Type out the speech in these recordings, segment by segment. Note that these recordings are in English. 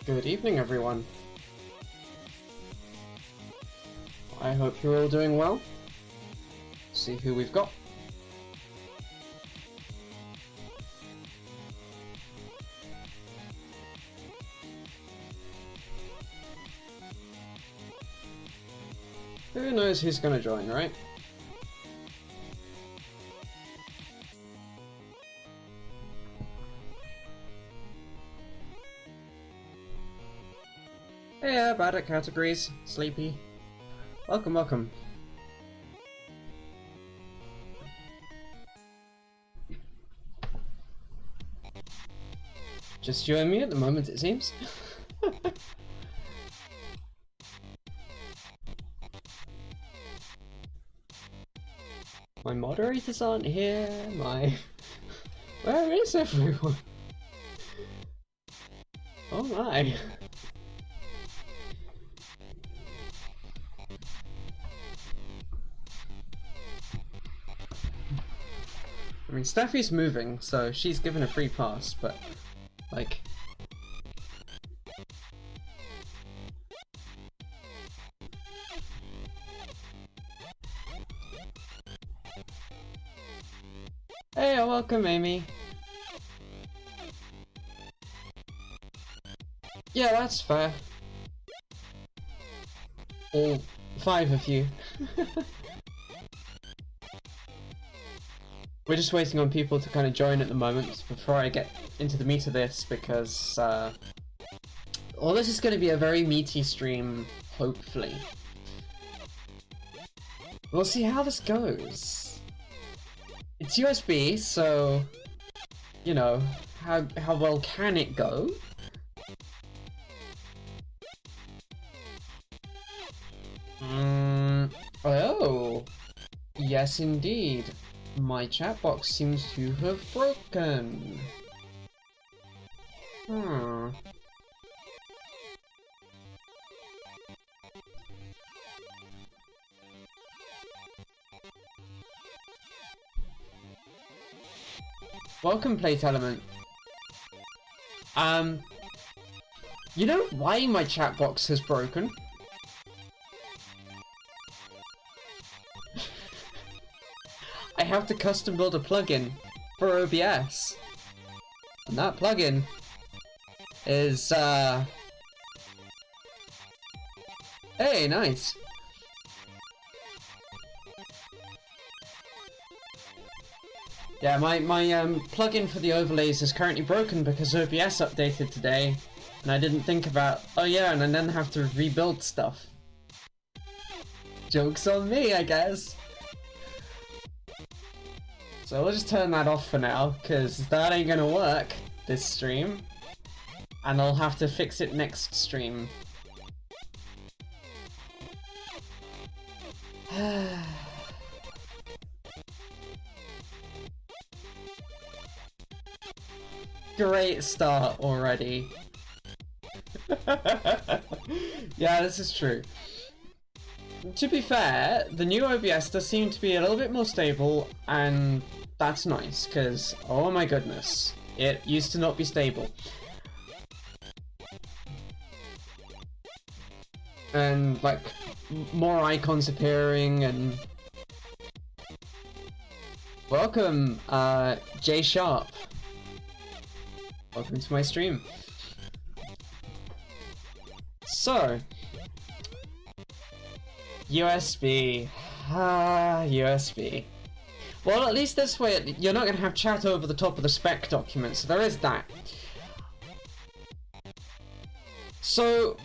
Good evening, everyone. I hope you're all doing well. See who we've got. Who knows who's gonna join, right? Hey, bad at categories. Sleepy. Welcome, welcome. Just you and me at the moment, it seems. My moderators aren't here, Where is everyone? Oh my. I mean, Steffi's moving, so she's given a free pass, but, like... Hey, welcome, Amy. Yeah, that's fair. All 5 of you. We're just waiting on people to kind of join at the moment before I get into the meat of this, because well, this is going to be a very meaty stream, hopefully. We'll see how this goes. It's USB, so, you know, how well can it go? Oh, yes indeed. My chat box seems to have broken. Welcome, Plate Element. You know why my chat box has broken? I have to custom build a plugin for OBS. And that plugin is, Hey, nice! Yeah, my plugin for the overlays is currently broken because OBS updated today, and I didn't think about, oh yeah, and I then have to rebuild stuff. Joke's on me, I guess. So we'll just turn that off for now, because that ain't gonna work this stream. And I'll have to fix it next stream. Great start already. Yeah, this is true. To be fair, the new OBS does seem to be a little bit more stable, and that's nice, because, oh my goodness, it used to not be stable. And, like, more icons appearing, and... Welcome, J Sharp. Welcome to my stream. So... USB. USB. Well, at least this way, you're not going to have chat over the top of the spec document, so there is that. So,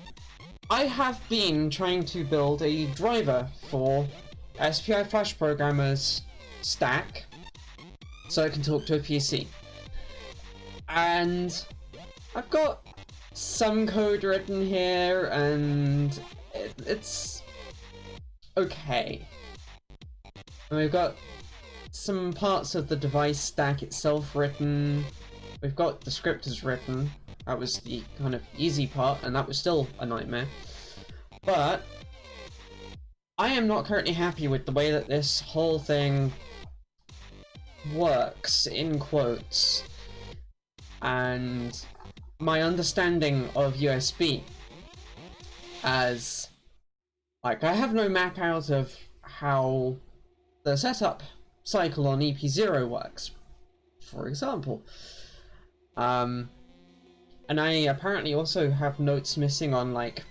I have been trying to build a driver for SPIFlashProgrammer's stack, so I can talk to a PC. And I've got some code written here, and it's okay. And we've got some parts of the device stack itself written. We've got descriptors written. That was the kind of easy part, and that was still a nightmare. But I am not currently happy with the way that this whole thing works, in quotes. And my understanding of USB, as like I have no map out of how the setup cycle on EP0 works, for example. And I apparently also have notes missing on like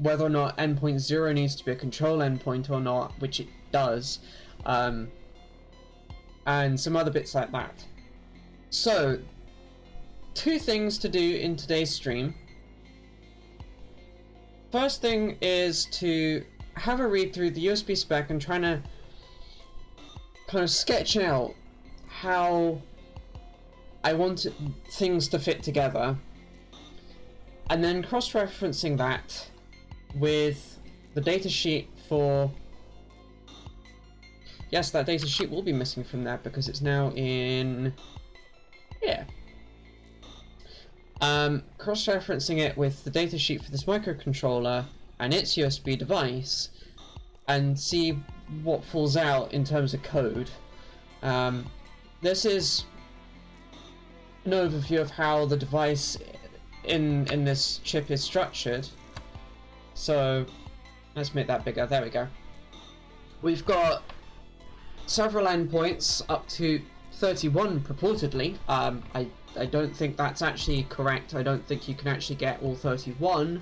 whether or not endpoint 0 needs to be a control endpoint or not, which it does, and some other bits like that. So, two things to do in today's stream. First thing is to have a read through the USB spec and trying to kind of sketch out how I want things to fit together, and then cross-referencing that with the datasheet for... Yes, that datasheet will be missing from there because it's now in... here. Cross-referencing it with the datasheet for this microcontroller and its USB device, and see what falls out in terms of code. This is an overview of how the device in this chip is structured. So let's make that bigger. There we go. We've got several endpoints, up to 31 purportedly. I don't think that's actually correct. I don't think you can actually get all 31.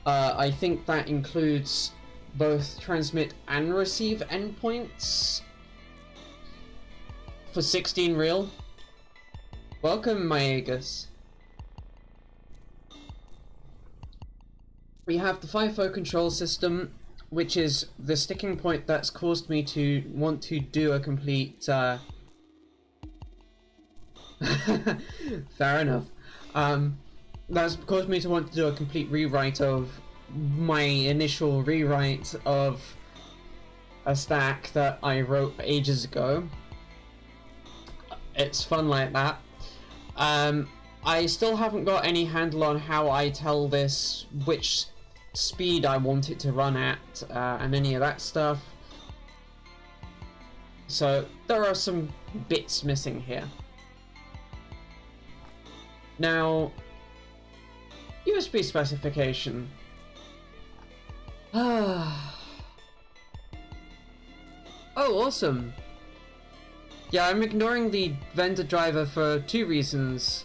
I think that includes both transmit and receive endpoints for 16 real. Welcome, Myagus. We have the FIFO control system, which is the sticking point that's caused me to want to do a complete... Fair enough. That's caused me to want to do a complete rewrite of my initial rewrite of a stack that I wrote ages ago. It's fun like that. I still haven't got any handle on how I tell this which speed I want it to run at, and any of that stuff. So there are some bits missing here. Now, USB specification. Oh, awesome. Yeah, I'm ignoring the vendor driver for two reasons.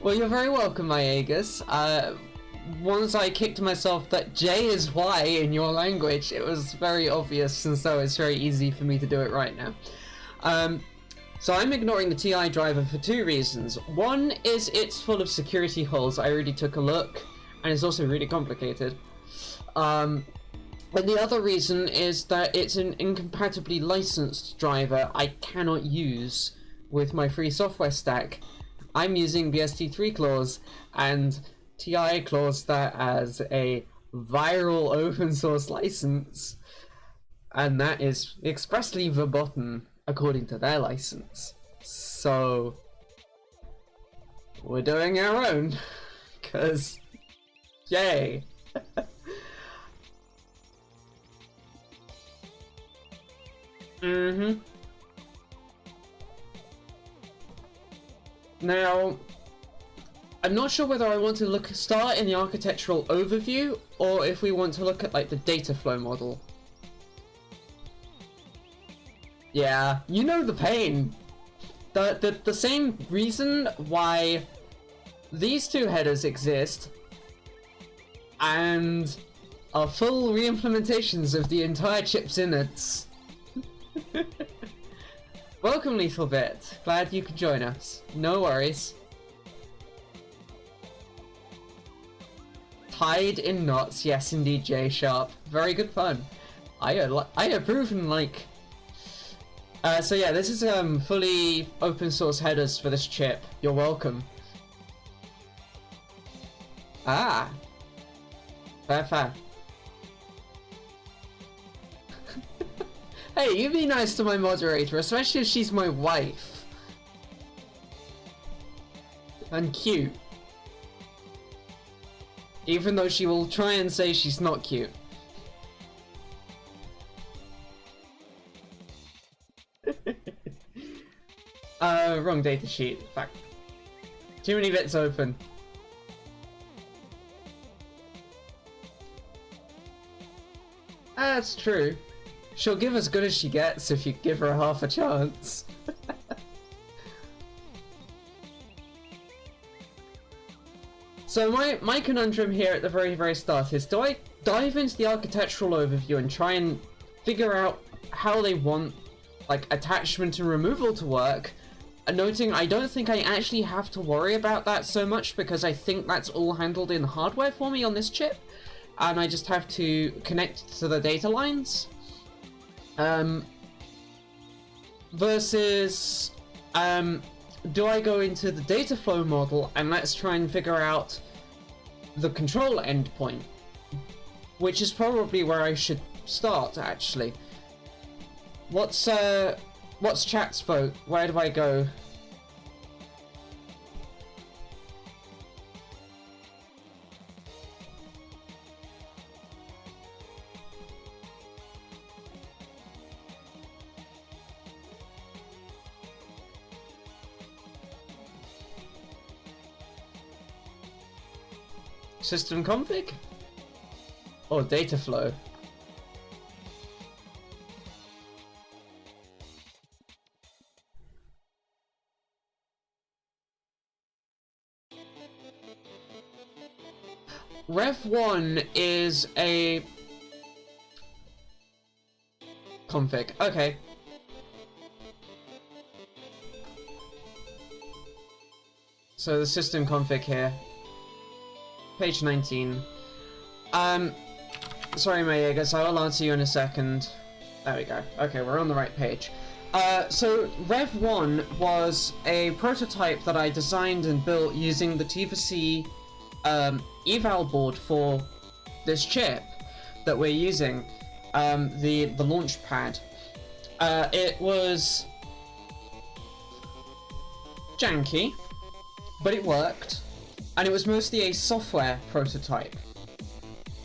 Well, you're very welcome, Myagus. Once I kicked myself that J is Y in your language, it was very obvious, and so it's very easy for me to do it right now. So I'm ignoring the TI driver for two reasons. One is it's full of security holes. I already took a look, and it's also really complicated. And the other reason is that it's an incompatibly licensed driver I cannot use with my free software stack. I'm using BSD3 clause, and TI clause that as a viral open source license, and that is expressly verboten according to their license. So we're doing our own, because yay. Now, I'm not sure whether I want to start in the architectural overview, or if we want to look at like the data flow model. Yeah, you know the pain. The same reason why these two headers exist and are full re-implementations of the entire chip's innards. Welcome, Lethal Bit. Glad you could join us. No worries. Tied in knots, yes indeed, J Sharp. Very good fun. I approve and like. So yeah, this is fully open source headers for this chip. You're welcome. Ah. Fair. Hey, you be nice to my moderator, especially if she's my wife. And cute. Even though she will try and say she's not cute. Wrong data sheet. Fuck. Too many bits open. That's true. She'll give as good as she gets if you give her half a chance. So my conundrum here at the very start is, do I dive into the architectural overview and try and figure out how they want like attachment and removal to work, noting I don't think I actually have to worry about that so much because I think that's all handled in hardware for me on this chip, and I just have to connect to the data lines. Versus, do I go into the data flow model and let's try and figure out the control endpoint, which is probably where I should start actually. What's chat's vote? Where do I go? System config? Or data flow? Rev 1 is a config. Okay. So the system config here. Page 19. Sorry, Mayegas, I will answer you in a second. There we go. Okay, we're on the right page. So Rev 1 was a prototype that I designed and built using the Tiva-C eval board for this chip that we're using, the launch pad. It was janky, but it worked, and it was mostly a software prototype.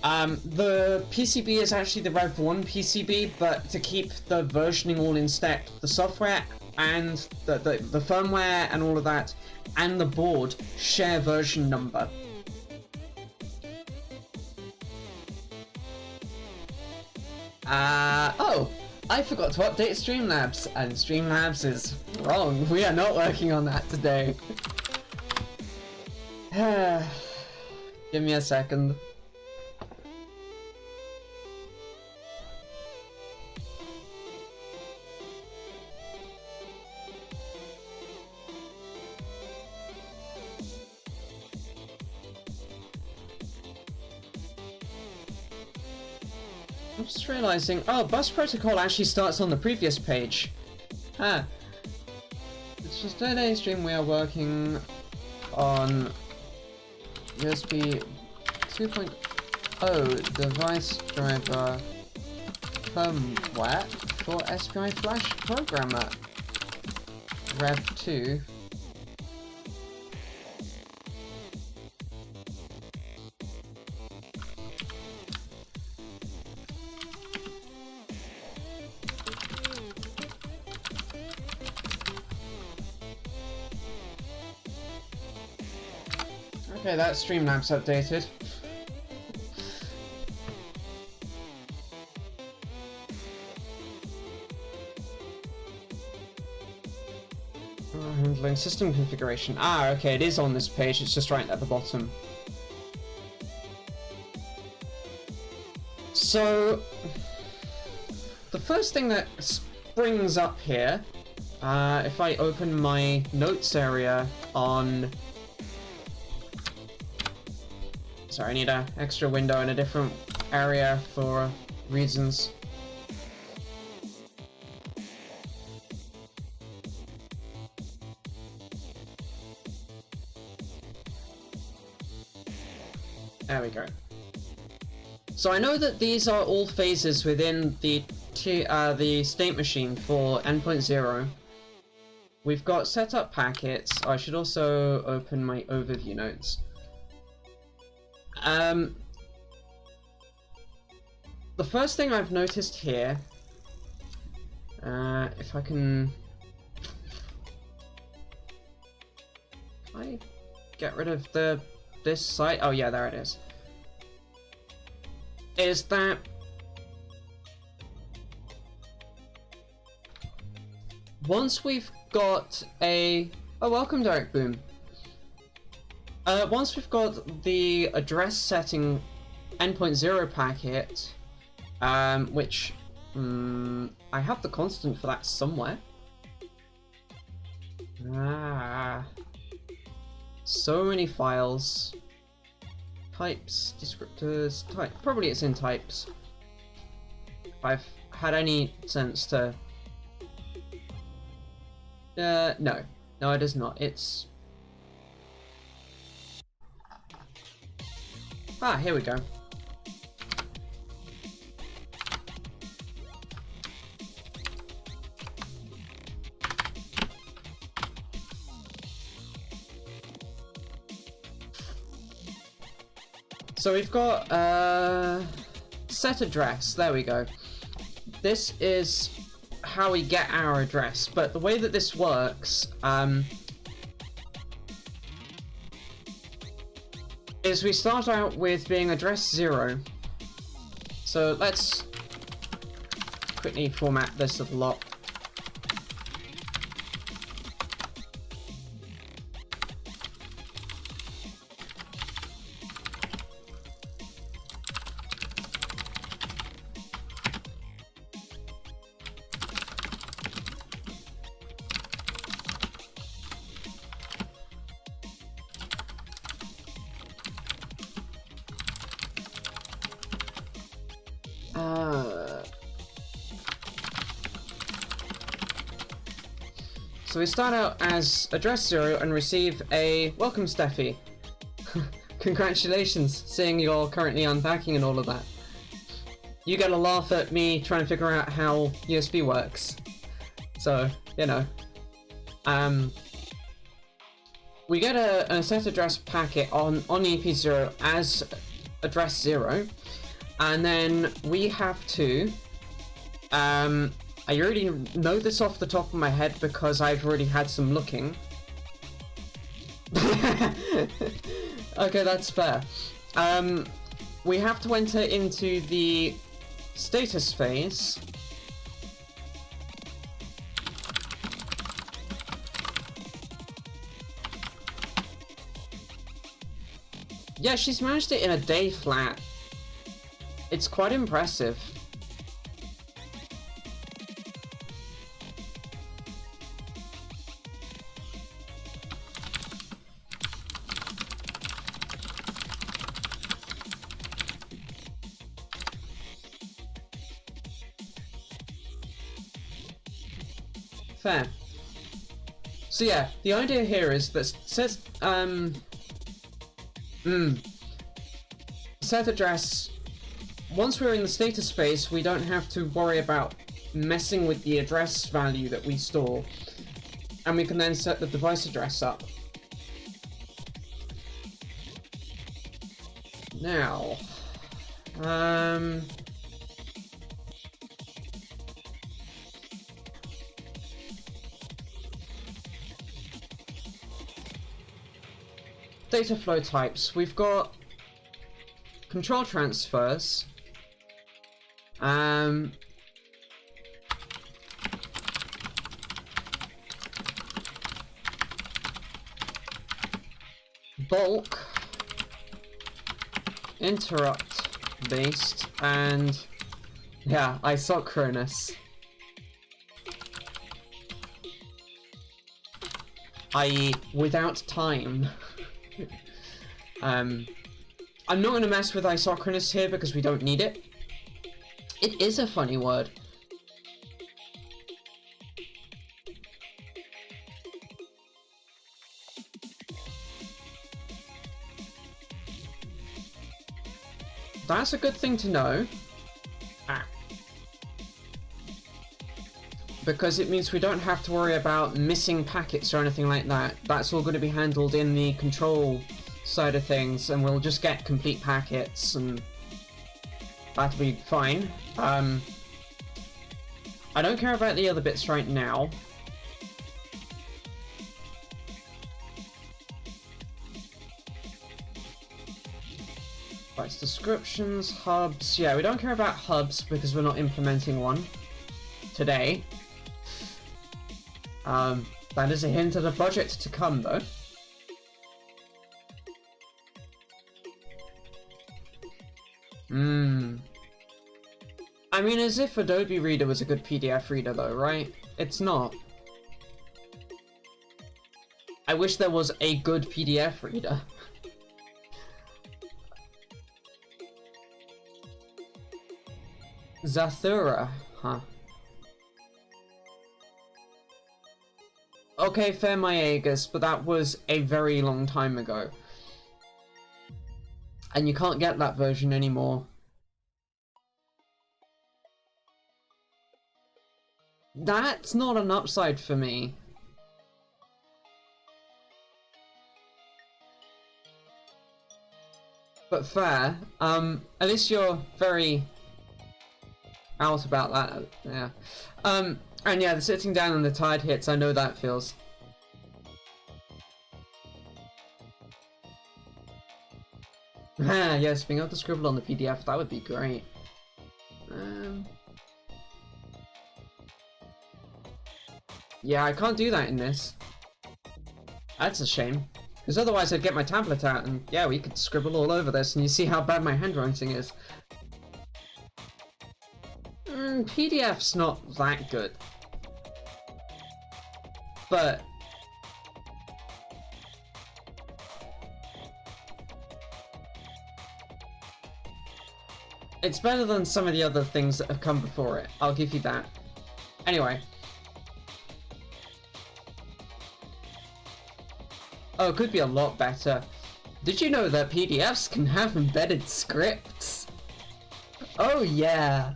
The PCB is actually the Rev 1 PCB, but to keep the versioning all in step, the software and the firmware and all of that, and the board share version number. Oh, I forgot to update Streamlabs, and Streamlabs is wrong. We are not working on that today. Give me a second. I'm just realizing, oh, bus protocol actually starts on the previous page. Huh. It's just today's stream we are working on USB 2.0 device driver firmware for SPIFlashProgrammer Rev 2. Okay, that Streamlabs updated. Handling system configuration. Ah, okay, it is on this page, it's just right at the bottom. So, the first thing that springs up here, if I open my notes area on... Sorry, I need an extra window in a different area for reasons. There we go. So I know that these are all phases within the state machine for endpoint 0. We've got setup packets. I should also open my overview notes. The first thing I've noticed here, if I can I get rid of this site? Oh yeah, there it is. Is that once we've got a welcome Derek Boom. Once we've got the address setting endpoint 0 packet, which I have the constant for that somewhere. So many files. Types, descriptors, type. Probably it's in types. If I've had any sense to. No, it is not. It's. Here we go. So we've got set address, there we go. This is how we get our address, but the way that this works is we start out with being address 0. So let's quickly format this a lot. So we start out as address 0 and receive a welcome Steffi. Congratulations, seeing you're currently unpacking and all of that. You get a laugh at me trying to figure out how USB works. So, you know. We get a set address packet on EP0 as address 0. And then we have to, I already know this off the top of my head because I've already had some looking. Okay, that's fair. We have to enter into the status phase. Yeah, she's managed it in a day flat. It's quite impressive. Fair. So yeah, the idea here is that says set address. Once we're in the status phase, we don't have to worry about messing with the address value that we store, and we can then set the device address up. Now, data flow types. We've got control transfers. Bulk, interrupt based, and yeah, isochronous. I.e. without time. I'm not going to mess with isochronous here because we don't need it. It is a funny word. That's a good thing to know. Because it means we don't have to worry about missing packets or anything like that. That's all going to be handled in the control side of things, and we'll just get complete packets, and that'll be fine. I don't care about the other bits right now. Device descriptions, hubs. Yeah, we don't care about hubs because we're not implementing one today. That is a hint at a project to come, though. I mean, as if Adobe Reader was a good PDF reader, though, right? It's not. I wish there was a good PDF reader. Zathura, huh? Okay, fair Maegus, but that was a very long time ago. And you can't get that version anymore. That's not an upside for me. But fair. At least you're very out about that. Yeah. And yeah, the sitting down and the tired hits, I know that feels. Yes, being able to scribble on the PDF, that would be great. Yeah, I can't do that in this. That's a shame. Because otherwise I'd get my tablet out and yeah, we could scribble all over this and you see how bad my handwriting is. PDF's not that good. But it's better than some of the other things that have come before it. I'll give you that. Anyway. Oh, it could be a lot better. Did you know that PDFs can have embedded scripts? Oh yeah.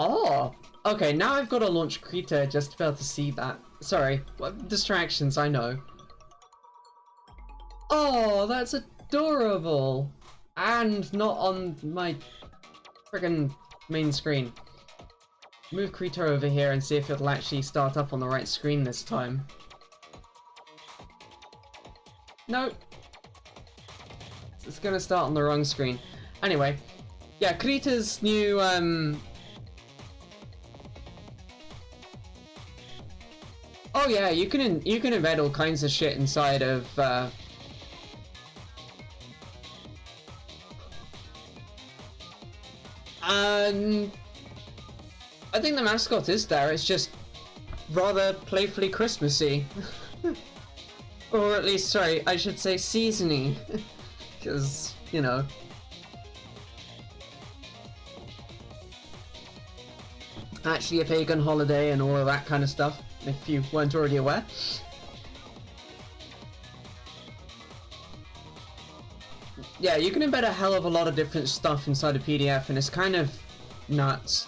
Oh, okay, now I've got to launch Krita just to be able to see that. Sorry, distractions, I know. Oh, that's adorable. And not on my friggin' main screen. Move Krita over here and see if it'll actually start up on the right screen this time. Nope. It's gonna start on the wrong screen. Anyway, yeah, Krita's new, oh yeah, you can embed all kinds of shit inside of, I think the mascot is there, it's just rather playfully Christmassy. Or at least, sorry, I should say seasony. Because, you know. Actually a pagan holiday and all of that kind of stuff, if you weren't already aware. Yeah, you can embed a hell of a lot of different stuff inside a PDF and it's kind of nuts.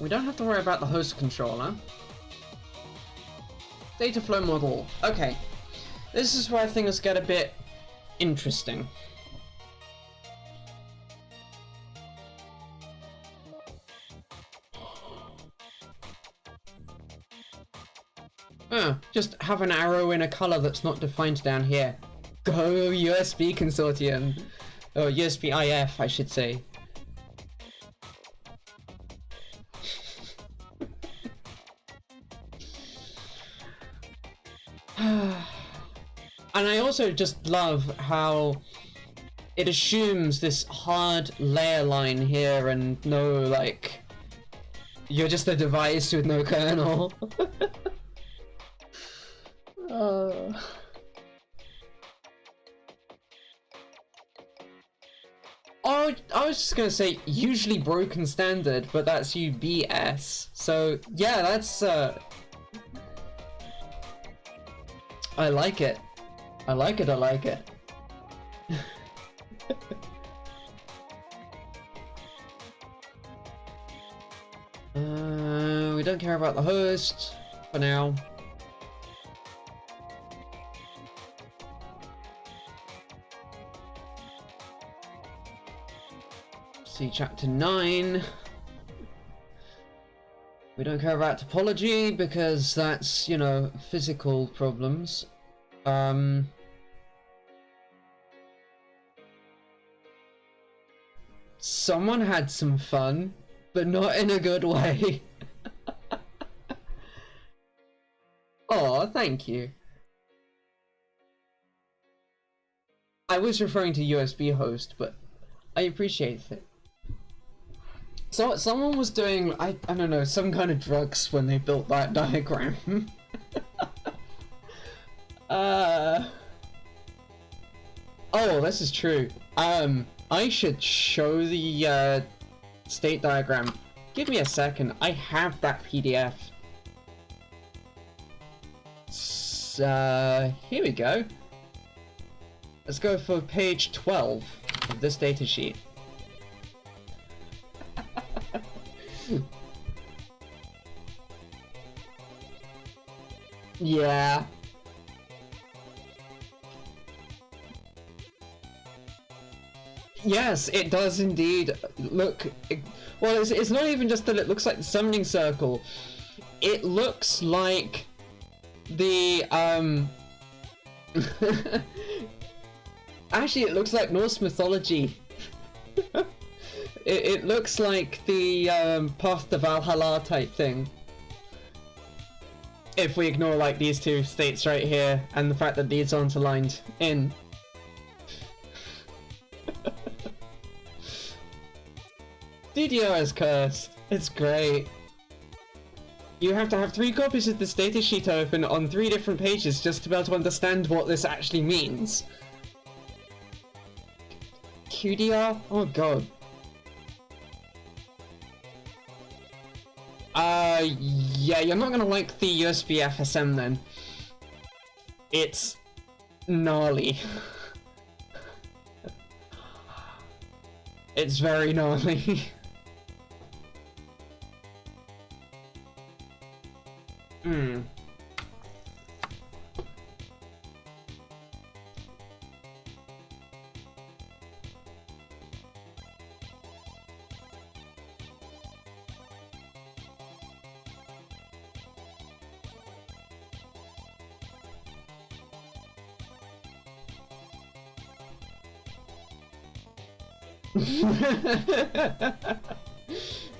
We don't have to worry about the host controller. Data flow model. Okay. This is where things get a bit interesting. Just have an arrow in a color that's not defined down here. Go USB consortium. Or USB IF, I should say. And I also just love how it assumes this hard layer line here and no, like, you're just a device with no kernel. Oh, I was just gonna say, usually broken standard, but that's UBS. So, yeah, that's, I like it. I like it, I like it. We don't care about the host for now. See chapter 9. We don't care about topology because that's, you know, physical problems. Someone had some fun, but not in a good way. Oh, thank you. I was referring to USB host, but I appreciate it. So someone was doing, I don't know, some kind of drugs when they built that diagram. Oh, this is true. I should show the state diagram. Give me a second. I have that PDF. Here we go. Let's go for page 12 of this datasheet. Yeah. Yes, it does indeed look... Well, it's not even just that it looks like the summoning circle. It looks like the, Actually, it looks like Norse mythology. It looks like the, Path to Valhalla type thing. If we ignore, like, these two states right here, and the fact that these aren't aligned in. DDR is cursed. It's great. You have to have 3 copies of this datasheet open on 3 different pages just to be able to understand what this actually means. QDR? Oh god. Yeah, you're not gonna like the USB FSM then. It's gnarly. It's very gnarly. Hmm.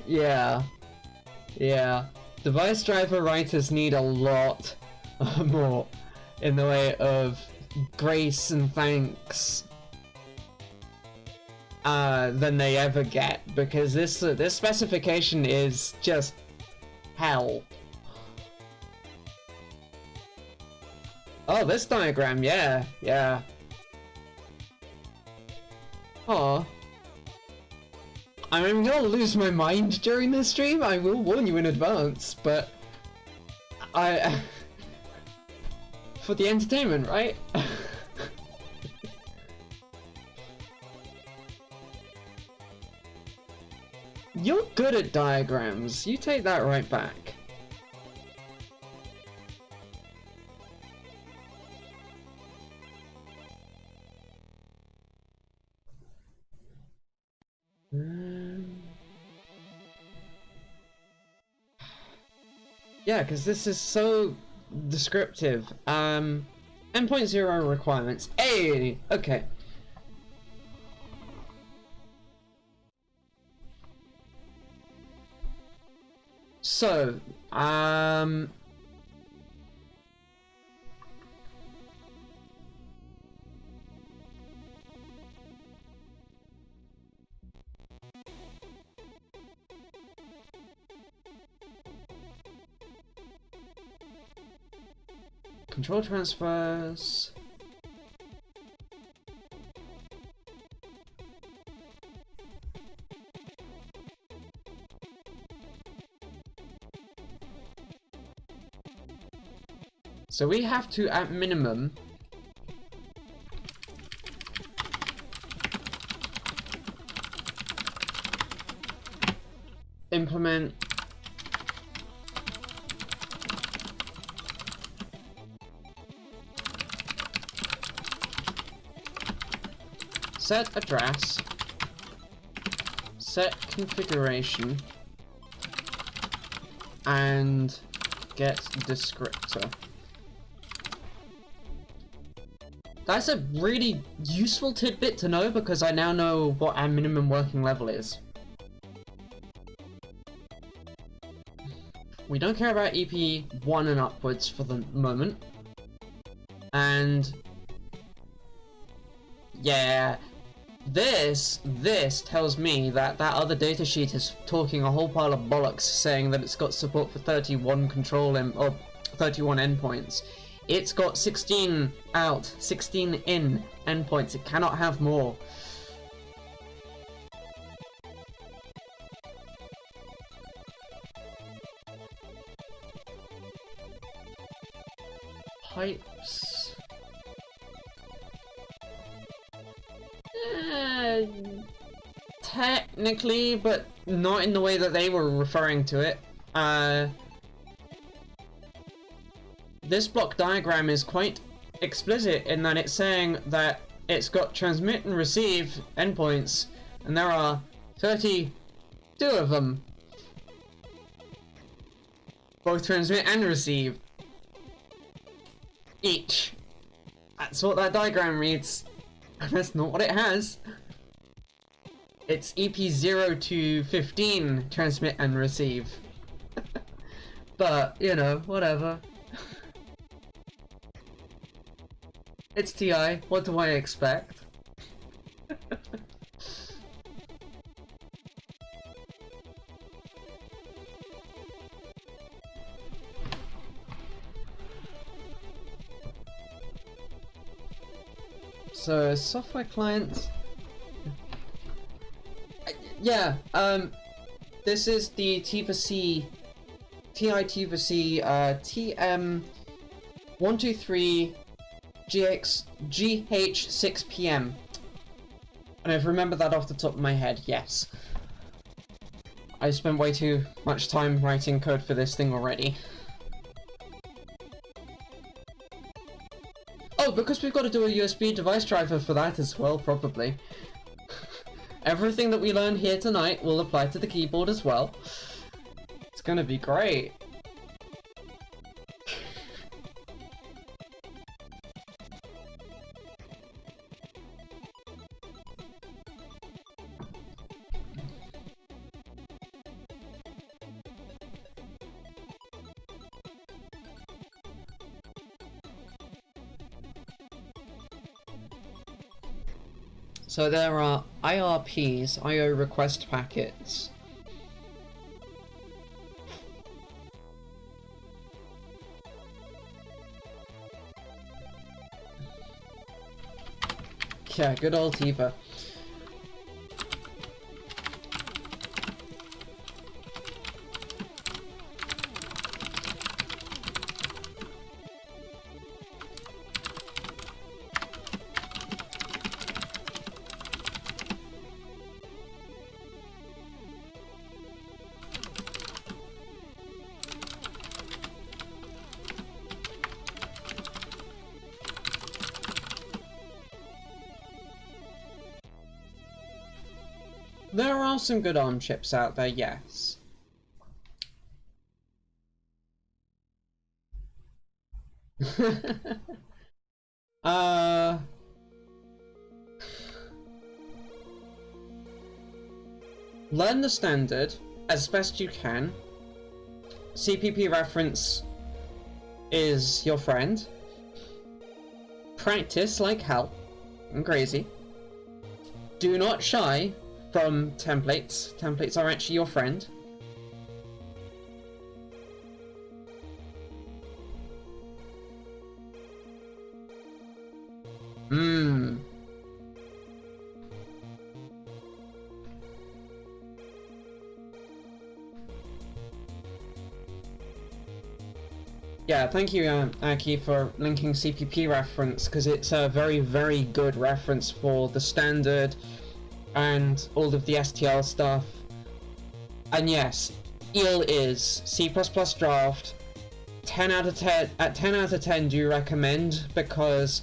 Yeah. Yeah. Device driver writers need a lot more in the way of grace and thanks than they ever get, because this specification is just hell. Oh, this diagram, yeah, yeah. Aw. I'm gonna lose my mind during this stream, I will warn you in advance, but for the entertainment, right? You're good at diagrams, you take that right back. Yeah, because this is so descriptive. Endpoint 0 requirements. Hey! Okay. So, control transfers. So we have to, at minimum, implement set address set configuration and get descriptor. That's a really useful tidbit to know because I now know what our minimum working level is. We don't care about EP 1 and upwards for the moment. And yeah, this tells me that that other datasheet is talking a whole pile of bollocks saying that it's got support for 31 control or 31 endpoints. It's got 16 out, 16 in endpoints. It cannot have more. Pipes. Technically, but not in the way that they were referring to it. This block diagram is quite explicit in that it's saying that it's got transmit and receive endpoints, and there are 32 of them. Both transmit and receive. Each. That's what that diagram reads. And that's not what it has. It's EP0 to 15 transmit and receive. But, you know, whatever. It's TI, what do I expect? So, software client... Yeah, this is the Tiva-C, Tiva-C, TM123 GH6PM. And I've remembered that off the top of my head, yes. I spent way too much time writing code for this thing already. Oh, because we've got to do a USB device driver for that as well, probably. Everything that we learn here tonight will apply to the keyboard as well. It's gonna be great. So there are IRPs, IO request packets. Yeah, good old Tiva. There are some good ARM chips out there, yes. Learn the standard as best you can. CPP reference is your friend. Practice like hell and crazy. Do not shy from templates. Templates are actually your friend. Yeah, thank you, Aki, for linking CPP reference, because it's a very, very good reference for the standard and all of the STL stuff. And yes, EEL is C++ draft. 10 out of 10. At 10 out of 10, do you recommend? Because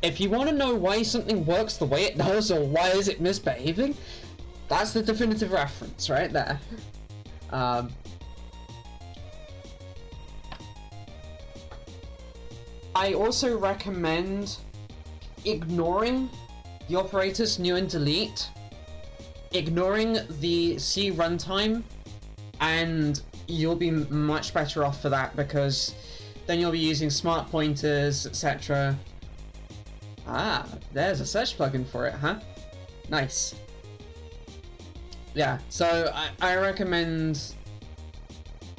if you want to know why something works the way it does, or why is it misbehaving, That's the definitive reference right there. I also recommend ignoring the operators new and delete, ignoring the C runtime, and you'll be much better off for that, because then you'll be using smart pointers, etc. Ah, there's a search plugin for it, huh? Nice. Yeah, so I recommend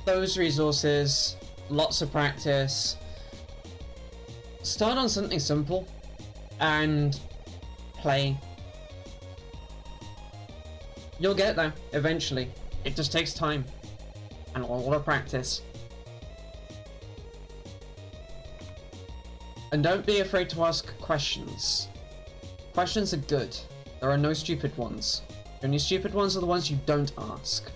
those resources, lots of practice. Start on something simple and play. You'll get there eventually. It just takes time and a lot of practice. And don't be afraid to ask questions. Questions are good. There are no stupid ones. The only stupid ones are the ones you don't ask.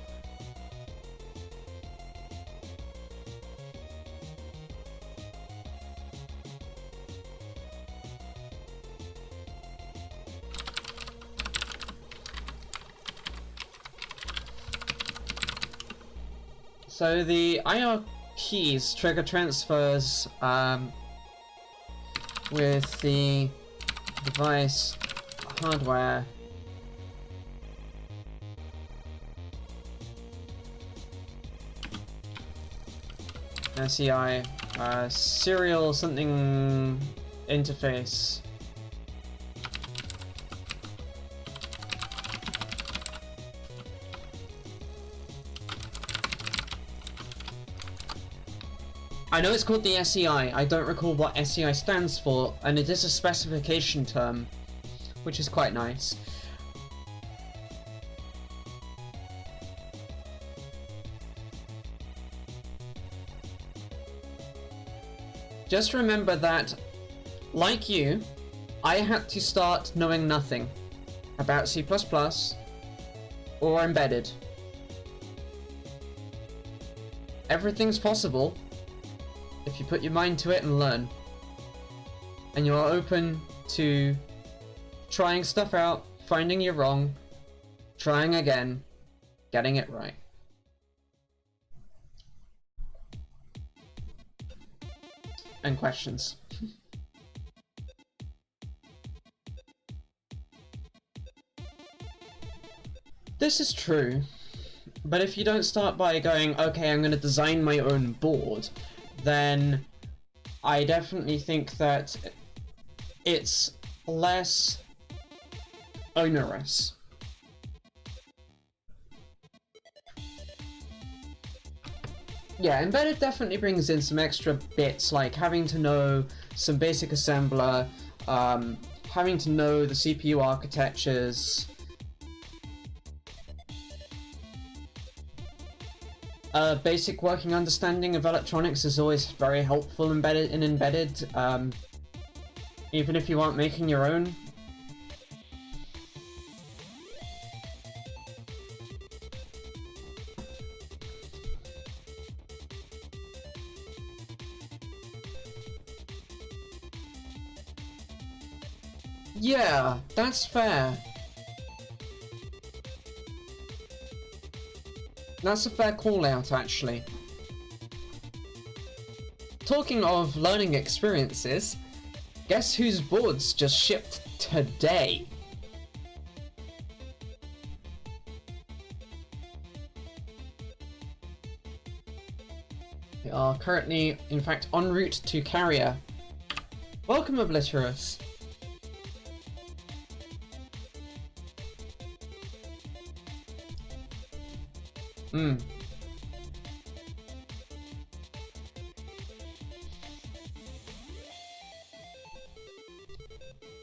So the IR keys trigger transfers with the device hardware. SEI serial something interface. I know it's called the SEI, I don't recall what SEI stands for, and it is a specification term, which is quite nice. Just remember that, like you, I had to start knowing nothing about C++ or embedded. Everything's possible if you put your mind to it and learn. And you're open to trying stuff out, finding you're wrong, trying again, getting it right. And questions. This is true, but if you don't start by going, okay, I'm going to design my own board, then I definitely think that it's less onerous. Yeah, embedded definitely brings in some extra bits, like having to know some basic assembler, having to know the CPU architectures. Basic working understanding of electronics is always very helpful in embedded, even if you aren't making your own. Yeah, that's fair. That's a fair call out, actually. Talking of learning experiences, guess whose boards just shipped today? We are currently, in fact, en route to carrier. Welcome, Obliterous.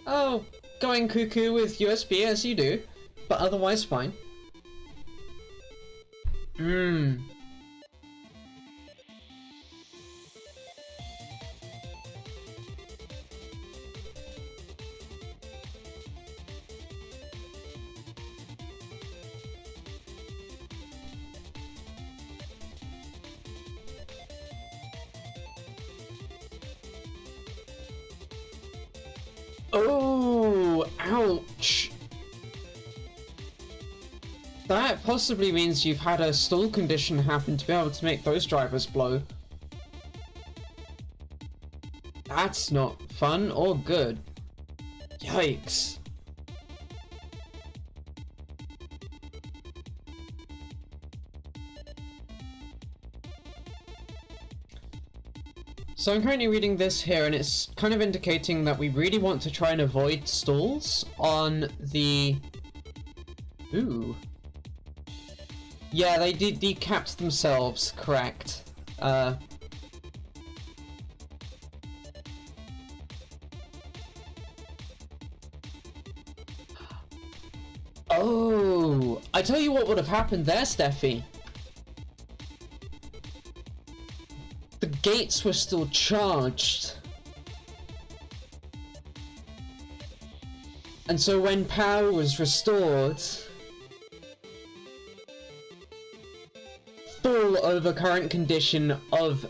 Oh, going cuckoo with USB as you do, but otherwise fine. Oh, ouch. That possibly means you've had a stall condition happen to be able to make those drivers blow. That's not fun or good. Yikes. So I'm currently reading this here, and it's kind of indicating that we really want to try and avoid stalls on the... Ooh. Yeah, they did decapped themselves, correct. Oh, I tell you what would have happened there, Steffi. The gates were still charged. And so when power was restored, full over current condition of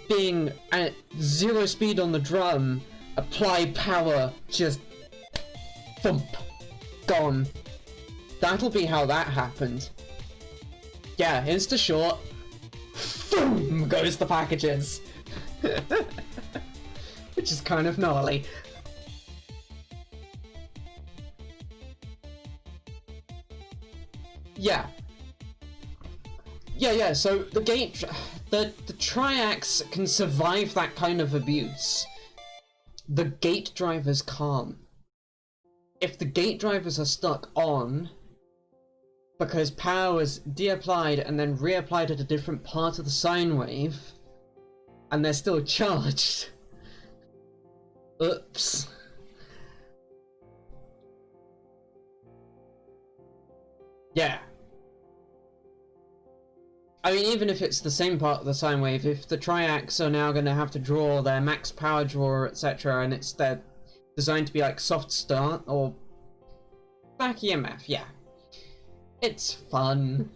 being at 0 speed on the drum, apply power, just thump, gone. That'll be how that happened. Yeah, insta-short, boom goes the packages. Which is kind of gnarly. Yeah. Yeah, so the gate... The triacs can survive that kind of abuse. The gate drivers can't. If the gate drivers are stuck on, because power was de-applied and then reapplied at a different part of the sine wave, and they're still charged. Oops. Yeah. I mean, even if it's the same part of the sine wave, if the triacs are now going to have to draw their max power drawer, etc., and they're designed to be like soft start or back EMF, yeah. It's fun.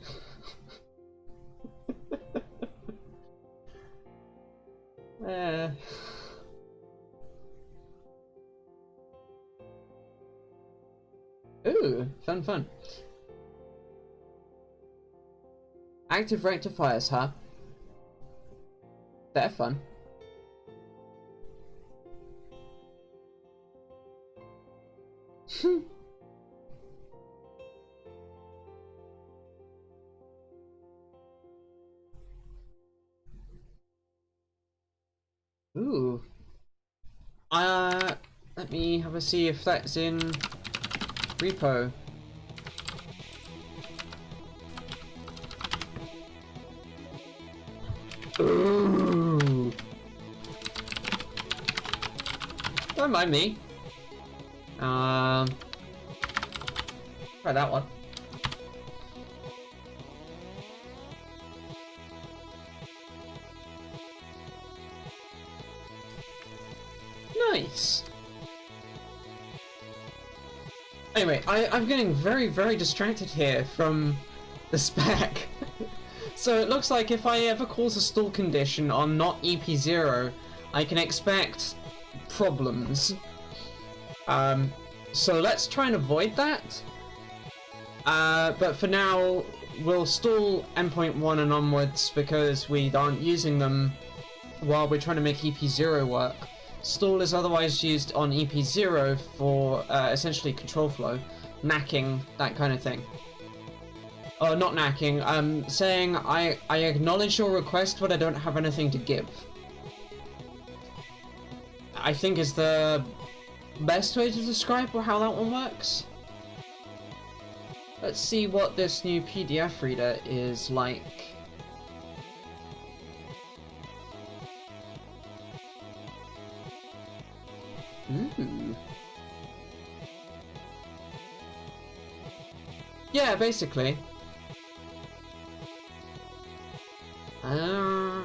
Ooh, fun. Active rectifiers, huh? They're fun. Ooh. Let me have a see if that's in repo. Ooh. Don't mind me. Try that one. Nice. Anyway, I'm getting very, very distracted here from the spec. So it looks like if I ever cause a stall condition on not EP0, I can expect problems. So let's try and avoid that. But for now, we'll stall endpoint 1 and onwards because we aren't using them while we're trying to make EP0 work. Stall is otherwise used on EP0 for essentially control flow, knacking, that kind of thing. Oh, not knacking, saying I acknowledge your request but I don't have anything to give. I think is the best way to describe how that one works. Let's see what this new PDF reader is like. Ooh. Yeah, basically. Ooh.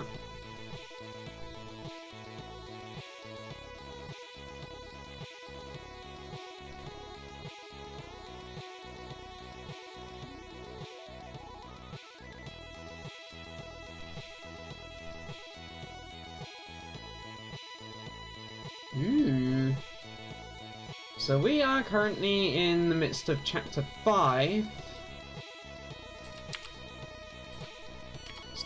So we are currently in the midst of chapter 5.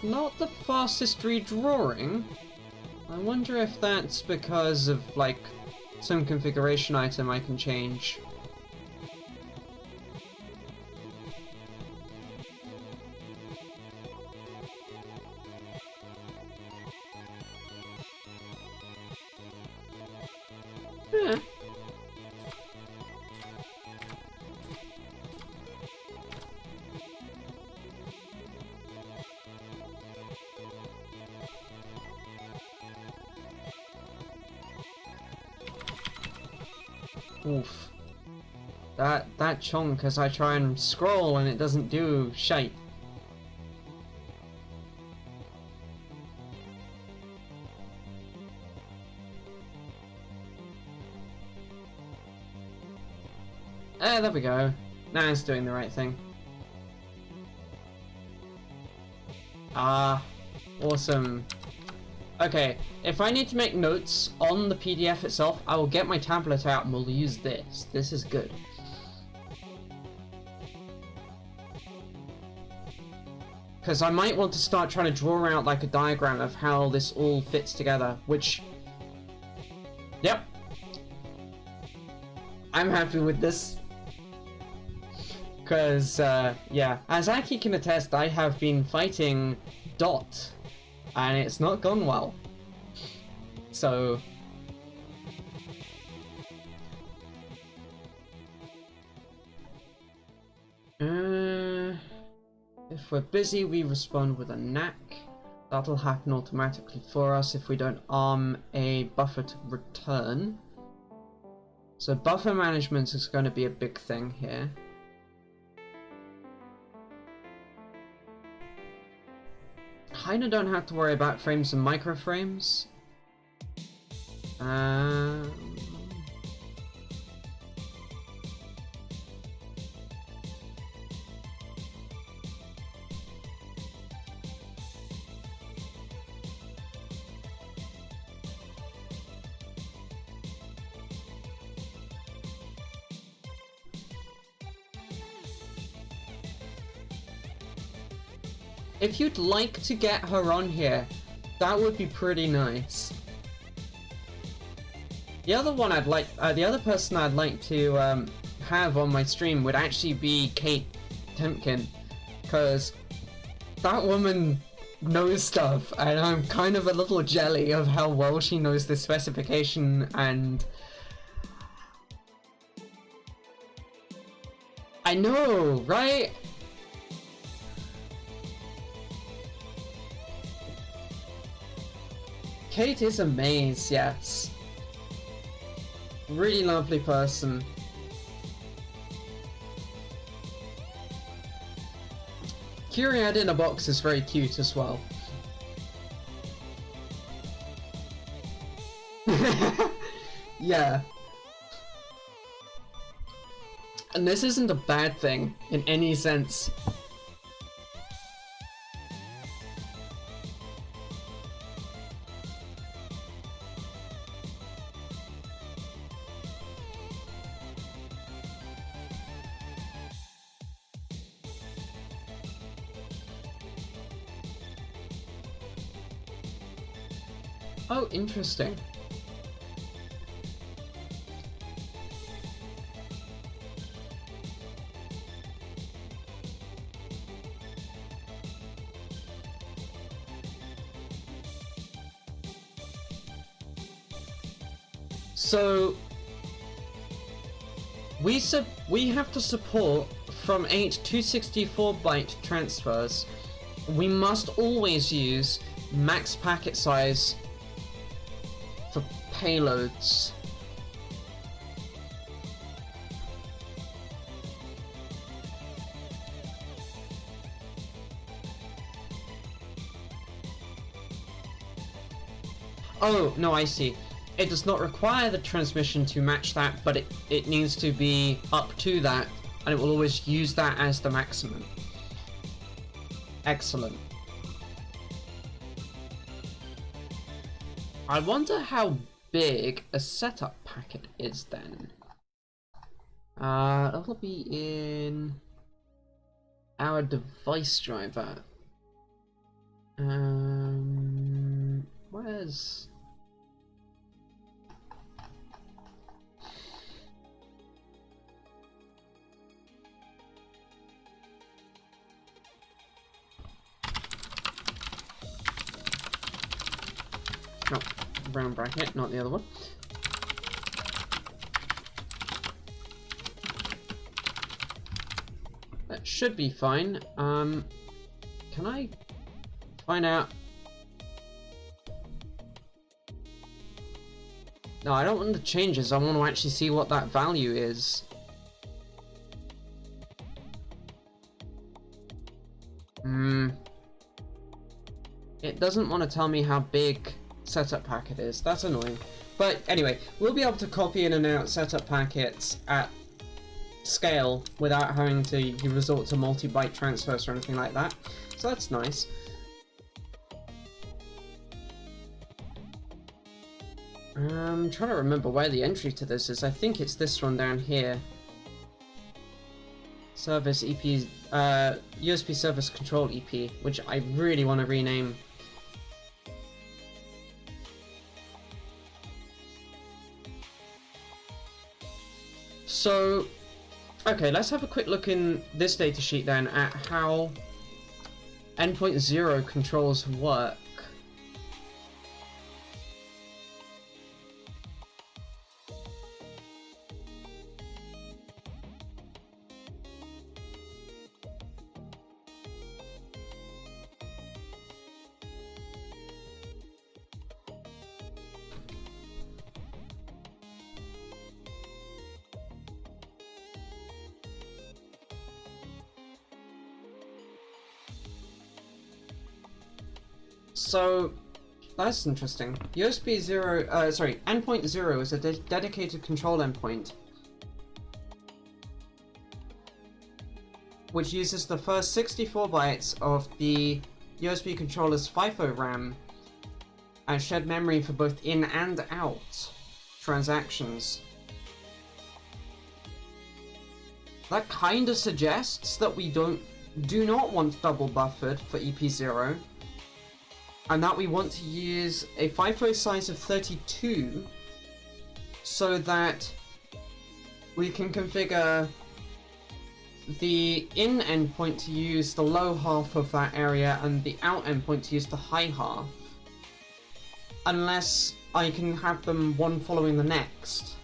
it's not the fastest redrawing. I wonder if that's because of, like, some configuration item I can change. Yeah. Oof. That chunk as I try and scroll and it doesn't do shite. There we go. Now it's doing the right thing. Ah, awesome. Okay, if I need to make notes on the PDF itself, I will get my tablet out and we'll use this. This is good. Because I might want to start trying to draw out like a diagram of how this all fits together, which... Yep. I'm happy with this. Because, yeah, as Aki can attest, I have been fighting Dot, and it's not gone well. So... if we're busy, we respond with a knack. That'll happen automatically for us if we don't arm a buffer to return. So buffer management is going to be a big thing here. Kinda don't have to worry about frames and microframes. If you'd like to get her on here, that would be pretty nice. The other one I'd like, the other person I'd like to have on my stream would actually be Kate Temkin, because that woman knows stuff, and I'm kind of a little jelly of how well she knows the specification, and I know, right? Kate is a maze, yes. Really lovely person. KiCAD in a box is very cute as well. Yeah. And this isn't a bad thing in any sense. Oh, interesting. So we have to support from 8 to 64-byte transfers. We must always use max packet size for payloads. Oh, no, I see. It does not require the transmission to match that, but it needs to be up to that, and it will always use that as the maximum. Excellent. I wonder how big a setup packet is then. That'll be in our device driver. Where's... No, brown bracket, not the other one. That should be fine. Can I find out? No, I don't want the changes. I want to actually see what that value is. It doesn't want to tell me how big setup packet is. That's annoying. But anyway, we'll be able to copy in and out setup packets at scale without having to resort to multi-byte transfers or anything like that. So that's nice. I'm trying to remember where the entry to this is. I think it's this one down here. Service EP, USB service control EP, which I really want to rename. So, okay, let's have a quick look in this datasheet then at how endpoint 0 controls work. So, that's interesting. USB 0, endpoint 0 is a dedicated control endpoint, which uses the first 64 bytes of the USB controller's FIFO RAM as shared memory for both in and out transactions. That kind of suggests that we do not want double buffered for EP0, and that we want to use a FIFO size of 32 so that we can configure the in endpoint to use the low half of that area and the out endpoint to use the high half, unless I can have them one following the next.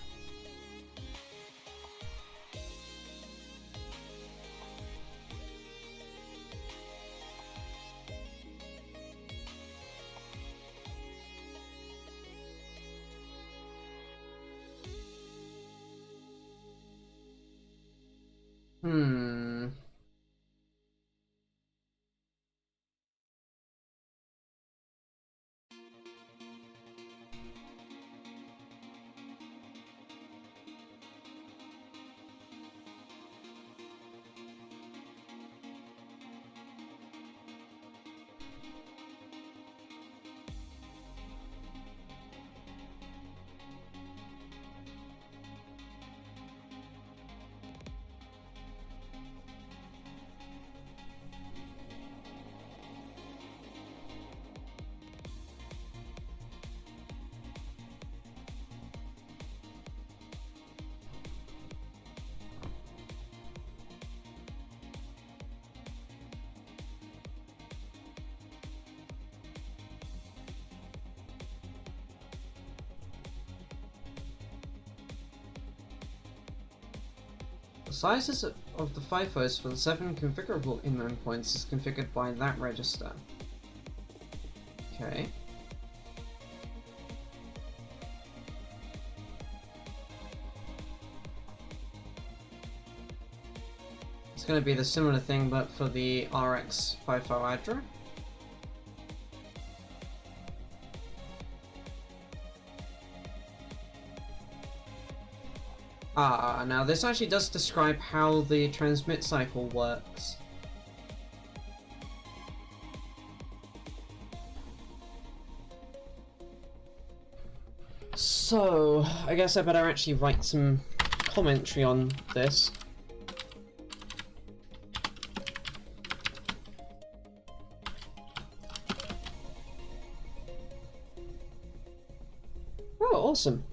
The sizes of the FIFOs for the 7 configurable in endpoints is configured by that register. Okay. It's going to be the similar thing but for the RX FIFO address. Now this actually does describe how the transmit cycle works. So, I guess I better actually write some commentary on this. Oh, awesome.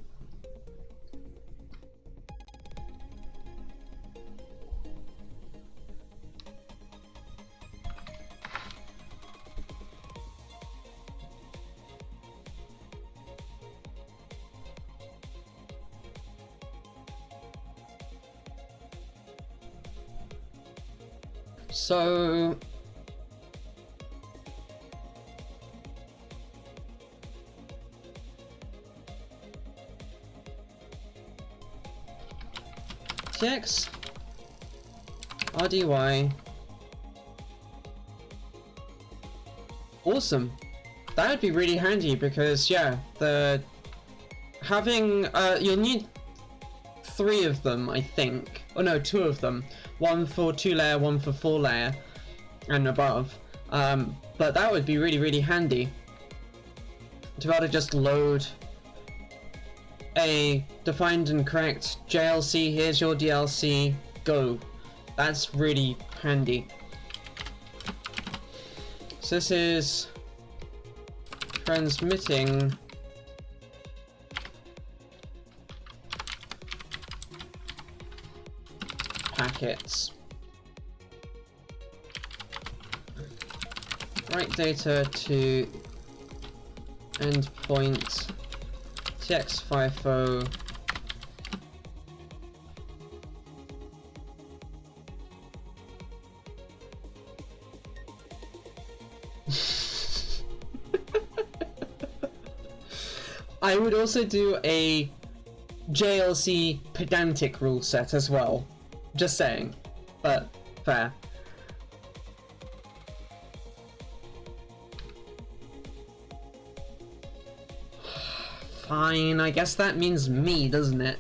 So TX RDY. Awesome. That would be really handy because yeah, you'll need 3 of them, I think. Oh no, 2 of them. One for 2-layer, one for 4-layer and above. But that would be really, really handy to be able to just load a defined and correct JLC. Here's your DLC, go. That's really handy. So this is transmitting packets. Write data to endpoint TX-FIFO I would also do a JLC pedantic rule set as well. Just saying, but fair. Fine, I guess that means me, doesn't it?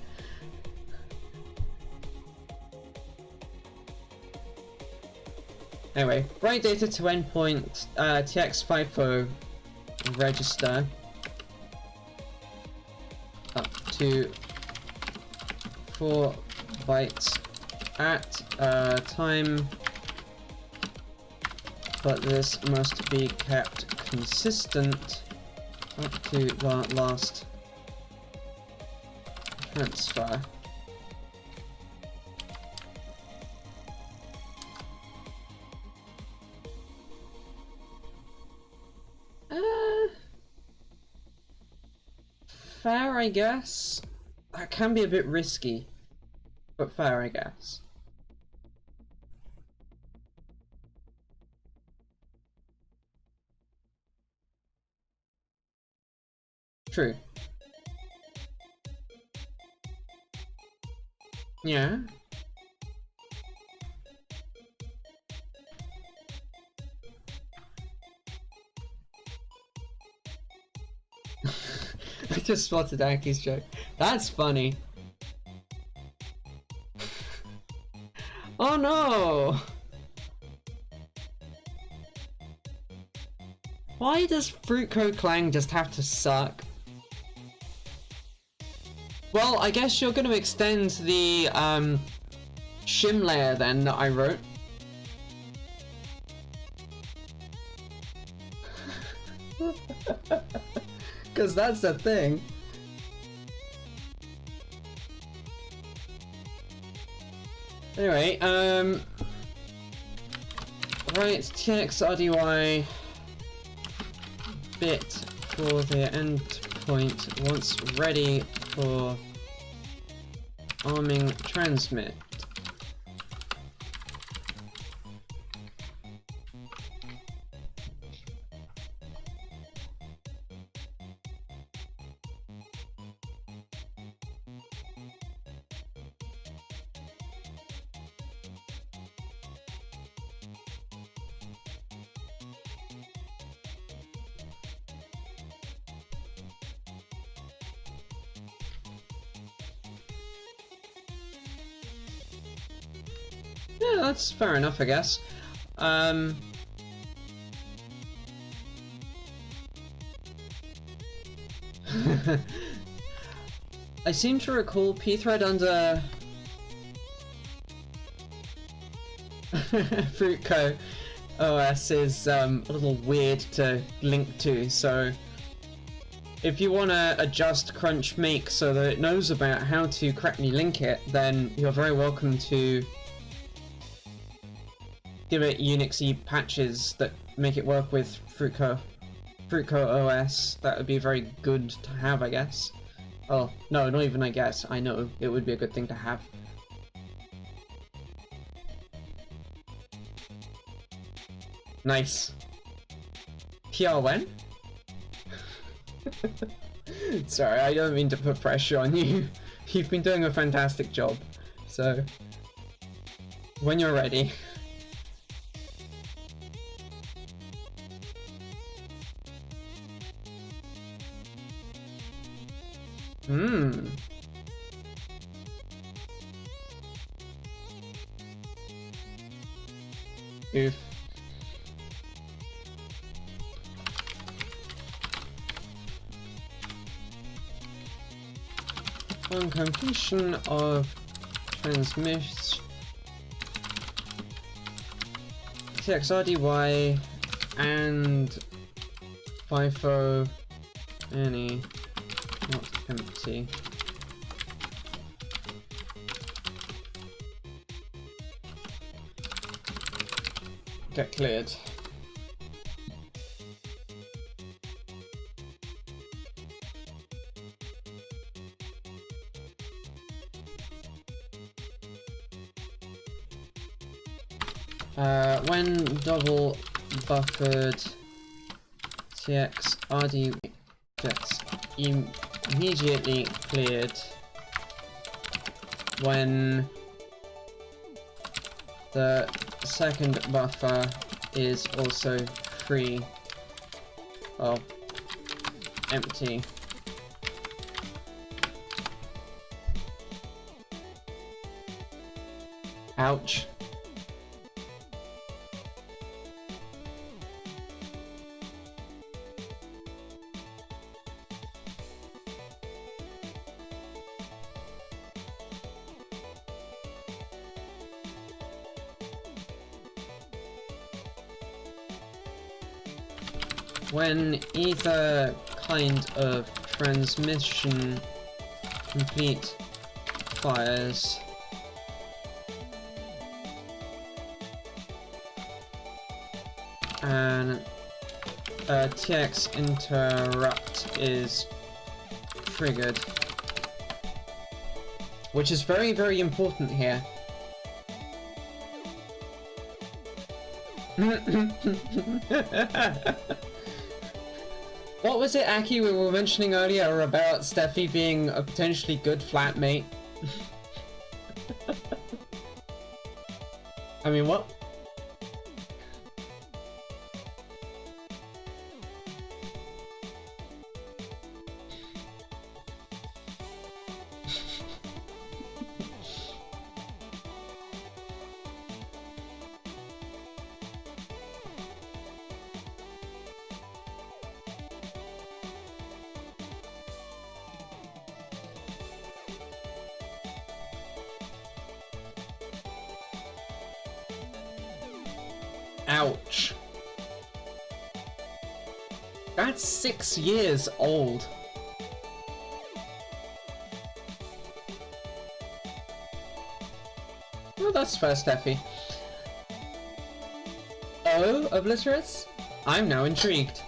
Anyway, write data to endpoint TX-FIFO register up to 4 bytes at time, but this must be kept consistent up to the last transfer. Fair, I guess. That can be a bit risky, but fair, I guess. True. Yeah. I just spotted Aki's joke. That's funny. Oh no! Why does Fruitco Clang just have to suck? Well, I guess you're going to extend the shim layer then that I wrote. Because that's the thing. Anyway, right, TXRDY bit for the endpoint once ready for arming transmit. Yeah, that's fair enough, I guess. I seem to recall pthread under Fruitco OS is a little weird to link to, so if you want to adjust crunch make so that it knows about how to correctly link it, then you're very welcome to give it Unixy patches that make it work with Fruitco OS. That would be very good to have, I guess. Oh, no, not even I guess. I know it would be a good thing to have. Nice. PR when? Sorry, I don't mean to put pressure on you. You've been doing a fantastic job. So, when you're ready. Oof. On completion of transmission TXRDY and FIFO any not empty. Get cleared. When double buffered TXRD gets immediately cleared when the second buffer is also free. Oh, empty. Ouch. When either kind of transmission complete fires, and a TX interrupt is triggered, which is very, very important here. What was it, Aki, we were mentioning earlier about Steffi being a potentially good flatmate? I mean, what? Ouch. That's 6 years old. Well, that's fair, Steffi. Oh, Obliterate? I'm now intrigued.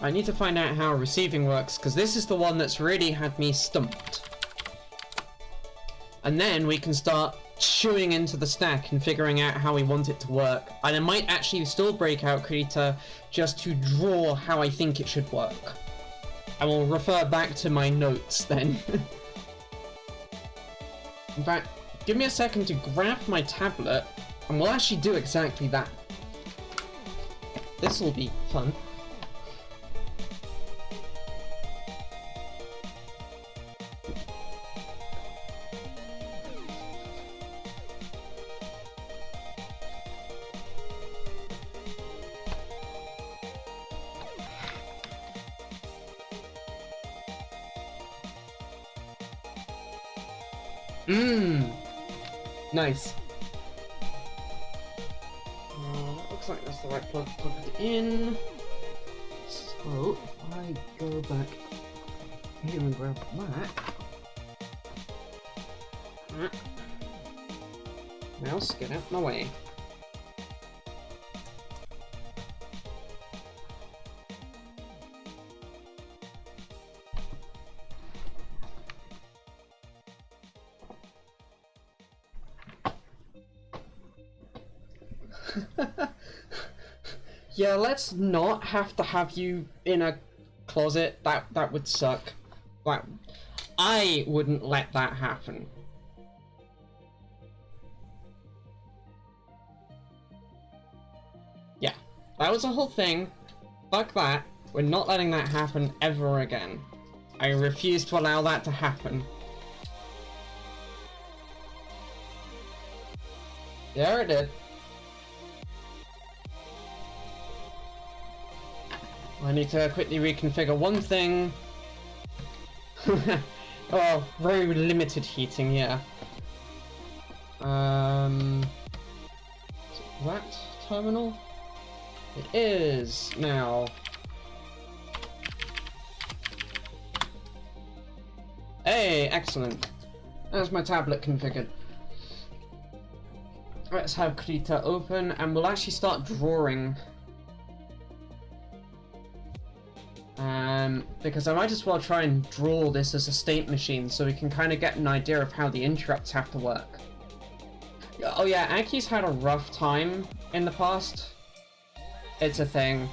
I need to find out how receiving works, because this is the one that's really had me stumped. And then we can start chewing into the stack and figuring out how we want it to work. And I might actually still break out Krita just to draw how I think it should work. I will refer back to my notes then. In fact, give me a second to grab my tablet and we'll actually do exactly that. This will be fun. Nice. That looks looks like that's the right plug plugged in. So if I go back here and grab that. Mouse, get out of my way. Yeah, let's not have to have you in a closet. That would suck. I wouldn't let that happen. Yeah, that was the whole thing. Fuck that. We're not letting that happen ever again. I refuse to allow that to happen. Yeah, it did. I need to quickly reconfigure one thing. Oh, very limited heating, yeah. Is it that terminal? It is now. Hey, excellent. There's my tablet configured. Let's have Krita open, and we'll actually start drawing. Because I might as well try and draw this as a state machine so we can kind of get an idea of how the interrupts have to work. Oh yeah, Aki's had a rough time in the past. It's a thing.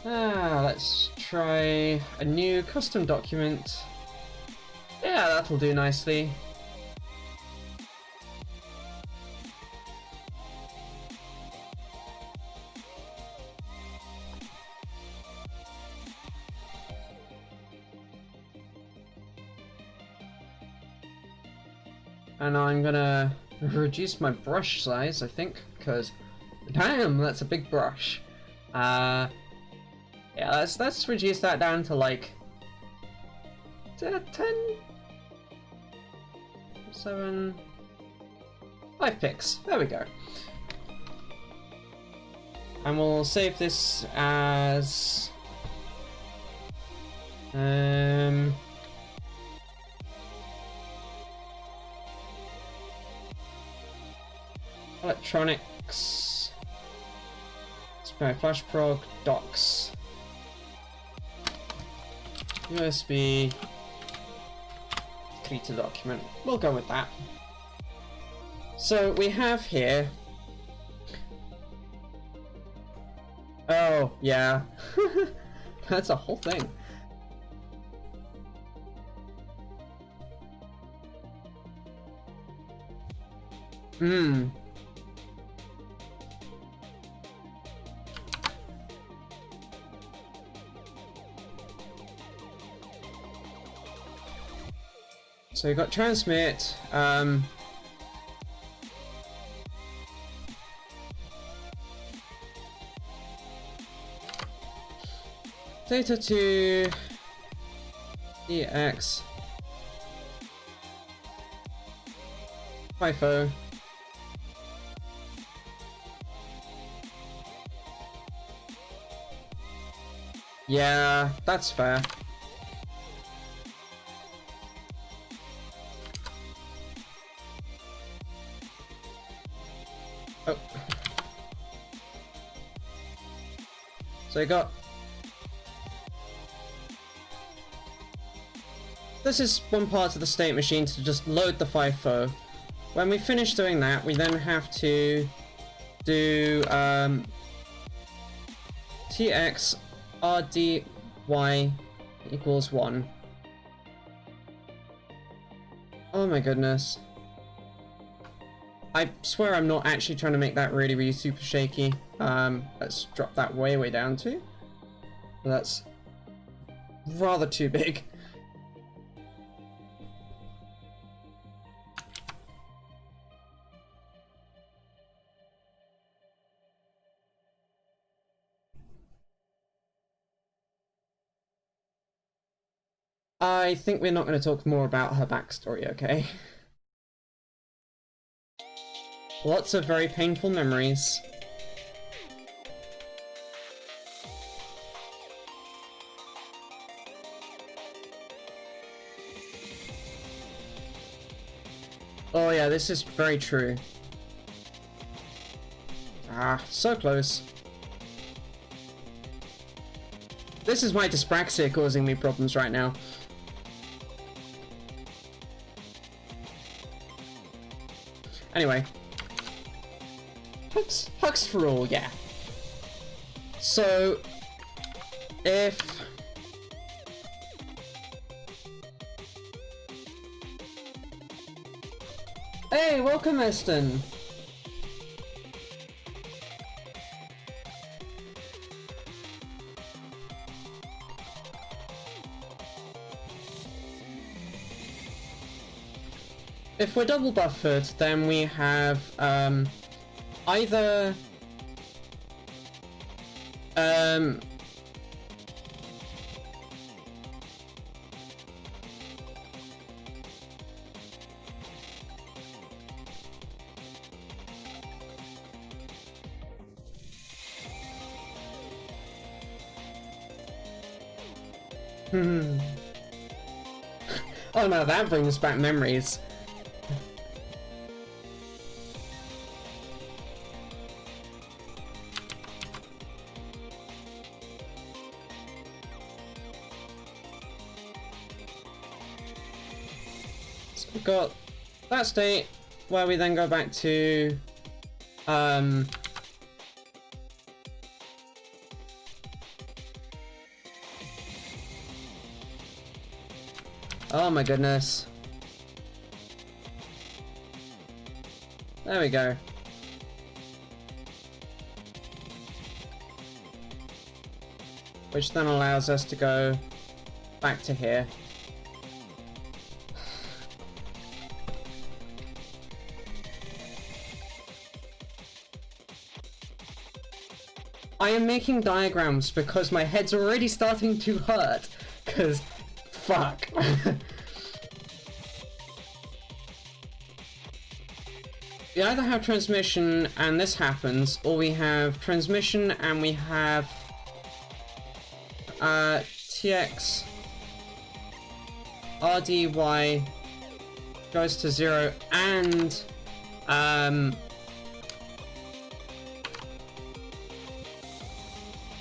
Let's try a new custom document. Yeah, that'll do nicely. And I'm gonna reduce my brush size, I think, because damn, that's a big brush. Yeah, let's reduce that down to like 10, 7, 5 pixels. There we go. And we'll save this as electronics SPIFlashProg docs USB Krita document. We'll go with that. So we have here. Oh yeah, that's a whole thing. So you've got transmit, data to EX FIFO. Yeah, that's fair. Oh. So you got... This is one part of the state machine to just load the FIFO. When we finish doing that, we then have to do TX RDY equals 1. Oh my goodness. I swear I'm not actually trying to make that really super shaky. Let's drop that way down to. That's rather too big. I think we're not going to talk more about her backstory, okay? Lots of very painful memories. Oh yeah, this is very true. Ah, so close. This is my dyspraxia causing me problems right now. Anyway. Hugs for all, yeah. So, if... Hey, welcome, Eston! If we're double buffered, then we have either oh no, that brings back memories. So we've got that state where we then go back to oh my goodness. There we go. Which then allows us to go back to here. I am making diagrams because my head's already starting to hurt, because fuck. We either have transmission and this happens, or we have transmission and we have TX RDY goes to 0 and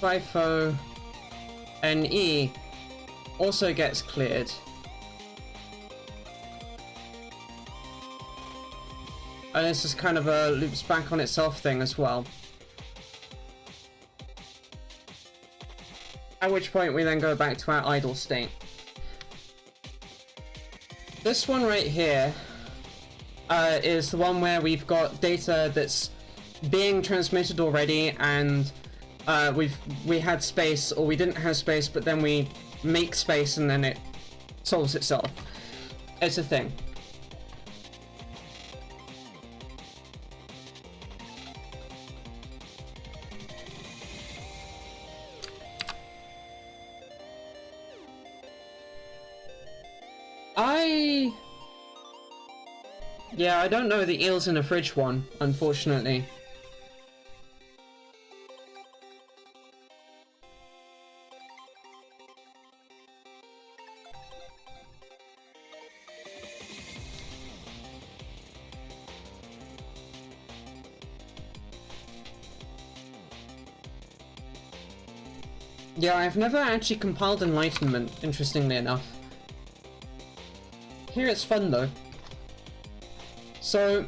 FIFO NE also gets cleared. And this is kind of a loops back on itself thing as well. At which point we then go back to our idle state. This one right here is the one where we've got data that's being transmitted already, and we had space, or we didn't have space, but then we make space and then it solves itself. It's a thing. Yeah, I don't know the eels in the fridge one, unfortunately. Yeah, I've never actually compiled Enlightenment, interestingly enough. Here it's fun though. So...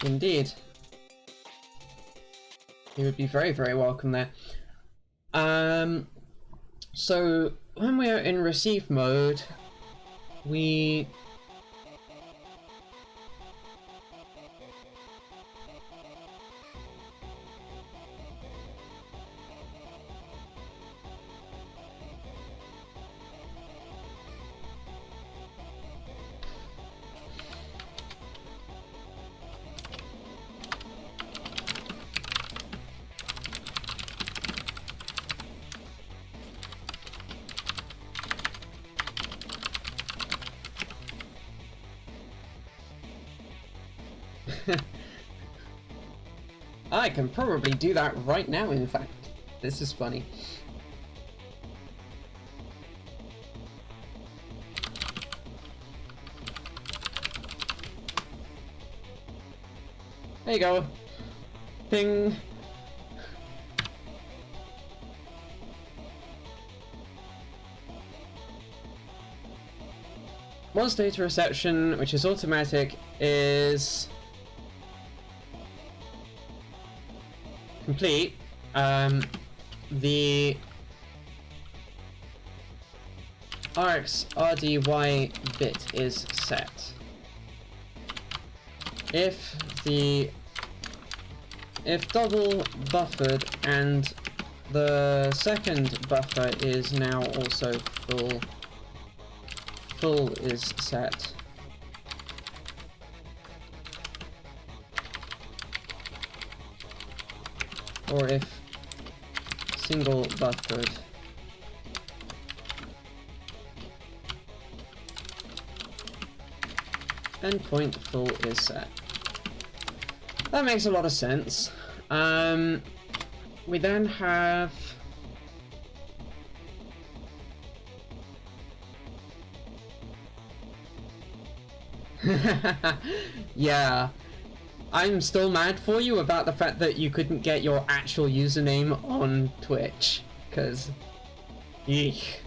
Indeed. You would be very, very welcome there. So, when we are in receive mode, we... I can probably do that right now, in fact. This is funny. There you go. Ping. Once data reception, which is automatic, is complete, the RX RDY bit is set. If double buffered and the second buffer is now also full is set. Or if single buffered endpoint full is set. That makes a lot of sense. We then have yeah, I'm still mad for you about the fact that you couldn't get your actual username on Twitch, cause eek.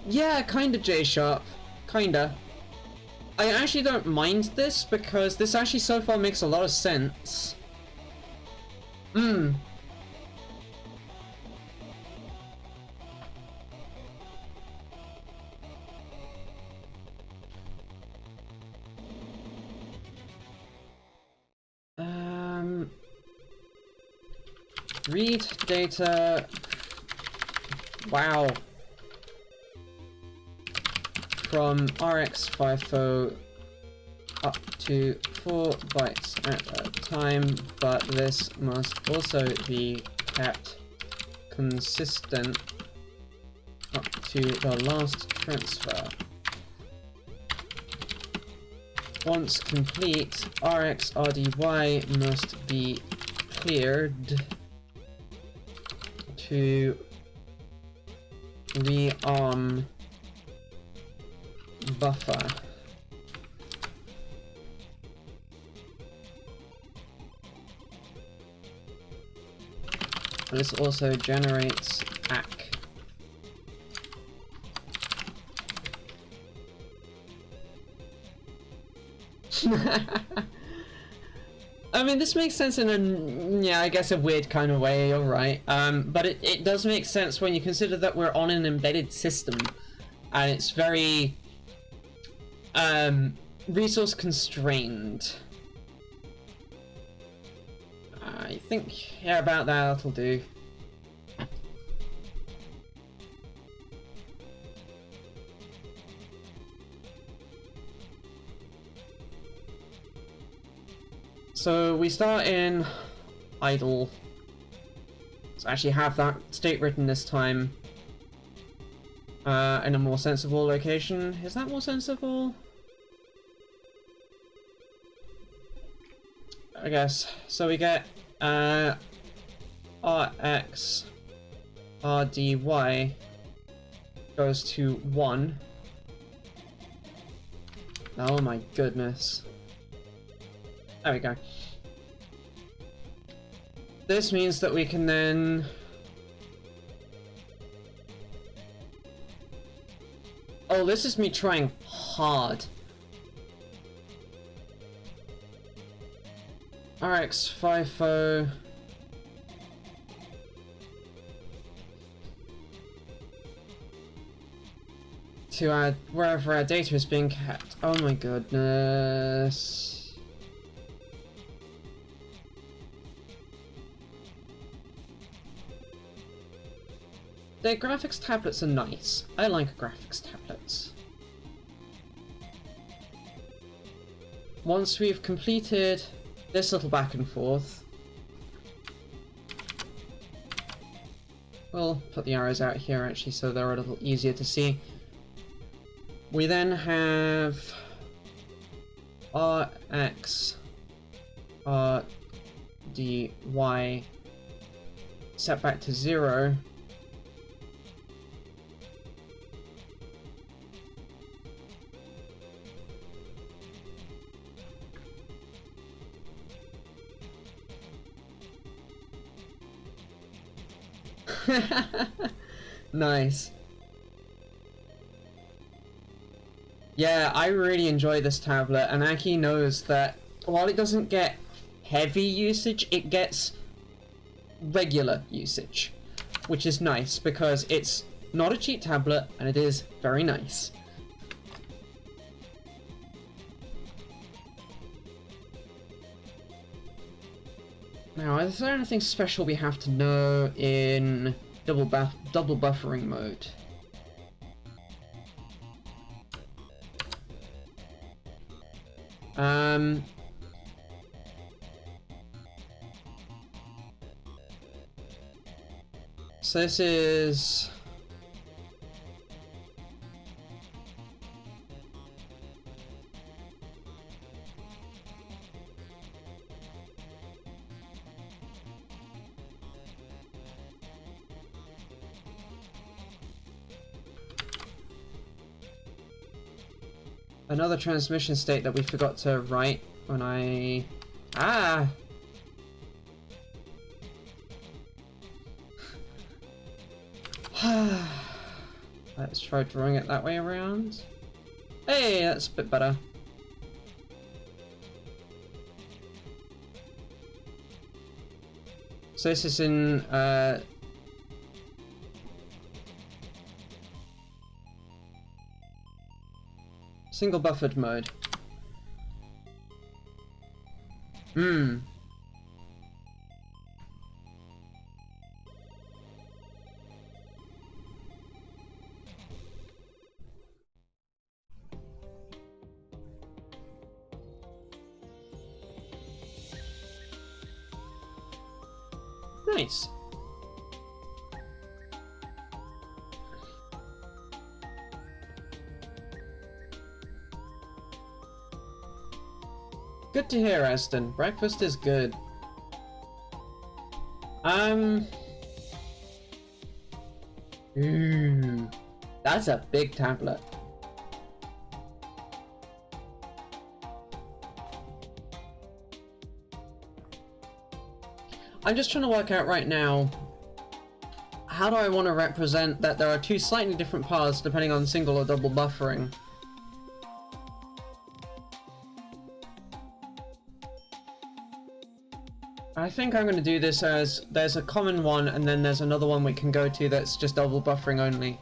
Yeah, kinda, J-Sharp. Kinda. I actually don't mind this, because this actually so far makes a lot of sense. Read data. Wow. From RX FIFO up to 4 bytes at a time, but this must also be kept consistent up to the last transfer. Once complete, RX RDY must be cleared to rearm buffer. This also generates ACK. I mean, this makes sense in a, yeah, I guess a weird kind of way, you're right. But it does make sense when you consider that we're on an embedded system, and it's very resource constrained. I think, yeah, about that'll do. So we start in idle. Let's actually have that state written this time in a more sensible location. Is that more sensible? I guess. So we get RX RDY goes to 1. Oh my goodness. There we go. This means that we can then oh, this is me trying hard. RX FIFO to add wherever our data is being kept. Oh my goodness. The graphics tablets are nice. I like graphics tablets. Once we've completed this little back and forth, we'll put the arrows out here actually so they're a little easier to see. We then have Rx, R, D, Y set back to 0. Nice. Yeah, I really enjoy this tablet, and Aki knows that while it doesn't get heavy usage, it gets regular usage, which is nice because it's not a cheap tablet and it is very nice. Now, is there anything special we have to know in double buffering mode? So this is another transmission state that we forgot to write when I... Let's try drawing it that way around. Hey, that's a bit better. So this is in single buffered mode. Nice. Good to hear, Aston. Breakfast is good. That's a big tablet. I'm just trying to work out right now, how do I want to represent that there are two slightly different paths depending on single or double buffering? I think I'm going to do this as there's a common one and then there's another one we can go to that's just double buffering only.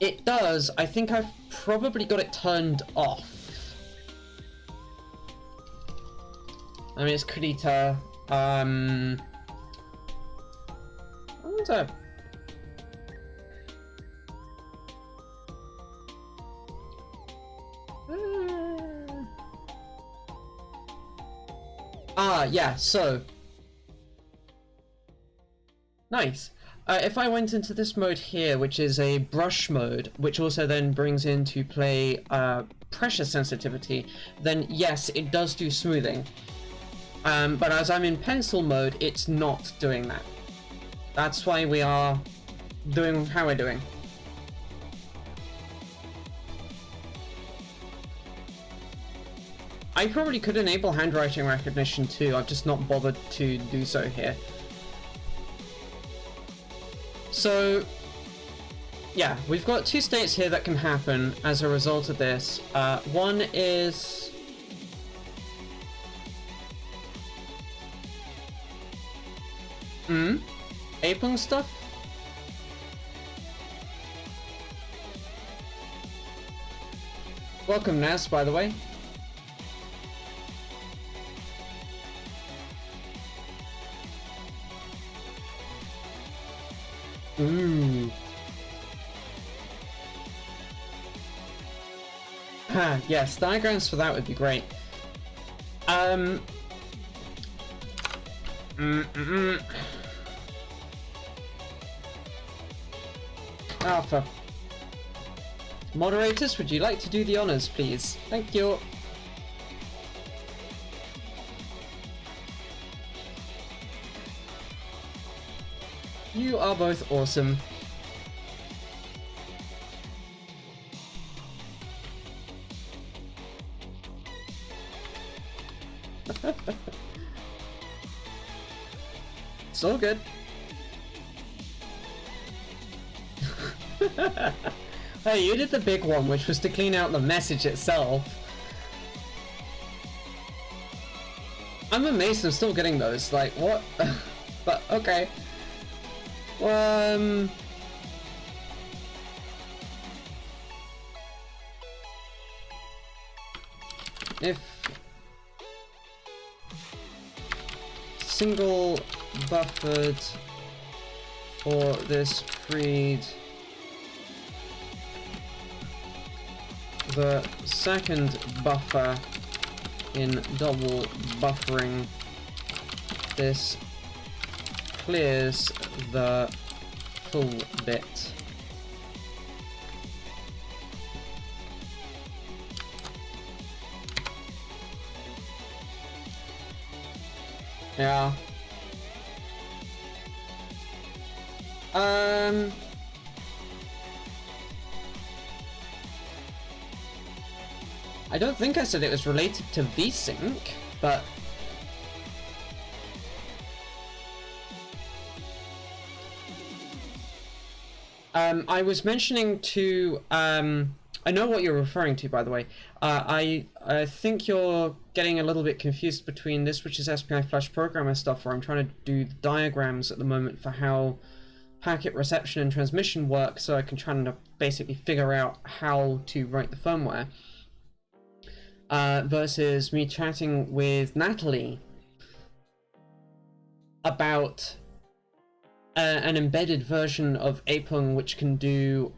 It does. I think I've probably got it turned off. I mean, it's Krita. I wonder. Yeah, so. Nice. If I went into this mode here, which is a brush mode, which also then brings into play pressure sensitivity, then yes, it does do smoothing. But as I'm in pencil mode, it's not doing that. That's why we are doing how we're doing. I probably could enable handwriting recognition too, I've just not bothered to do so here. So, yeah, we've got two states here that can happen as a result of this. One is... Apung stuff? Welcome, Nas, by the way. Yes, diagrams for that would be great. Alpha. Moderators, would you like to do the honors, please? Thank you. You are both awesome. It's all good. Hey, you did the big one, which was to clean out the message itself. I'm amazed I'm still getting those. Like, what? But, okay. If single buffered or this freed the second buffer in double buffering, this clears the full bit. Yeah. I don't think I said it was related to VSync, but I was mentioning to I know what you're referring to, by the way. I think you're getting a little bit confused between this, which is SPIFlashProgrammer stuff, where I'm trying to do the diagrams at the moment for how packet reception and transmission work, so I can try and basically figure out how to write the firmware. Versus me chatting with Natalie about an embedded version of Apeng which can do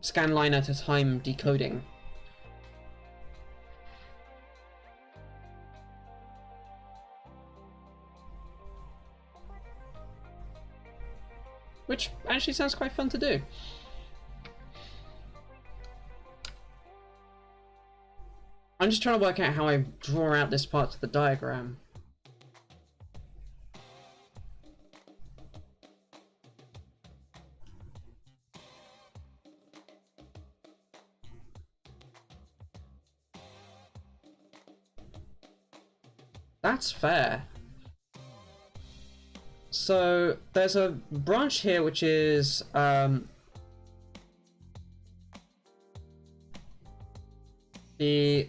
scan line at a time decoding. Which actually sounds quite fun to do. I'm just trying to work out how I draw out this part of the diagram. That's fair. So there's a branch here which is the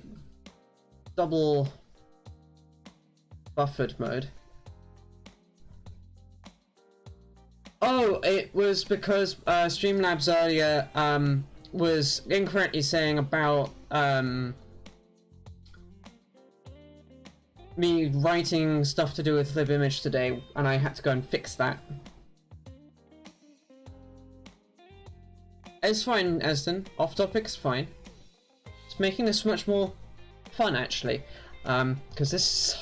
double buffered mode. Oh, it was because Streamlabs earlier was incorrectly saying about me writing stuff to do with libimage today, and I had to go and fix that. It's fine, Esden. Off topic's fine. It's making this much more fun, actually, because this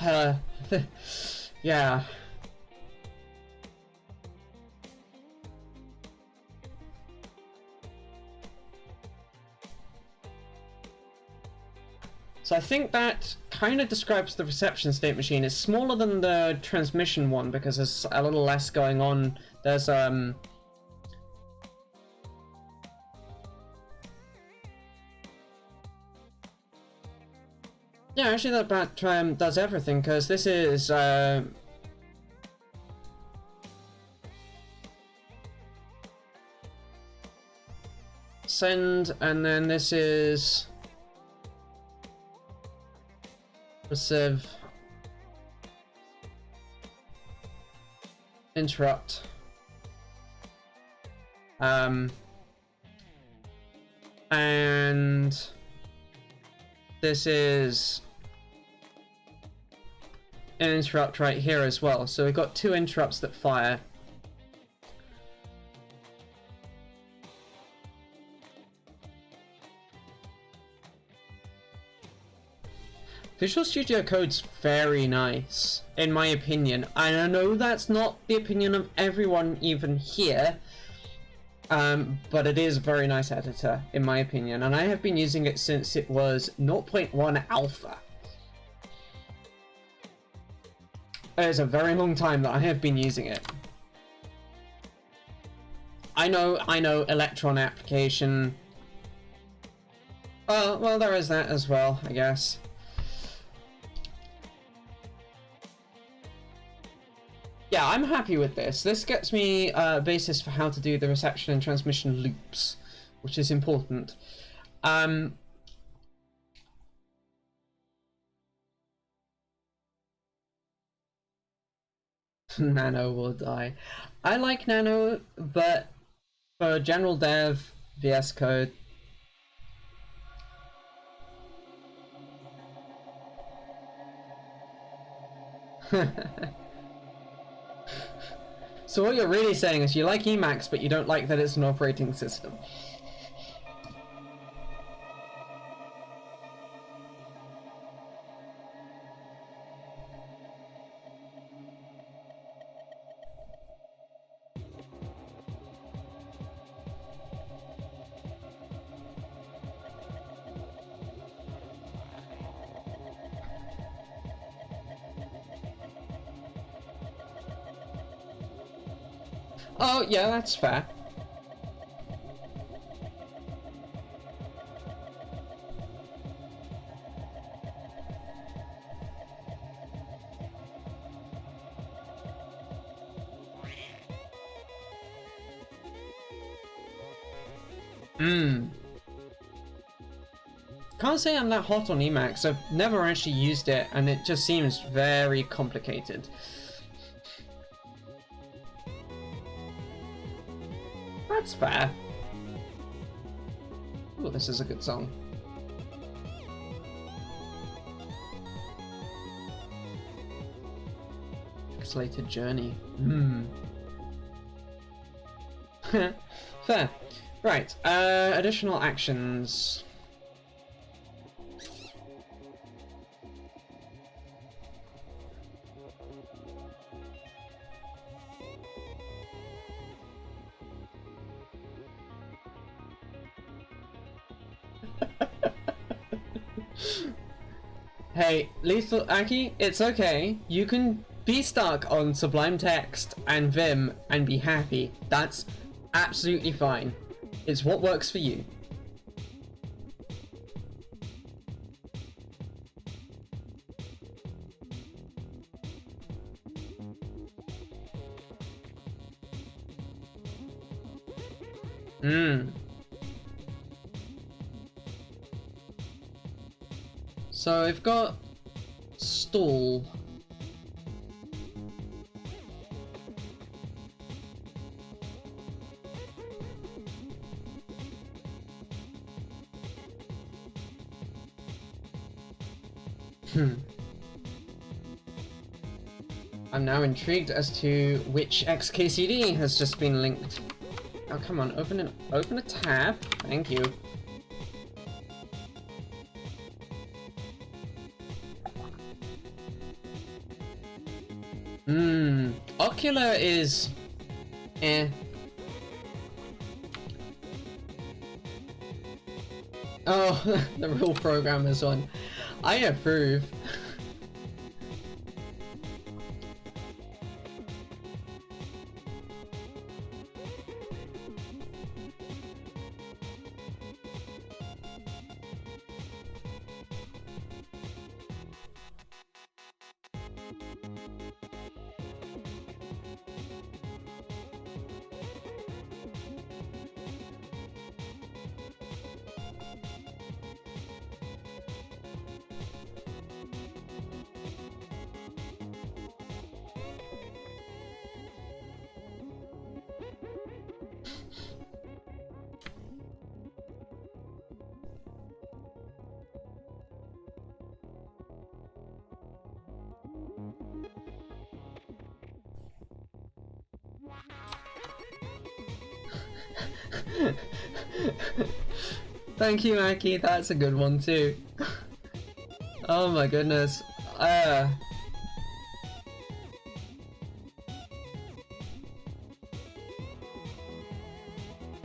yeah. So I think that kind of describes the reception state machine. It's smaller than the transmission one because there's a little less going on. There's yeah, actually that does everything, because this is send, and then this is receive, interrupt, and this is an interrupt right here as well. So we've got two interrupts that fire. Visual Studio Code's very nice, in my opinion. And I know that's not the opinion of everyone even here. but it is a very nice editor, in my opinion, and I have been using it since it was 0.1 alpha. It is a very long time that I have been using it. I know, Electron application. Well, there is that as well, I guess. Yeah, I'm happy with this. This gets me a basis for how to do the reception and transmission loops, which is important. Nano will die. I like Nano, but for general dev, VS Code. So what you're really saying is you like Emacs, but you don't like that it's an operating system. Oh, yeah, that's fair. Can't say I'm that hot on Emacs. I've never actually used it, and it just seems very complicated. That's fair. Oh, this is a good song. Pixelated Journey. Fair. Right, additional actions. Hey, Lethal Aki, it's okay. You can be stuck on Sublime Text and Vim and be happy. That's absolutely fine. It's what works for you. So I've got stall. I'm now intrigued as to which XKCD has just been linked. Oh, come on, open a tab. Thank you. Ocular is eh. Oh, the real programmers one. I approve. Thank you, Aki. That's a good one too. Oh my goodness.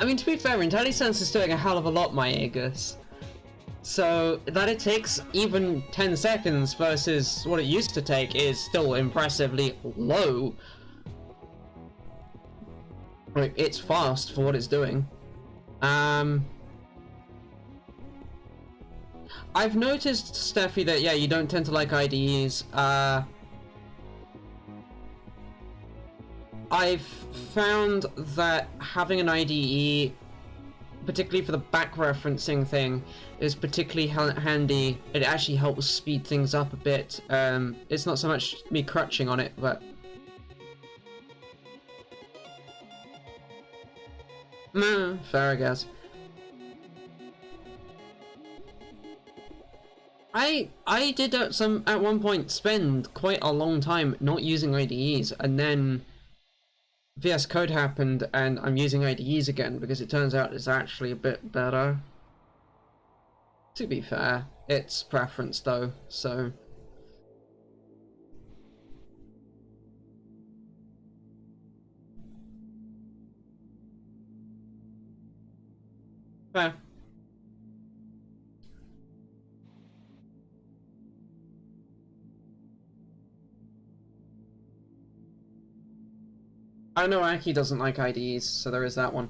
I mean, to be fair, IntelliSense is doing a hell of a lot, my Aegis. So, that it takes even 10 seconds versus what it used to take is still impressively low. Like, it's fast for what it's doing. I've noticed, Steffi, that, yeah, you don't tend to like IDEs. I've found that having an IDE, particularly for the back referencing thing, is particularly handy. It actually helps speed things up a bit. It's not so much me crutching on it, but... fair, I guess. I did at one point spend quite a long time not using IDEs, and then VS Code happened and I'm using IDEs again because it turns out it's actually a bit better. To be fair, it's preference though, so... Fair. I know Aki doesn't like IDEs, so there is that one.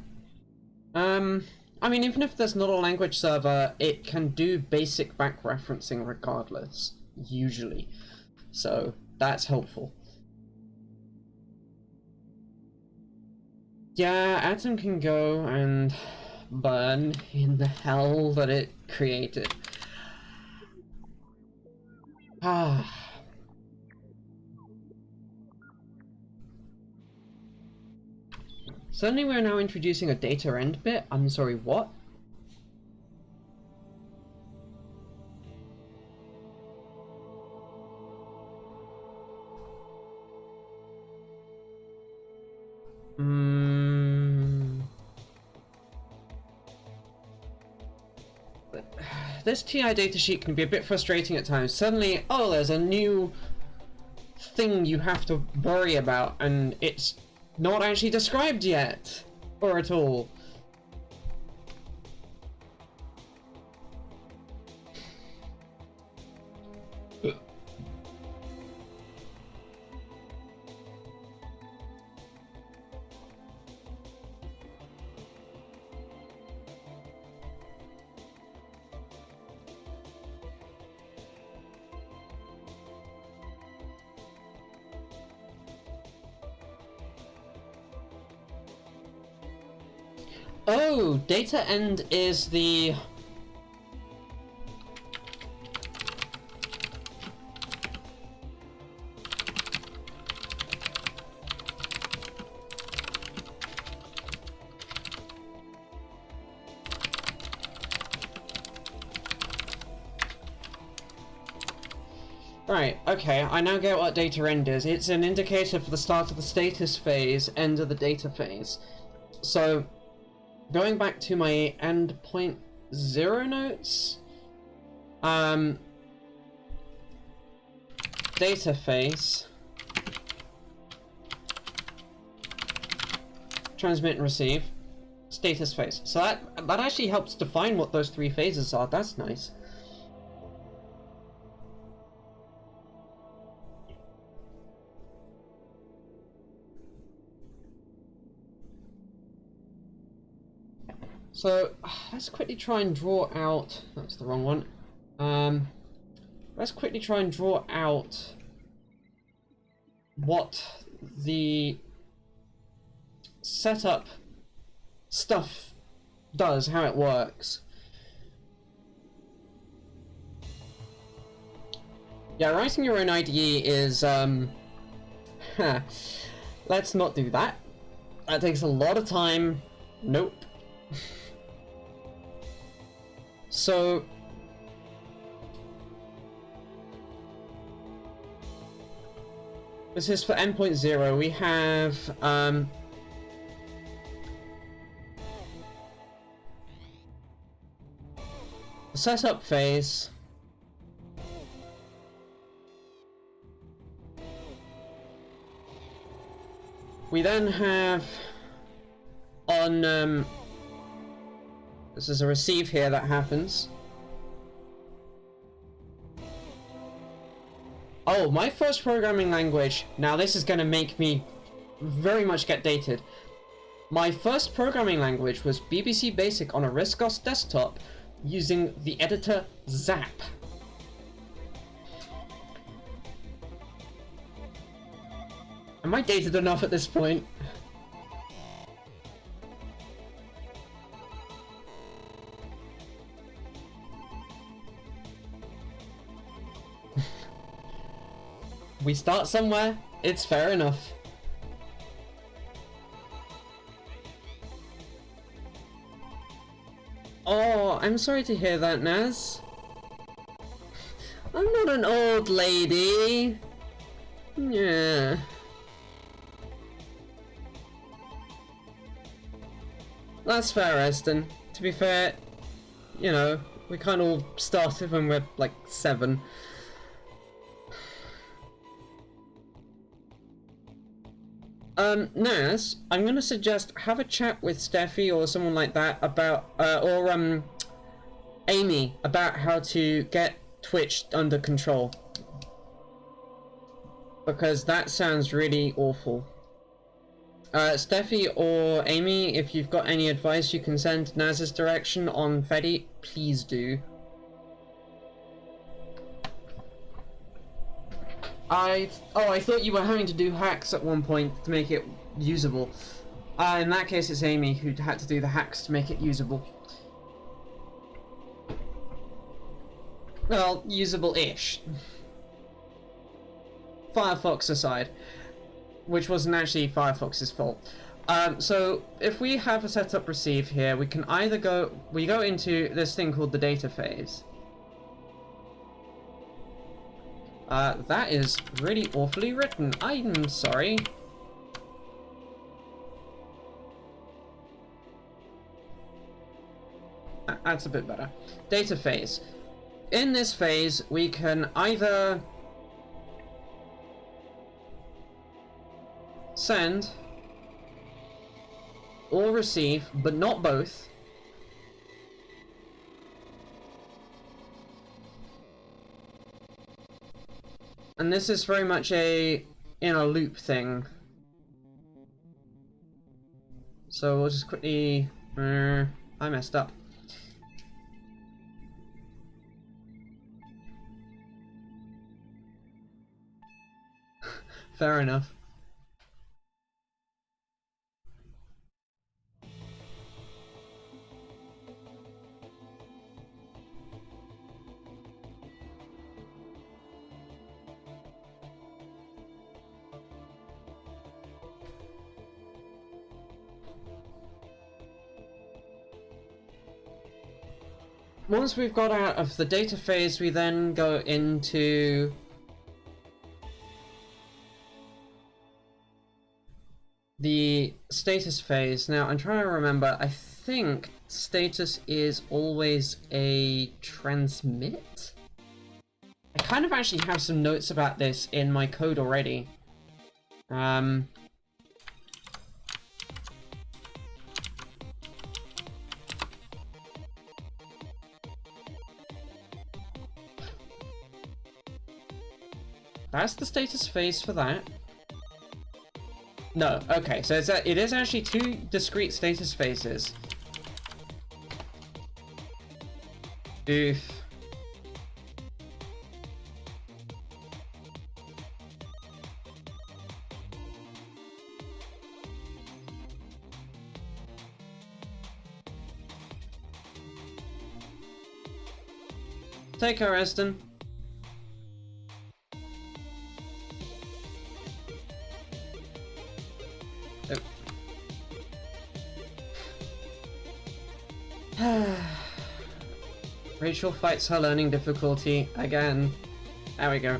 I mean, even if there's not a language server, it can do basic back referencing regardless, usually. So, that's helpful. Yeah, Atom can go and burn in the hell that it created. Ah. Suddenly we're now introducing a data end bit? I'm sorry, what? This TI datasheet can be a bit frustrating at times. Suddenly, oh, there's a new thing you have to worry about, and it's not actually described yet, or at all. Oh, data end is the... Right, okay, I now get what data end is. It's an indicator for the start of the status phase, end of the data phase. So, going back to my endpoint 0 notes, data phase, transmit and receive, status phase. So that actually helps define what those three phases are. That's nice. So let's quickly try and draw out, that's the wrong one. Let's quickly try and draw out what the setup stuff does, how it works. Yeah, writing your own IDE is, let's not do that. That takes a lot of time. Nope. So, this is for endpoint 0. We have the setup phase. We then have on This is a receive here that happens. Oh, my first programming language. Now this is going to make me very much get dated. My first programming language was BBC Basic on a RISC-OS desktop using the editor Zap. Am I dated enough at this point? We start somewhere, it's fair enough. Oh, I'm sorry to hear that, Naz. I'm not an old lady. Yeah. That's fair, Eston. To be fair, you know, we kind of all started when we're like 7. Naz, I'm gonna suggest have a chat with Steffi or someone like that about, or Amy, about how to get Twitch under control. Because that sounds really awful. Steffi or Amy, if you've got any advice you can send Naz's direction on Fedi, please do. I thought you were having to do hacks at one point to make it usable. In that case, it's Amy who had to do the hacks to make it usable. Well, usable-ish. Firefox aside. Which wasn't actually Firefox's fault. So, if we have a setup receive here, we can either go into this thing called the data phase. That is really awfully written. I'm sorry. That's a bit better. Data phase. In this phase, we can either send or receive, but not both. And this is very much a in a loop thing. So we'll just quickly... I messed up. Fair enough. Once we've got out of the data phase, we then go into the status phase. Now, I'm trying to remember, I think status is always a transmit? I kind of actually have some notes about this in my code already. That's the status phase for that. No, okay, so it is actually 2 discrete status phases. Oof. Take care, Eston. Rachel fights her learning difficulty again. There we go.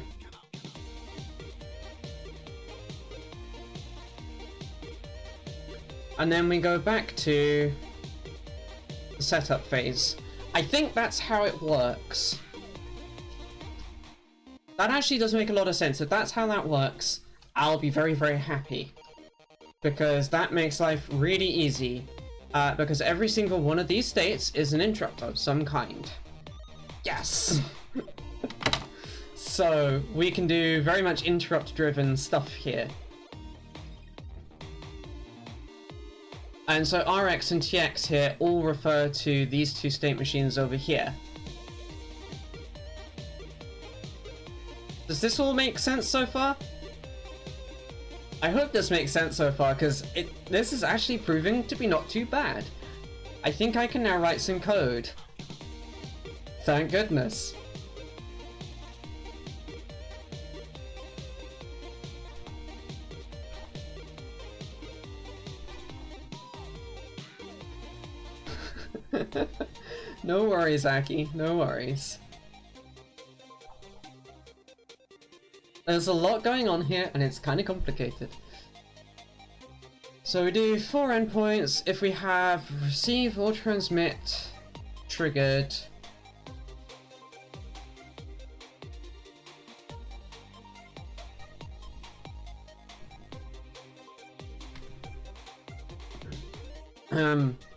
And then we go back to the setup phase. I think that's how it works. That actually does make a lot of sense. If that's how that works, I'll be very, very happy. Because that makes life really easy. because every single one of these states is an interrupt of some kind. Yes! So, we can do very much interrupt-driven stuff here. And so RX and TX here all refer to these two state machines over here. Does this all make sense so far? I hope this makes sense so far, because this is actually proving to be not too bad. I think I can now write some code. Thank goodness. No worries, Aki. No worries. There's a lot going on here, and it's kind of complicated. So we do 4 endpoints. If we have receive or transmit triggered,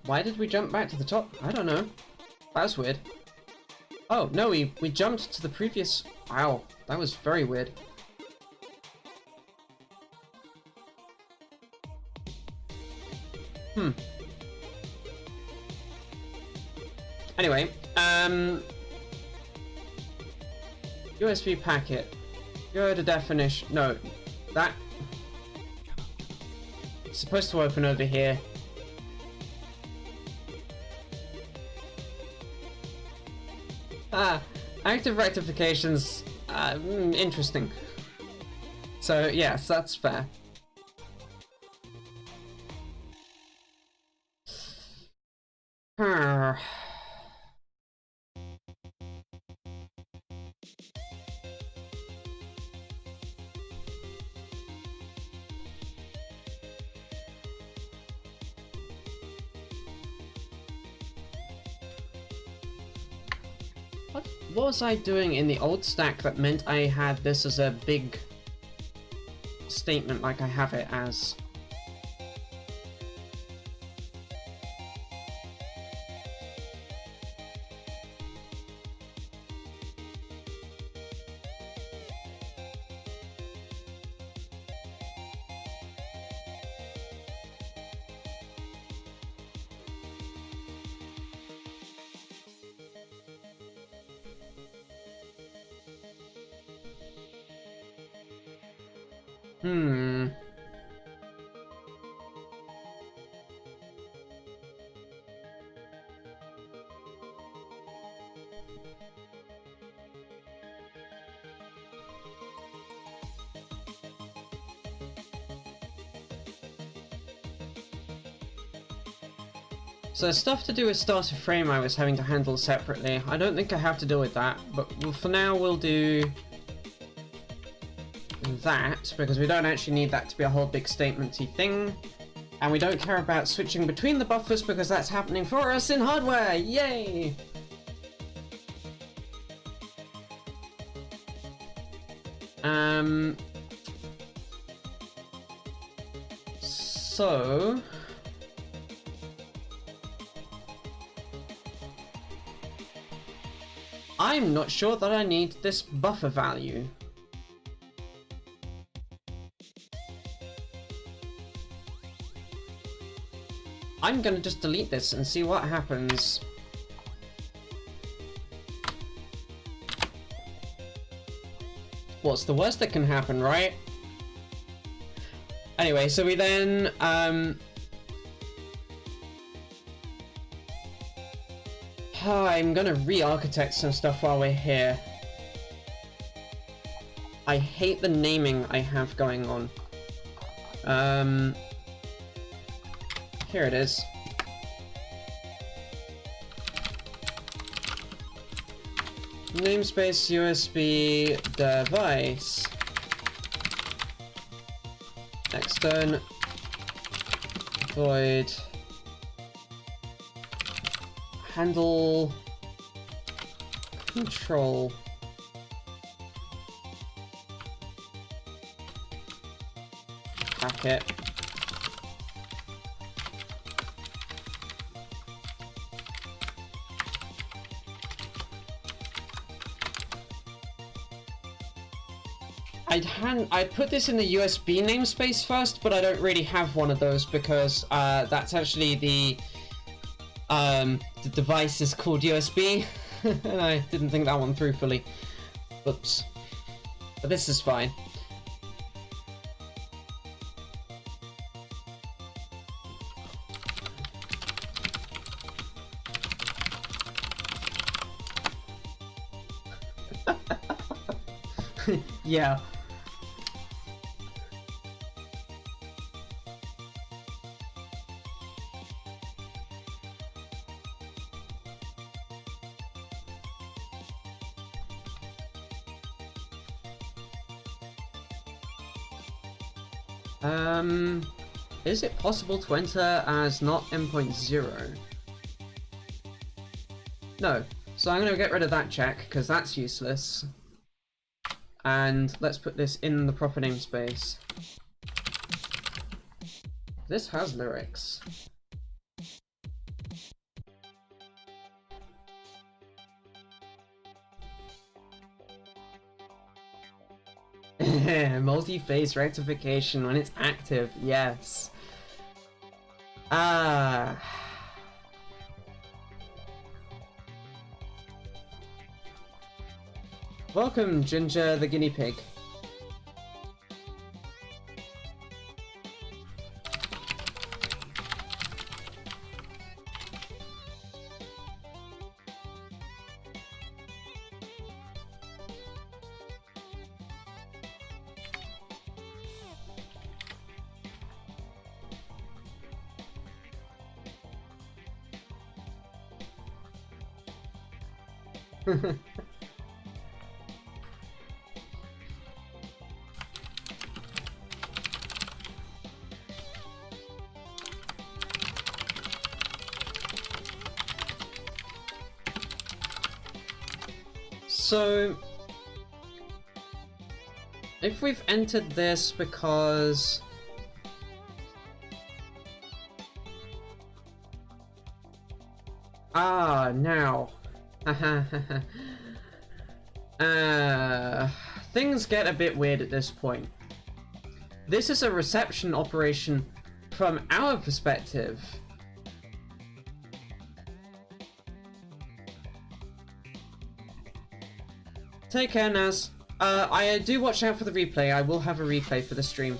why did we jump back to the top? I don't know. That was weird. Oh, no, we jumped to the previous... Wow, that was very weird. Anyway, USB packet. Go to definition. No, that... It's supposed to open over here. Active rectifications, interesting. So, yes, that's fair. What was I doing in the old stack that meant I had this as a big statement like I have it as? So stuff to do with starter frame I was having to handle separately. I don't think I have to deal with that, but for now we'll do that, because we don't actually need that to be a whole big statement-y thing. And we don't care about switching between the buffers because that's happening for us in hardware! Yay! So... I'm not sure that I need this buffer value. I'm gonna just delete this and see what happens. What's the worst that can happen, right? Anyway, so we then, I'm gonna re-architect some stuff while we're here. I hate the naming I have going on. Here it is. Namespace USB device. Extern void handle control packet I put this in the USB namespace first, but I don't really have one of those because that's actually the device is called USB, and I didn't think that one through fully. Oops. But this is fine. Yeah. Is it possible to enter as not endpoint 0? No. So I'm going to get rid of that check, because that's useless. And let's put this in the proper namespace. This has lyrics. Multi-phase rectification when it's active, yes. Welcome, Ginger the guinea pig. So, if we've entered this because... now. Things get a bit weird at this point. This is a reception operation from our perspective. Take care, Naz. I do watch out for the replay. I will have a replay for the stream.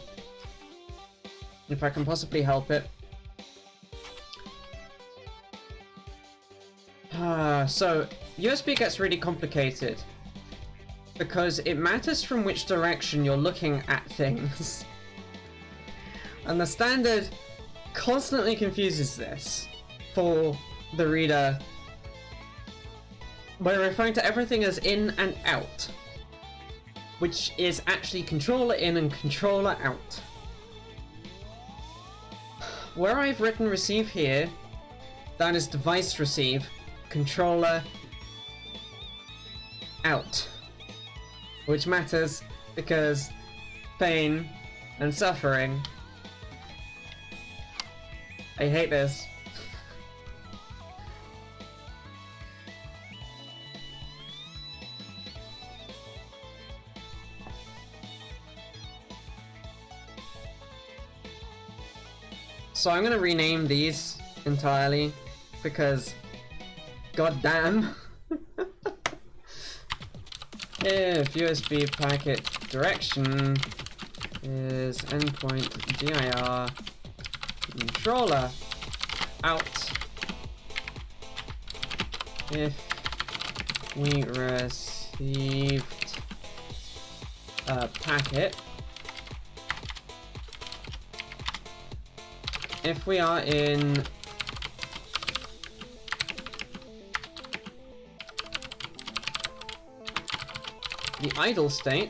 If I can possibly help it. So, USB gets really complicated. Because it matters from which direction you're looking at things. And the standard constantly confuses this for the reader. We're referring to everything as in and out, which is actually controller in and controller out. Where I've written receive here, that is device receive, controller out, which matters because pain and suffering. I hate this. So I'm gonna rename these entirely because goddamn. If USB packet direction is endpoint dir controller out, if we received a packet, if we are in the idle state,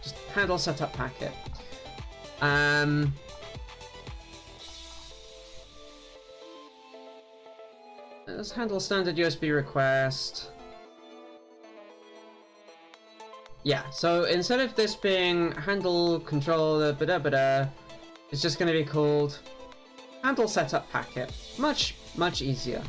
just handle setup packet. Let's handle standard USB request. Yeah, so instead of this being handle controller bada, it's just going to be called handle setup packet. Much easier.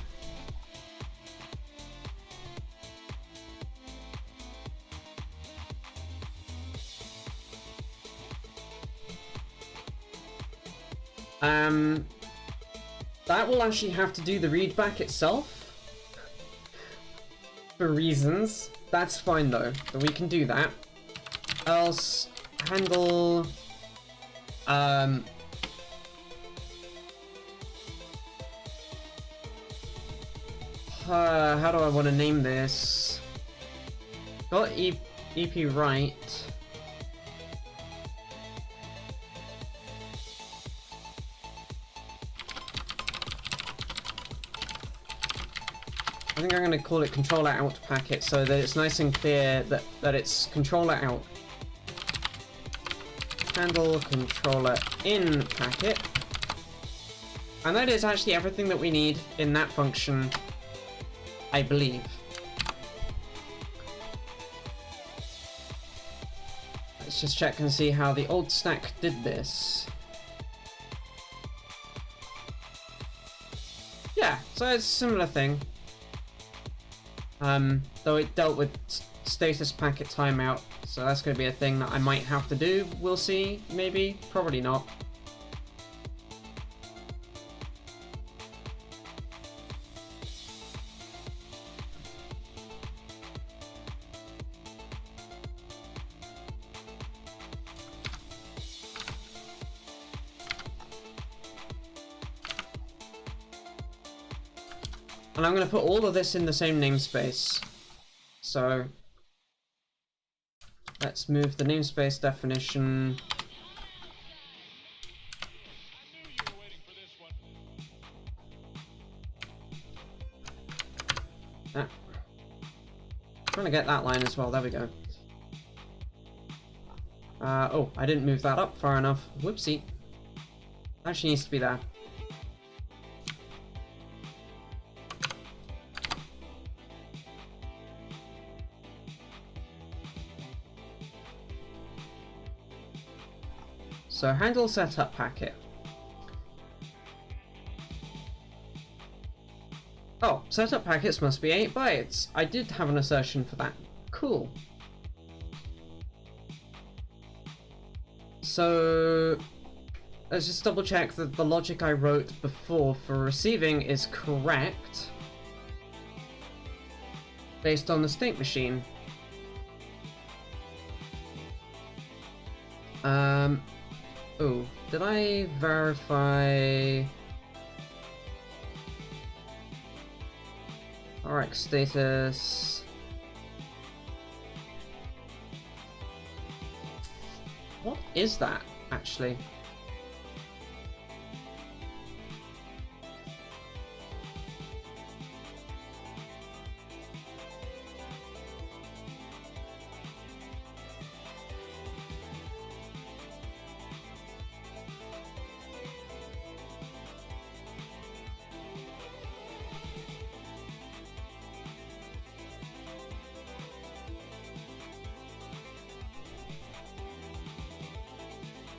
That will actually have to do the readback itself for reasons. That's fine though, but we can do that. Else, handle how do I want to name this? Got EP right. I think I'm going to call it controller out packet so that it's nice and clear that it's controller out. Handle controller in packet. And that is actually everything that we need in that function, I believe. Let's just check and see how the old stack did this. Yeah, so it's a similar thing. Though it dealt with status packet timeout, so that's going to be a thing that I might have to do. We'll see, maybe, probably not. And I'm going to put all of this in the same namespace. So let's move the namespace definition. Ah. Trying to get that line as well. There we go. Oh, I didn't move that up far enough. Whoopsie. Actually needs to be there. So handle setup packet. Oh, setup packets must be 8 bytes. I did have an assertion for that. Cool. So let's just double check that the logic I wrote before for receiving is correct based on the state machine. Oh, did I verify RX status? What is that, actually?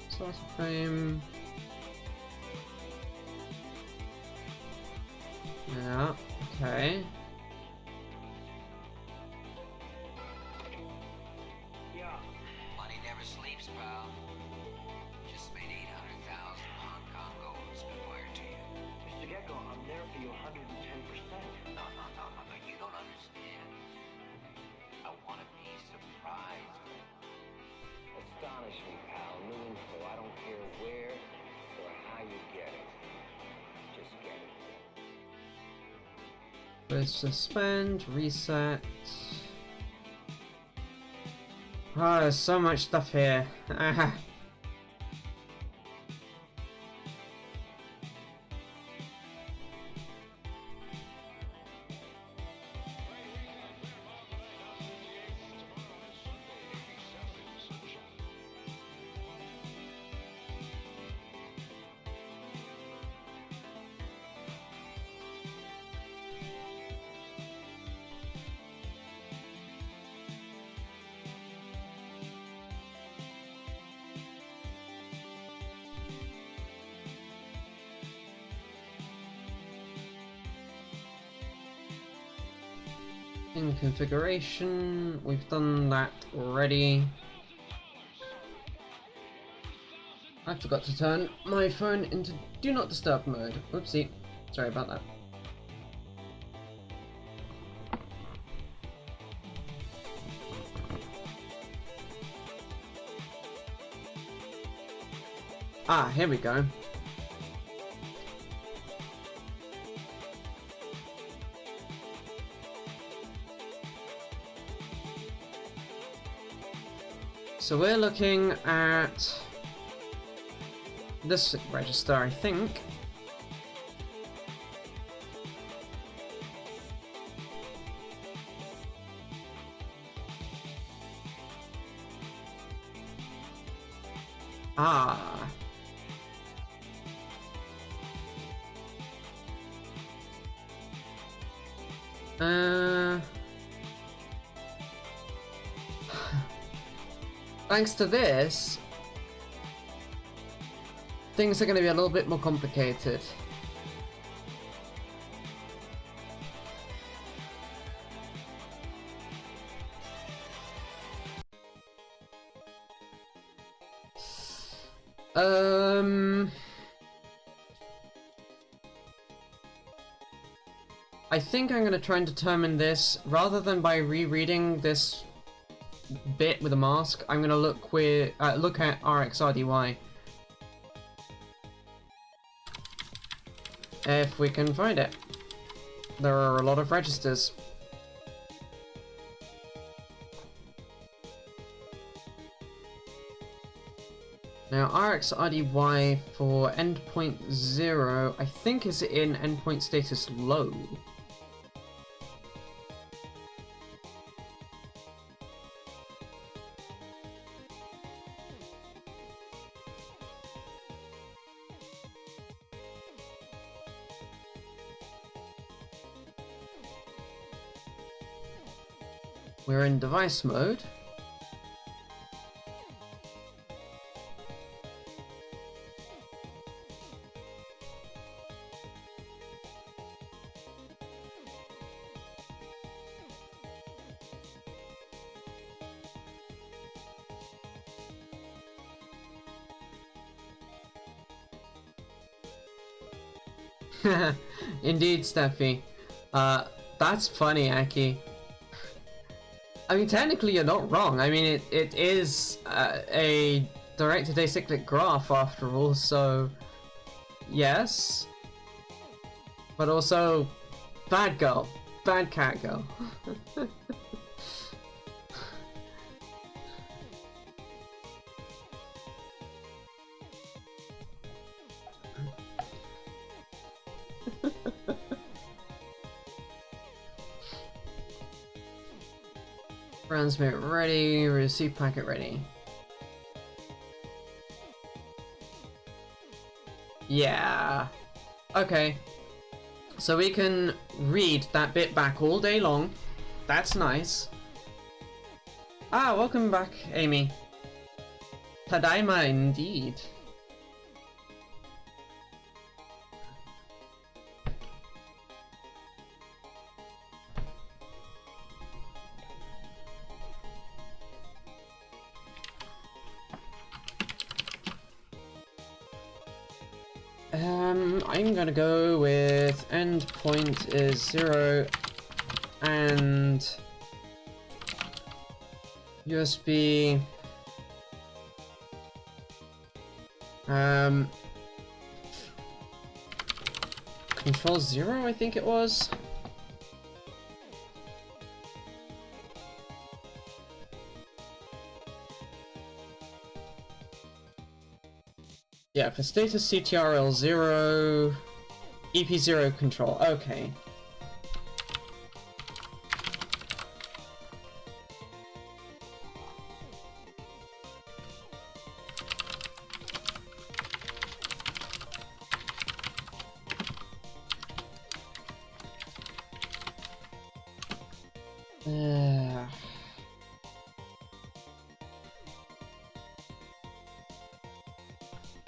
Source frame. Yeah, okay. Yeah. Money never sleeps, pal. Just made 800,000 Hong Kong gold spit wire to you. Mr. Gecko, I'm there for you 110%. No, you don't understand. I want to be surprised. Astonish me, pal. New info. I don't care where or how you get it. Just get it. Let's suspend, reset. Oh, there's so much stuff here. In configuration, we've done that already. I forgot to turn my phone into do not disturb mode. Oopsie. Sorry about that. Ah, here we go. So we're looking at this register, I think. Ah. Thanks to this, things are going to be a little bit more complicated. I think I'm going to try and determine this rather than by rereading this bit with a mask. I'm going to look at RxRDY. If we can find it. There are a lot of registers. Now RxRDY for endpoint 0, I think is in endpoint status low. We're in device mode. Indeed, Steffi. That's funny, Aki. I mean, technically you're not wrong. I mean, it is a directed acyclic graph after all, so yes. But also, bad girl. Bad cat girl. Transmit ready, receive packet ready. Yeah. Okay. So we can read that bit back all day long. That's nice. Ah, welcome back, Amy. Tadaima indeed. I'm gonna go with endpoint is 0 and USB control 0, I think it was. Yeah, for status CTRL 0, EP0 control. Okay.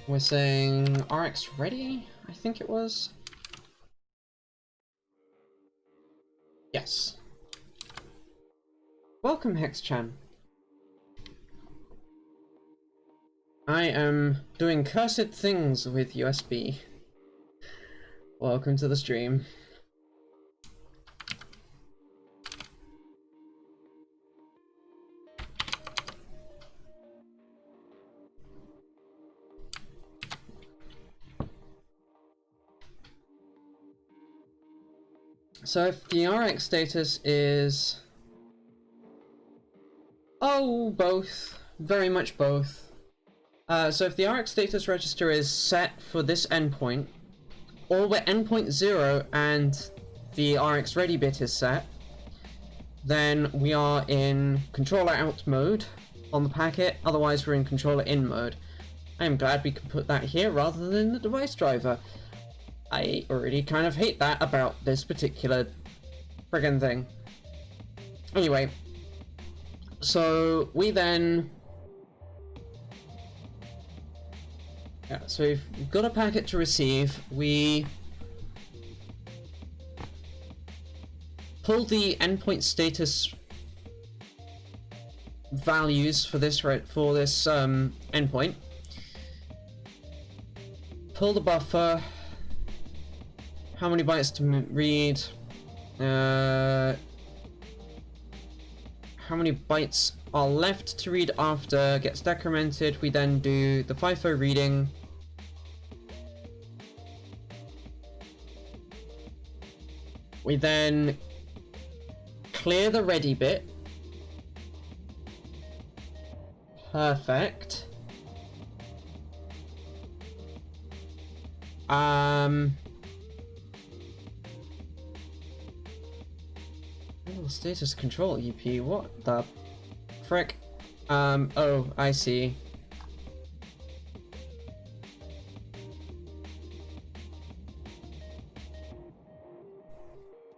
We're saying RX ready, I think it was. Yes. welcome Hexchan. I am doing cursed things with USB. Welcome to the stream. So if the RX status is... Oh, both. Very much both. So if the RX status register is set for this endpoint, or we're endpoint 0 and the RX ready bit is set, then we are in controller out mode on the packet, otherwise we're in controller in mode. I am glad we can put that here rather than the device driver. I already kind of hate that about this particular friggin' thing. Anyway, so we then... Yeah, so we've got a packet to receive, we pull the endpoint status values for this endpoint, pull the buffer, how many bytes to read, how many bytes are left to read after gets decremented. We then do the FIFO reading, we then clear the ready bit. Perfect. Status control EP, what the frick? Oh, I see.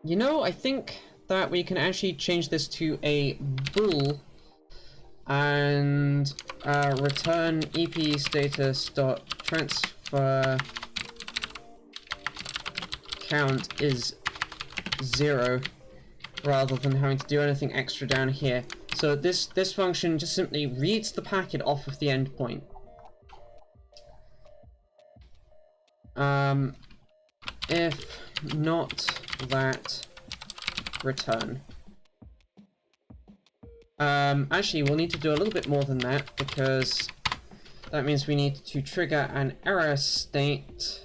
You know, I think that we can actually change this to a bool and return EP status dot transfer count is 0. Rather than having to do anything extra down here. So this function just simply reads the packet off of the endpoint. If not that, return. Actually, we'll need to do a little bit more than that, because that means we need to trigger an error state.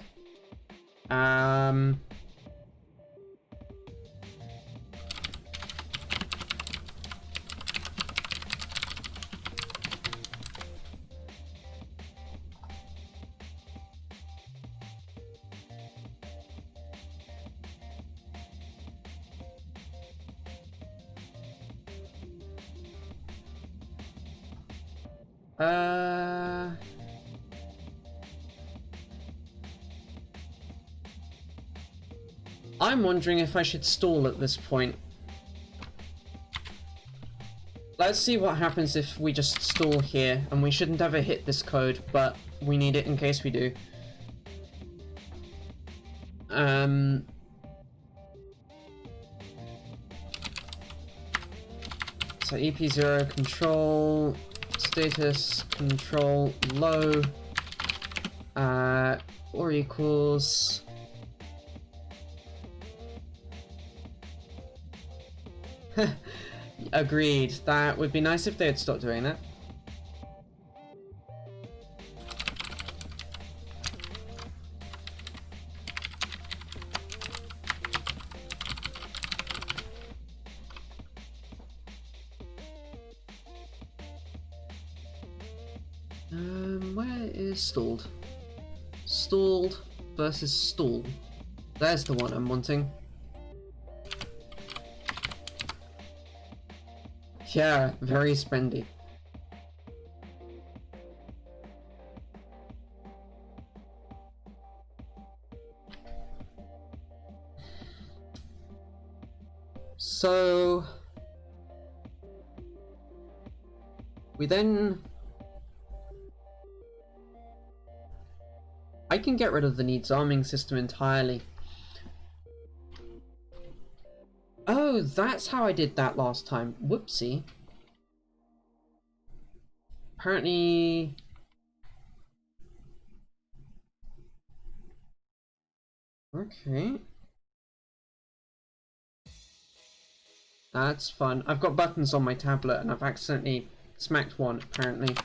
I'm wondering if I should stall at this point. Let's see what happens if we just stall here, and we shouldn't ever hit this code, but we need it in case we do. So EP0 control status control low or equals agreed. That would be nice if they had stopped doing that. Where is stalled? Stalled versus stall. There's the one I'm wanting. Yeah, very spendy. So we then I can get rid of the needs arming system entirely. Oh, that's how I did that last time. Whoopsie. apparently... Okay. That's fun. I've got buttons on my tablet and I've accidentally smacked one, apparently.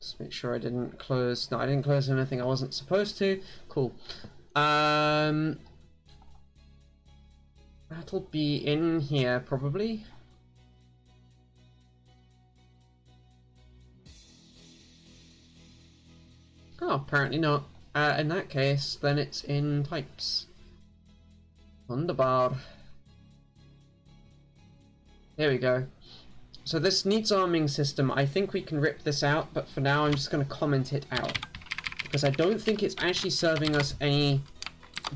Just make sure I didn't close... No, I didn't close anything I wasn't supposed to. Cool. That'll be in here, probably. Oh, apparently not. In that case, then it's in types. Wunderbar. There we go. So this needs arming system. I think we can rip this out, but for now I'm just going to comment it out. Because I don't think it's actually serving us any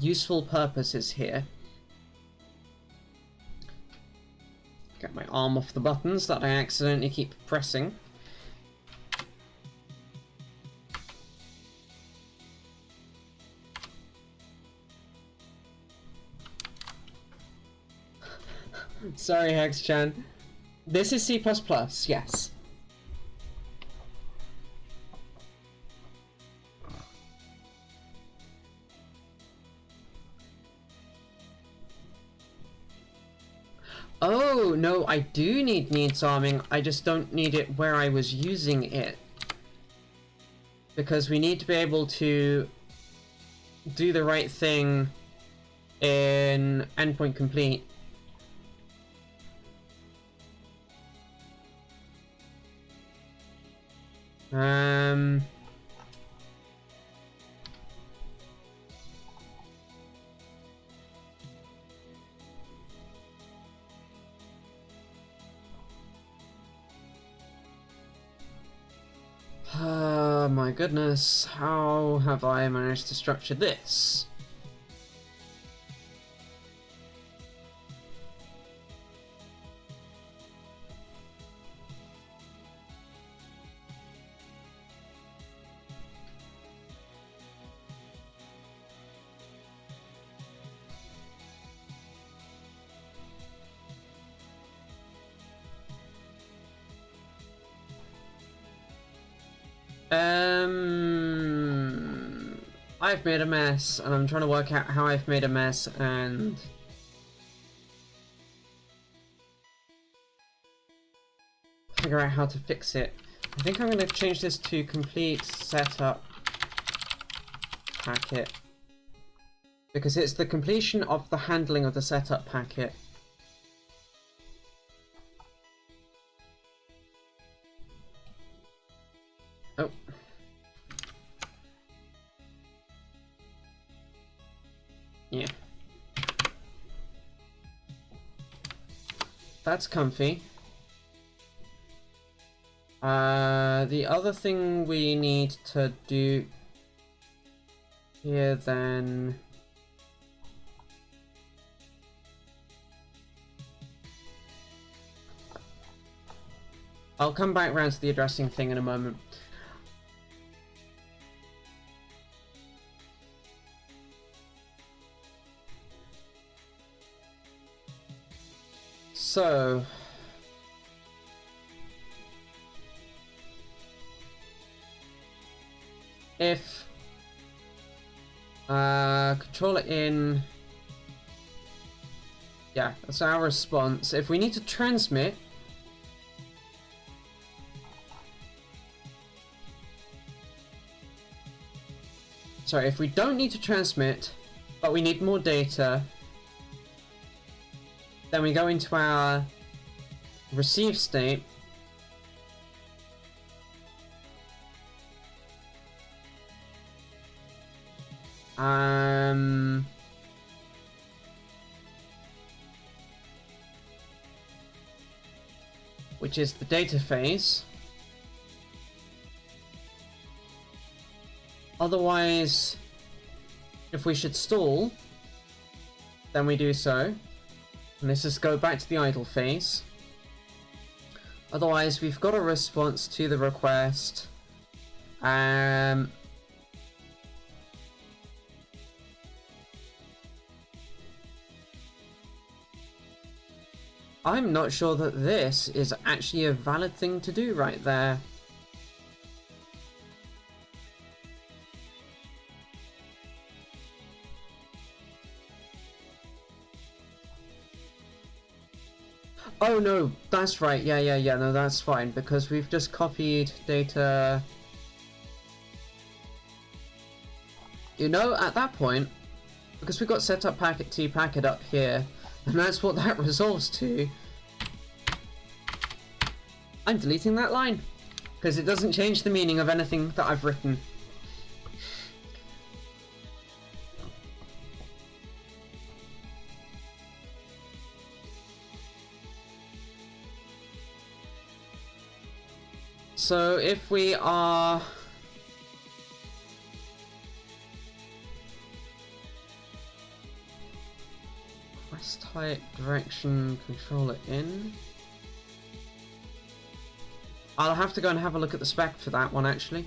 useful purposes here. Get my arm off the buttons that I accidentally keep pressing. Sorry, Hex-chan. This is C++, yes. Oh, no, I do need needs arming. I just don't need it where I was using it. Because we need to be able to do the right thing in endpoint complete. My goodness, how have I managed to structure this? I've made a mess, and I'm trying to work out how I've made a mess, and... figure out how to fix it. I think I'm going to change this to complete setup packet. Because it's the completion of the handling of the setup packet. Oh. Yeah. That's comfy. The other thing we need to do here then... I'll come back around to the addressing thing in a moment. So... if... controller in... yeah, that's our response. If we need to transmit... sorry, if we don't need to transmit, but we need more data, then we go into our receive state. Which is the data phase. Otherwise, if we should stall, then we do so. And let's just go back to the idle phase. Otherwise, we've got a response to the request. I'm not sure that this is actually a valid thing to do right there. Oh no, that's right. Yeah, no, that's fine, because we've just copied data. You know, at that point, because we've got setup packet T packet up here, and that's what that resolves to, I'm deleting that line, because it doesn't change the meaning of anything that I've written. So if we are press type direction controller in, I'll have to go and have a look at the spec for that one actually.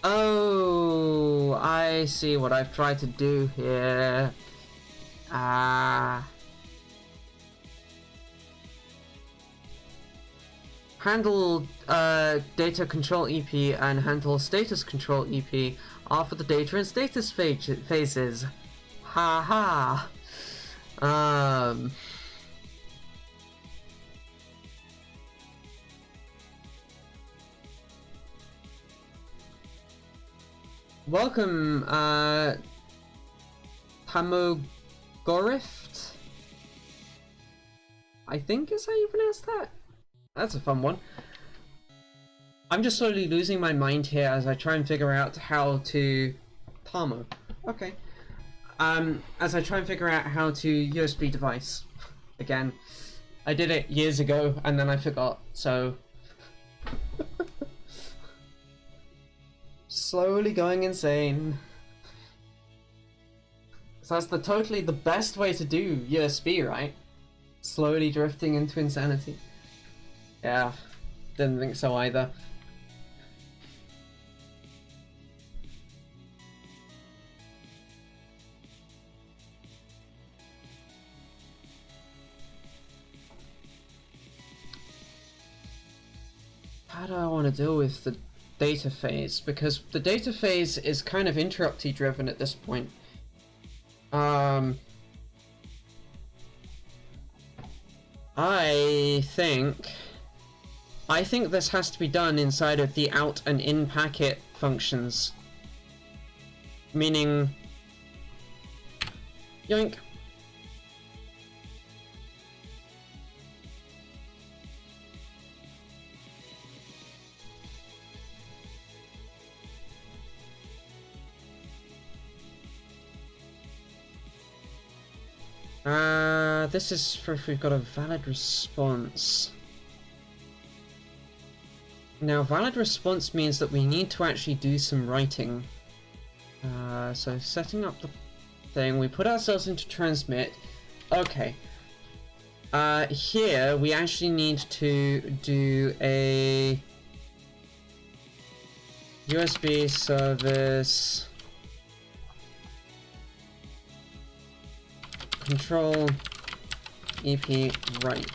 Oh, I see what I've tried to do here. Handle data control EP and handle status control EP are for the data and status phases. Ha ha. Welcome, Tamogorift? I think is how you pronounce that? That's a fun one. I'm just slowly losing my mind here as I try and figure out how to... Tamo. Okay. As I try and figure out how to USB device. Again. I did it years ago and then I forgot, so... Slowly going insane. So that's totally the best way to do USB, right? Slowly drifting into insanity. Yeah, didn't think so either. How do I want to deal with the data phase? Because the data phase is kind of interrupty driven at this point. I think this has to be done inside of the out and in packet functions. Meaning, yoink. This is for if we've got a valid response. Now, valid response means that we need to actually do some writing. So setting up the thing, we put ourselves into transmit. Okay. Here we actually need to do a USB service control EP write.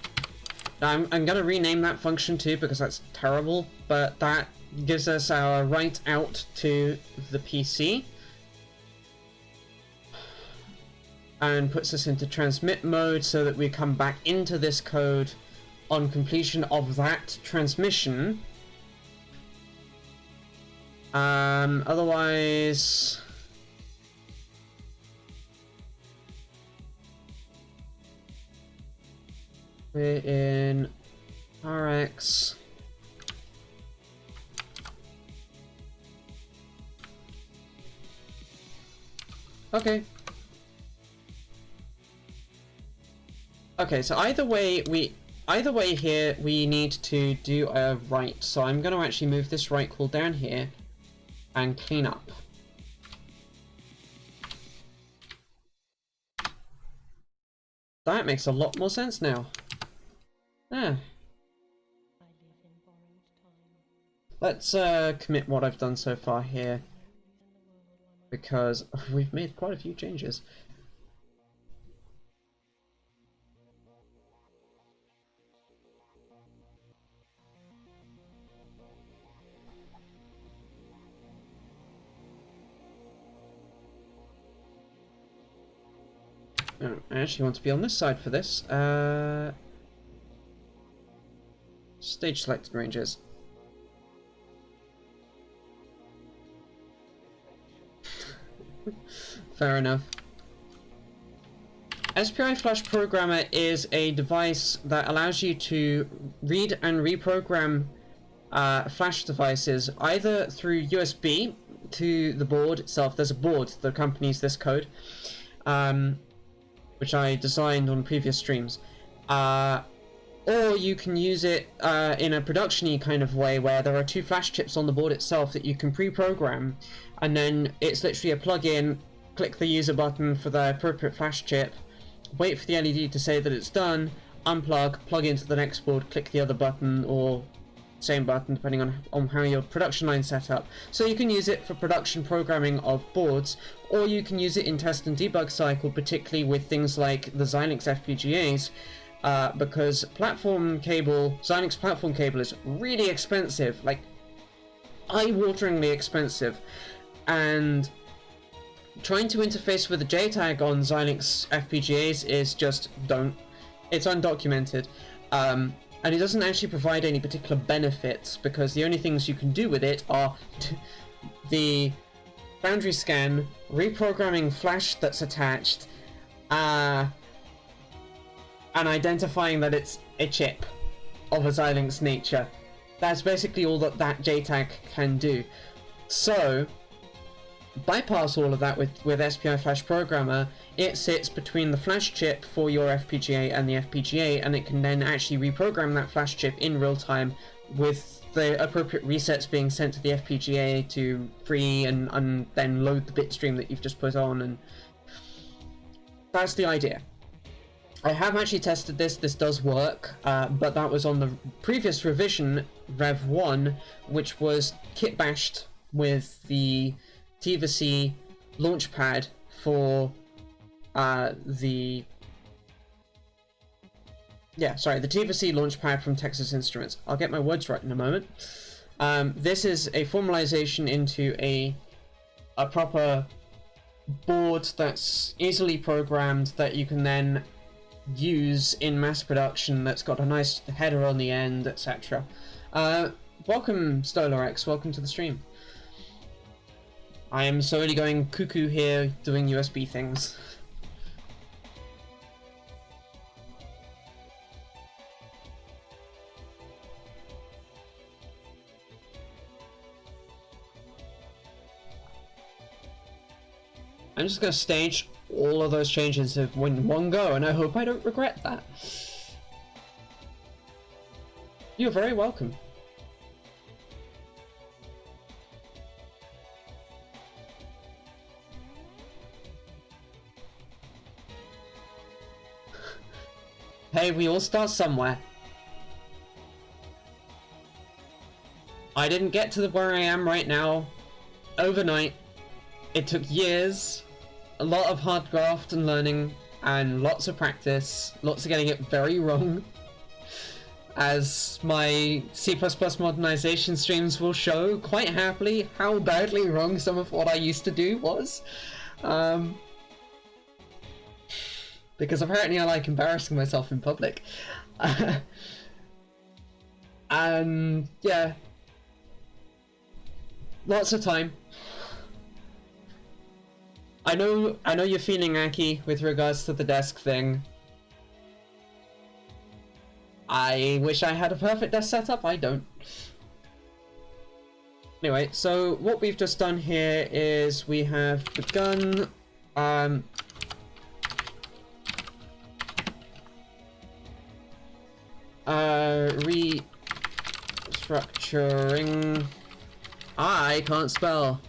Now I'm gonna rename that function too because that's terrible, but that gives us our write out to the PC and puts us into transmit mode so that we come back into this code on completion of that transmission. Otherwise, we're in RX. Okay. Okay, so either way here we need to do a write. So I'm going to actually move this write call down here and clean up. That makes a lot more sense now. Yeah. let's commit what I've done so far here, because we've made quite a few changes. Oh, I actually want to be on this side for this. Stage selected ranges. Fair enough. SPIFlashProgrammer is a device that allows you to read and reprogram flash devices either through USB to the board itself. There's a board that accompanies this code, which I designed on previous streams. Or you can use it in a production-y kind of way, where there are two flash chips on the board itself that you can pre-program, and then it's literally a plug-in, click the user button for the appropriate flash chip, wait for the LED to say that it's done, unplug, plug into the next board, click the other button, or same button depending on how your production line's set up. So you can use it for production programming of boards, or you can use it in test and debug cycle, particularly with things like the Xilinx FPGAs, because Xilinx platform cable is really expensive, like eye-wateringly expensive, and trying to interface with the JTAG on Xilinx FPGAs is just it's undocumented, and it doesn't actually provide any particular benefits, because the only things you can do with it are the boundary scan, reprogramming flash that's attached, and identifying that it's a chip of a Xilinx nature. That's basically all that JTAG can do. So, bypass all of that with SPIFlashProgrammer. It sits between the flash chip for your FPGA and the FPGA, and it can then actually reprogram that flash chip in real time with the appropriate resets being sent to the FPGA to free and then load the bit stream that you've just put on, and that's the idea. I have actually tested this does work, but that was on the previous revision, Rev 1, which was kit bashed with the Tiva-C launchpad for the Tiva-C launchpad from Texas Instruments. I'll get my words right in a moment. This is a formalization into a proper board that's easily programmed that you can then use in mass production, that's got a nice header on the end, etc. Welcome, StolarX, welcome to the stream. I am slowly going cuckoo here, doing USB things. I'm just going to stage all of those changes in one go, and I hope I don't regret that. You're very welcome. Hey, we all start somewhere. I didn't get to where I am right now overnight. It took years, a lot of hard graft and learning, and lots of practice, lots of getting it very wrong, as my C++ modernization streams will show quite happily how badly wrong some of what I used to do was. Because apparently I like embarrassing myself in public. And yeah, lots of time. I know you're feeling Aki with regards to the desk thing. I wish I had a perfect desk setup, I don't. Anyway, so what we've just done here is we have begun restructuring. I can't spell.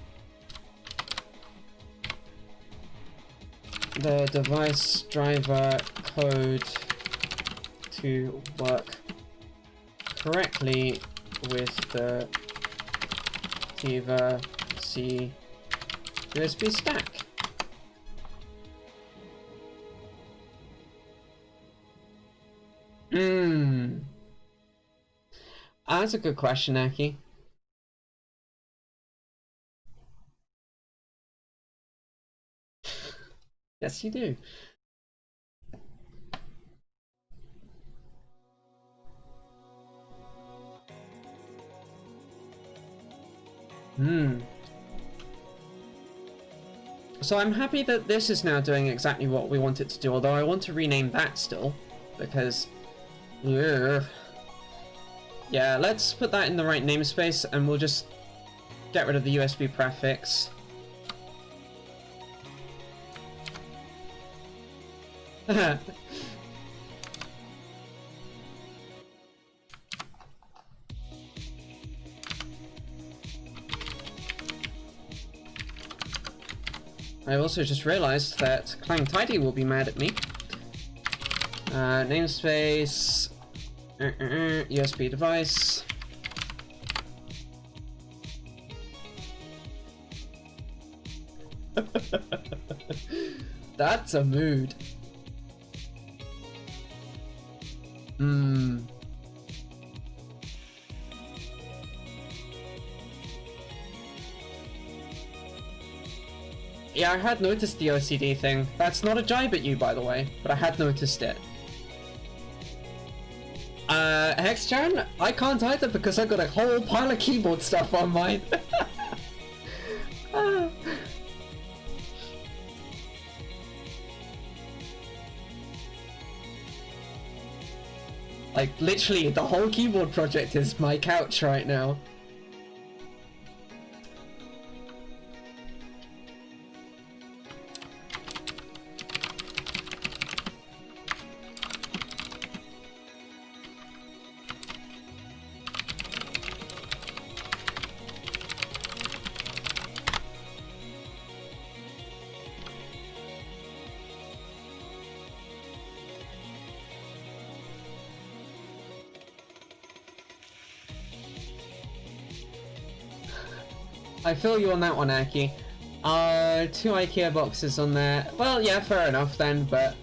The device driver code to work correctly with the Tiva-C USB stack. That's a good question, Aki. Yes, you do. So I'm happy that this is now doing exactly what we want it to do, although I want to rename that still, because... Yeah, let's put that in the right namespace, and we'll just get rid of the USB prefix. I also just realized that Clang Tidy will be mad at me. Namespace... USB device. That's a mood. Yeah, I had noticed the OCD thing. That's not a jibe at you, by the way, but I had noticed it. Hexchan, I can't either because I got a whole pile of keyboard stuff on mine. Like, literally, the whole keyboard project is my couch right now. I feel you on that one, Aki. 2 IKEA boxes on there. Well, yeah, fair enough then, but...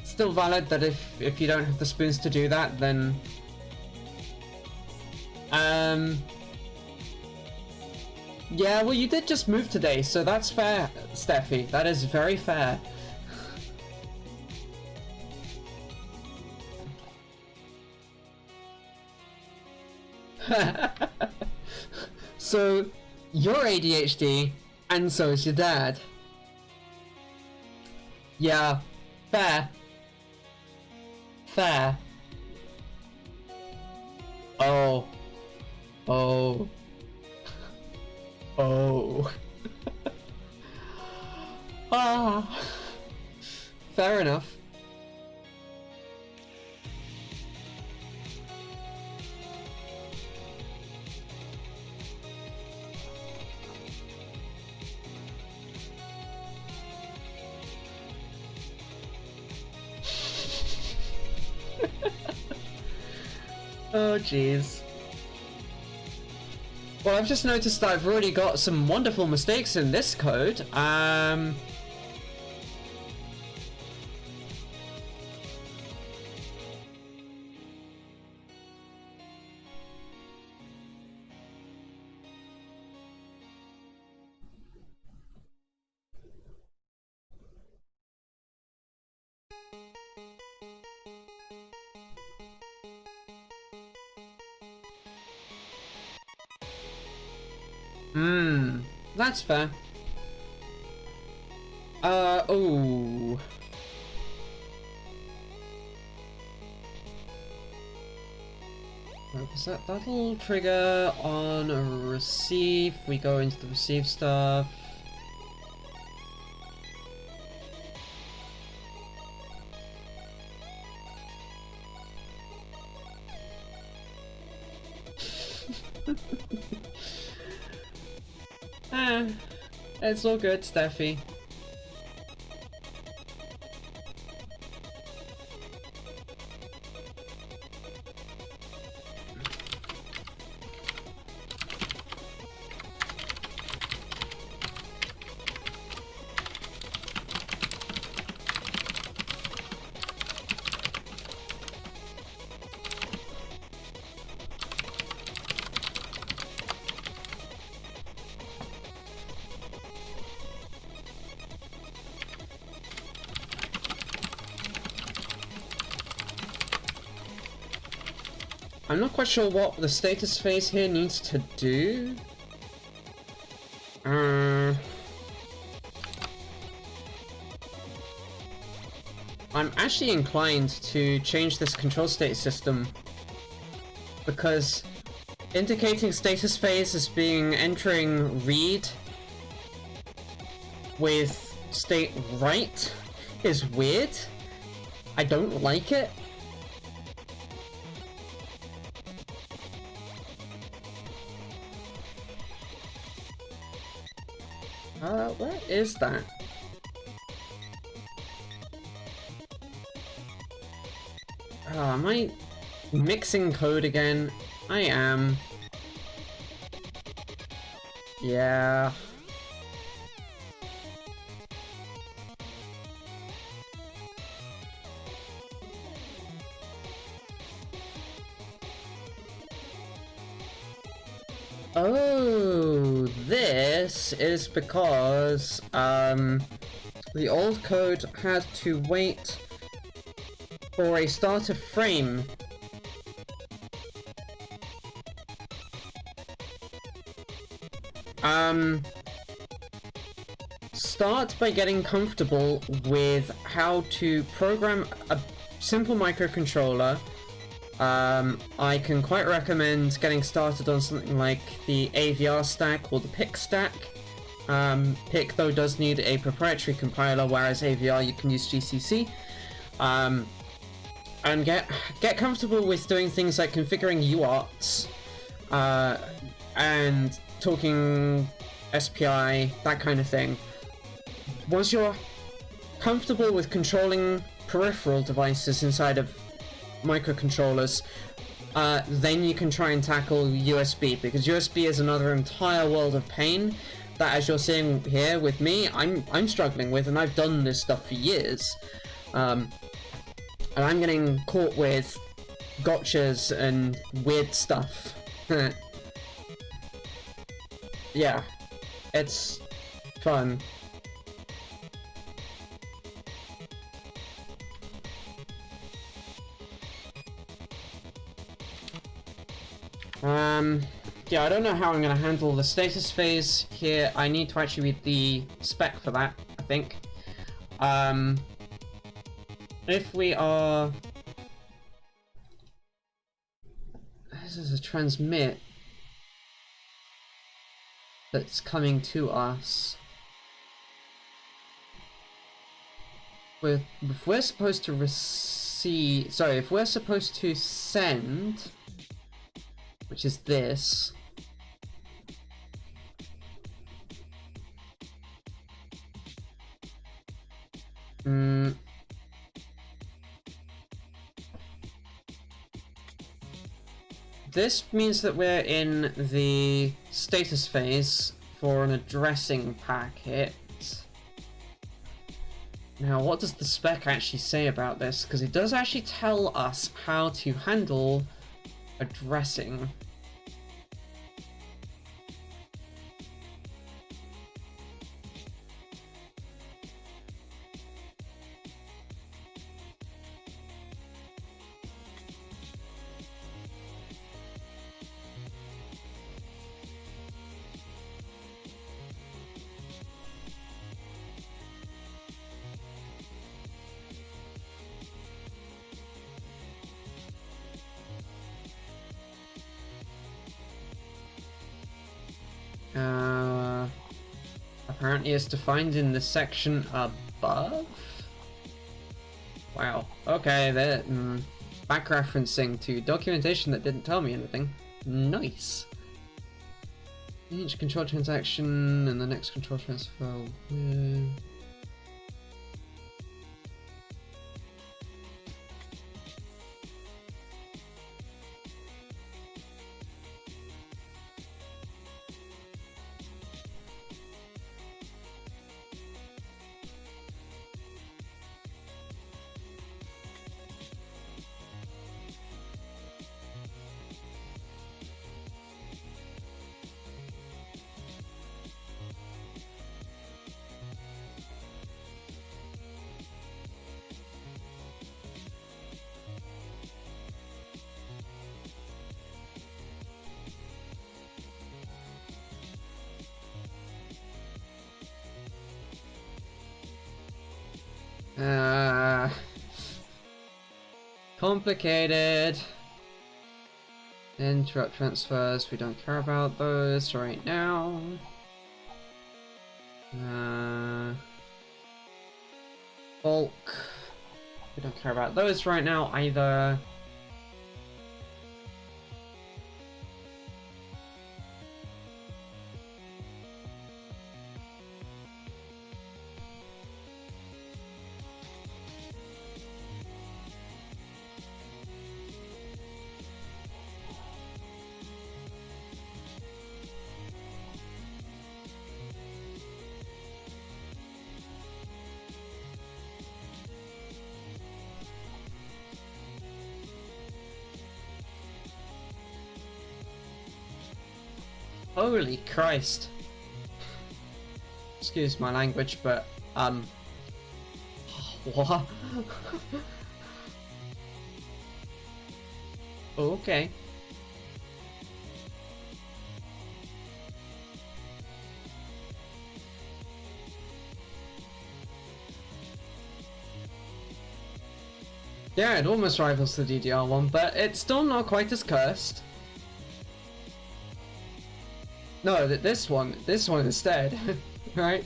still valid that if you don't have the spoons to do that, then... Yeah, well, you did just move today, so that's fair, Steffi. That is very fair. So, you're ADHD, and so is your dad. Yeah, fair. Fair. Oh. Oh. Oh. Ah. Fair enough. Oh jeez. Well, I've just noticed that I've already got some wonderful mistakes in this code. That's fair. Oh. What was that? That'll trigger on a receive. We go into the receive stuff. It's all good, Steffi. I'm not quite sure what the status phase here needs to do. I'm actually inclined to change this control state system because indicating status phase as being entering read with state right is weird. I don't like it. Where is that? Am I mixing code again? I am. Yeah. Oh, this is because the old code had to wait for a starter frame. Start by getting comfortable with how to program a simple microcontroller. I can quite recommend getting started on something like the AVR stack or the PIC stack. PIC, though, does need a proprietary compiler, whereas AVR you can use GCC. And get comfortable with doing things like configuring UARTs, and talking SPI, that kind of thing. Once you're comfortable with controlling peripheral devices inside of microcontrollers, then you can try and tackle USB, because USB is another entire world of pain that, as you're seeing here with me, I'm struggling with, and I've done this stuff for years. And I'm getting caught with gotchas and weird stuff. Yeah, it's fun. Yeah, I don't know how I'm going to handle the status phase here. I need to actually read the spec for that, I think. If we are... This is a transmit that's coming to us. If we're supposed to receive... Sorry, if we're supposed to send... which is this. This means that we're in the status phase for an addressing packet. Now, what does the spec actually say about this? Because it does actually tell us how to handle addressing. Apparently it's defined in the section above? Wow. Okay, that back referencing to documentation that didn't tell me anything. Nice. Each control transaction and the next control transfer. Complicated. Interrupt transfers, we don't care about those right now. Bulk, we don't care about those right now either. Holy Christ. Excuse my language, but, what? Okay. Yeah, it almost rivals the DDR one, but it's still not quite as cursed. No, this one instead, right?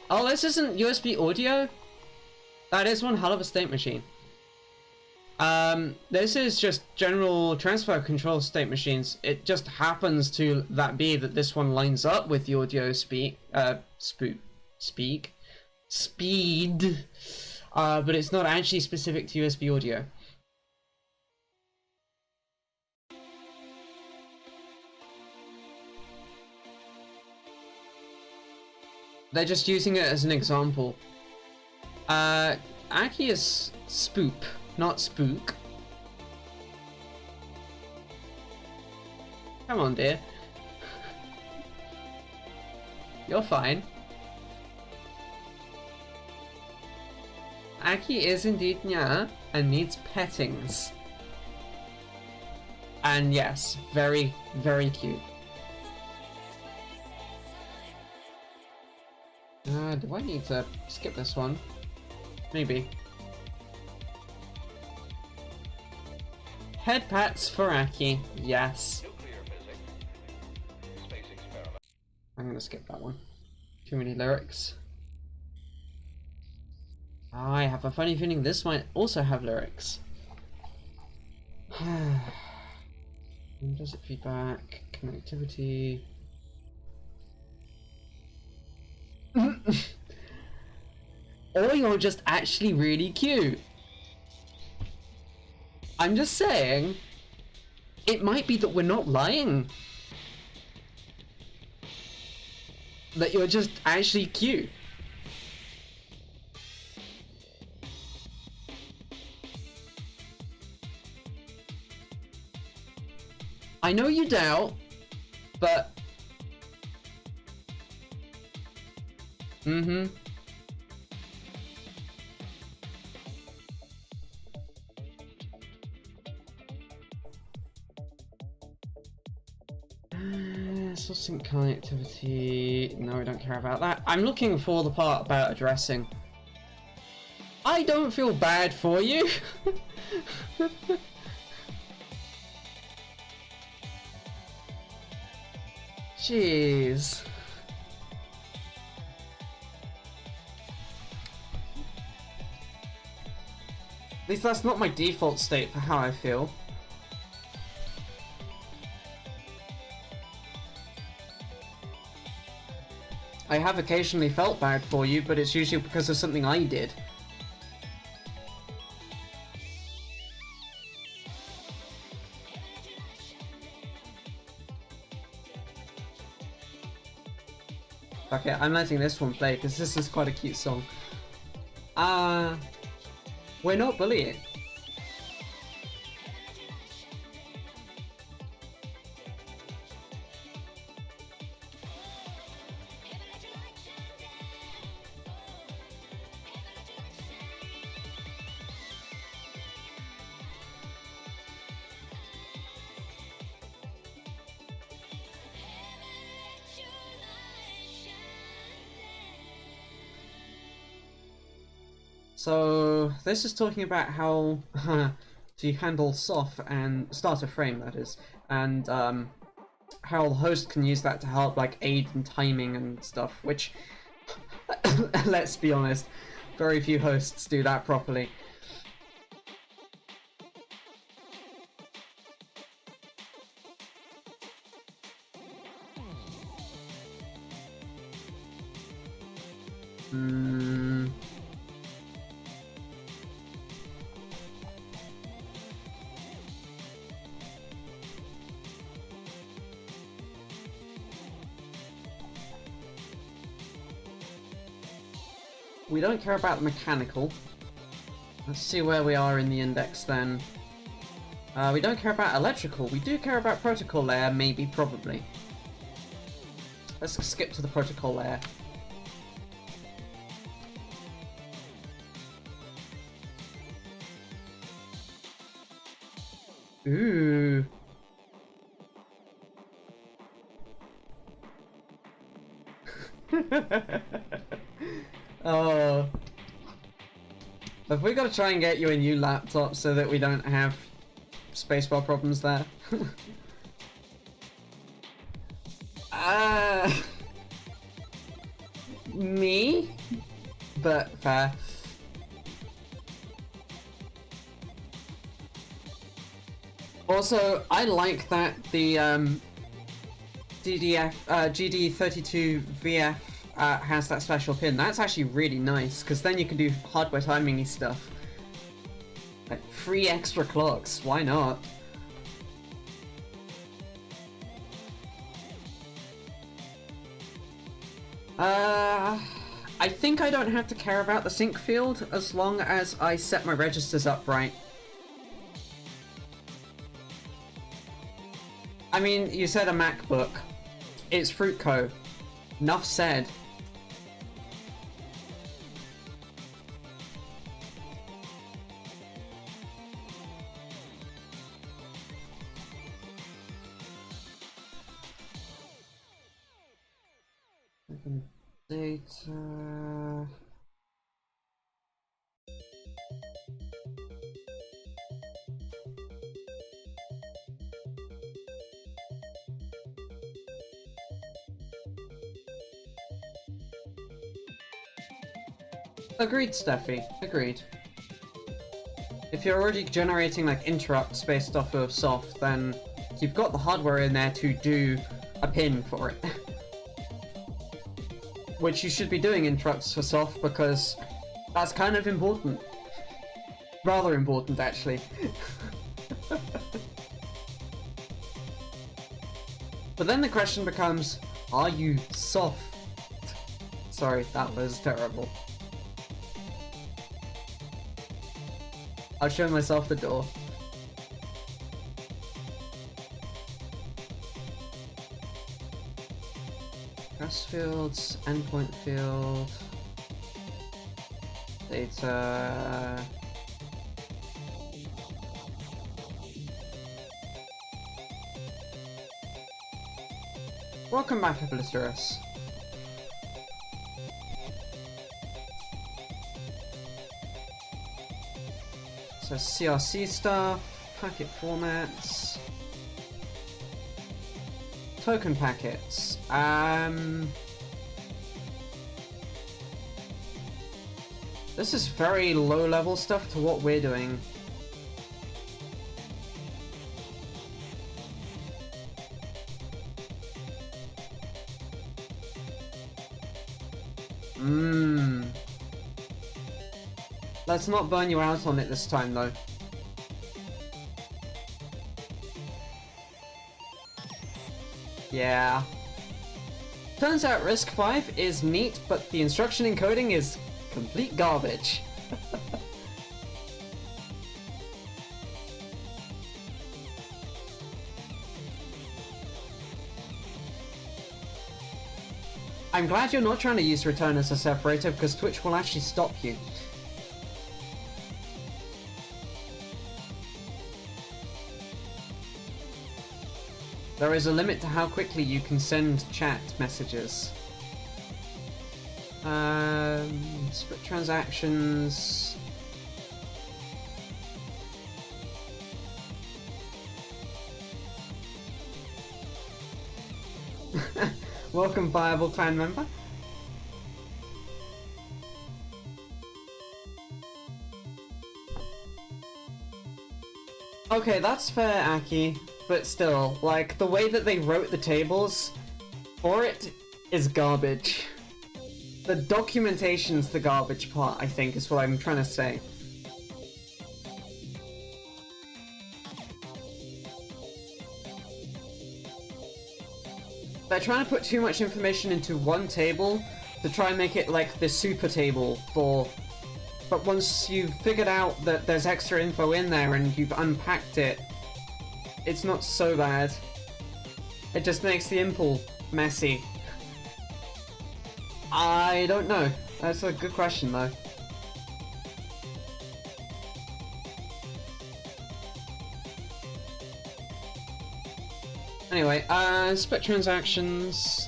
Oh, this isn't USB audio? That is one hell of a state machine. This is just general transfer control state machines. It just happens to be that this one lines up with the audio speed, but it's not actually specific to USB audio. They're just using it as an example. Aki is spoop, not spook. Come on, dear. You're fine. Aki is indeed nya and needs pettings. And yes, very, very cute. Do I need to skip this one? Maybe. Head pats for Aki, yes. I'm gonna skip that one. Too many lyrics. I have a funny feeling this might also have lyrics. Does it feedback? Connectivity. Or you're just actually really cute. I'm just saying, it might be that we're not lying. That you're just actually cute. I know you doubt, but... Sourcing connectivity. No, we don't care about that. I'm looking for the part about addressing. I don't feel bad for you. Jeez. At least that's not my default state for how I feel. I have occasionally felt bad for you, but it's usually because of something I did. Okay, I'm letting this one play because this is quite a cute song. We're not bullying. So this is talking about how to handle soft and starter frame, that is, and how the host can use that to help like aid in timing and stuff, which let's be honest, very few hosts do that properly. We don't care about mechanical. Let's see where we are in the index then. We don't care about electrical. We do care about protocol layer, maybe, probably. Let's skip to the protocol layer. Ooh. Oh. Have we got to try and get you a new laptop so that we don't have spacebar problems there? Me? But fair. Also, I like that the GD32VF has that special pin. That's actually really nice, because then you can do hardware timing-y stuff. Like, 3 extra clocks, why not? I think I don't have to care about the sync field as long as I set my registers up right. I mean, you said a MacBook. It's Fruitco. Enough said. Data. Agreed, Steffi. Agreed. If you're already generating like interrupts based off of soft, then you've got the hardware in there to do a pin for it. Which you should be doing interrupts for soft because that's kind of important. Rather important, actually. But then the question becomes, are you soft? Sorry, that was terrible. I'll show myself the door. Press fields, endpoint field, data. Welcome back, Obliterus. So CRC stuff, packet formats, token packets. This is very low level stuff to what we're doing. Let's not burn you out on it this time, though. Yeah. Turns out RISC-V is neat, but the instruction encoding is complete garbage. I'm glad you're not trying to use return as a separator, because Twitch will actually stop you. There is a limit to how quickly you can send chat messages. Split transactions. Welcome, viable clan member. Okay, that's fair, Aki, but still, like, the way that they wrote the tables for it is garbage. The documentation's the garbage part, I think, is what I'm trying to say. They're trying to put too much information into one table to try and make it like the super table for... But once you've figured out that there's extra info in there and you've unpacked it, it's not so bad. It just makes the impl messy. I don't know. That's a good question though. Anyway, split transactions.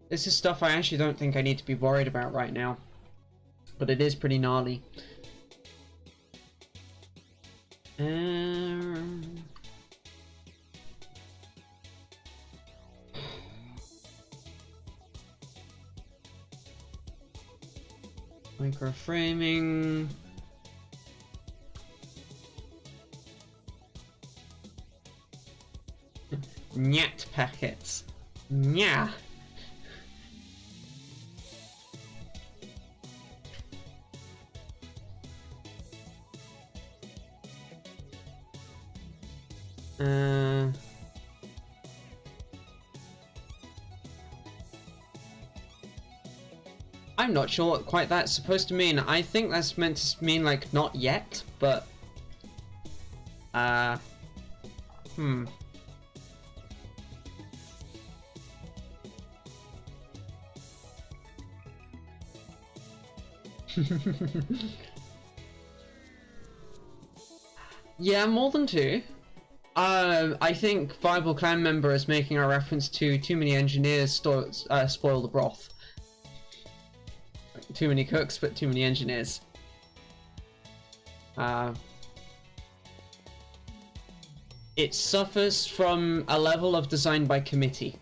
This is stuff I actually don't think I need to be worried about right now, but it is pretty gnarly. Microframing. Nyat packets. Nya. I'm not sure what quite that's supposed to mean. I think that's meant to mean like not yet, but Yeah, more than two. I think Viable Clan member is making a reference to too many engineers spoil the broth. Too many cooks, but too many engineers. It suffers from a level of design by committee.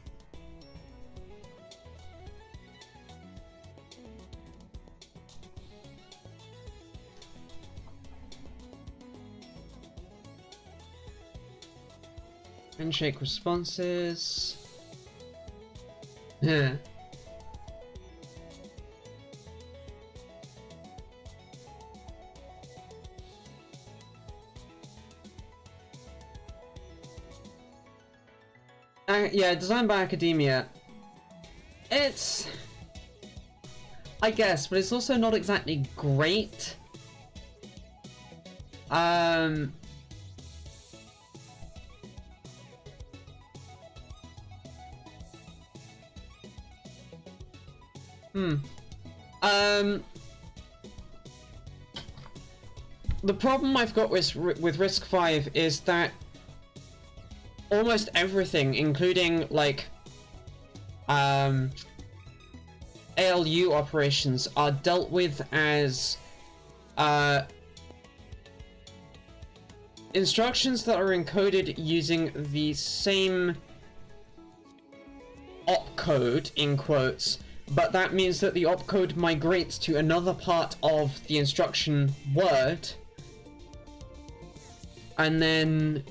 Handshake responses. Yeah. Yeah, designed by academia. It's... I guess, but it's also not exactly great. The problem I've got with Risk 5 is that almost everything, including like ALU operations, are dealt with as instructions that are encoded using the same opcode, in quotes, but that means that the opcode migrates to another part of the instruction word, and then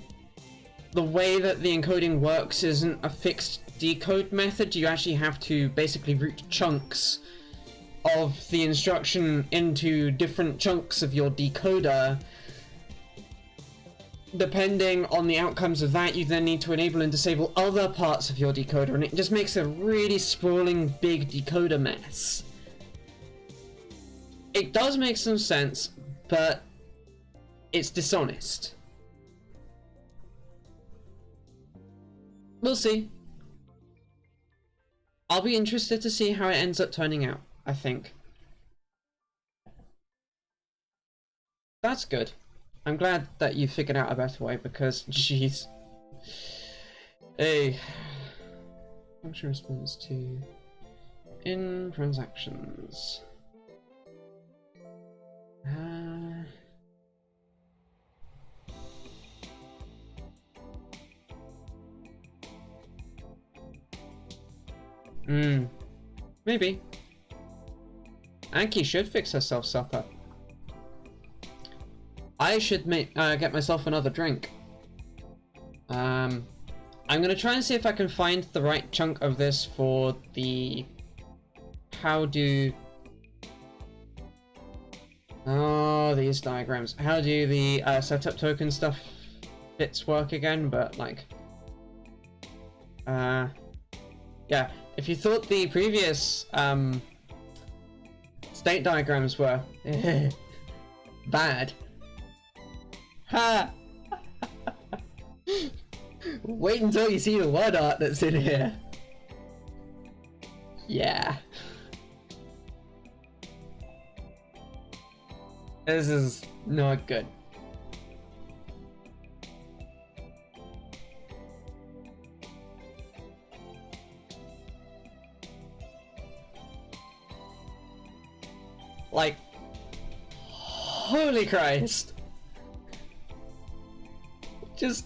the way that the encoding works isn't a fixed decode method, you actually have to basically route chunks of the instruction into different chunks of your decoder. Depending on the outcomes of that, you then need to enable and disable other parts of your decoder, and it just makes a really sprawling big decoder mess. It does make some sense, but it's dishonest. We'll see. I'll be interested to see how it ends up turning out, I think. That's good. I'm glad that you figured out a better way, because, jeez. Hey. Function response to in transactions. Maybe. Anki should fix herself supper. I should get myself another drink. I'm gonna try and see if I can find the right chunk of this for the these diagrams. How do the setup token stuff bits work again? But like, yeah. If you thought the previous state diagrams were bad, ha! Wait until you see the word art that's in here. Yeah. This is not good. Like, holy Christ. Just,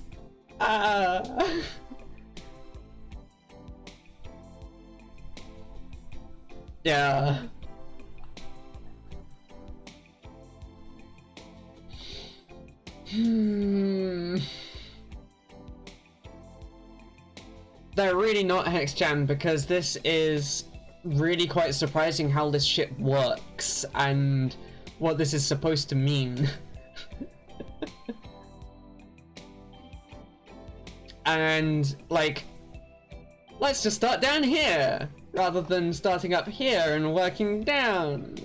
yeah. They're really not HexGen, because this is really quite surprising how this shit works and what this is supposed to mean. And like, let's just start down here rather than starting up here and working down.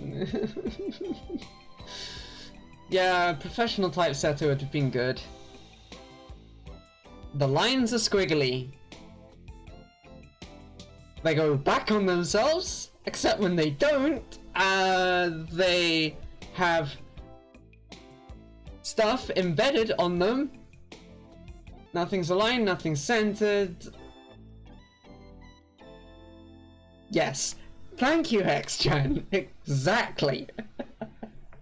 Yeah, professional typesetter would have been good. The lines are squiggly. They go back on themselves, except when they don't. They have stuff embedded on them. Nothing's aligned, nothing's centered. Yes. Thank you, HexChan. Exactly.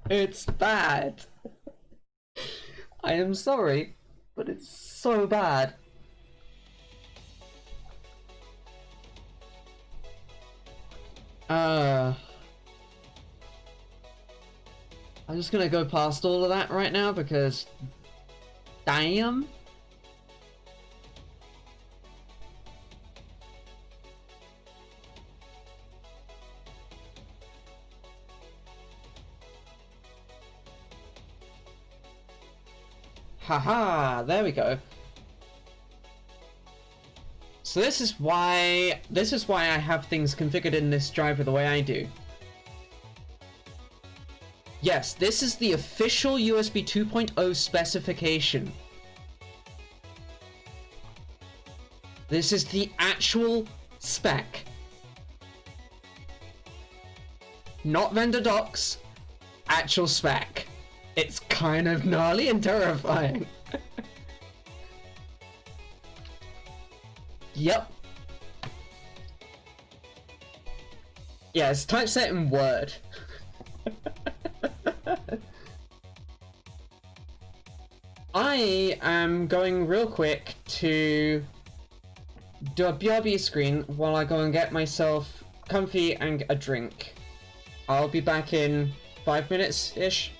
It's bad. I am sorry, but it's so bad. I'm just gonna go past all of that right now because damn. Haha, there we go. So this is why I have things configured in this driver the way I do. Yes, this is the official USB 2.0 specification. This is the actual spec. Not vendor docs, actual spec. It's kind of gnarly and terrifying. Yep. Yeah, it's typeset in Word. I am going real quick to do a BRB screen while I go and get myself comfy and a drink. I'll be back in 5 minutes-ish.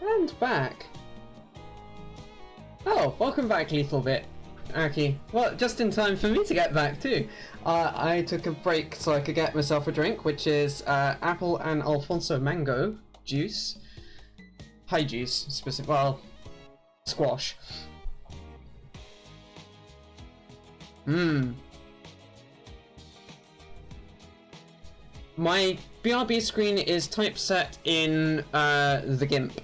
And back. Oh, welcome back, Lethal Bit. Okay, well, just in time for me to get back too. I took a break so I could get myself a drink, which is apple and Alfonso mango juice. High juice, specific. Well, squash. Mmm. My BRB screen is typeset in the GIMP.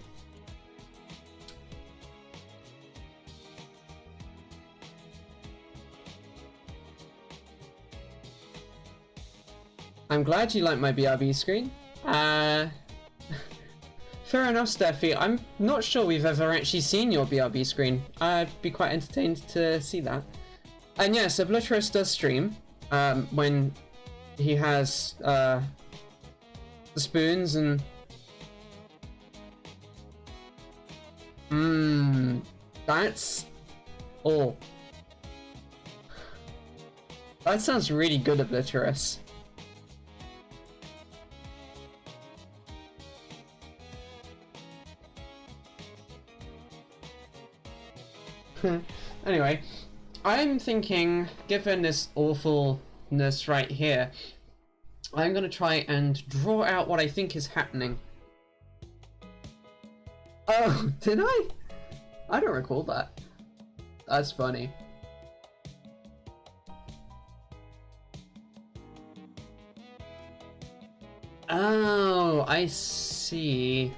I'm glad you like my BRB screen. Fair enough, Steffi. I'm not sure we've ever actually seen your BRB screen. I'd be quite entertained to see that. And yes, Obliterous does stream when he has the spoons and... that's... Oh. That sounds really good, Obliterous. Anyway, I'm thinking, given this awfulness right here, I'm gonna try and draw out what I think is happening. Oh, did I? I don't recall that. That's funny. Oh, I see.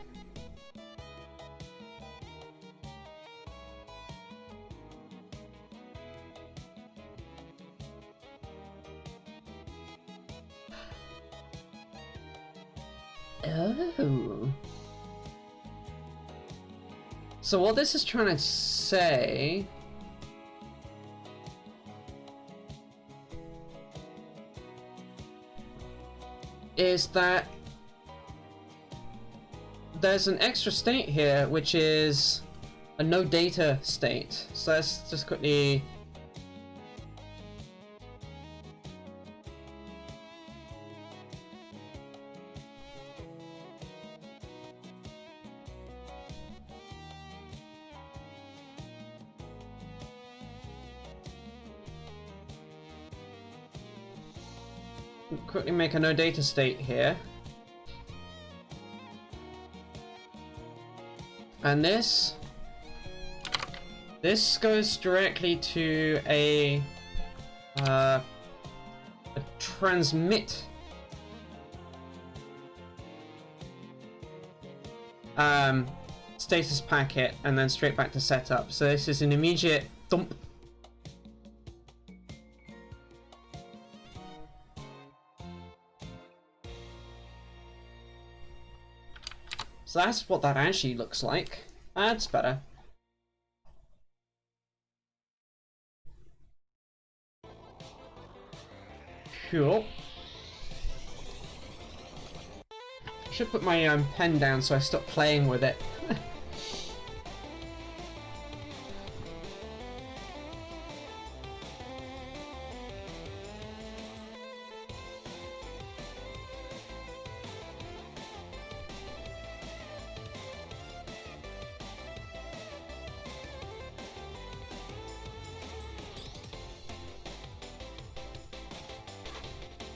Oh. So what this is trying to say is that there's an extra state here, which is a no data state. So let's just quickly... quickly make a no data state here. And this goes directly to a transmit status packet and then straight back to setup. So this is an immediate dump. So that's what that actually looks like. That's better. Cool. Should put my pen down so I stop playing with it.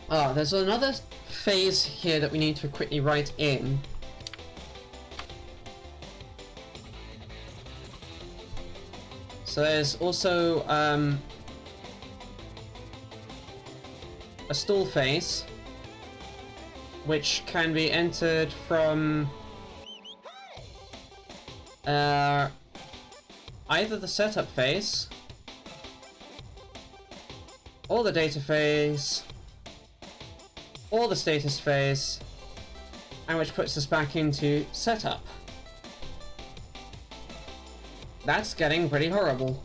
Ah, there's another phase here that we need to quickly write in. So there's also a stall phase, which can be entered from either the setup phase or the data phase or the status phase, and which puts us back into setup. That's getting pretty horrible.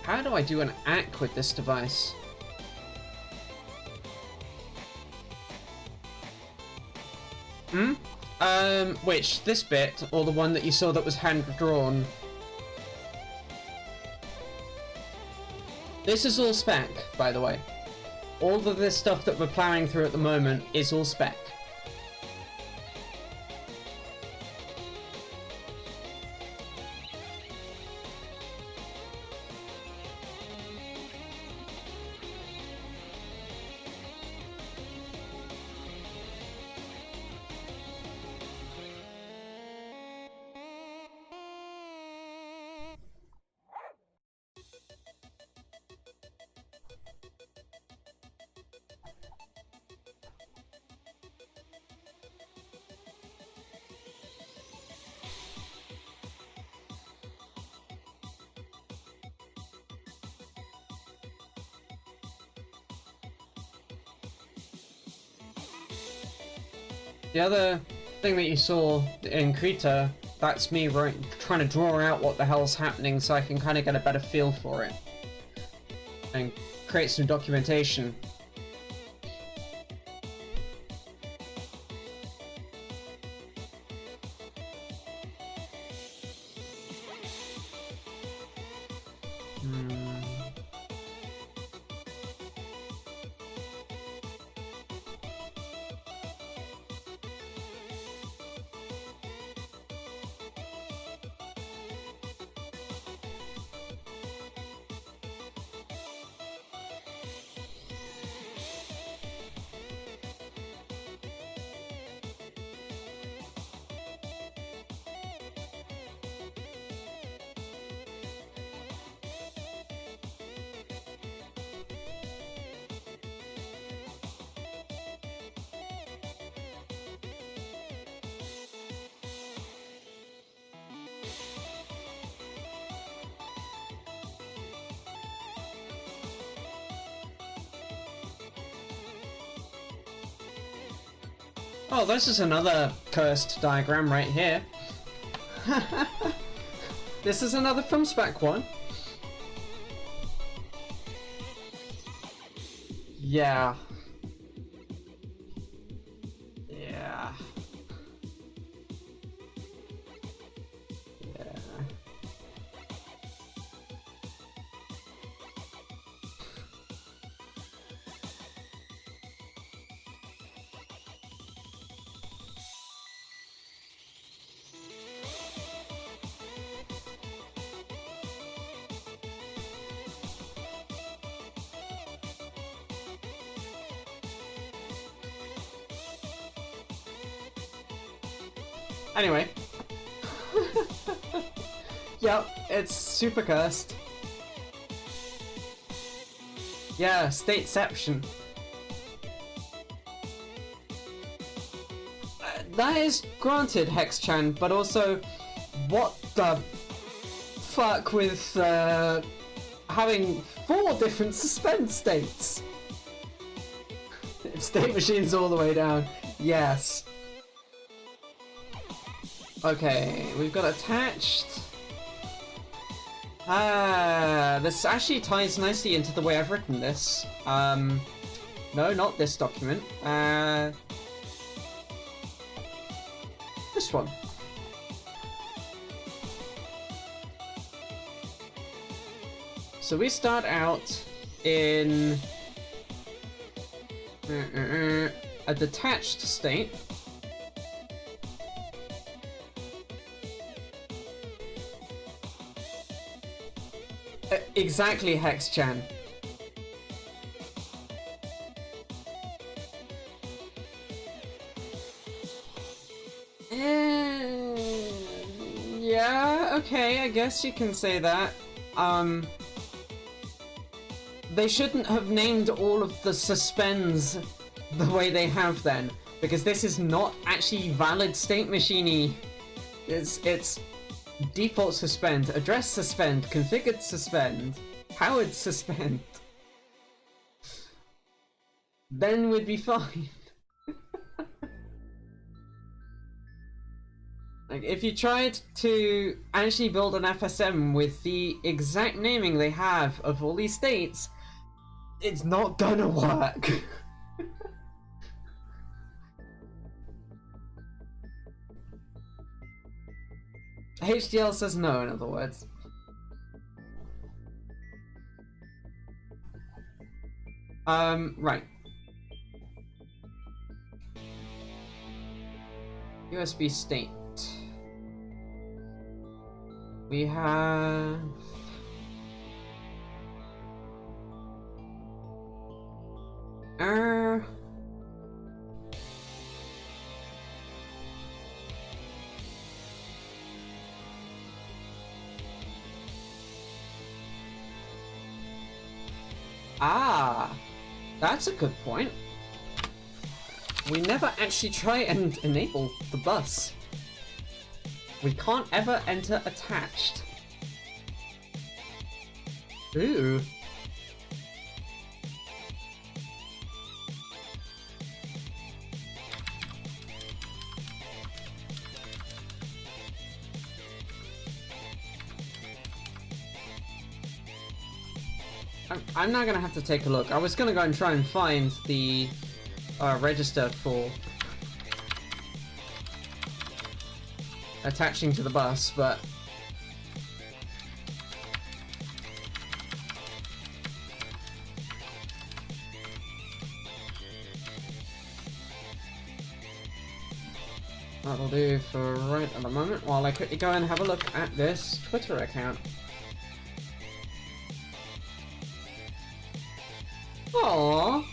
How do I do an ACK with this device? Which? This bit, or the one that you saw that was hand-drawn? This is all spec, by the way. All of this stuff that we're plowing through at the moment is all spec. The other thing that you saw in Krita, that's me trying to draw out what the hell's happening so I can kind of get a better feel for it. And create some documentation. Oh, this is another cursed diagram right here. This is another from Spec 1. Yeah. Yeah. Yeah. Anyway. Yep, it's super cursed. Yeah, stateception. That is granted, Hexchan, but also, what the fuck with having 4 different suspend states? State machines all the way down. Yes. Okay, we've got attached. This actually ties nicely into the way I've written this. No, not this document. This one. So we start out in a detached state. Exactly, Hexchan. Yeah, okay, I guess you can say that. They shouldn't have named all of the suspends the way they have then, because this is not actually valid state machiney. It's default suspend, address suspend, configured suspend, powered suspend. Then we'd be fine. Like, if you tried to actually build an FSM with the exact naming they have of all these states, it's not gonna work. HDL says no, in other words. Right. USB state. We have... That's a good point. We never actually try and enable the bus. We can't ever enter attached. Ooh. I'm not gonna have to take a look. I was gonna go and try and find the register for attaching to the bus, but that'll do for right at the moment while I quickly go and have a look at this Twitter account. Aww.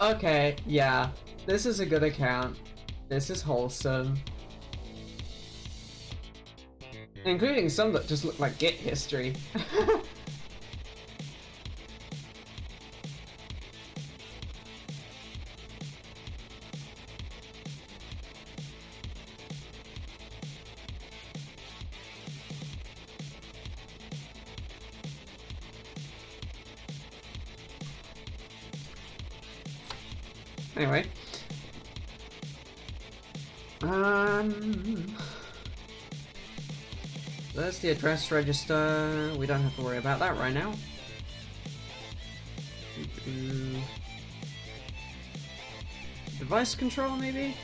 Okay, yeah. This is a good account. This is wholesome. Including some that just look like Git history. Anyway. There's the address register. We don't have to worry about that right now. Device control, maybe?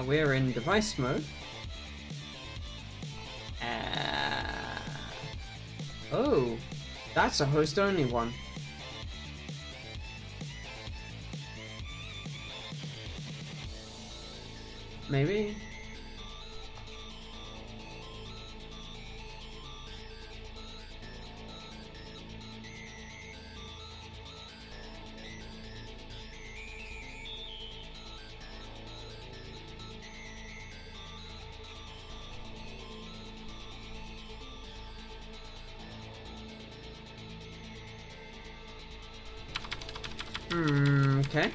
We're in device mode. Oh, that's a host-only one. Maybe? Okay.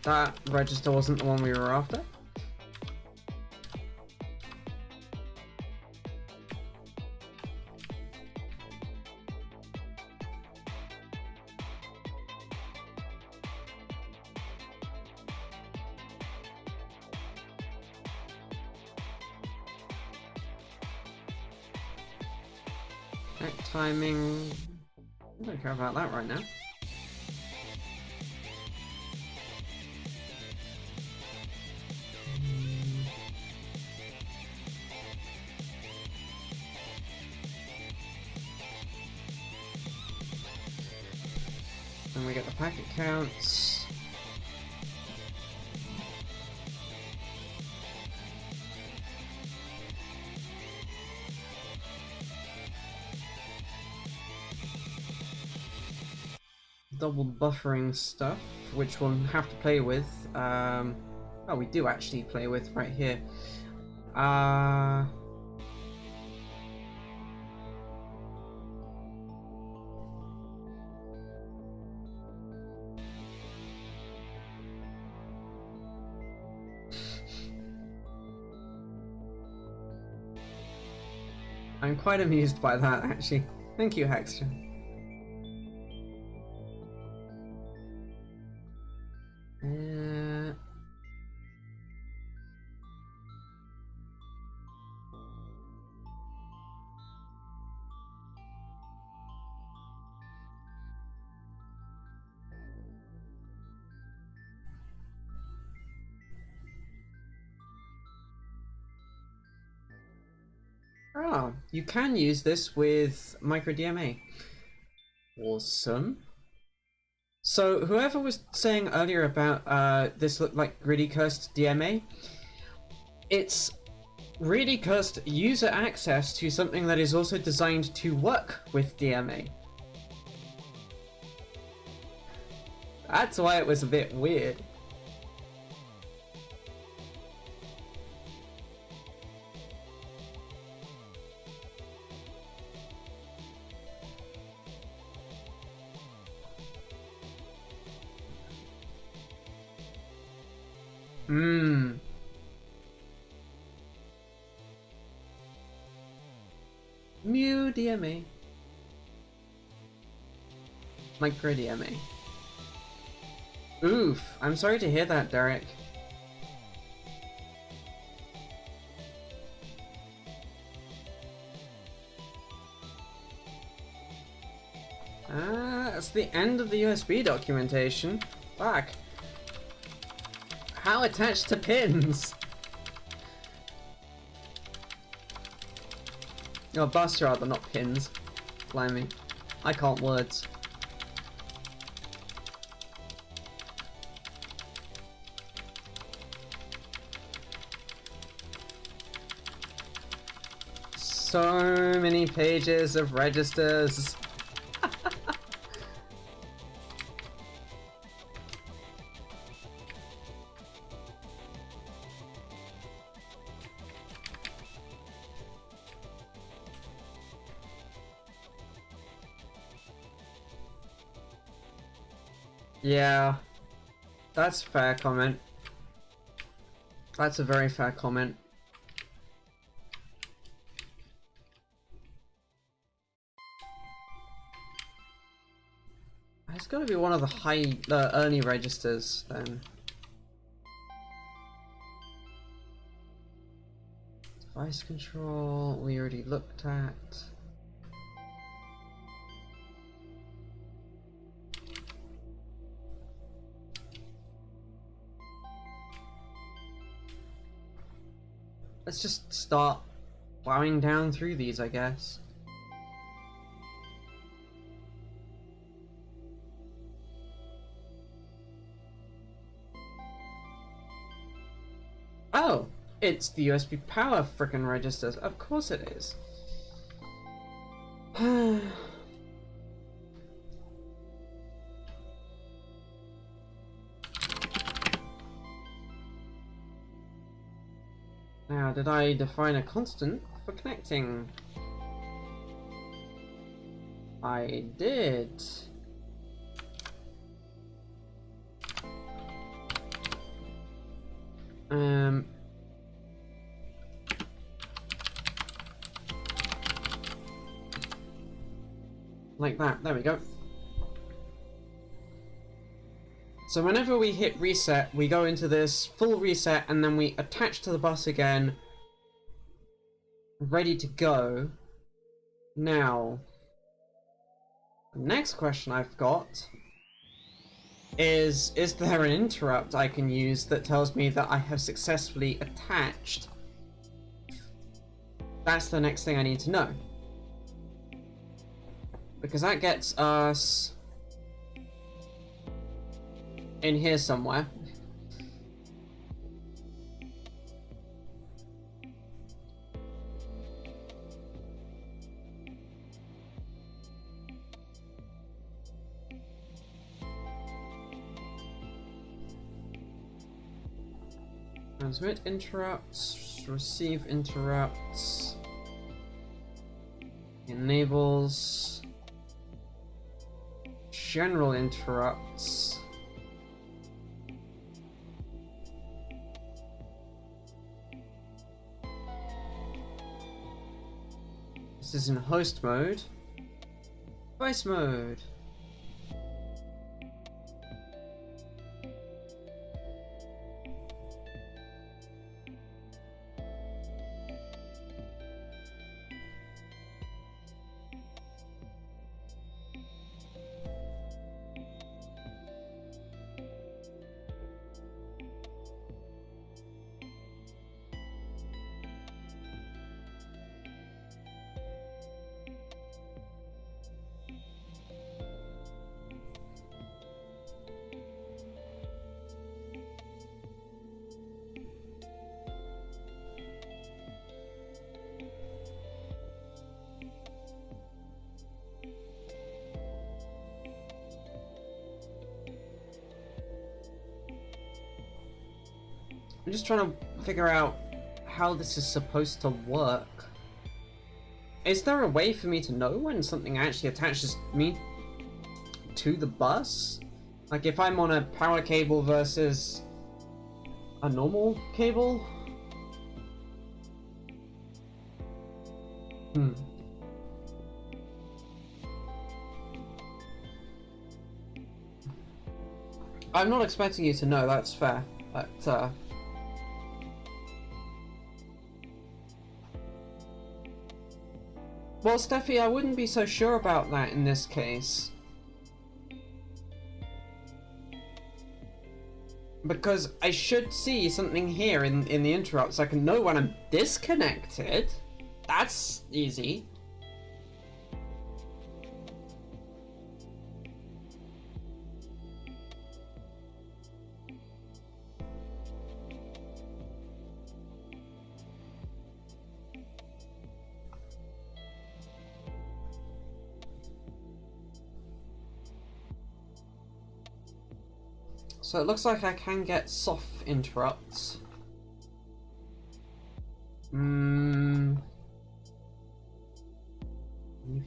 That register wasn't the one we were after. Timing. I don't care about that right now. Then we get the packet counts. Double buffering stuff, which we'll have to play with. Oh, we do actually play with right here. I'm quite amused by that, actually. Thank you, Hexter. Oh, you can use this with microDMA. Awesome. So whoever was saying earlier about this looked like really cursed DMA, it's really cursed user access to something that is also designed to work with DMA. That's why it was a bit weird. Mu DMA. Micro DMA. Oof, I'm sorry to hear that, Derek. That's the end of the USB documentation. Fuck. How attached to pins? Oh, bus rather, not pins. Blimey. I can't words. So many pages of registers. Yeah, that's a fair comment. That's a very fair comment. It's gotta be one of the early registers then. Device control, we already looked at. Let's just start plowing down through these, I guess. Oh, it's the USB power frickin' registers. Of course it is. Now, did I define a constant for connecting? I did. Like that, there we go. So whenever we hit reset, we go into this full reset and then we attach to the bus again, ready to go. Now, the next question I've got is there an interrupt I can use that tells me that I have successfully attached? That's the next thing I need to know. Because that gets us in here somewhere. Transmit interrupts, receive interrupts, enables general interrupts. is in host mode. Device mode. I'm just trying to figure out how this is supposed to work. Is there a way for me to know when something actually attaches me to the bus? Like if I'm on a power cable versus a normal cable? I'm not expecting you to know, that's fair, but well, Steffi, I wouldn't be so sure about that in this case. Because I should see something here in the interrupts. I can know when I'm disconnected. That's easy. So it looks like I can get soft interrupts. New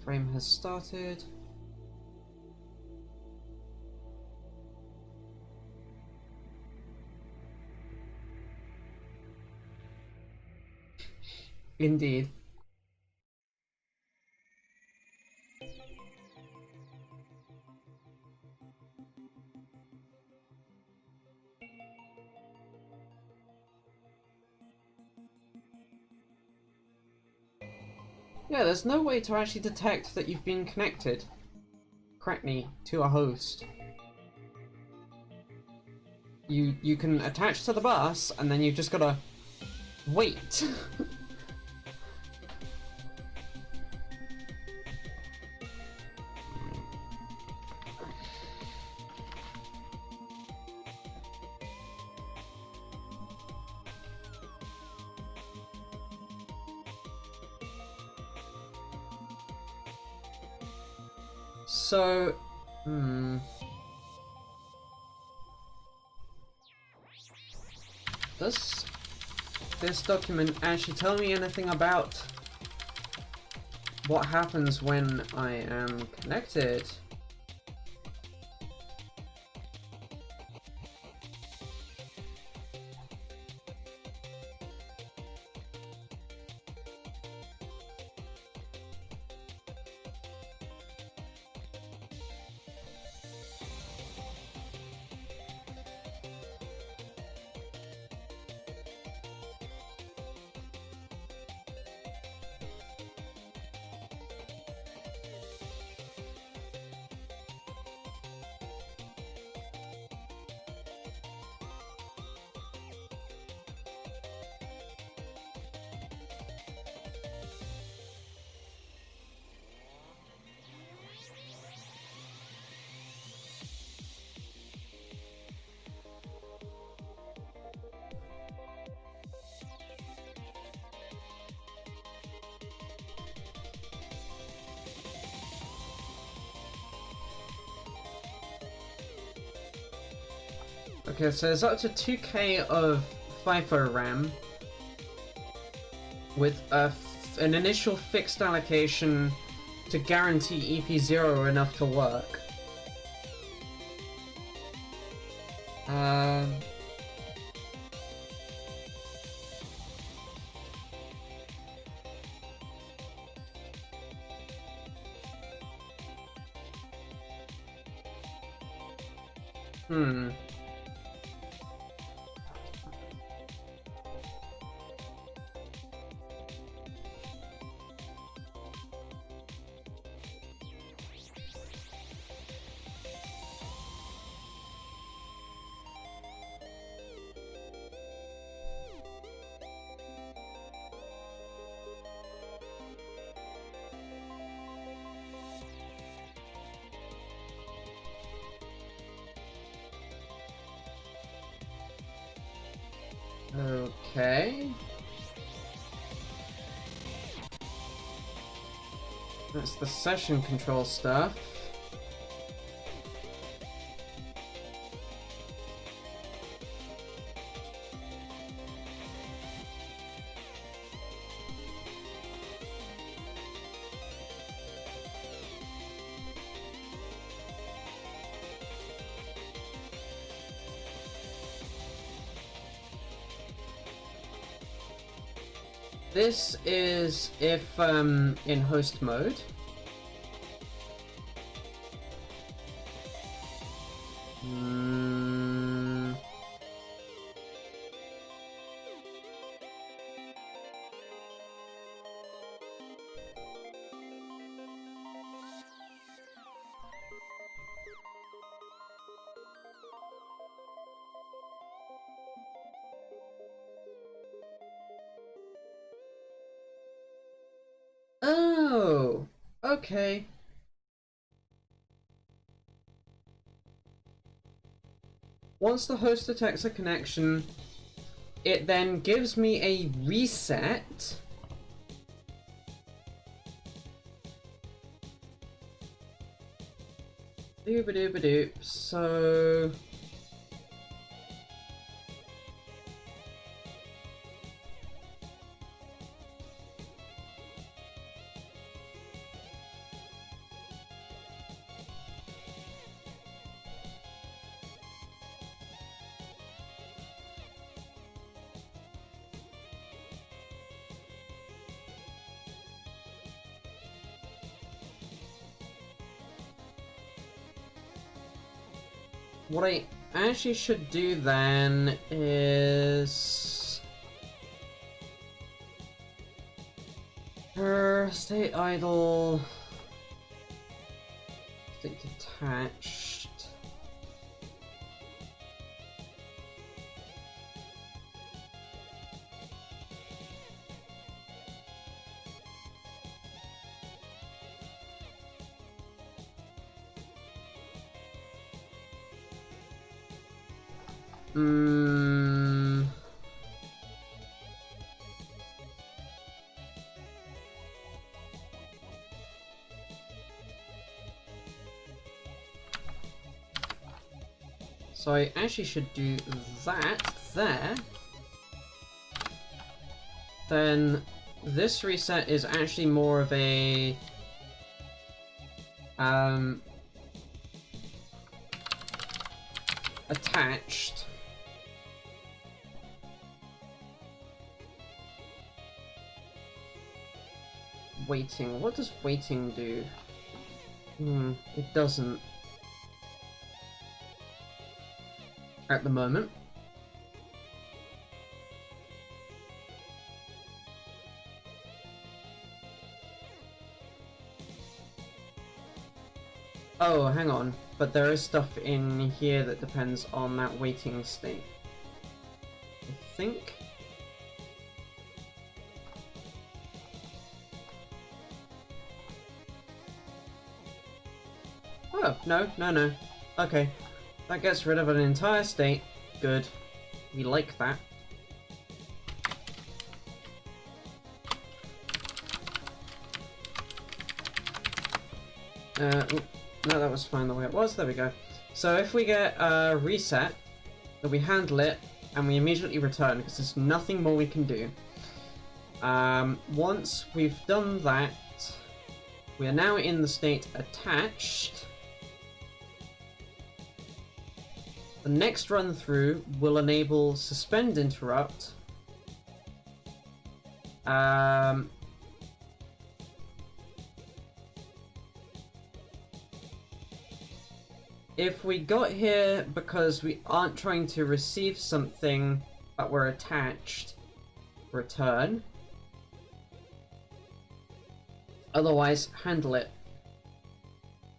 frame has started. Indeed. Yeah, there's no way to actually detect that you've been connected correctly to a host. You can attach to the bus, and then you've just gotta wait. So, does this document actually tell me anything about what happens when I am connected? Okay, so there's up to 2K of FIFO RAM with an initial fixed allocation to guarantee EP0 enough to work. Hmm. Okay. That's the session control stuff. This is if in host mode. Oh, okay. Once the host detects a connection, it then gives me a reset. Doop-a-doop-a-doop. So... what I actually should do then is... Stay idle... State detached... So I actually should do that there. Then this reset is actually more of a attached. Waiting. What does waiting do? It doesn't. At the moment. Oh, hang on. But there is stuff in here that depends on that waiting state. I think. Oh, no. Okay. That gets rid of an entire state. Good. We like that. No, that was fine the way it was. There we go. So if we get a reset, then we handle it, and we immediately return, because there's nothing more we can do. Once we've done that, we are now in the state attached. The next run through will enable suspend interrupt. if we got here because we aren't trying to receive something but we're attached, return. Otherwise, handle it.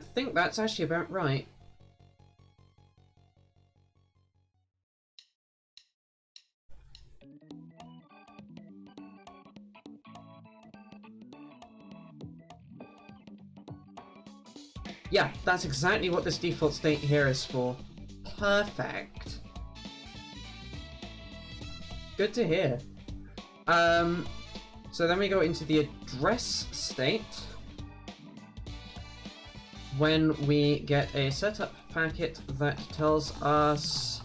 I think that's actually about right. Yeah, that's exactly what this default state here is for. Perfect. Good to hear. So then we go into the address state when we get a setup packet that tells us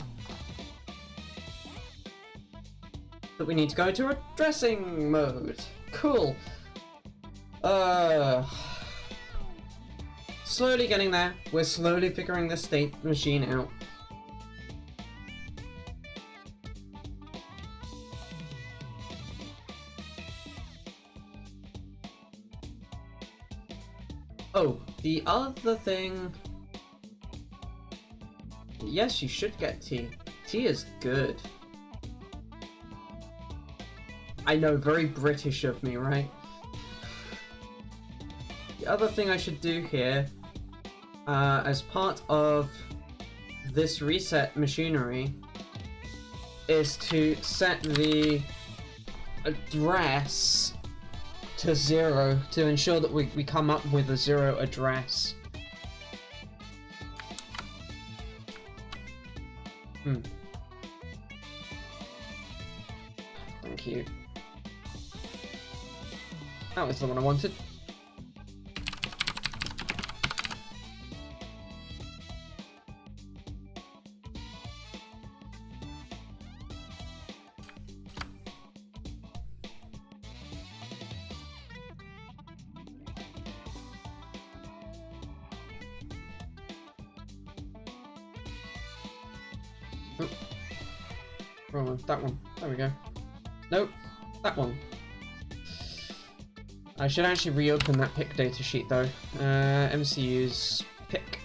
that we need to go to addressing mode. Cool. Slowly getting there. We're slowly figuring the state machine out. Oh, the other thing... Yes, you should get T. T is good. I know, very British of me, right? The other thing I should do here, as part of this reset machinery, is to set the address to 0 to ensure that we come up with a 0 address. Thank you. That was the one I wanted. Oh. Wrong one. That one. There we go. Nope. That one. I should actually reopen that pick datasheet though. MCU's pick.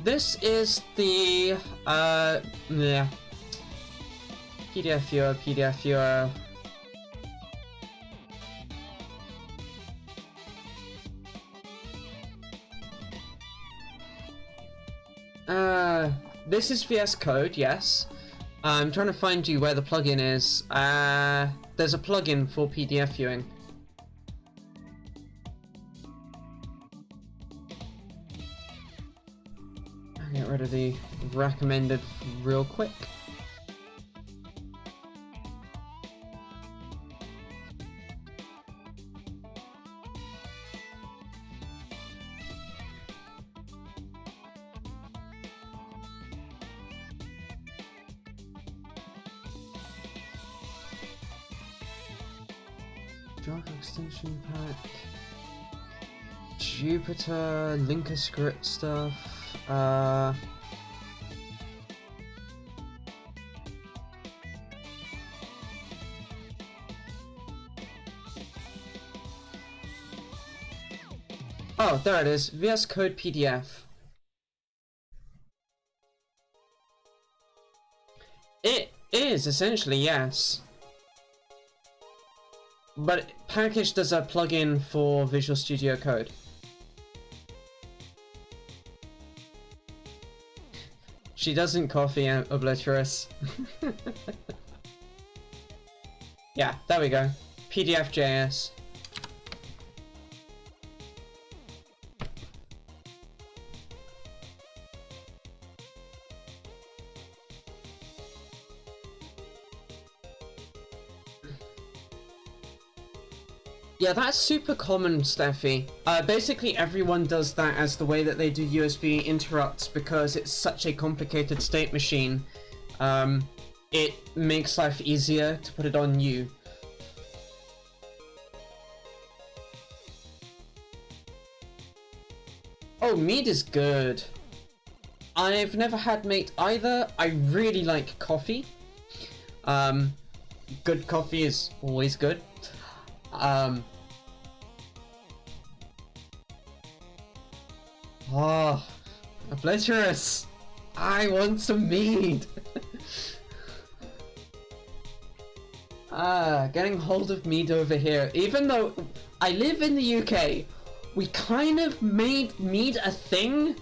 This is the, yeah. PDF viewer. This is VS Code, yes. I'm trying to find you where the plugin is. There's a plugin for PDF viewing. I'll get rid of the recommended real quick. Java extension pack, Jupyter, linker script stuff, oh, there it is, VS Code PDF. It is, essentially, yes. But packaged as a plugin for Visual Studio Code. She doesn't coffee obliterous. Yeah, there we go. PDF.js. Yeah, that's super common, Steffi. Basically everyone does that as the way that they do USB interrupts because it's such a complicated state machine. It makes life easier to put it on you. Oh, mead is good. I've never had mate either. I really like coffee. Good coffee is always good. Oh, obliterous! I want some mead! Getting hold of mead over here. Even though I live in the UK, we kind of made mead a thing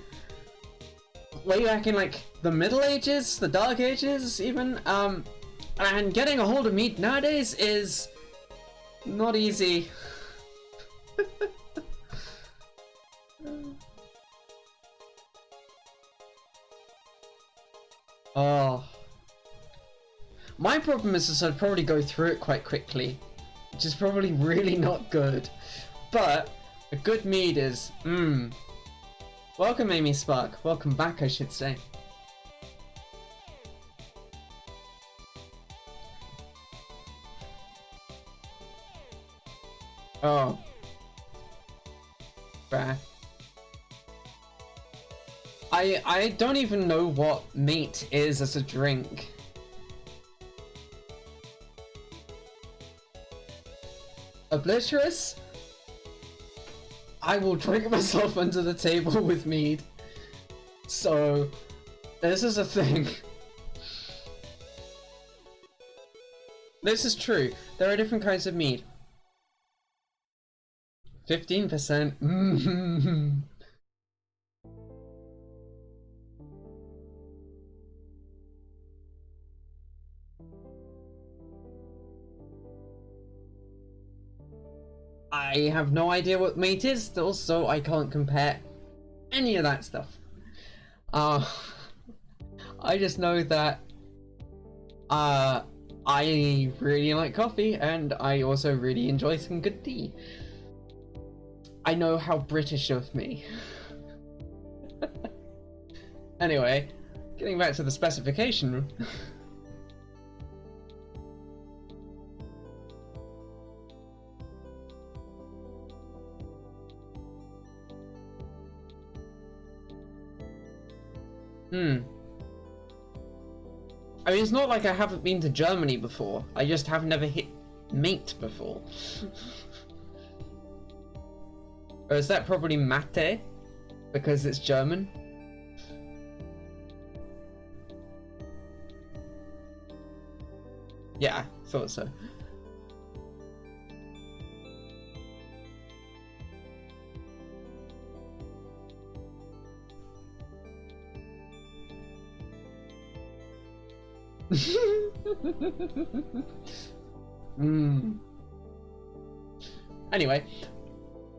way back in like the Middle Ages, the Dark Ages even, and getting a hold of mead nowadays is not easy. Oh. My problem is I'd probably go through it quite quickly, which is probably really not good. But a good mead is, Welcome, Amy Spark. Welcome back, I should say. Oh. Fair. I don't even know what mate is as a drink. Obliterous? I will drink myself under the table with mead. So, this is a thing. This is true. There are different kinds of mead. 15%. I have no idea what mate is still, so I can't compare any of that stuff. I just know that I really like coffee, and I also really enjoy some good tea. I know how British of me. Anyway, getting back to the specification. I mean, it's not like I haven't been to Germany before. I just have never hit mate before. Or is that probably mate? Because it's German? Yeah, thought so. Anyway,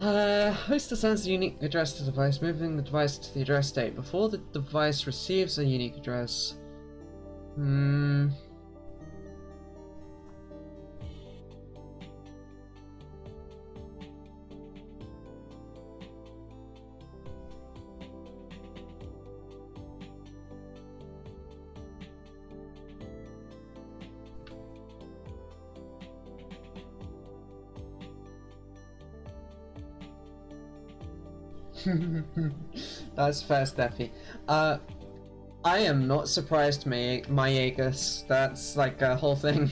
host assigns a unique address to the device, moving the device to the address state before the device receives a unique address. That's fair, Steffi. I am not surprised, Myagus. That's like a whole thing.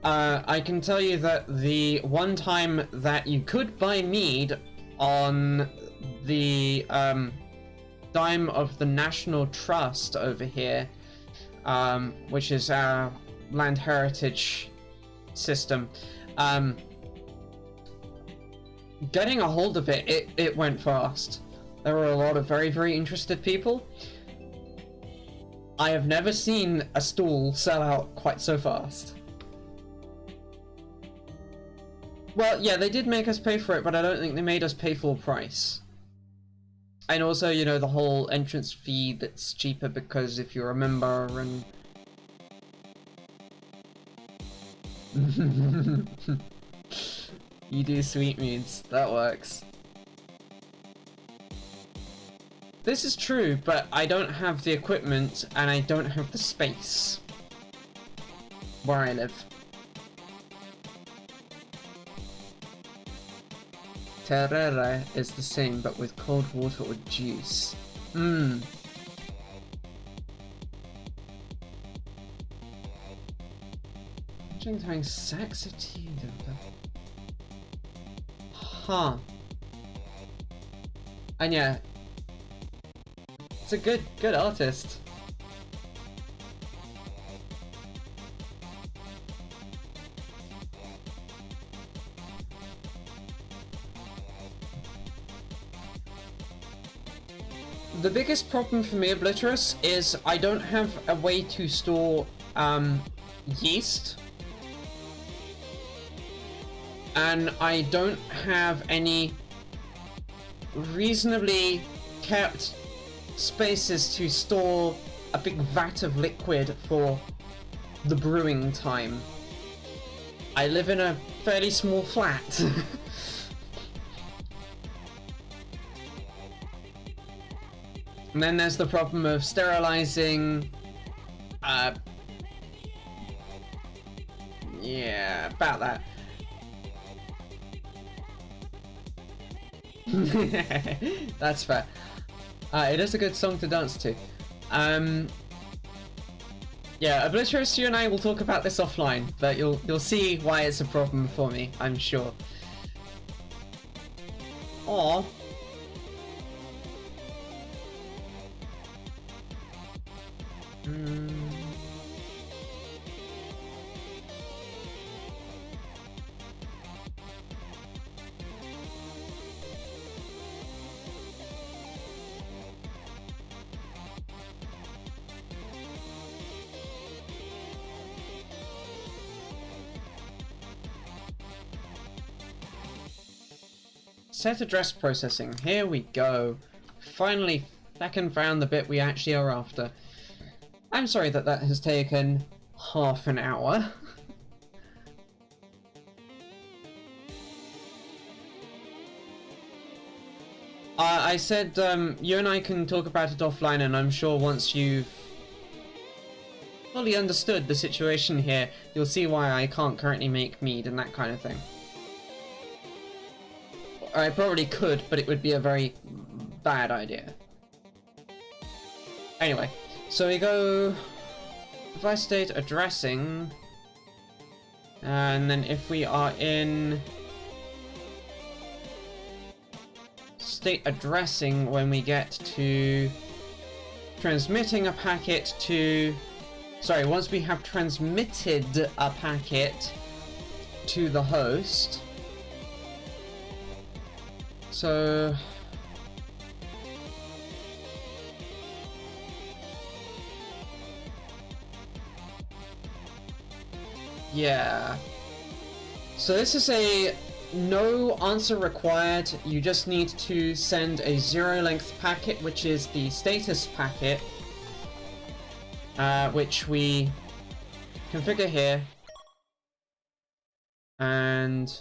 I can tell you that the one time that you could buy mead on the dime of the National Trust over here, which is our land heritage system, getting a hold of it went fast. There were a lot of very, very interested people. I have never seen a stall sell out quite so fast. Well, yeah, they did make us pay for it, but I don't think they made us pay full price. And also, you know, the whole entrance fee that's cheaper because if you're a member and... You do sweetmeats, that works. This is true, but I don't have the equipment and I don't have the space where I live. terere is the same, but with cold water or juice. Mmm. I'm having sex at tea. Huh. And yeah, it's a good artist. The biggest problem for me, Obliterous, is I don't have a way to store yeast. And I don't have any reasonably kept spaces to store a big vat of liquid for the brewing time. I live in a fairly small flat. And then there's the problem of sterilizing. Yeah, about that. That's fair. It is a good song to dance to. Yeah, Obliterous, you and I will talk about this offline, but you'll see why it's a problem for me, I'm sure. Aww. Set address processing. Here we go. Finally, second found the bit we actually are after. I'm sorry that has taken half an hour. I said you and I can talk about it offline, and I'm sure once you've fully understood the situation here, you'll see why I can't currently make mead and that kind of thing. I probably could, but it would be a very bad idea. Anyway, so we go device state addressing, and then if we are in state addressing when we get to transmitting a packet to, sorry, once we have transmitted a packet to the host. So yeah. So this is a no answer required. You just need to send a 0 length packet, which is the status packet, which we configure here and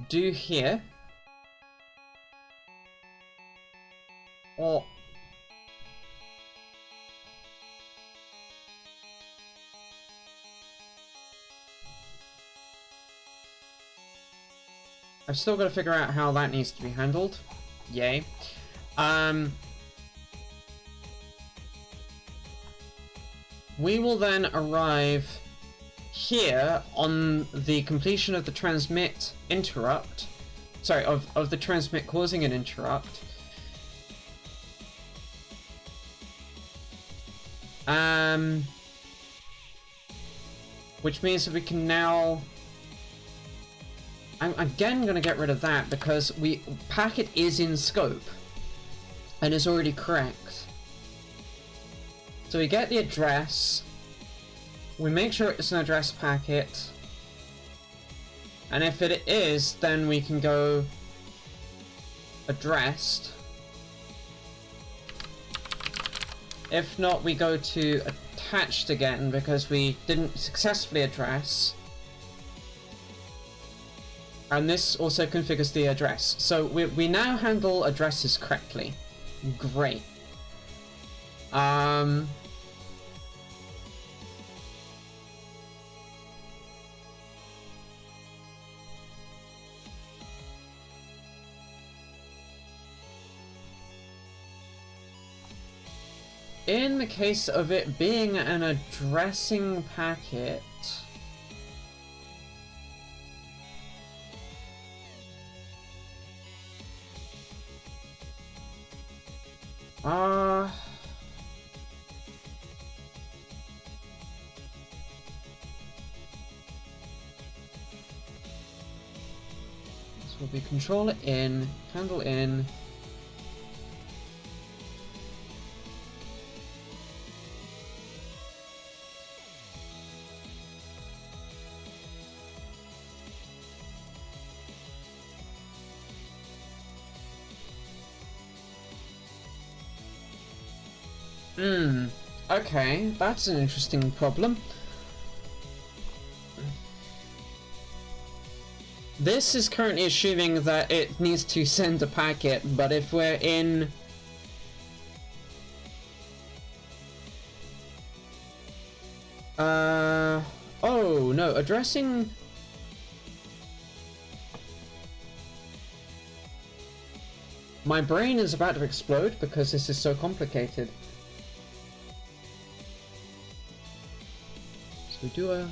do here. Or I've still got to figure out how that needs to be handled. Yay. We will then arrive here on the completion of the transmit interrupt. Sorry, of the transmit causing an interrupt. Which means that we can now... I'm again going to get rid of that because packet is in scope and is already correct. So we get the address, we make sure it's an address packet, and if it is, then we can go addressed. If not, we go to attached again because we didn't successfully address. And this also configures the address. So we now handle addresses correctly. Great. in the case of it being an addressing packet, this will be controller in, handle in. Okay, that's an interesting problem. This is currently assuming that it needs to send a packet, but if we're in... oh, no, addressing... My brain is about to explode because this is so complicated. So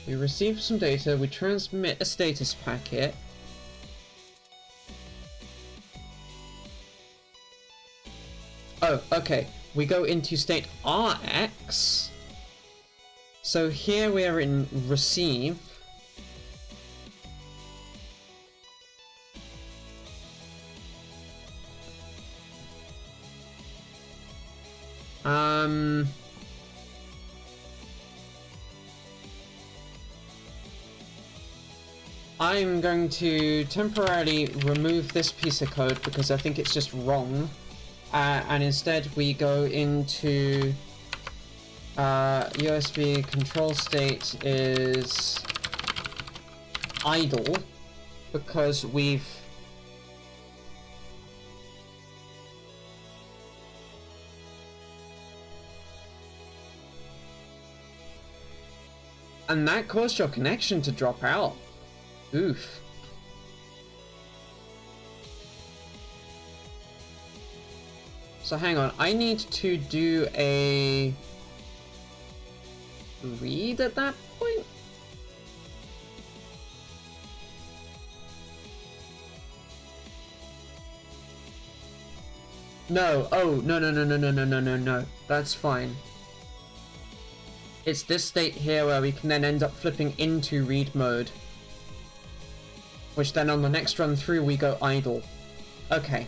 we receive some data, we transmit a status packet. Oh, okay. We go into state Rx. So here we are in receive. I'm going to temporarily remove this piece of code because I think it's just wrong. And instead we go into USB control state is idle because we've and that caused your connection to drop out. Oof. So hang on, I need to do a read at that point? No, oh, no, that's fine. It's this state here where we can then end up flipping into read mode. Which then on the next run through we go idle. Okay.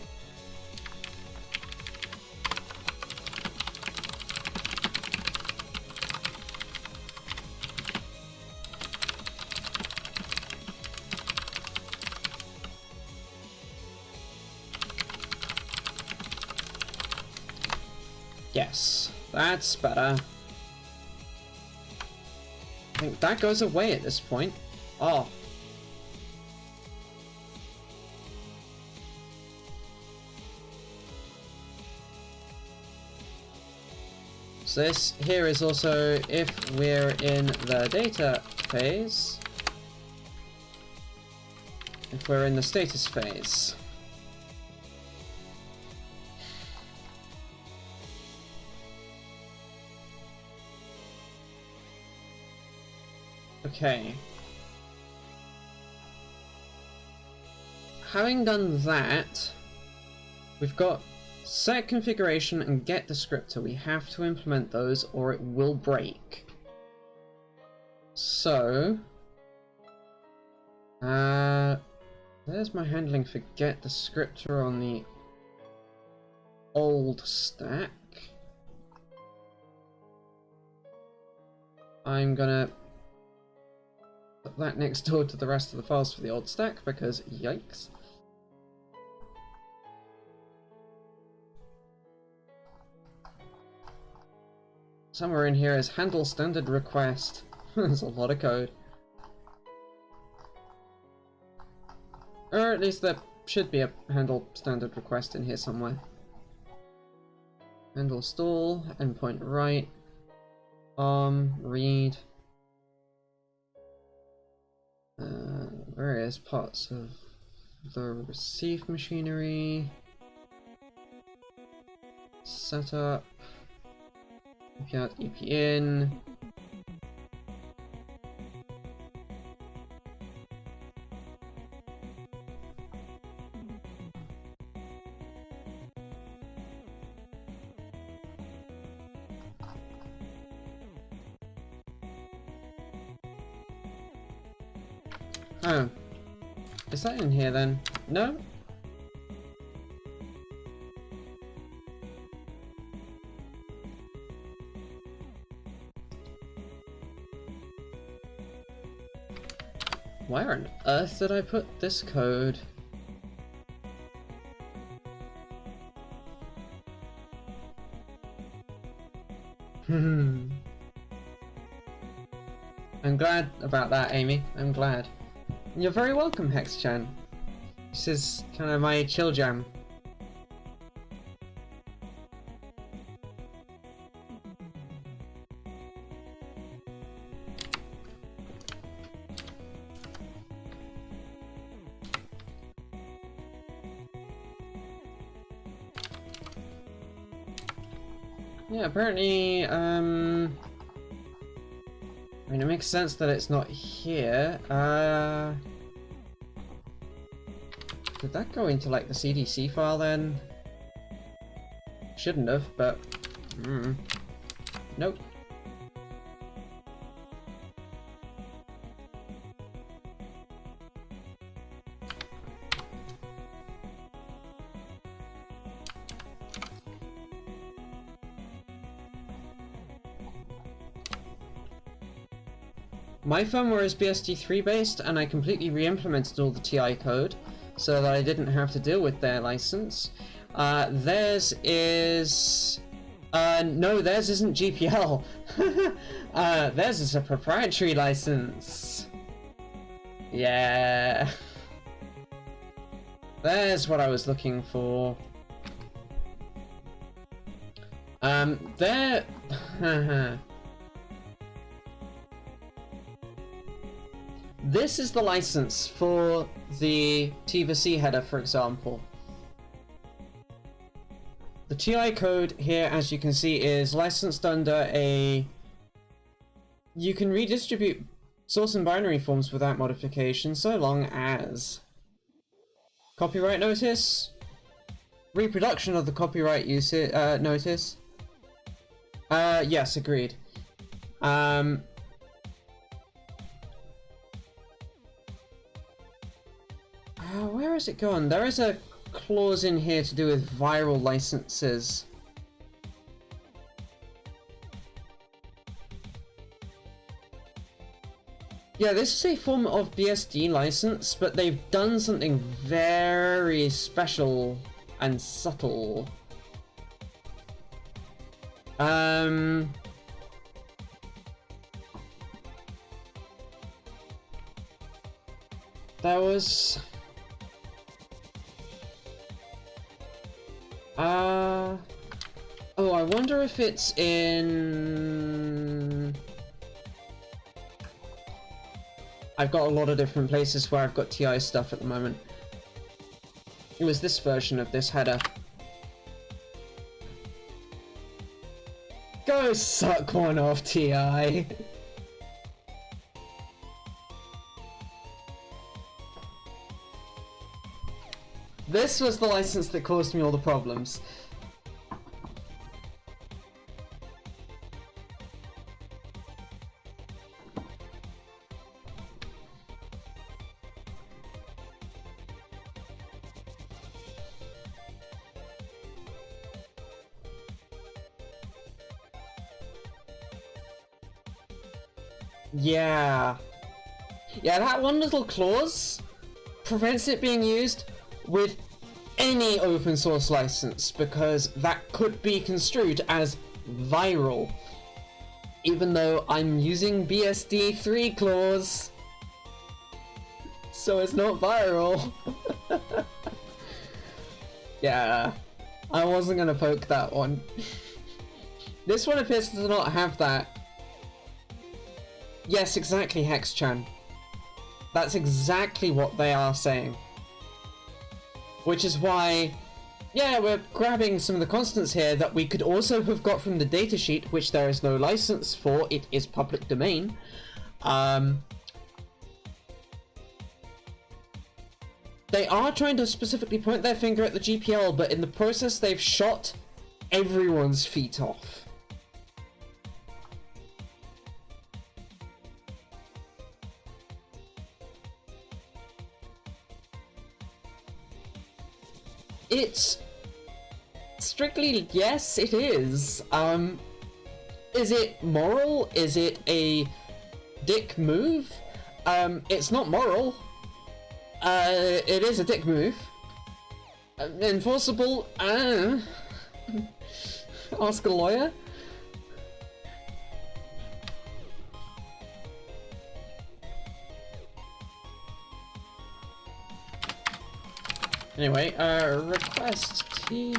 Yes, that's better. I think that goes away at this point. Oh. So this here is also if we're in the data phase, if we're in the status phase. Okay. Having done that, we've got set configuration and get descriptor. We have to implement those or it will break. So, there's my handling for get descriptor on the old stack. I'm gonna put that next door to the rest of the files for the old stack because yikes. Somewhere in here is handle standard request. There's a lot of code. Or at least there should be a handle standard request in here somewhere. Handle stall, endpoint write, read. Various parts of the receive machinery. Setup. EP out, EP in. Oh. Is that in here then? No? Where on earth did I put this code? I'm glad about that, Amy. I'm glad. You're very welcome, Hex-chan. This is kind of my chill jam. Yeah, apparently, I mean, it makes sense that it's not here. Did that go into, like, the CDC file then? Shouldn't have, but... Nope. My firmware is BSD3 based, and I completely re-implemented all the TI code so that I didn't have to deal with their license. Theirs is... no, theirs isn't GPL. Theirs is a proprietary license. Yeah. There's what I was looking for. They're... This is the license for the Tiva-C header, for example. The TI code here, as you can see, is licensed under a... You can redistribute source and binary forms without modification, so long as... Copyright notice? Reproduction of the copyright notice? Yes, agreed. Where is it gone? There is a clause in here to do with viral licenses. Yeah, this is a form of BSD license, but they've done something very special and subtle. There was... Oh, I wonder if it's in... I've got a lot of different places where I've got TI stuff at the moment. It was this version of this header. Go suck one off, TI! This was the license that caused me all the problems. Yeah. Yeah, that one little clause prevents it being used with any open source license, because that could be construed as viral, even though I'm using BSD3 clause, so it's not viral. Yeah, I wasn't gonna poke that one. This one appears to not have that. Yes, exactly, Hex-chan. That's exactly what they are saying. Which is why Yeah, we're grabbing some of the constants here that we could also have got from the datasheet, which there is no license for. It is public domain. They are trying to specifically point their finger at the GPL, but in the process they've shot everyone's feet off. It's strictly, yes, it is. Is it moral? Is it a dick move? It's not moral. It is a dick move. Enforceable? Ask a lawyer? Anyway, request T.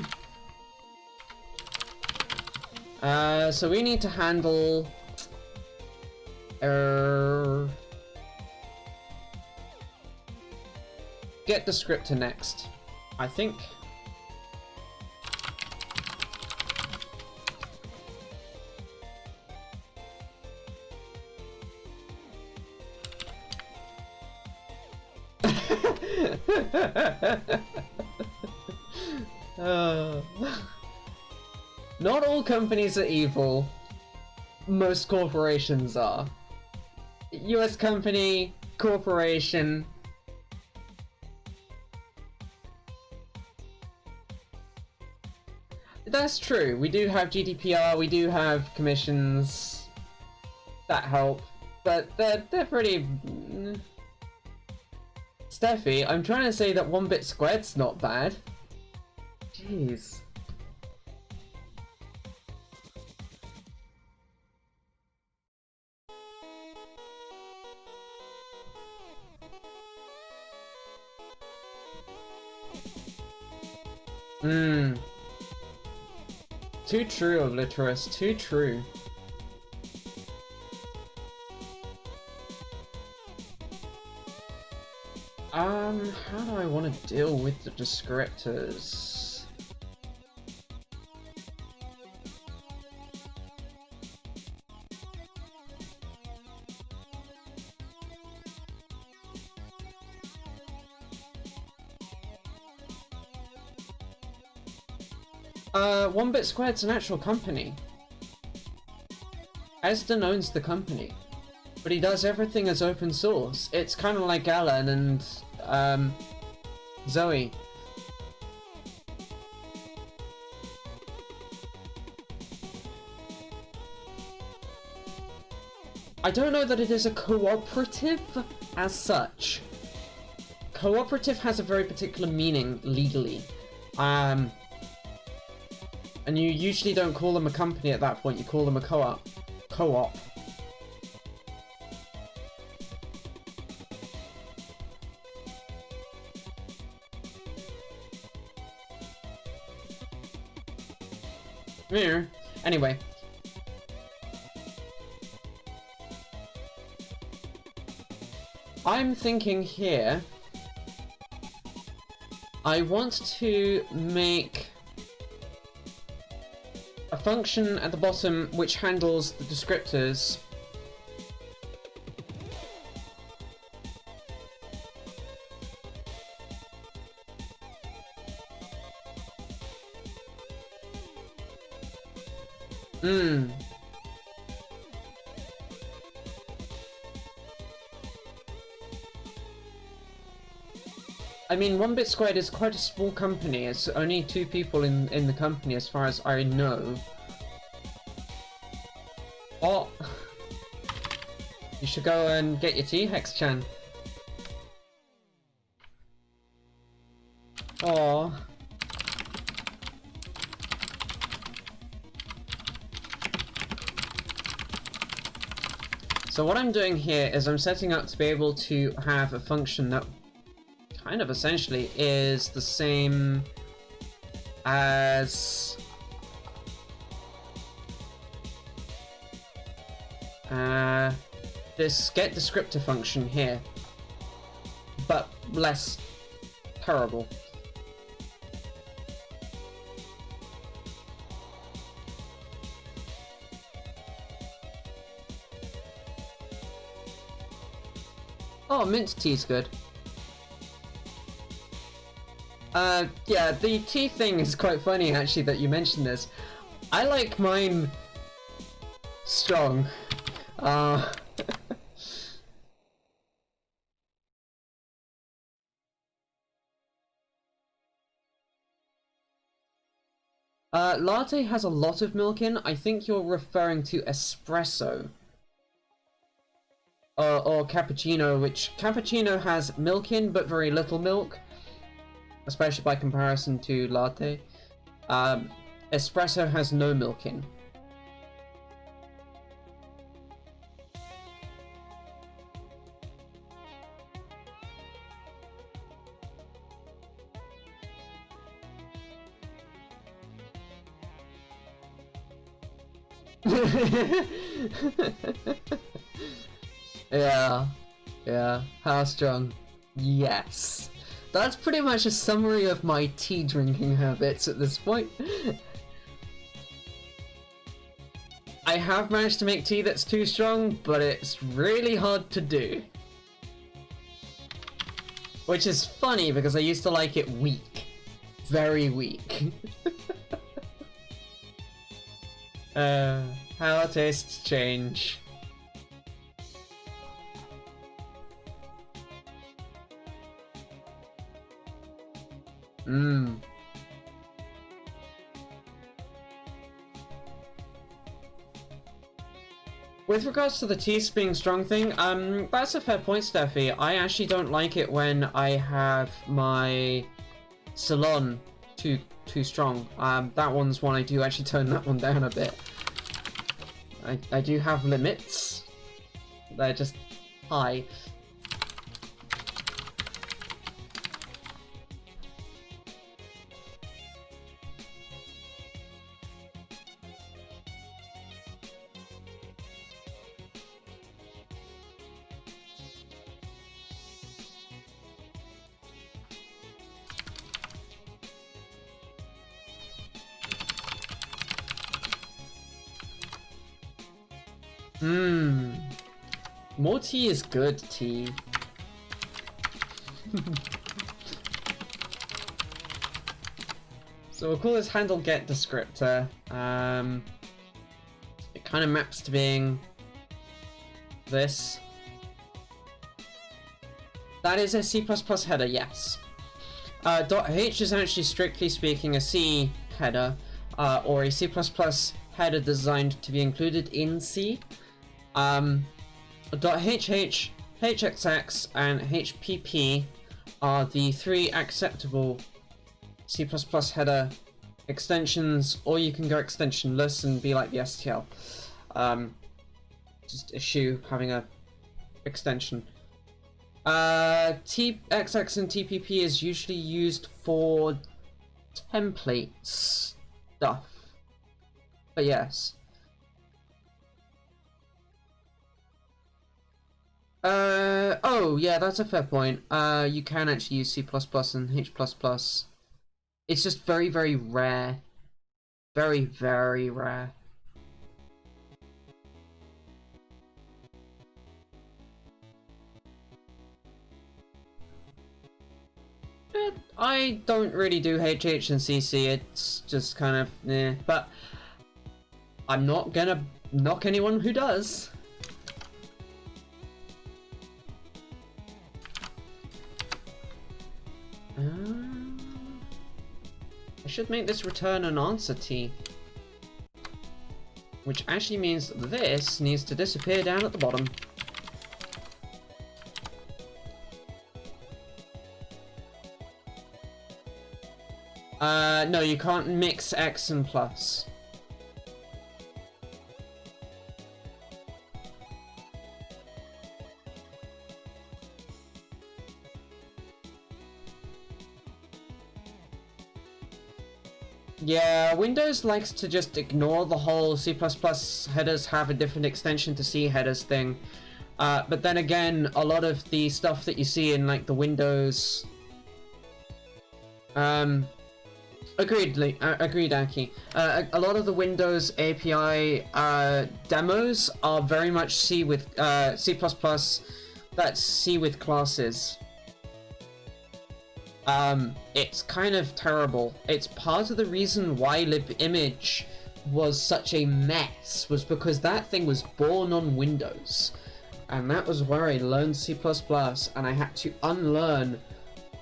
So we need to handle get descriptor next, I think. Not all companies are evil. Most corporations are. US company, corporation. That's true. We do have GDPR, we do have commissions that help, but they're pretty... Steffi, I'm trying to say that 1-bit squared's not bad. Jeez. Too true, Obliterus, too true. How do I want to deal with the descriptors? One Bit Squared's an actual company. Esden owns the company, but he does everything as open source. It's kind of like Alan and Zoe. I don't know that it is a cooperative as such. Cooperative has a very particular meaning legally. And you usually don't call them a company at that point, you call them a co-op. Co-op. Anyway. I'm thinking here, I want to make a function at the bottom which handles the descriptors. I mean, 1-bit squared is quite a small company. It's only 2 people in the company as far as I know. Oh! You should go and get your tea, Hex-chan. Aww. So what I'm doing here is I'm setting up to be able to have a function that kind of essentially is the same as this get descriptor function here, but less terrible. Oh, mint tea's good. Yeah, the tea thing is quite funny actually that you mentioned this. I like mine strong. Latte has a lot of milk in. I think you're referring to espresso. Or cappuccino, which cappuccino has milk in, but very little milk. Especially by comparison to latte. Espresso has no milk in. Yeah, how strong? Yes. That's pretty much a summary of my tea drinking habits at this point. I have managed to make tea that's too strong, but it's really hard to do. Which is funny because I used to like it weak. Very weak. How tastes change. With regards to the tea being strong thing, that's a fair point, Steffi. I actually don't like it when I have my Ceylon too strong. That one's one I do actually turn that one down a bit. I do have limits. They're just high. More tea is good tea. So we'll call this handle get descriptor. It kind of maps to being this. That is a C++ header, yes. .h is actually strictly speaking a C header, or a C++ header designed to be included in C. .hh, hxx, and hpp are the three acceptable C++ header extensions, or you can go extensionless and be like the STL. Just eschew having a extension. TXX and TPP is usually used for template stuff. But yes. Oh, yeah, that's a fair point. You can actually use C++ and H++. It's just very, very rare. Very, very rare. I don't really do HH and CC, it's just kind of, eh. But I'm not gonna knock anyone who does. I should make this return an answer T. Which actually means this needs to disappear down at the bottom. No, you can't mix X and plus. Yeah, Windows likes to just ignore the whole C++ headers have a different extension to C headers thing. But then again, a lot of the stuff that you see in like the Windows... agreed, Aki. A lot of the Windows API demos are very much C with C++ That's C with classes. It's kind of terrible. It's part of the reason why libimage was such a mess, was because that thing was born on Windows. And that was where I learned C++, and I had to unlearn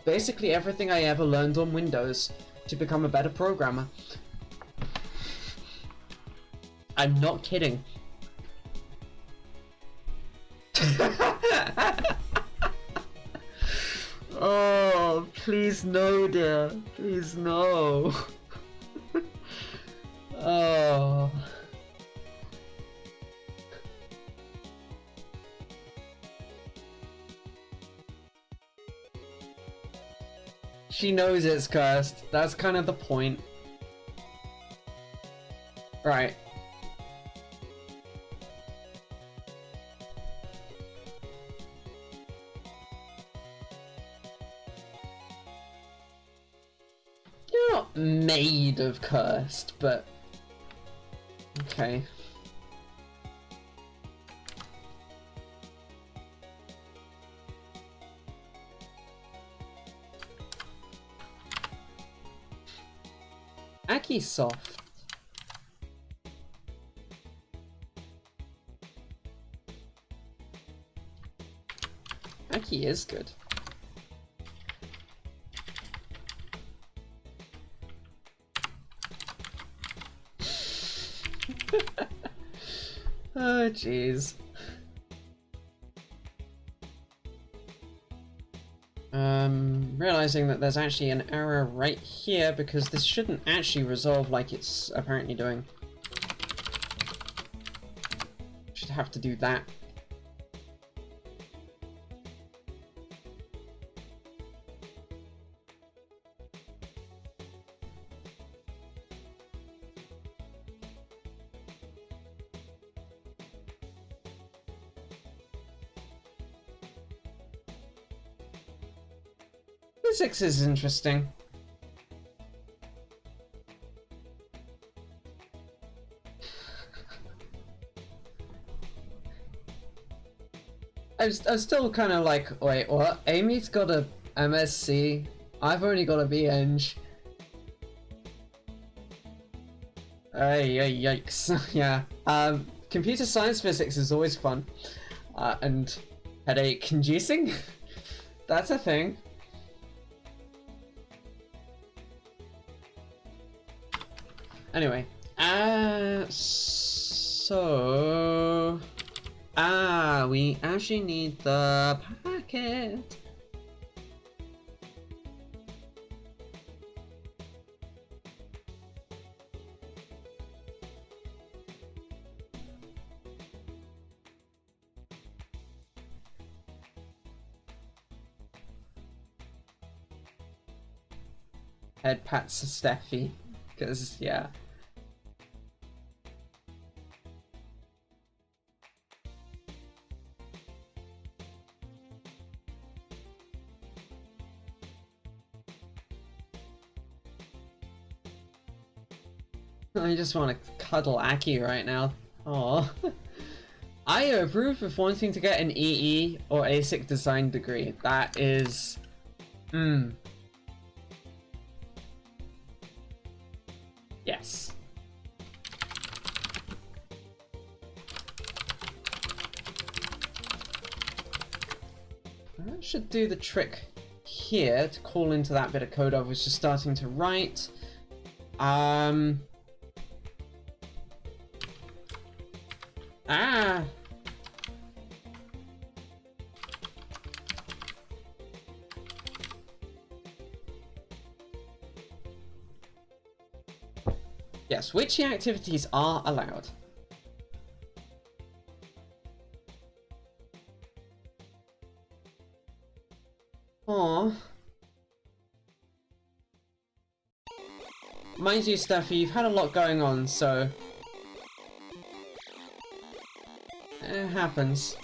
basically everything I ever learned on Windows to become a better programmer. I'm not kidding. Oh, please no, dear. Please no. Oh. She knows it's cursed. That's kind of the point. Right. You're not made of cursed, but... okay. Aki's soft. Aki is good. Oh, jeez. Realizing that there's actually an error right here because this shouldn't actually resolve like it's apparently doing. Should have to do that. Physics is interesting. I'm still kind of like, wait, what? Amy's got a MSc. I've only got a BEng. Yikes. Yeah. Computer science physics is always fun. And headache inducing? That's a thing. Anyway, so... we actually need the packet. Head pats Steffi, because, yeah. I just want to cuddle Aki right now. Aww. I approve of wanting to get an EE or ASIC design degree. That is... Yes. That should do the trick here to call into that bit of code I was just starting to write. Yes, witchy activities are allowed. Aww. Mind you, Steffi, you've had a lot going on, so... it happens.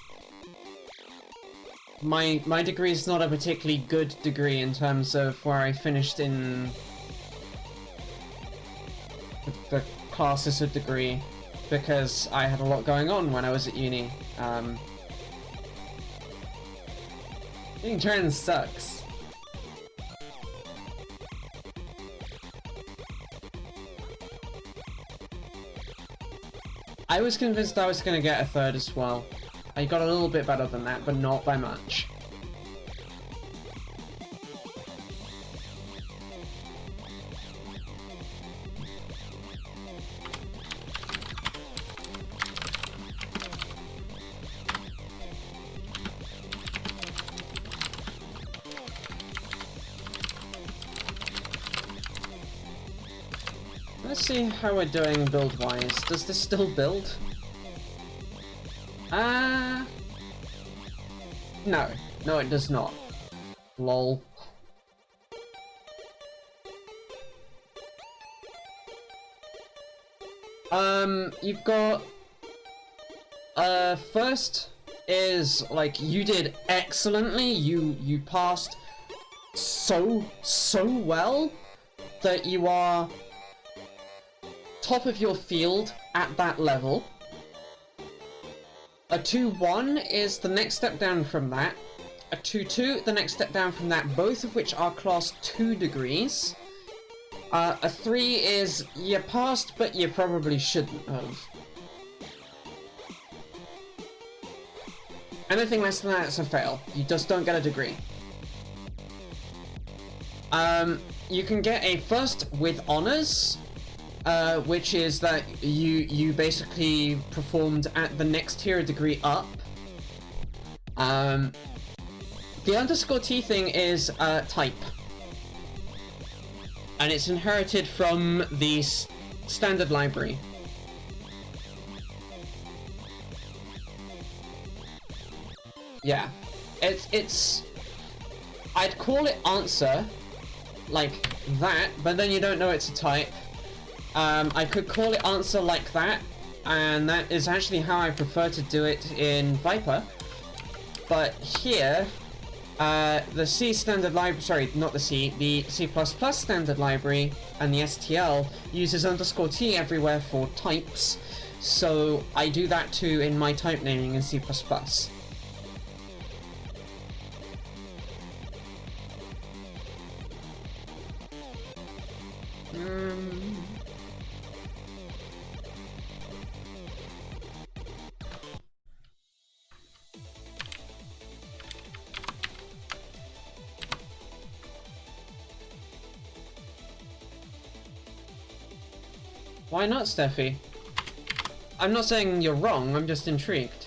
My degree is not a particularly good degree in terms of where I finished in the classes of degree, because I had a lot going on when I was at uni. Being trans sucks. I was convinced I was gonna get a third as well. I got a little bit better than that, but not by much. Let's see how we're doing build-wise. Does this still build? No. No, it does not. Lol. You've got... first is, like, you did excellently. You passed so well that you are top of your field at that level. A 2-1 is the next step down from that. A 2-2, the next step down from that, both of which are class 2 degrees. A 3 is you passed, but you probably shouldn't have. Anything less than that is a fail. You just don't get a degree. You can get a first with honors, which is that you basically performed at the next tier of degree up. The underscore T thing is type, and it's inherited from the standard library. Yeah, it's I'd call it answer like that, but then you don't know it's a type. I could call it answer like that, and that is actually how I prefer to do it in Viper. But here, the C standard library, sorry, not the C, the C++ standard library and the STL uses underscore T everywhere for types, so I do that too in my type naming in C++. Why not, Steffi? I'm not saying you're wrong, I'm just intrigued.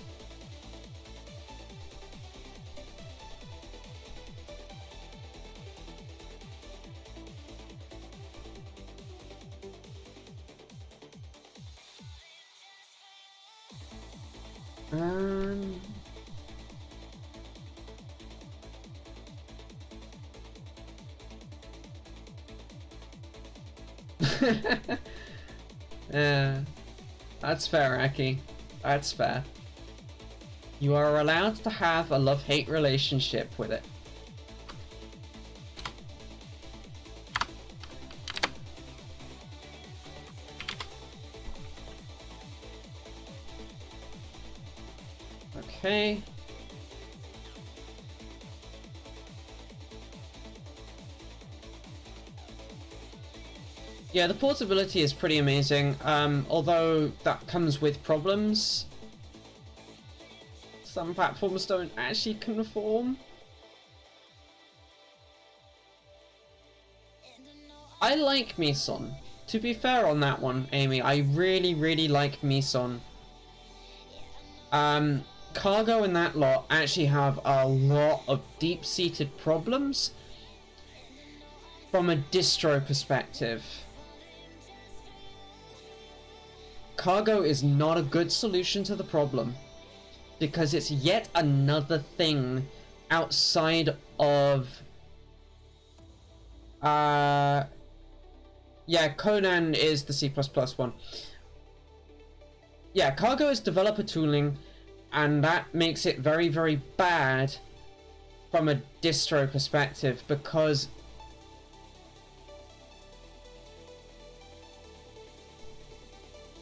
Yeah, that's fair, Aki. That's fair. You are allowed to have a love-hate relationship with it. Okay. Yeah, the portability is pretty amazing, although that comes with problems. Some platforms don't actually conform. I like Meson. To be fair on that one, Amy, I really like Meson. Cargo and that lot actually have a lot of deep-seated problems from a distro perspective. Cargo is not a good solution to the problem because it's yet another thing outside of yeah, Conan is the C++ one. Yeah, Cargo is developer tooling, and that makes it very bad from a distro perspective because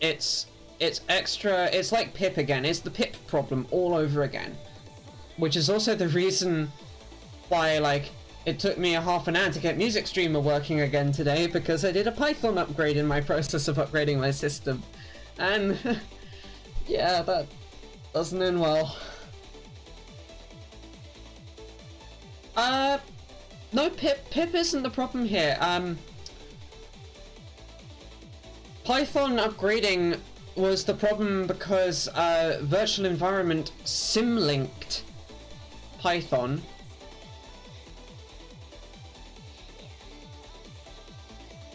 it's extra. It's like pip again. It's the pip problem all over again, which is also the reason why, like, it took me a half an hour to get Music Streamer working again today, because I did a Python upgrade in my process of upgrading my system. And, yeah, that doesn't end well. No, pip isn't the problem here. Python upgrading was the problem because virtual environment symlinked Python.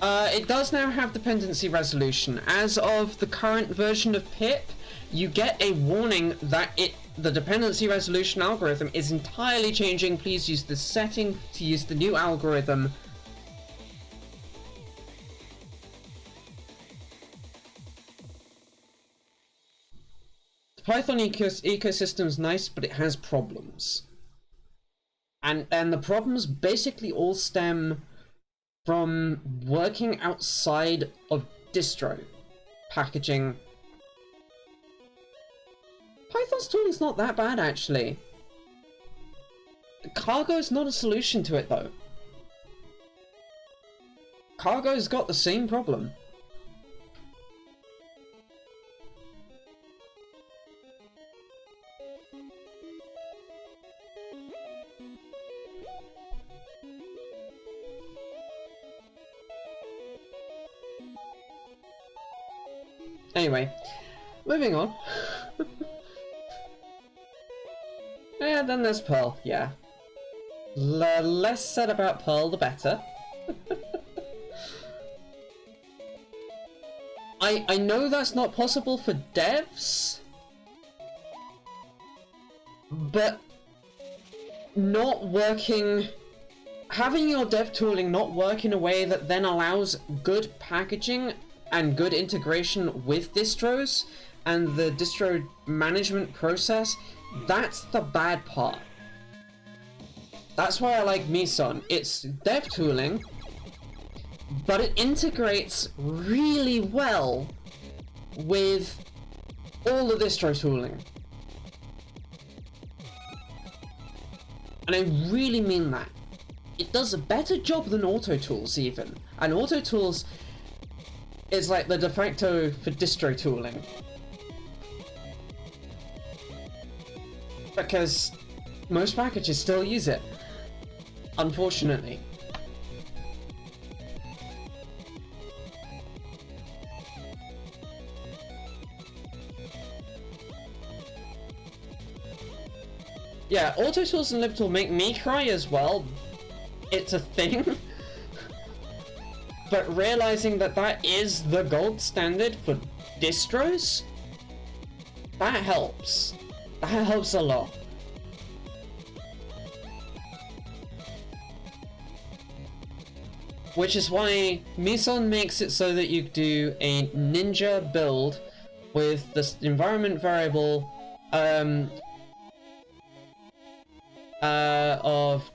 It does now have dependency resolution. As of the current version of pip, you get a warning that the dependency resolution algorithm is entirely changing. Please use the setting to use the new algorithm. The Python ecosystem's nice, but it has problems. And the problems basically all stem from working outside of distro packaging. Python's tooling's not that bad, actually. Cargo's not a solution to it, though. Cargo's got the same problem. Anyway, moving on. Yeah, then there's Perl, yeah. Less said about Perl, the better. I know that's not possible for devs, but having your dev tooling not work in a way that then allows good packaging and good integration with distros and the distro management process, that's the bad part. That's why I like Meson. It's dev tooling, but it integrates really well with all the distro tooling. And I really mean that. It does a better job than AutoTools even. And AutoTools is like the de facto for distro tooling. Because most packages still use it, unfortunately. Yeah, AutoTools and libtool make me cry as well. It's a thing. But realizing that that is the gold standard for distros, that helps. That helps a lot. Which is why Meson makes it so that you do a ninja build with this environment variable of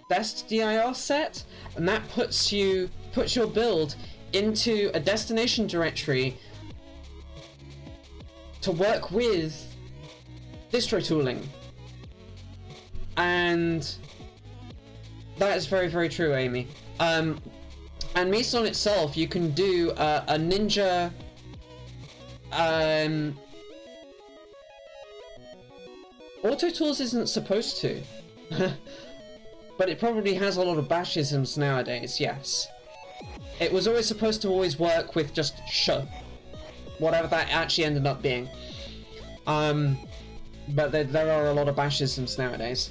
best dir set, and that puts your build into a destination directory to work with distro tooling. And that is very, very true, Amy. And Meson itself, you can do a ninja AutoTools isn't supposed to. But it probably has a lot of bashisms nowadays, yes. It was always supposed to always work with just show. Whatever that actually ended up being. But there are a lot of bashisms nowadays.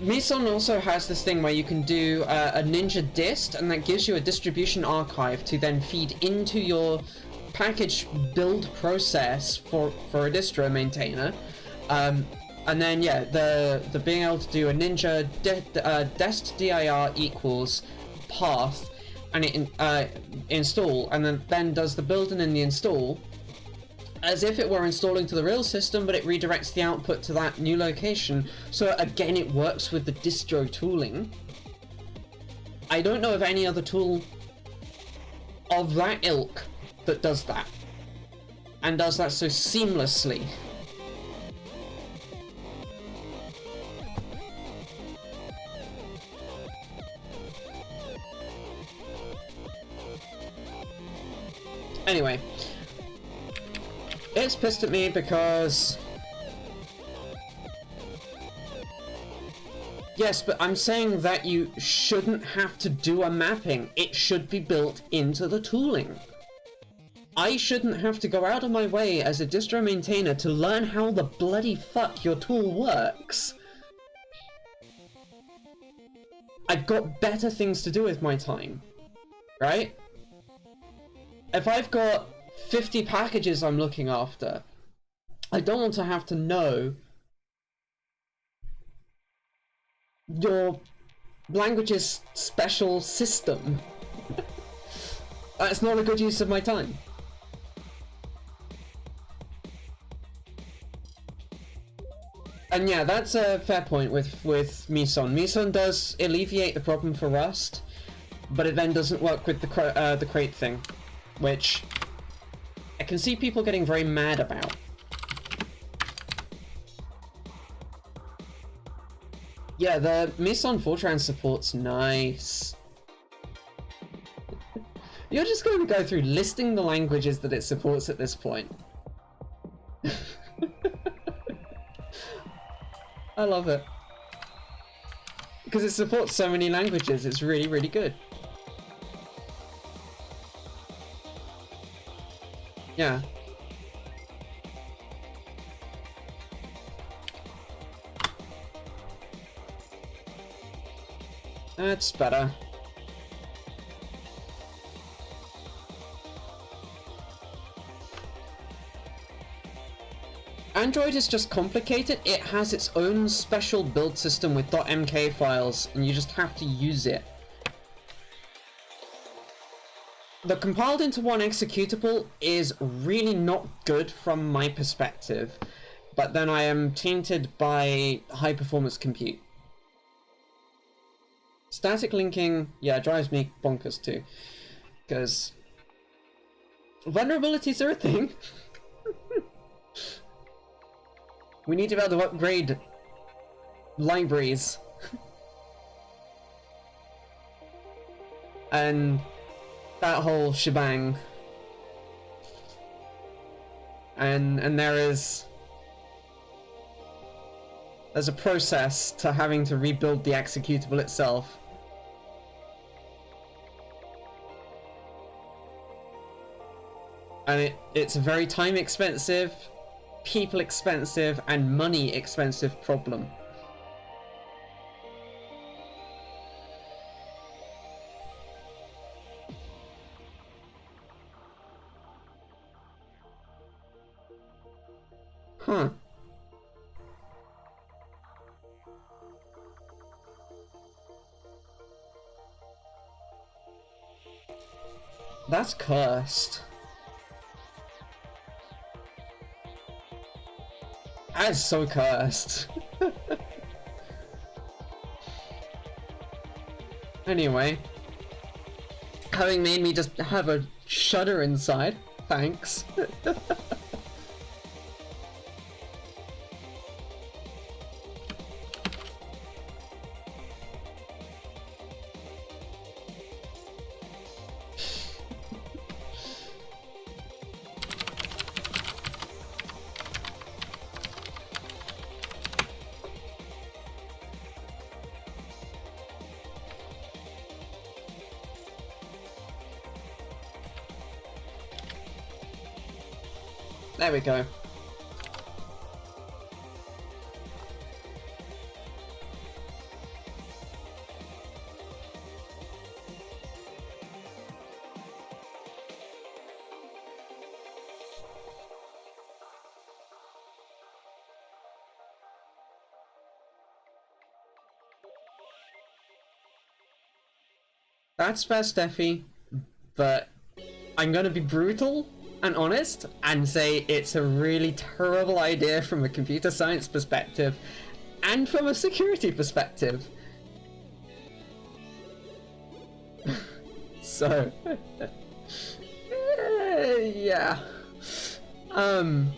Meson also has this thing where you can do a ninja dist, and that gives you a distribution archive to then feed into your package build process for a distro maintainer. And then yeah, the being able to do a ninja dest dir equals path, and it install, and then does the build and then the install as if it were installing to the real system, but it redirects the output to that new location. So again, it works with the distro tooling. I don't know of any other tool of that ilk that does that. and does that so seamlessly. Anyway, it's pissed at me because... Yes, but I'm saying that you shouldn't have to do a mapping. It should be built into the tooling. I shouldn't have to go out of my way as a distro maintainer to learn how the bloody fuck your tool works. I've got better things to do with my time, right? If I've got 50 packages I'm looking after, I don't want to have to know your language's special system. That's not a good use of my time. And yeah, that's a fair point with Meson. Meson does alleviate the problem for Rust, but it then doesn't work with the crate thing, which I can see people getting very mad about. Yeah, the Meson Fortran support's nice. You're just going to go through listing the languages that it supports at this point. I love it. Because it supports so many languages, it's really, really good. Yeah. That's better. Android is just complicated. It has its own special build system with .mk files, and you just have to use it. The compiled into one executable is really not good from my perspective, but then I am tainted by high performance compute. Static linking, yeah, drives me bonkers too, because vulnerabilities are a thing. We need to be able to upgrade libraries. And that whole shebang. And there's a process to having to rebuild the executable itself. And it's a very time expensive, people expensive, and money expensive problem. Huh. That's cursed. That is so cursed. Anyway, having made me just have a shudder inside, thanks. There we go. That's fair, Steffi, but I'm gonna be brutal and honest and say it's a really terrible idea from a computer science perspective and from a security perspective. So, yeah. And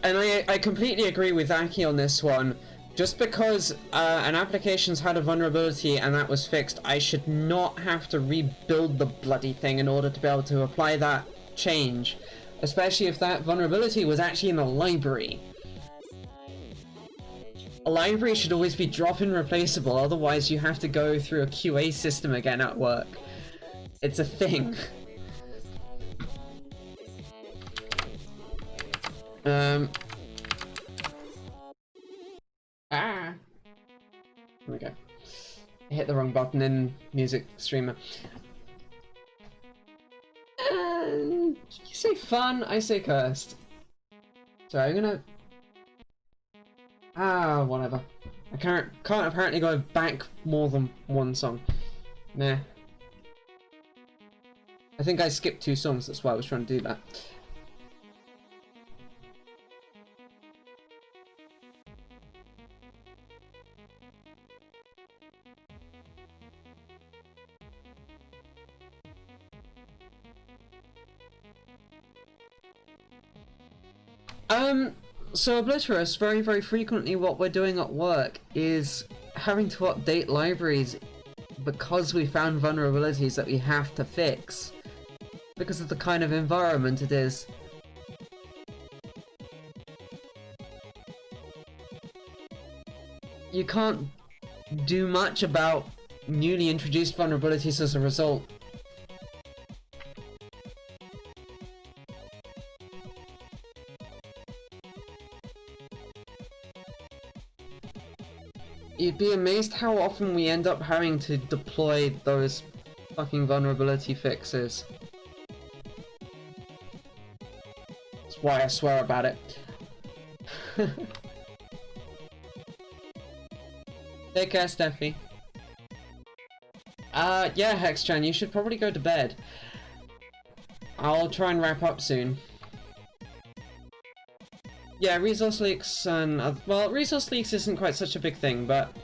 I completely agree with Aki on this one. Just because an application's had a vulnerability and that was fixed, I should not have to rebuild the bloody thing in order to be able to apply that change. Especially if that vulnerability was actually in a library. A library should always be drop-in replaceable, otherwise you have to go through a QA system again at work. It's a thing. There we go. I hit the wrong button in Music Streamer. You say fun, I say cursed. So I'm gonna... whatever. I can't apparently go back more than one song. Nah. I think I skipped 2 songs, that's why I was trying to do that. So Obliterous, very frequently what we're doing at work is having to update libraries because we found vulnerabilities that we have to fix. Because of the kind of environment it is. You can't do much about newly introduced vulnerabilities as a result. You'd be amazed how often we end up having to deploy those fucking vulnerability fixes. That's why I swear about it. Take care, Steffi. Yeah, Hexchan, you should probably go to bed. I'll try and wrap up soon. Yeah, resource leaks and... well, resource leaks isn't quite such a big thing, but...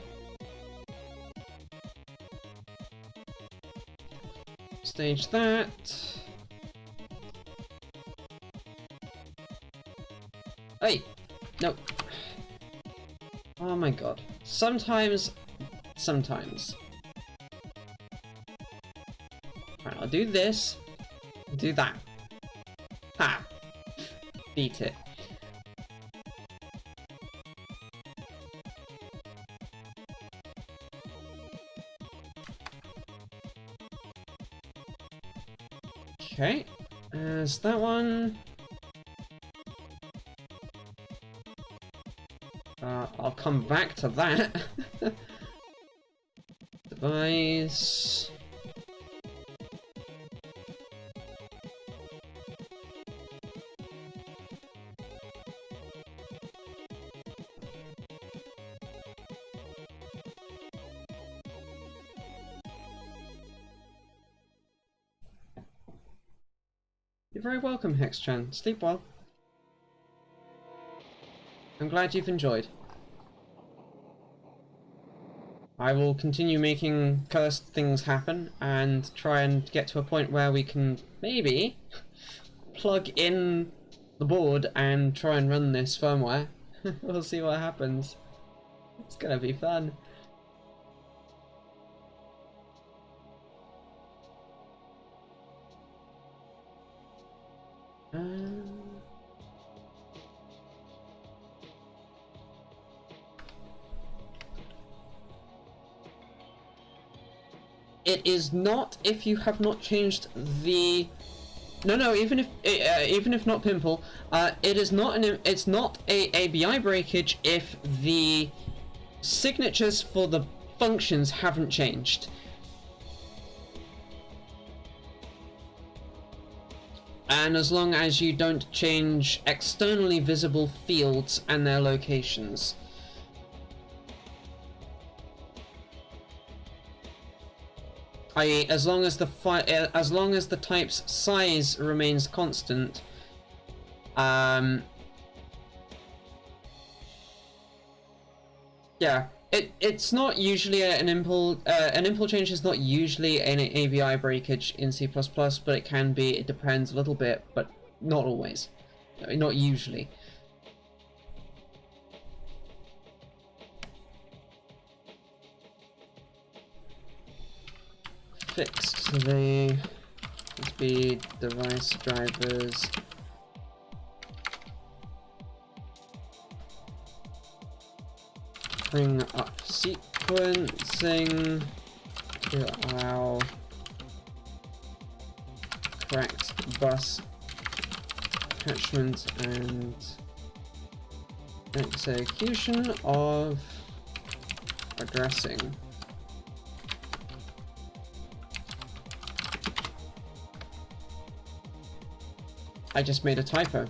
Stage that... Hey! No. Oh my god. Sometimes... Right, I'll do this. Do that. Ha! Beat it. Okay, there's that one. I'll come back to that. Device. You're very welcome, Hexchan. Sleep well. I'm glad you've enjoyed. I will continue making cursed things happen and try and get to a point where we can maybe plug in the board and try and run this firmware. We'll see what happens. It's gonna be fun. It is not if you have not changed the... No, even if not Pimple, it is not it's not a ABI breakage if the signatures for the functions haven't changed. And as long as you don't change externally visible fields and their locations. I.e., as long as the type's size remains constant, yeah, It's not usually an impl change is not usually an AVI breakage in C++, but it can be. It depends a little bit, but not always. Not usually. Fixed the USB device drivers. Bring up sequencing to allow correct bus attachment and execution of addressing. I just made a typo.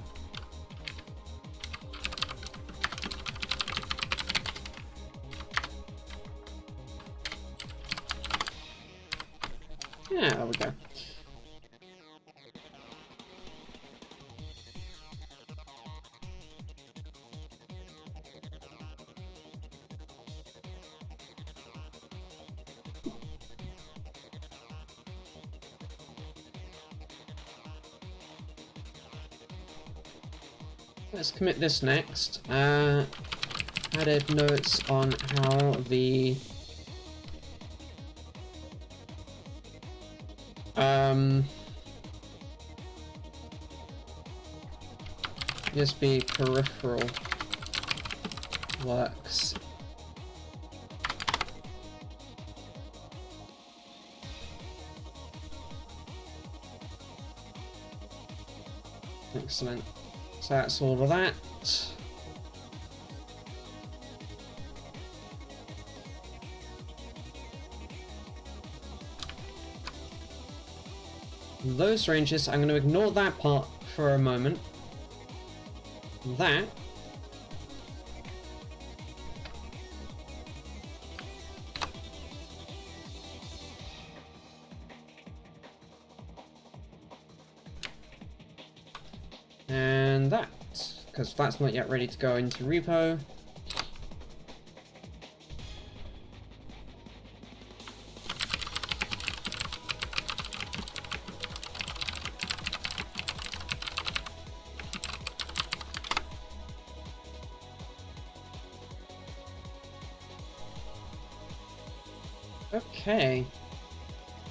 Yeah, there we go. Let's commit this next. Added notes on how the USB peripheral works. Excellent. So that's all of that. Those ranges, I'm going to ignore that part for a moment. That. And that, because that's not yet ready to go into repo. Okay,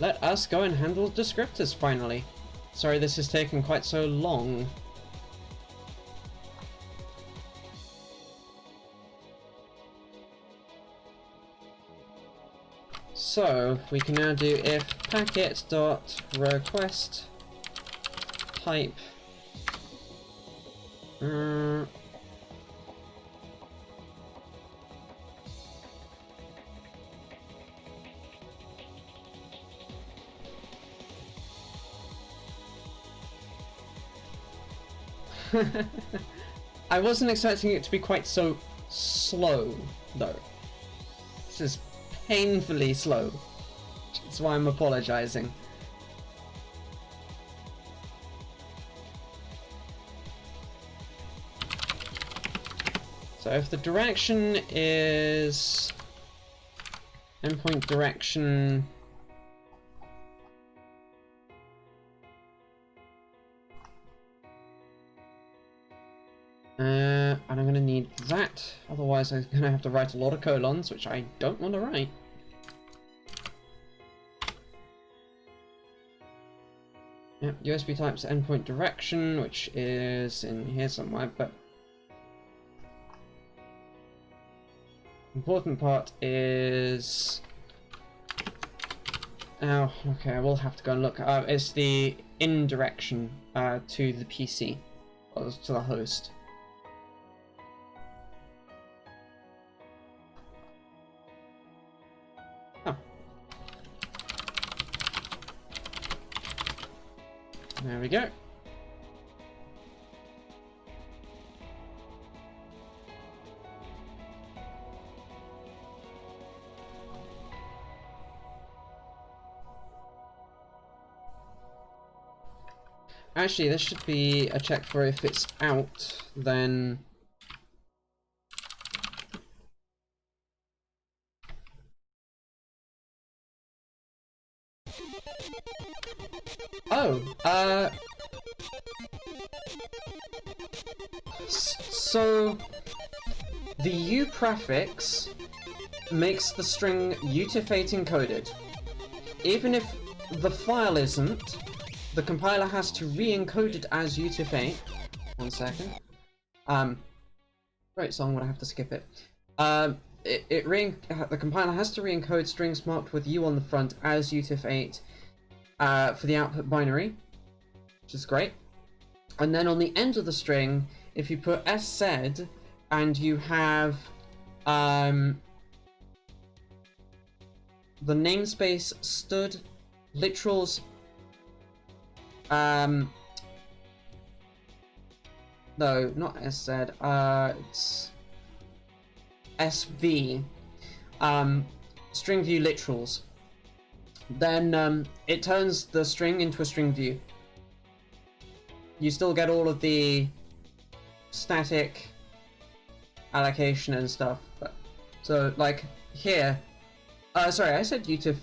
let us go and handle descriptors finally. Sorry this has taken quite so long. So we can now do if packet.request type I wasn't expecting it to be quite so slow, though. This is painfully slow. That's why I'm apologizing. So if the direction is endpoint direction and I'm going to need that, otherwise I'm going to have to write a lot of colons, which I don't want to write. Yep, USB types endpoint direction, which is in here somewhere, but important part is... Oh, okay, I will have to go and look. It's the in direction to the PC, or to the host. There we go. Actually, this should be a check for if it's out, then Oh, so the U prefix makes the string utif8 encoded. Even if the file isn't, the compiler has to re-encode it as utif8. 1 second. Right, so I'm gonna have to skip it. The compiler has to re-encode strings marked with U on the front as utif8 for the output binary, which is great. And then on the end of the string, if you put SZ and you have the namespace stud literals no, not SZ, it's SV, string view literals, then it turns the string into a string view. You still get all of the static allocation and stuff, but so like here, sorry, I said utif.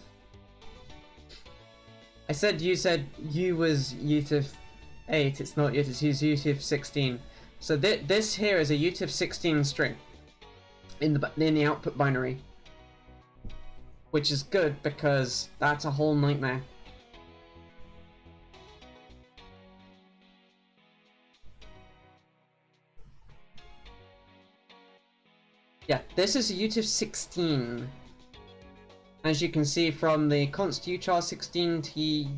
I said you said U was utif8. It's not utif. It's utif16. So this here is a utif16 string in the output binary, which is good because that's a whole nightmare. Yeah, this is a utif16. As you can see from the const uchar16 t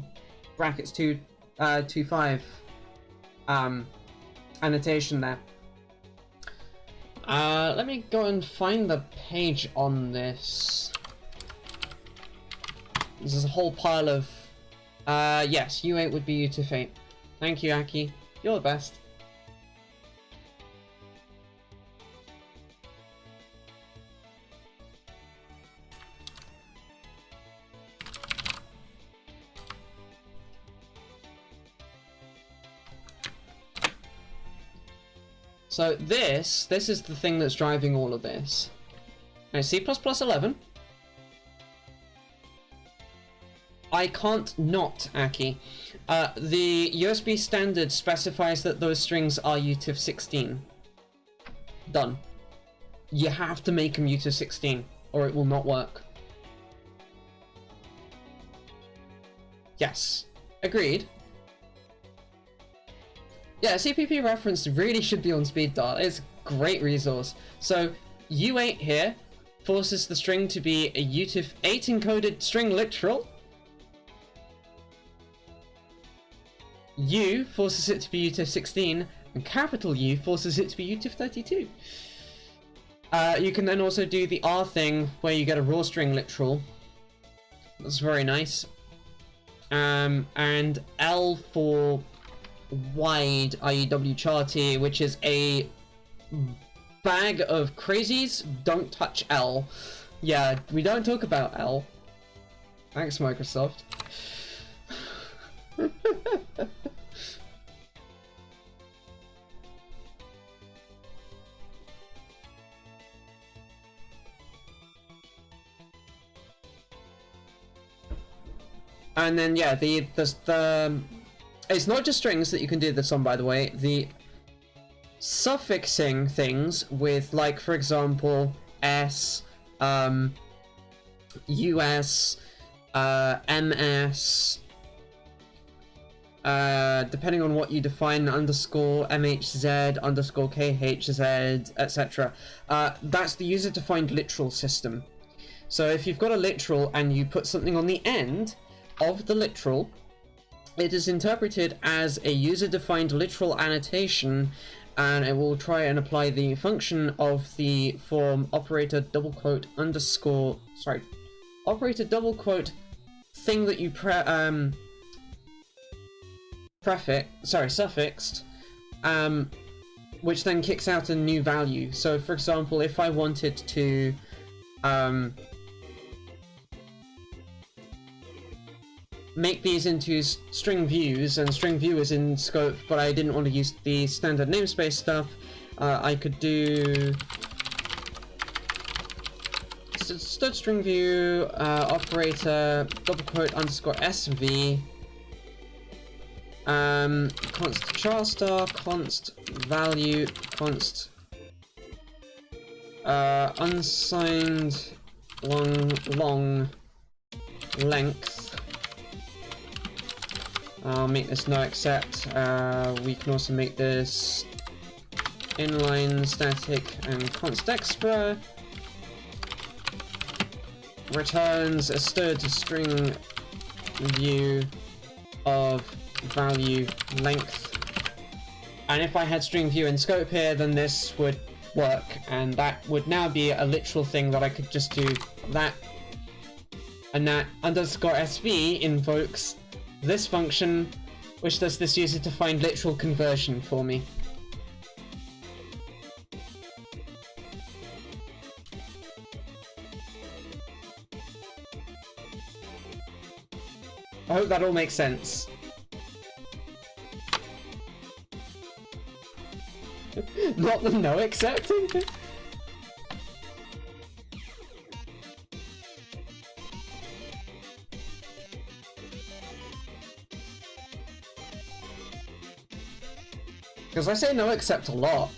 brackets 25 annotation there. Let me go and find the page on this. This is a whole pile of yes, U8 would be utif8. Thank you, Aki. You're the best. So this is the thing that's driving all of this. Now C++11. I can't not, Aki. The USB standard specifies that those strings are utif16. Done. You have to make them utif16 or it will not work. Yes. Agreed. Yeah, CPP reference really should be on speed dial. It's a great resource. So U8 here forces the string to be a utif8 encoded string literal. U forces it to be utif16, and capital U forces it to be utif32. You can then also do the R thing where you get a raw string literal. That's very nice. And L for wide IEW charty, which is a bag of crazies. Don't touch L. Yeah, we don't talk about L. Thanks, Microsoft. And then yeah, the it's not just strings that you can do this on, by the way. The suffixing things with, like, for example, S, US, MS, depending on what you define, underscore, MHZ, underscore KHZ, etc. That's the user-defined literal system. So if you've got a literal and you put something on the end of the literal, it is interpreted as a user-defined literal annotation, and it will try and apply the function of the form operator double quote underscore, sorry, operator double quote thing that you suffixed, which then kicks out a new value. So for example, if I wanted to make these into string views, and string view is in scope, but I didn't want to use the standard namespace stuff, I could do stud string view operator double quote underscore SV const char star, const value, const unsigned long length. I'll make this no except. We can also make this inline static and const extra returns a stirred string view of value length. And if I had string view and scope here, then this would work, and that would now be a literal thing that I could just do that, and that underscore SV invokes this function, which does this user defined literal conversion for me. I hope that all makes sense. Not the no accepting? Because I say no accept a lot.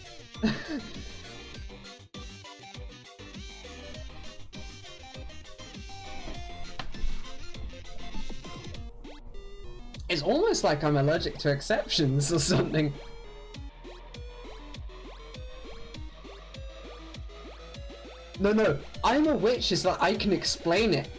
It's almost like I'm allergic to exceptions or something. No, I'm a witch is that I can explain it.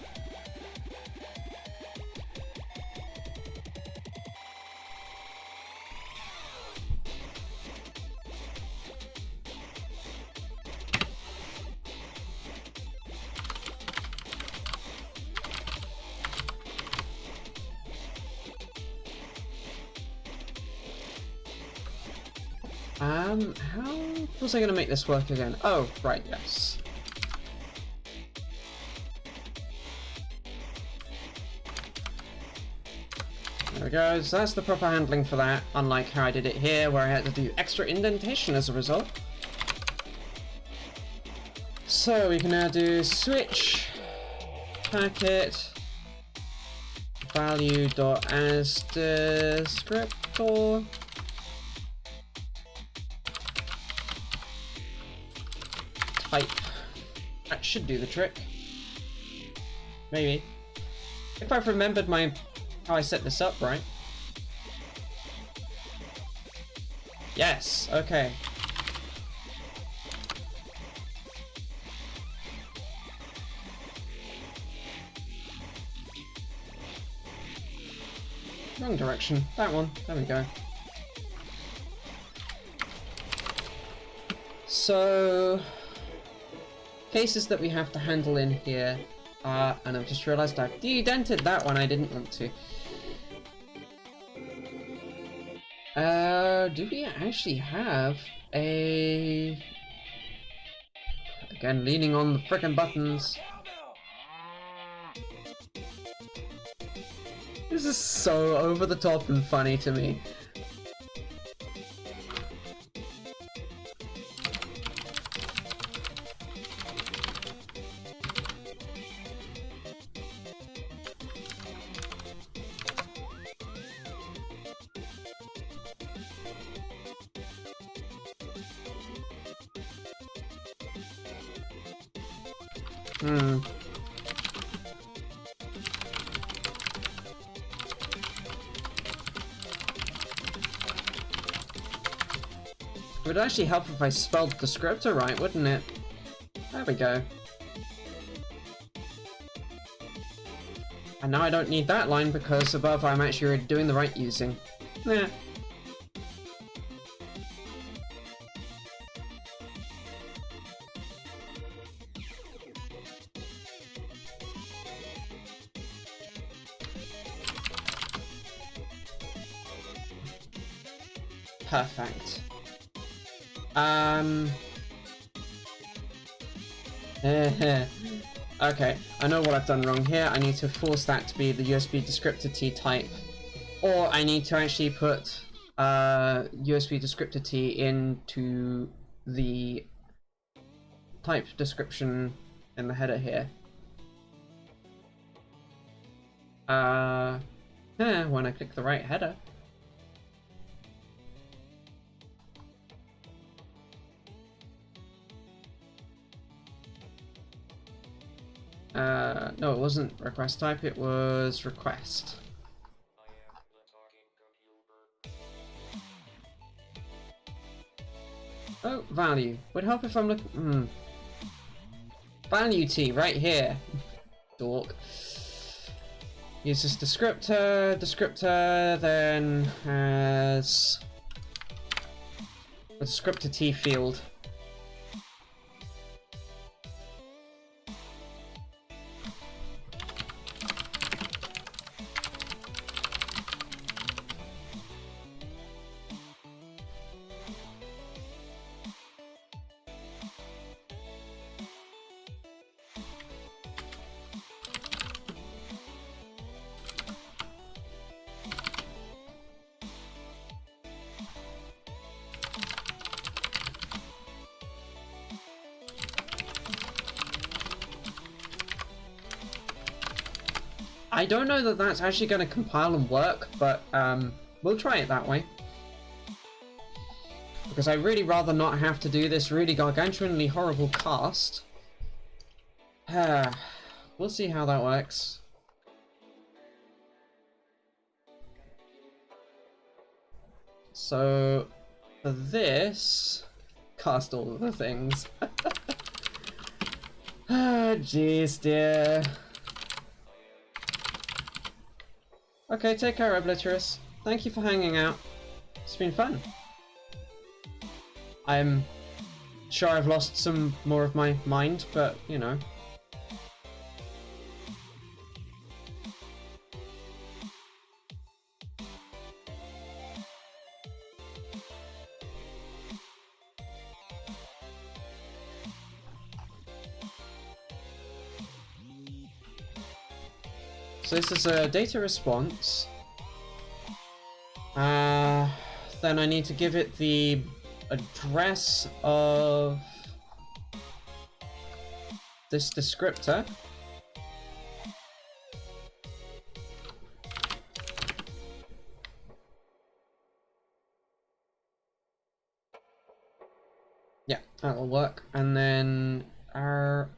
How was I gonna make this work again? Oh, right, yes. There we go, so that's the proper handling for that, unlike how I did it here, where I had to do extra indentation as a result. So we can now do switch packet value.as descriptor type. That should do the trick. Maybe. If I've remembered how I set this up right. Yes, okay. Wrong direction. That one. There we go. So, cases that we have to handle in here are, and I've just realized I've de-dented that one, I didn't want to. Do we actually have a... Again, leaning on the frickin' buttons. This is so over the top and funny to me. It would actually help if I spelled the descriptor right, wouldn't it? There we go. And now I don't need that line because above I'm actually doing the right using. Yeah. Perfect. Okay, I know what I've done wrong here. I need to force that to be the USB descriptor T type. Or I need to actually put USB descriptor T into the type description in the header here. When I click the right header. No, it wasn't request type, it was request. Oh, value. Would help if I'm looking. Value T right here. Dork. Use this descriptor. Descriptor then has a descriptor T field. I don't know that that's actually going to compile and work, but we'll try it that way. Because I'd really rather not have to do this really gargantuanly horrible cast. We'll see how that works. So, for this, cast all of the things. Ah, jeez, dear. Okay, take care, Obliterous. Thank you for hanging out. It's been fun. I'm sure I've lost some more of my mind, but, you know. So this is a data response. Then I need to give it the address of this descriptor. Yeah, that will work. And then our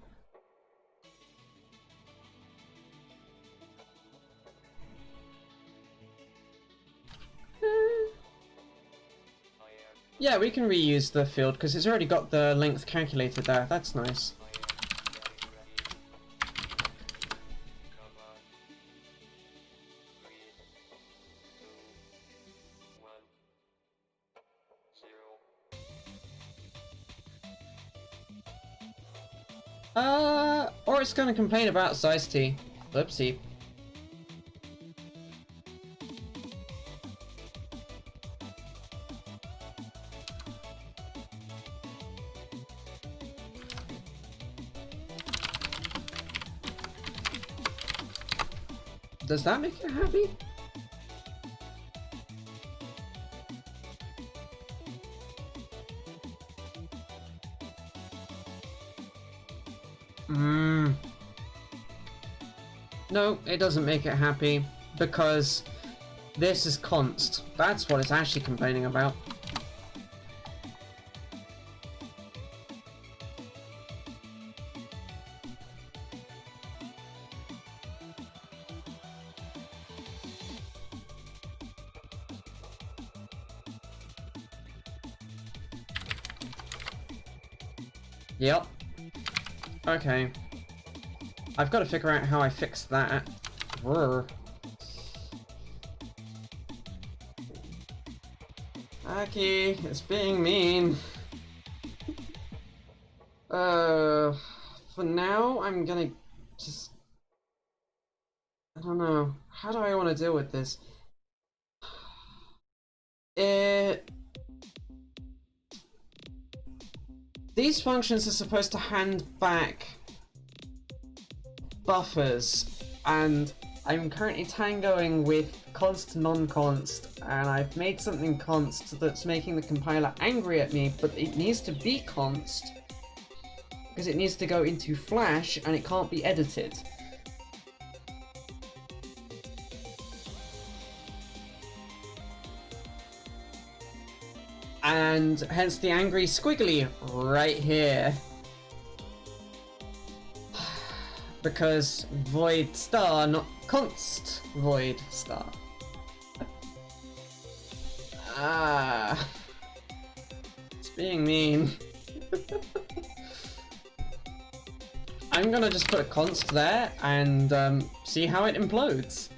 yeah, we can reuse the field because it's already got the length calculated there. That's nice. Or it's gonna complain about size T. Whoopsie. Does that make you happy? No, it doesn't make it happy because this is const. That's what it's actually complaining about. Yep. Okay. I've got to figure out how I fix that. Brr. Aki, it's being mean. For now, I'm gonna just... I don't know. How do I want to deal with this? These functions are supposed to hand back buffers, and I'm currently tangoing with const non-const, and I've made something const that's making the compiler angry at me, but it needs to be const because it needs to go into Flash and it can't be edited. And hence the angry squiggly right here. because void star, not const void star. Ah, it's being mean. I'm gonna just put a const there and see how it implodes.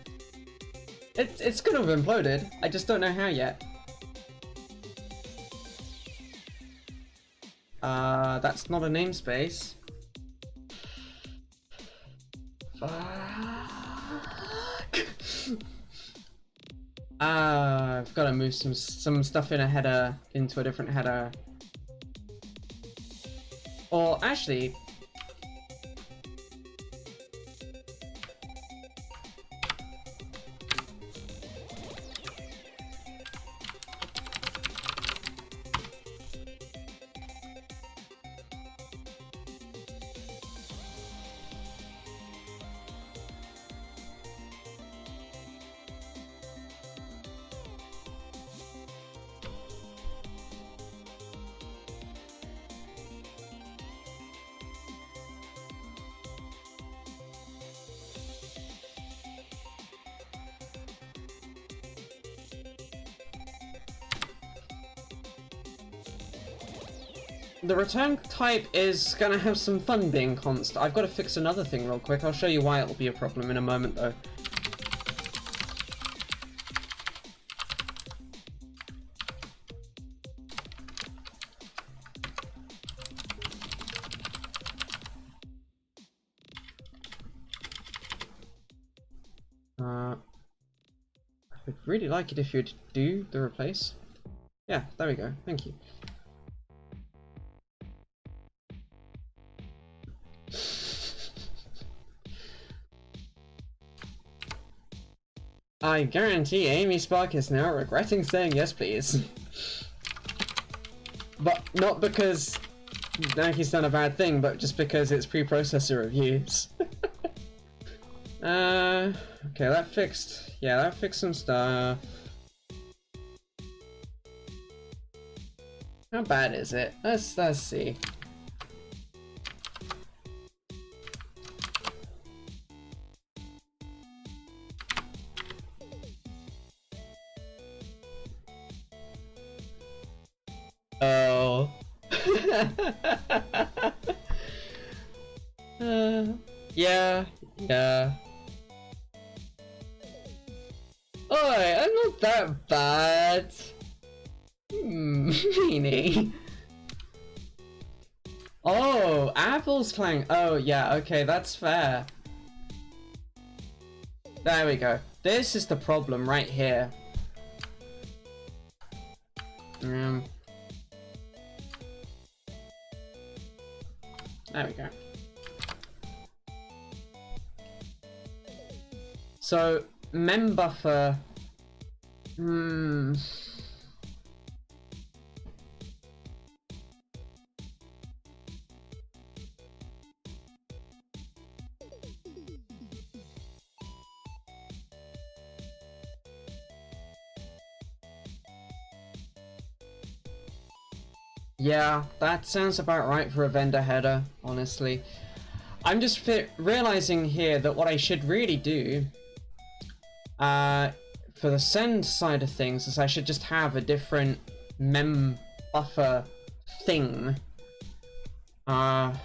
It's gonna have imploded, I just don't know how yet. That's not a namespace. Fuck. I've got to move some stuff in a header into a different header. Or actually, the return type is gonna have some fun being const. I've got to fix another thing real quick. I'll show you why it'll be a problem in a moment though. I'd really like it if you'd do the replace. Yeah, there we go. Thank you. I guarantee Amy Spark is now regretting saying yes please. But not because Nike's done a bad thing, but just because it's preprocessor reviews. Okay, that fixed. Yeah, that fixed some stuff. How bad is it? Let's see. Oh. Yeah. Oi, I'm not that bad. Meanie. Oh, apples clang. Oh, yeah, okay, that's fair. There we go. This is the problem right here. There we go. So, membuffer. Yeah, that sounds about right for a vendor header, honestly. I'm just realizing here that what I should really do for the send side of things is I should just have a different mem buffer thing. I've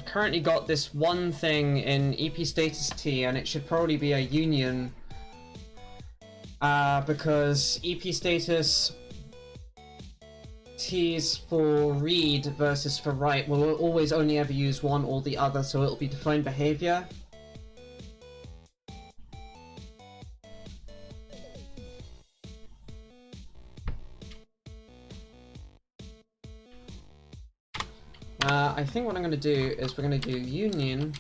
currently got this one thing in EP status T, and it should probably be a union because EP status T's for read versus for write will always only ever use one or the other, so it'll be defined behavior. I think what I'm going to do is we're going to do union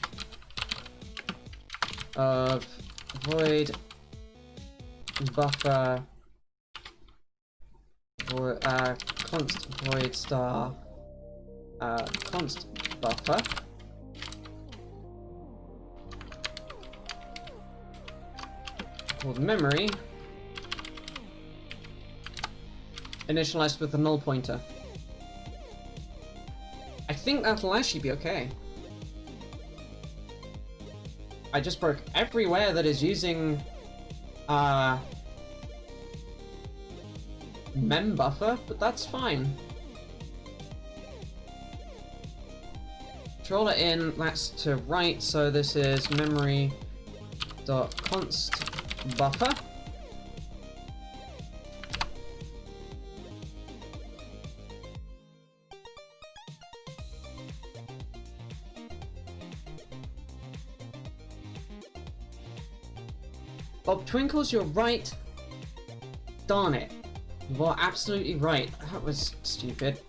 of void buffer or const void star const buffer called memory initialized with the null pointer. I think that'll actually be okay. I just broke everywhere that is using mem buffer, but that's fine. Controller in, that's to write, so this is memory.const buffer. Bob Twinkles, you're right. Darn it. You are absolutely right. That was stupid.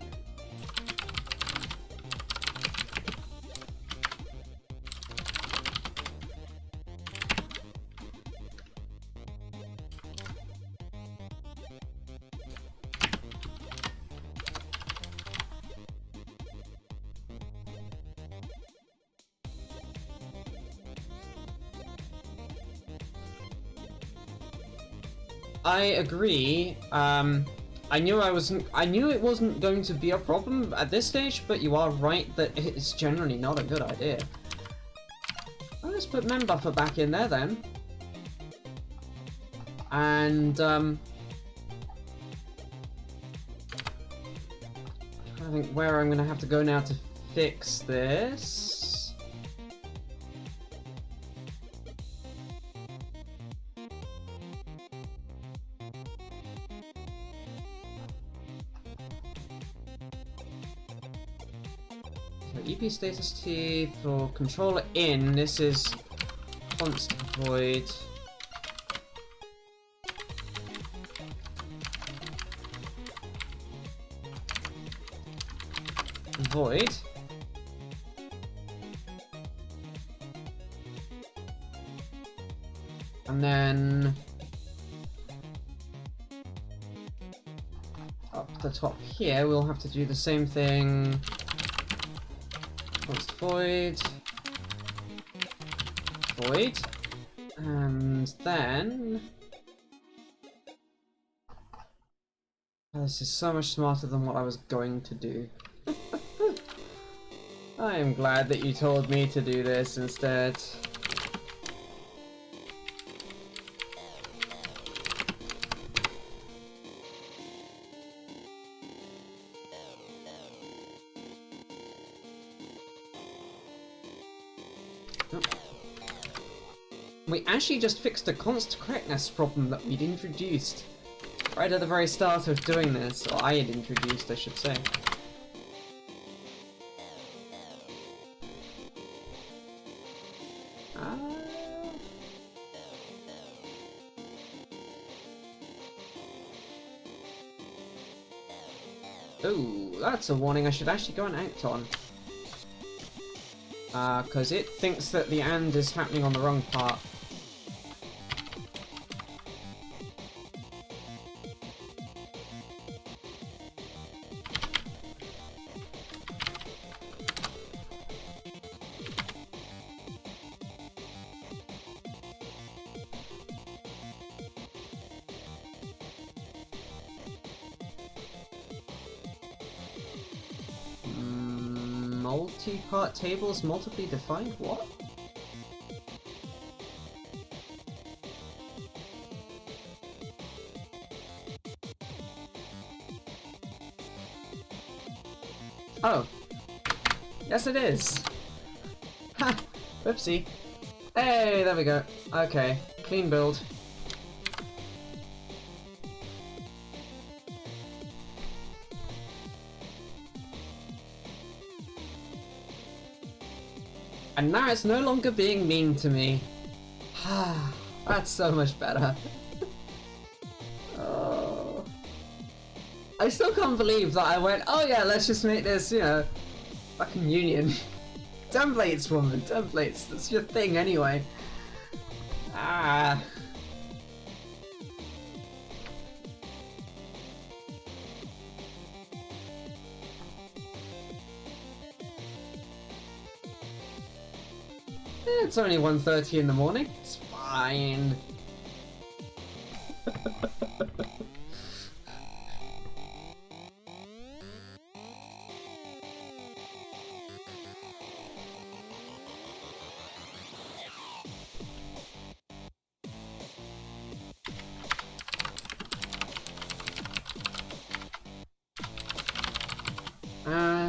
I agree. I knew it wasn't going to be a problem at this stage, but you are right that it's generally not a good idea. Well, let's put mem buffer back in there then. And I think where I'm gonna have to go now to fix this. EP status T for controller in, this is const void void and then up the top here we'll have to do the same thing. Const void, void, and then oh, this is so much smarter than what I was going to do. I am glad that you told me to do this instead. We actually just fixed a const correctness problem that we'd introduced right at the very start of doing this, or I had introduced, I should say. Oh, that's a warning I should actually go and act on. Because it thinks that the and is happening on the wrong part. Multi-part tables multiply defined? What? Oh. Yes it is. Ha! Whoopsie. Hey, there we go. Okay. Clean build. And now it's no longer being mean to me. That's so much better. Oh. I still can't believe that I went, oh yeah, let's just make this, you know, fucking union. Templates, woman, templates. That's your thing anyway. Ah. It's only 1:30 in the morning. It's fine.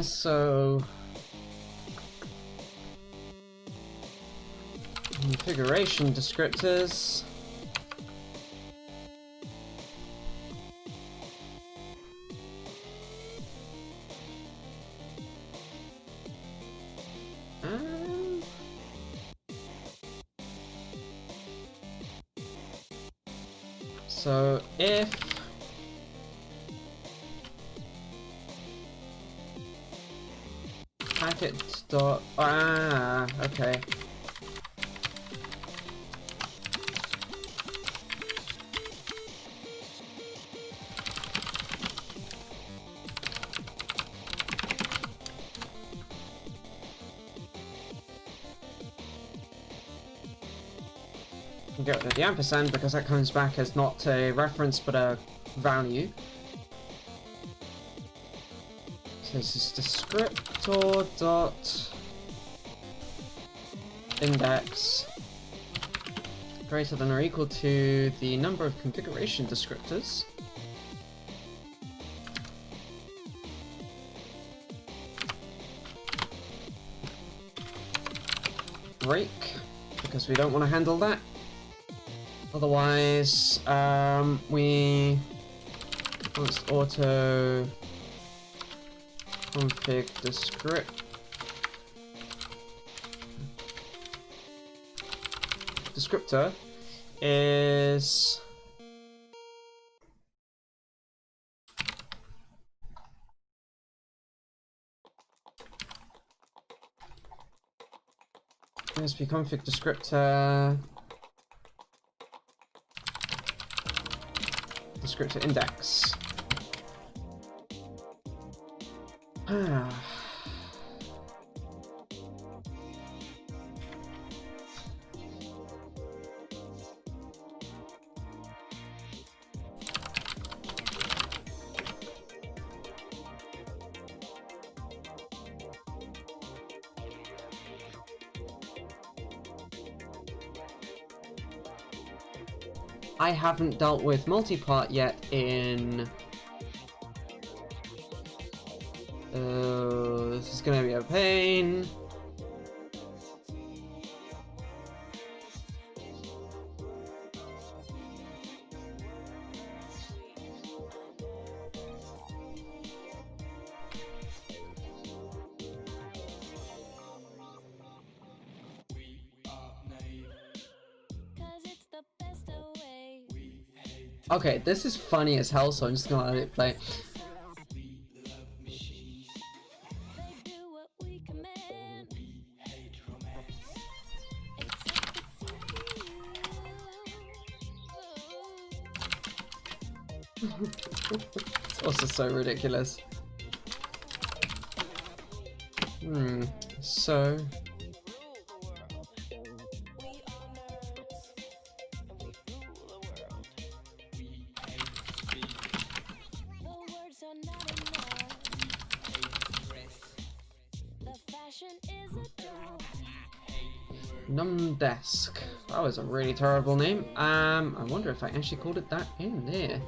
So configuration descriptors. So if packet dot okay. Get rid of the ampersand because that comes back as not a reference but a value. So this is descriptor dot index greater than or equal to the number of configuration descriptors. Break, because we don't want to handle that. Otherwise, we must auto config descriptor is config descriptor index. I haven't dealt with multipart yet in... this is gonna be a pain. Okay, this is funny as hell, so I'm just gonna let it play. It's also so ridiculous. So... Numdesk. That was a really terrible name. I wonder if I actually called it that in there.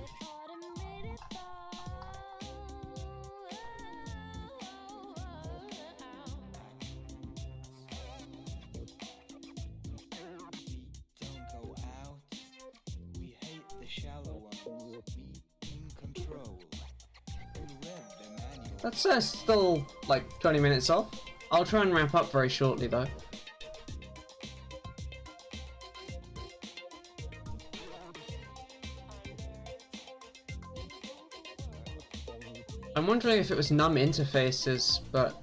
That's still like 20 minutes off. I'll try and wrap up very shortly though. I'm wondering if it was num interfaces, but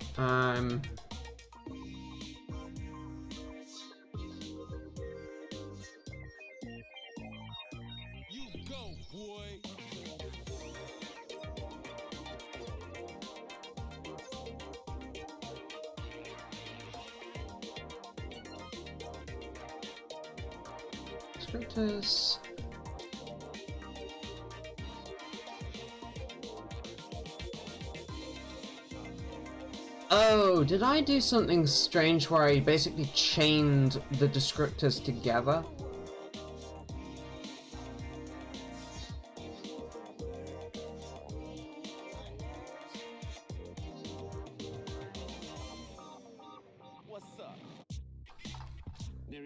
You go, boy. Descriptors. Oh, did I do something strange where I basically chained the descriptors together?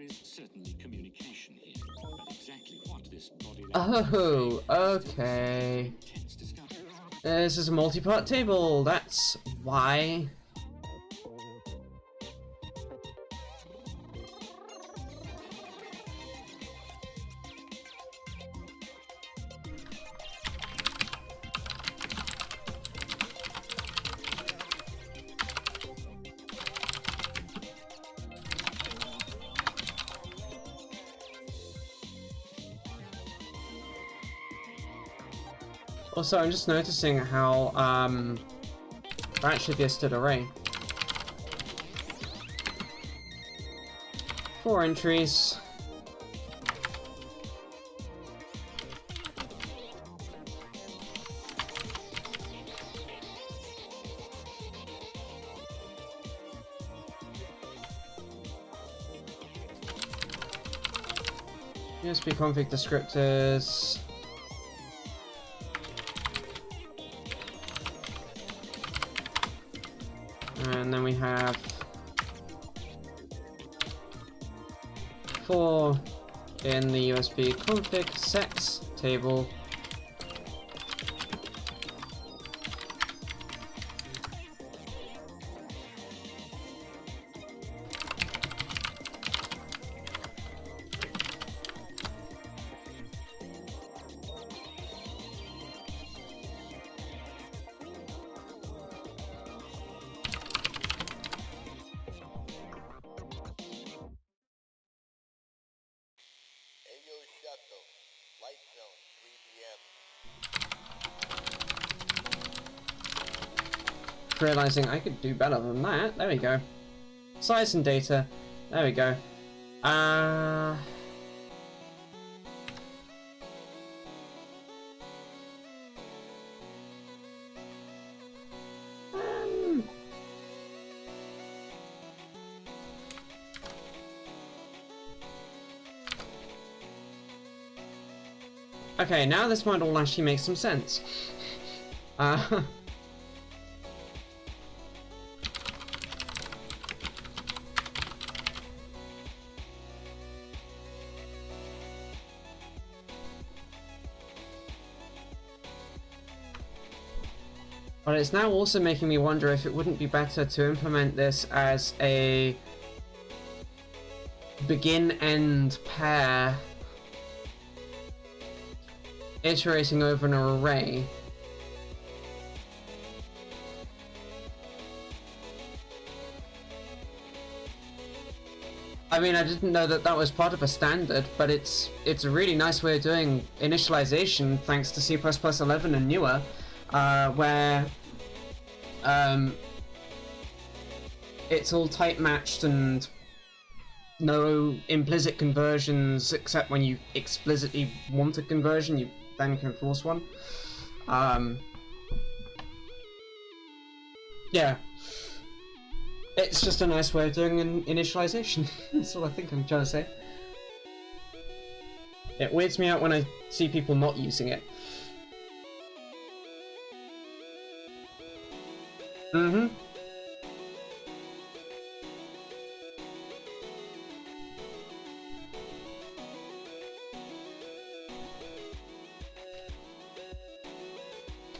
is certainly communication here, but exactly what this body Oh, okay. intense discovery. This is a multi-part table, that's why. Also, I'm just noticing how, that should be a stood array. 4 entries. USB config descriptors. And then we have 4 in the USB config sets table. Ayo Shato, Light Zone, 3 p.m. Realizing I could do better than that. There we go. Size and data. There we go. Okay, now this might all actually make some sense. But it's now also making me wonder if it wouldn't be better to implement this as a begin-end pair iterating over an array. I mean, I didn't know that that was part of a standard, but it's a really nice way of doing initialization thanks to C++11 and newer, where it's all type matched and no implicit conversions except when you explicitly want a conversion, you then can force one. Yeah. It's just a nice way of doing an initialization. That's all I think I'm trying to say. It weirds me out when I see people not using it. Mm-hmm.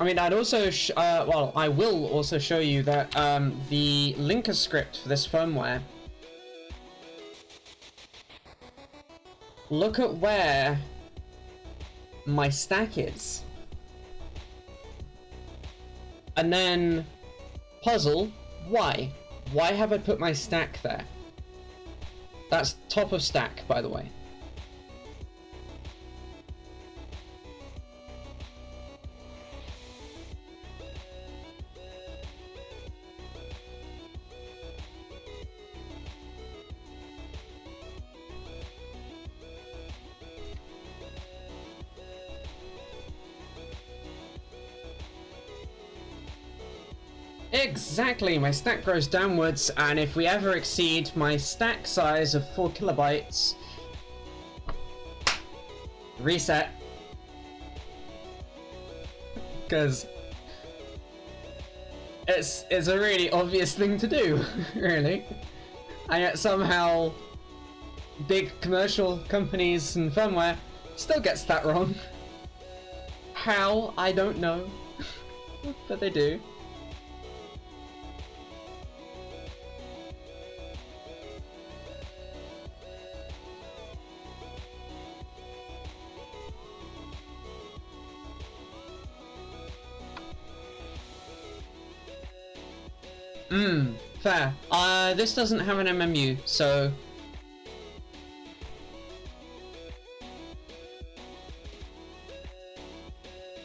I mean, I'd also, well, I will also show you that the linker script for this firmware. Look at where my stack is. And then puzzle, why? Why have I put my stack there? That's top of stack, by the way. Exactly, my stack grows downwards, and if we ever exceed my stack size of 4 kilobytes, reset. Because it's a really obvious thing to do, really. And yet somehow big commercial companies and firmware still gets that wrong. How? I don't know. But they do. Fair. This doesn't have an MMU, so...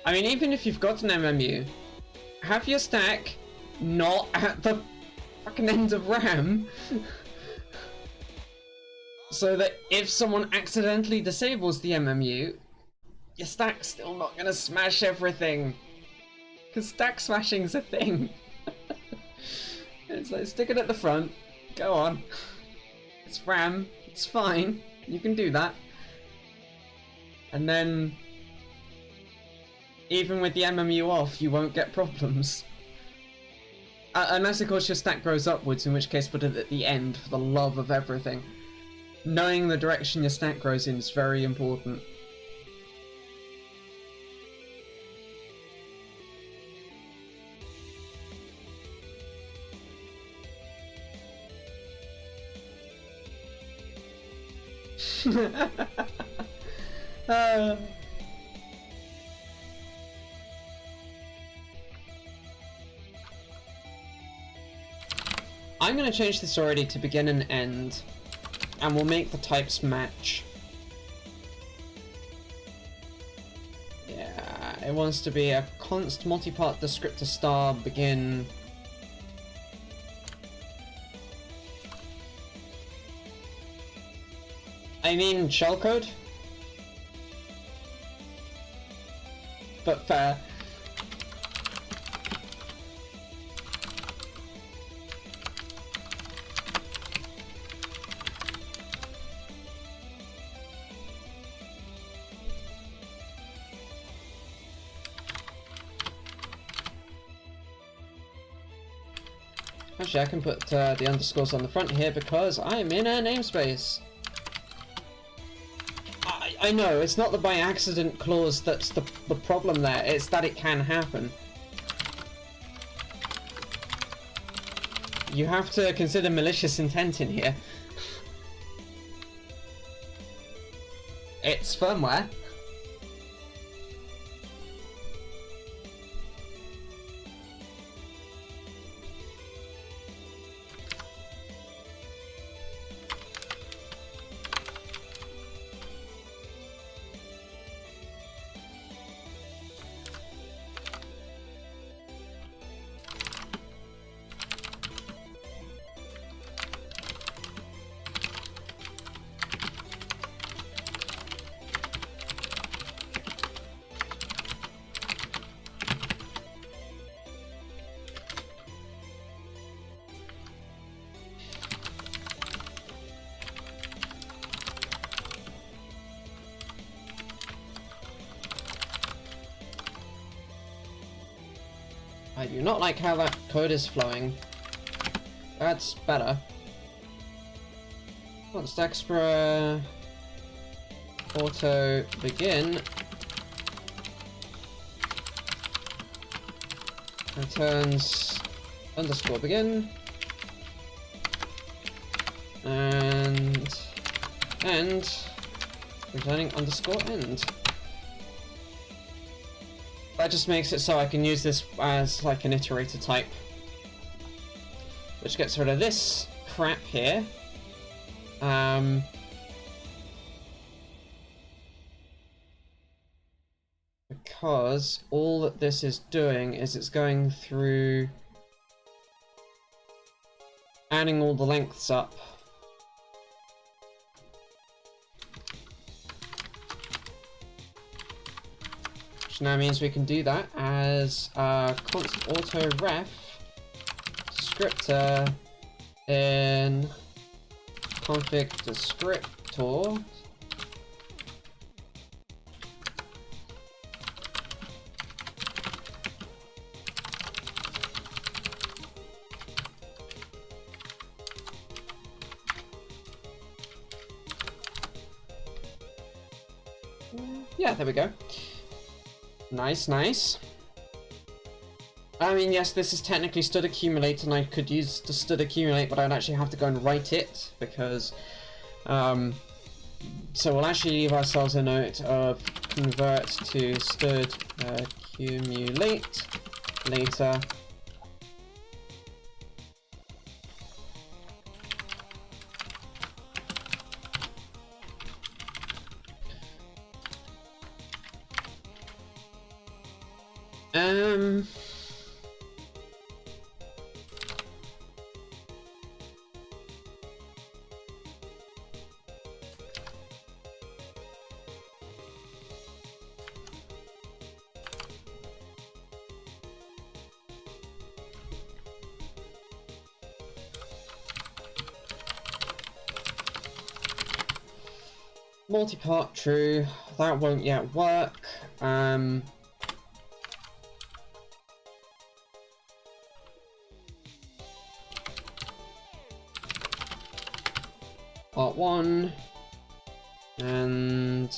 I mean, even if you've got an MMU, have your stack not at the fucking end of RAM. So that if someone accidentally disables the MMU, your stack's still not gonna smash everything. Because stack smashing's a thing. It's like, stick it at the front, go on. It's RAM, it's fine, you can do that. And then, even with the MMU off, you won't get problems. Unless of course your stack grows upwards, in which case put it at the end for the love of everything. Knowing the direction your stack grows in is very important. I'm gonna change this already to begin and end, and we'll make the types match. Yeah, it wants to be a const multi-part descriptor star begin. I mean shellcode, but fair. Actually, I can put the underscores on the front here because I'm in a namespace. I know, it's not the by accident clause that's the problem there, it's that it can happen. You have to consider malicious intent in here. It's firmware. I do not like how that code is flowing. That's better. Const expra auto begin returns underscore begin and end returning underscore end. That just makes it so I can use this as like an iterator type, which gets rid of this crap here. Because all that this is doing is it's going through adding all the lengths up. Now means we can do that as const auto ref descriptor in config descriptor Yeah, there we go. Nice, nice. I mean, yes, this is technically std accumulate, and I could use the std accumulate, but I'd actually have to go and write it, because... so we'll actually leave ourselves a note of convert to std accumulate later. Multi-part true, that won't yet work. Part 1 and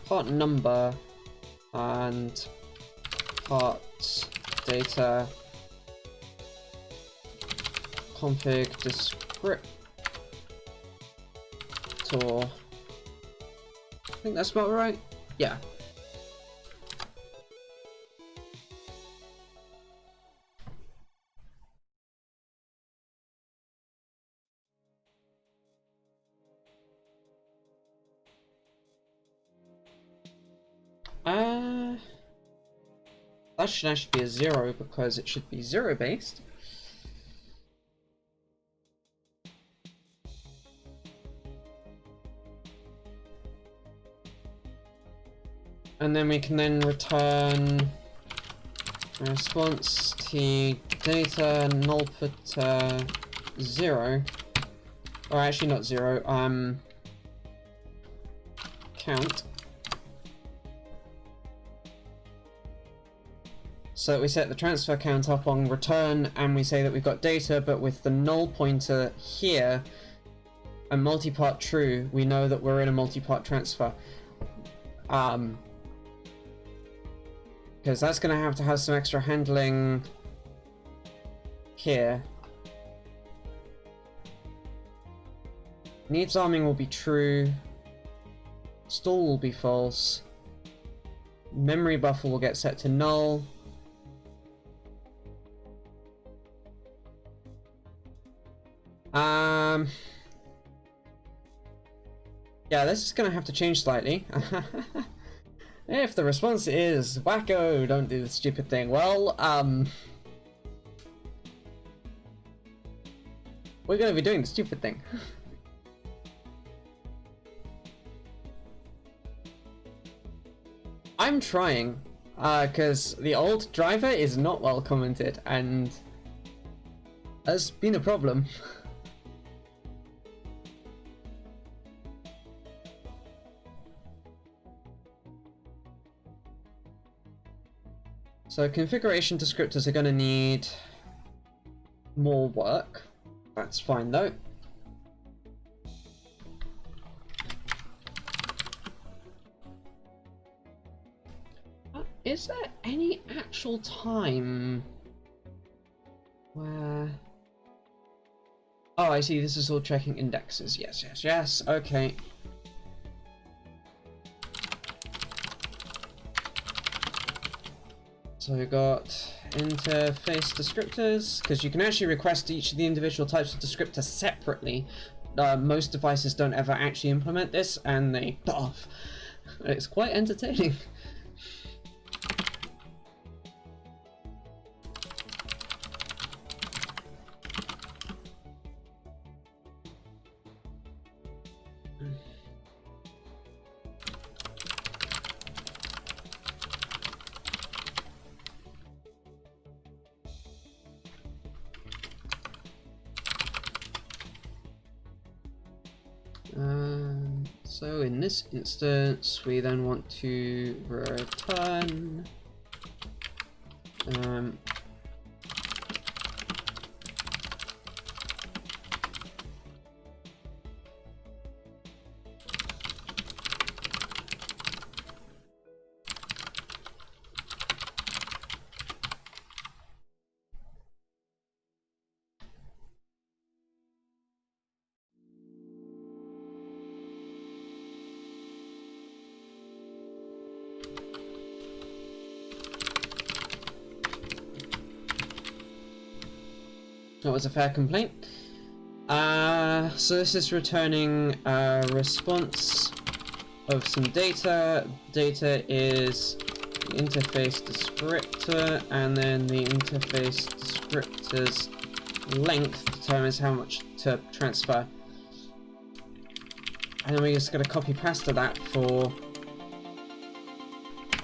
part number and part data config descriptor. I think that's about right. Yeah. That should actually be a 0 because it should be 0 based. And then we can then return response to data null put 0, or actually not 0, count. So we set the transfer count up on return, and we say that we've got data, but with the null pointer here and multi-part true, we know that we're in a multi-part transfer. Because that's going to have some extra handling here. Needs arming will be true. Stall will be false. Memory buffer will get set to null. Yeah, this is going to have to change slightly. If the response is, wacko, don't do the stupid thing, well, we're going to be doing the stupid thing. I'm trying, because the old driver is not well commented, and has been a problem. So configuration descriptors are going to need more work. That's fine though. Is there any actual time where... Oh, I see, this is all checking indexes. Yes, yes, yes, okay. So we got interface descriptors, because you can actually request each of the individual types of descriptor separately. Most devices don't ever actually implement this, and they off. It's quite entertaining. So in this instance, we then want to return that was a fair complaint. So this is returning a response of some data. Data is the interface descriptor, and then the interface descriptor's length determines how much to transfer. And then we're just going to copy paste that for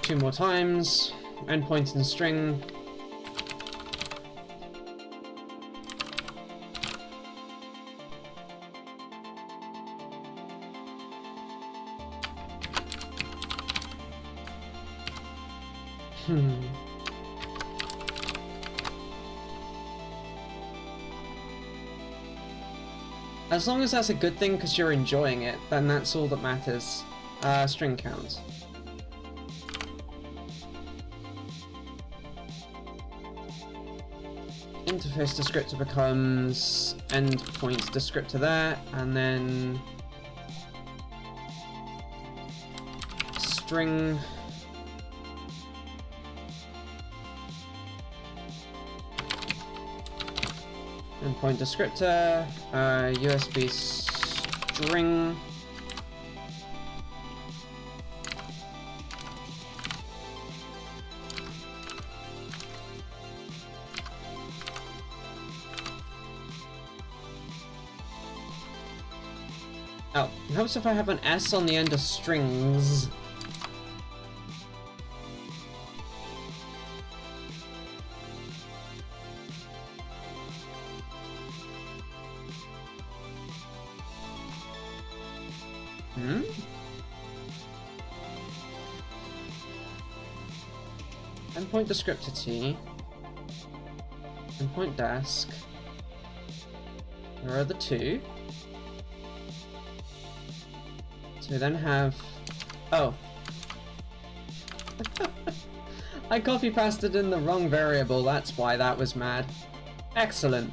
2 more times. Endpoint and string. As long as that's a good thing because you're enjoying it, then that's all that matters. String count. Interface descriptor becomes endpoint descriptor there, and then string endpoint descriptor, USB string, oh, it helps if I have an S on the end of strings. Endpoint descriptor T, endpoint desk, there are the 2. So we then have, oh, I copy pasted in the wrong variable, that's why that was mad. Excellent.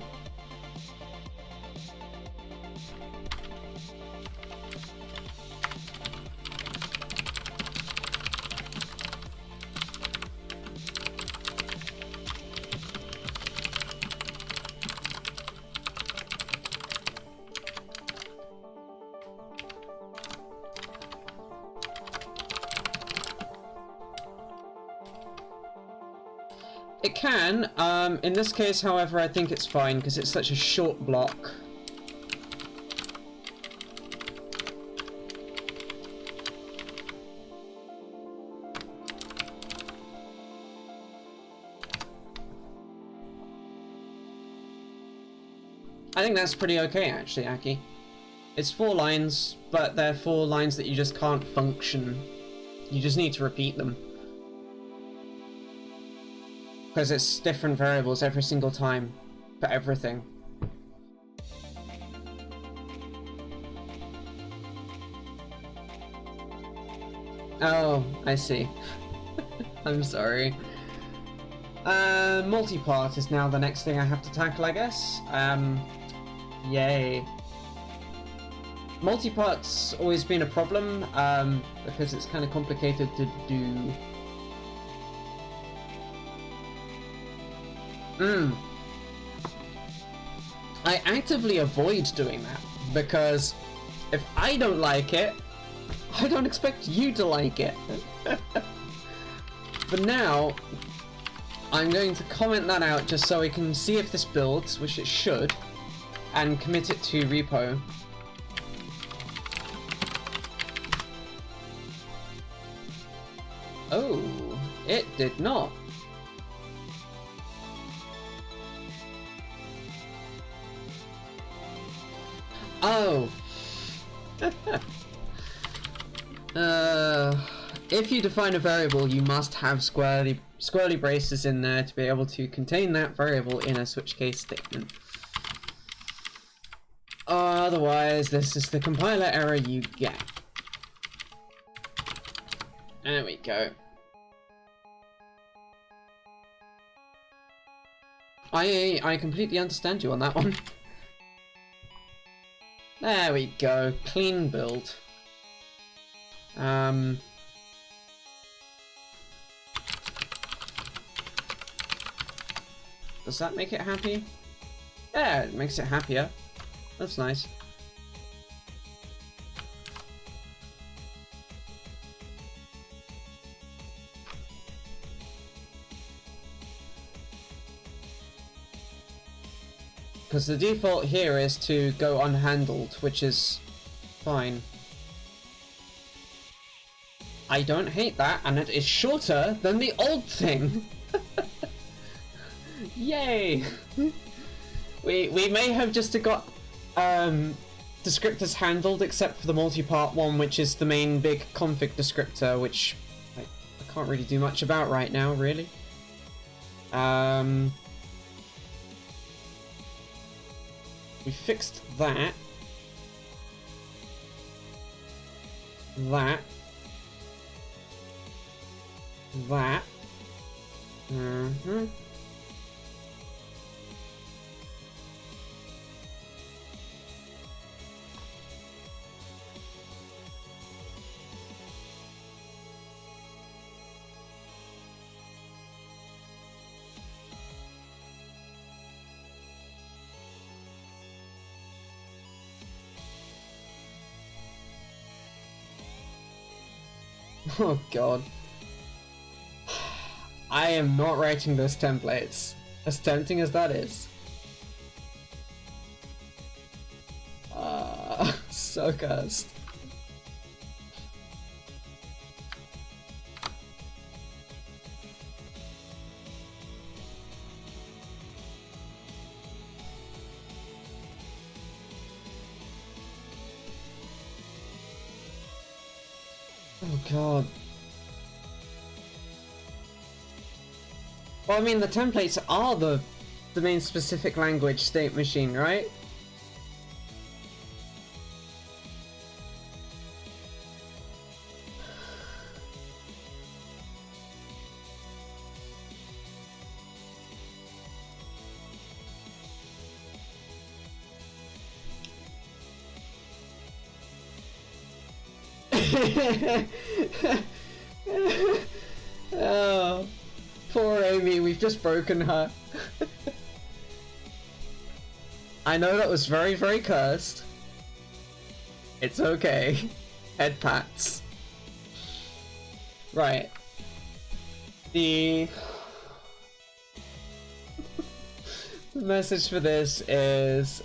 It can. In this case, however, I think it's fine because it's such a short block. I think that's pretty okay, actually, Aki. It's 4 lines, but they're 4 lines that you just can't function. You just need to repeat them. Because it's different variables every single time for everything. Oh, I see. I'm sorry. Multi-part is now the next thing I have to tackle, I guess. Yay. Multi-part's always been a problem, because it's kind of complicated to do. I actively avoid doing that, because if I don't like it, I don't expect you to like it. But now, I'm going to comment that out just so we can see if this builds, which it should, and commit it to repo. Oh, it did not. Oh. If you define a variable, you must have squirrely braces in there to be able to contain that variable in a switch case statement. Otherwise, this is the compiler error you get. There we go. I completely understand you on that one. There we go. Clean build. Does that make it happy? Yeah, it makes it happier. That's nice. Because the default here is to go unhandled, which is fine. I don't hate that, and it is shorter than the old thing. Yay! we may have just got descriptors handled, except for the multi-part one, which is the main big config descriptor, which I can't really do much about right now, really. We fixed that. That. Oh god. I am not writing those templates, as tempting as that is. So cursed. Oh god. Well, I mean, the templates are the main specific language state machine, right? Oh, poor Amy, we've just broken her. I know that was very, very cursed. It's okay. Head pats. Right. The message for this is,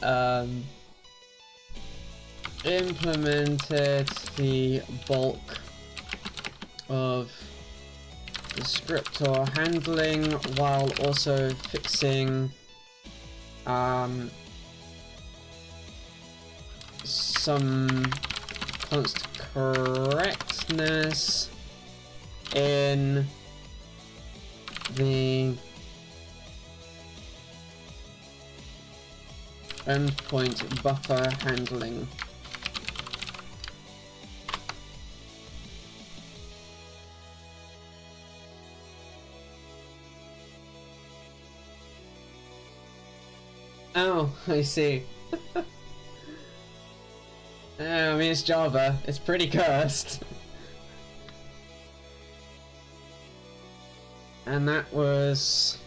implemented the bulk of descriptor handling while also fixing some const correctness in the endpoint buffer handling. Oh, I see. I mean, it's Java. It's pretty cursed. And that was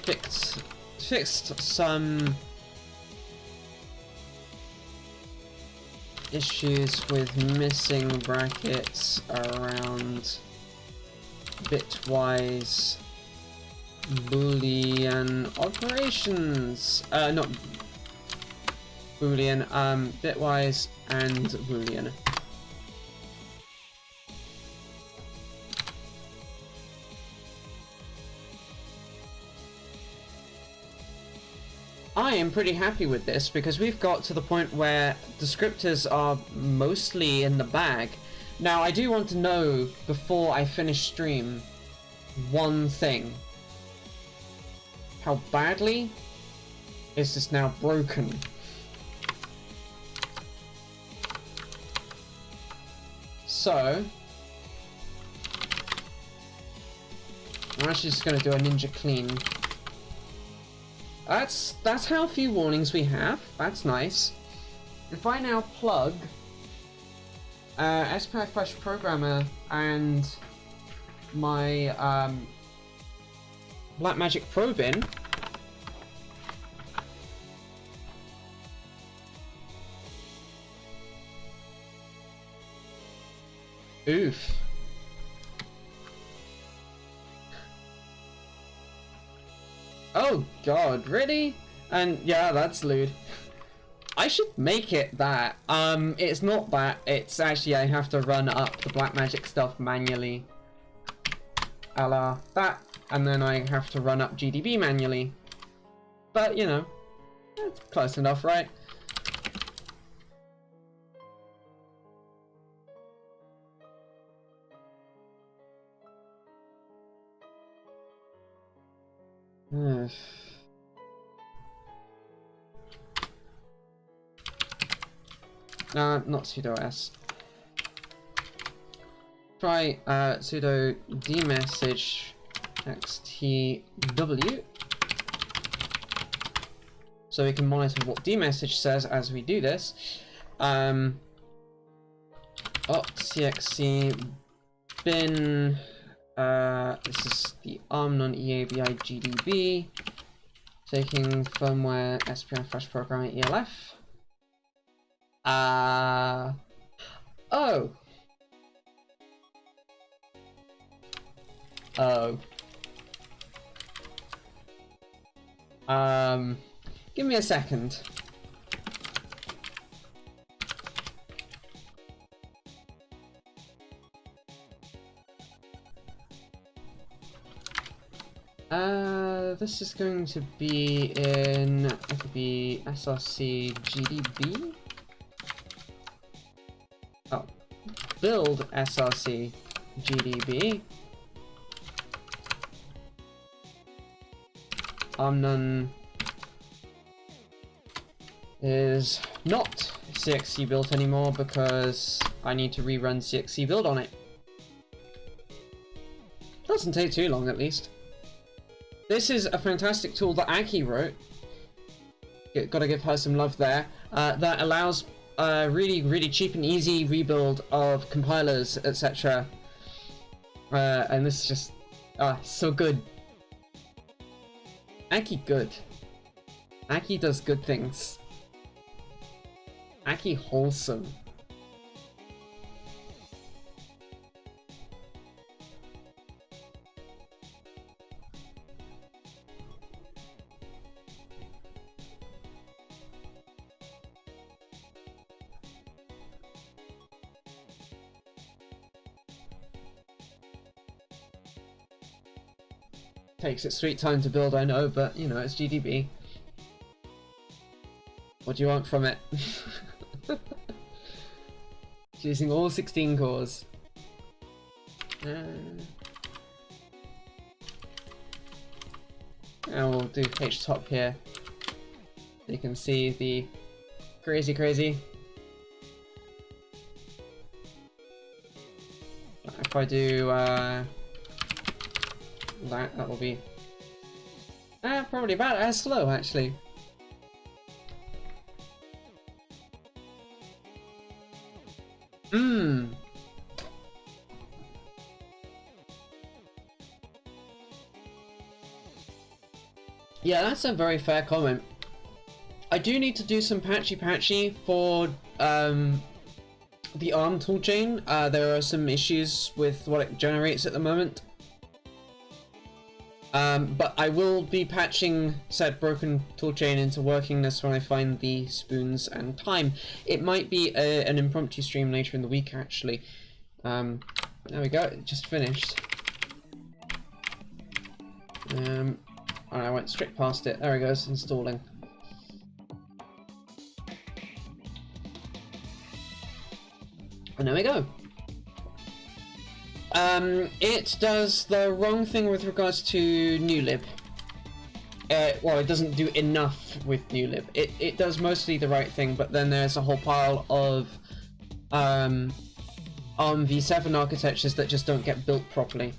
fixed some issues with missing brackets around bitwise Boolean operations. Not Boolean, bitwise and Boolean. I am pretty happy with this because we've got to the point where descriptors are mostly in the bag. Now, I do want to know, before I finish stream, one thing. How badly is this now broken? So, I'm actually just going to do a ninja clean. That's how few warnings we have. That's nice. If I now plug SPIFlashProgrammer and my Blackmagic probe in, oof. Oh god, really? And yeah, that's lewd. I should make it that. It's not that, it's actually I have to run up the Blackmagic stuff manually. A la that, and then I have to run up GDB manually. But, you know, it's close enough, right? Not sudo s. Try sudo dmessage xtw, so we can monitor what dmessage says as we do this. Cxc bin. This is the ARM non-EABI GDB, taking firmware SPIFlashProgrammer ELF. Oh. Give me a second. This is going to be in, it could be SRC GDB. Oh, build SRC GDB. None is not CXC built anymore because I need to rerun CXC build on it. Doesn't take too long, at least. This is a fantastic tool that Aki wrote. Gotta give her some love there. That allows really cheap and easy rebuild of compilers, etc. And this is just so good. Aki good. Aki does good things. Aki wholesome. Takes its sweet time to build, I know, but you know, it's GDB. What do you want from it? It's using all 16 cores. And we'll do htop here. You can see the crazy. If I do that will be probably about as slow, actually. Yeah, that's a very fair comment. I do need to do some patchy for the ARM toolchain. There are some issues with what it generates at the moment. But I will be patching said broken toolchain into workingness when I find the spoons and time. It might be an impromptu stream later in the week, actually. There we go, it just finished. I went straight past it. There it goes, installing. And there we go. It does the wrong thing with regards to newlib. Well, it doesn't do enough with newlib. It does mostly the right thing, but then there's a whole pile of ARM v7 architectures that just don't get built properly.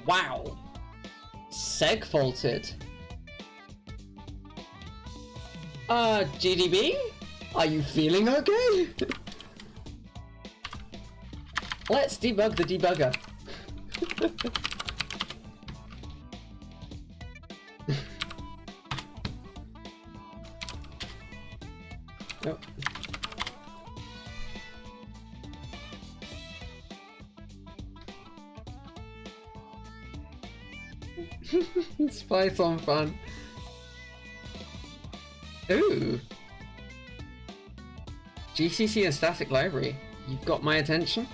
Wow. Seg faulted. GDB? Are you feeling okay? Let's debug the debugger. Nope. It's Python fun. Ooh. GCC and static library. You've got my attention.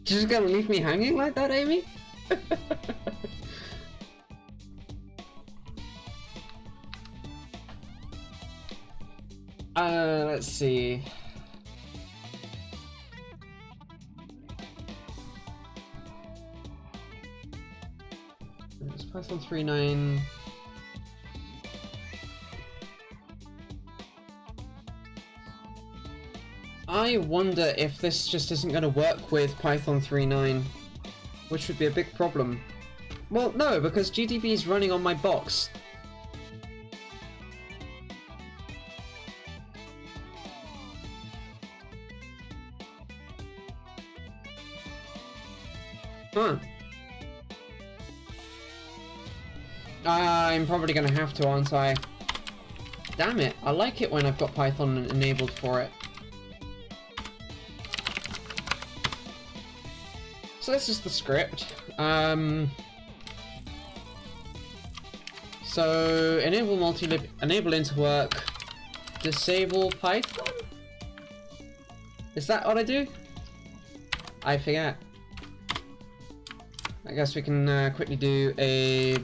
You're just gonna leave me hanging like that, Amy? Let's see. It's Python 3.9. I wonder if this just isn't going to work with Python 3.9, which would be a big problem. Well, no, because GDB is running on my box. Huh. I'm probably gonna have to, aren't I? Damn it, I like it when I've got Python enabled for it. So this is the script. So enable multilib, enable interwork, disable Python? Is that what I do? I forget. I guess we can quickly do a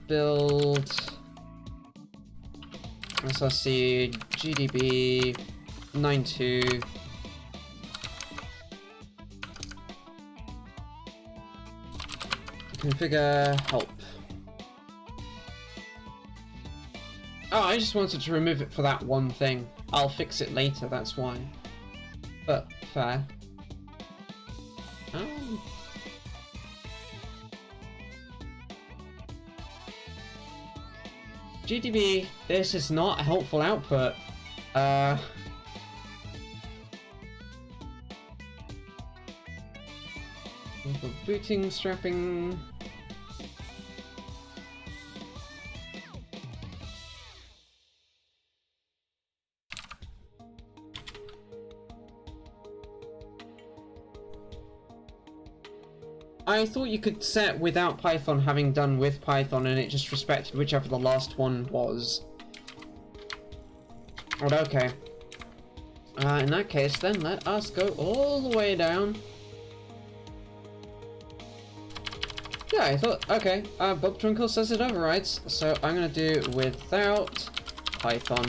build SRC GDB 9.2 configure help. Oh, I just wanted to remove it for that one thing. I'll fix it later, that's why. But fair. GDB, this is not a helpful output. Booting, strapping. I thought you could set without Python having done with Python and it just respected whichever the last one was. But okay. In that case then, let us go all the way down. Yeah, I thought, okay, Bob Twinkle says it overrides, so I'm gonna do without Python.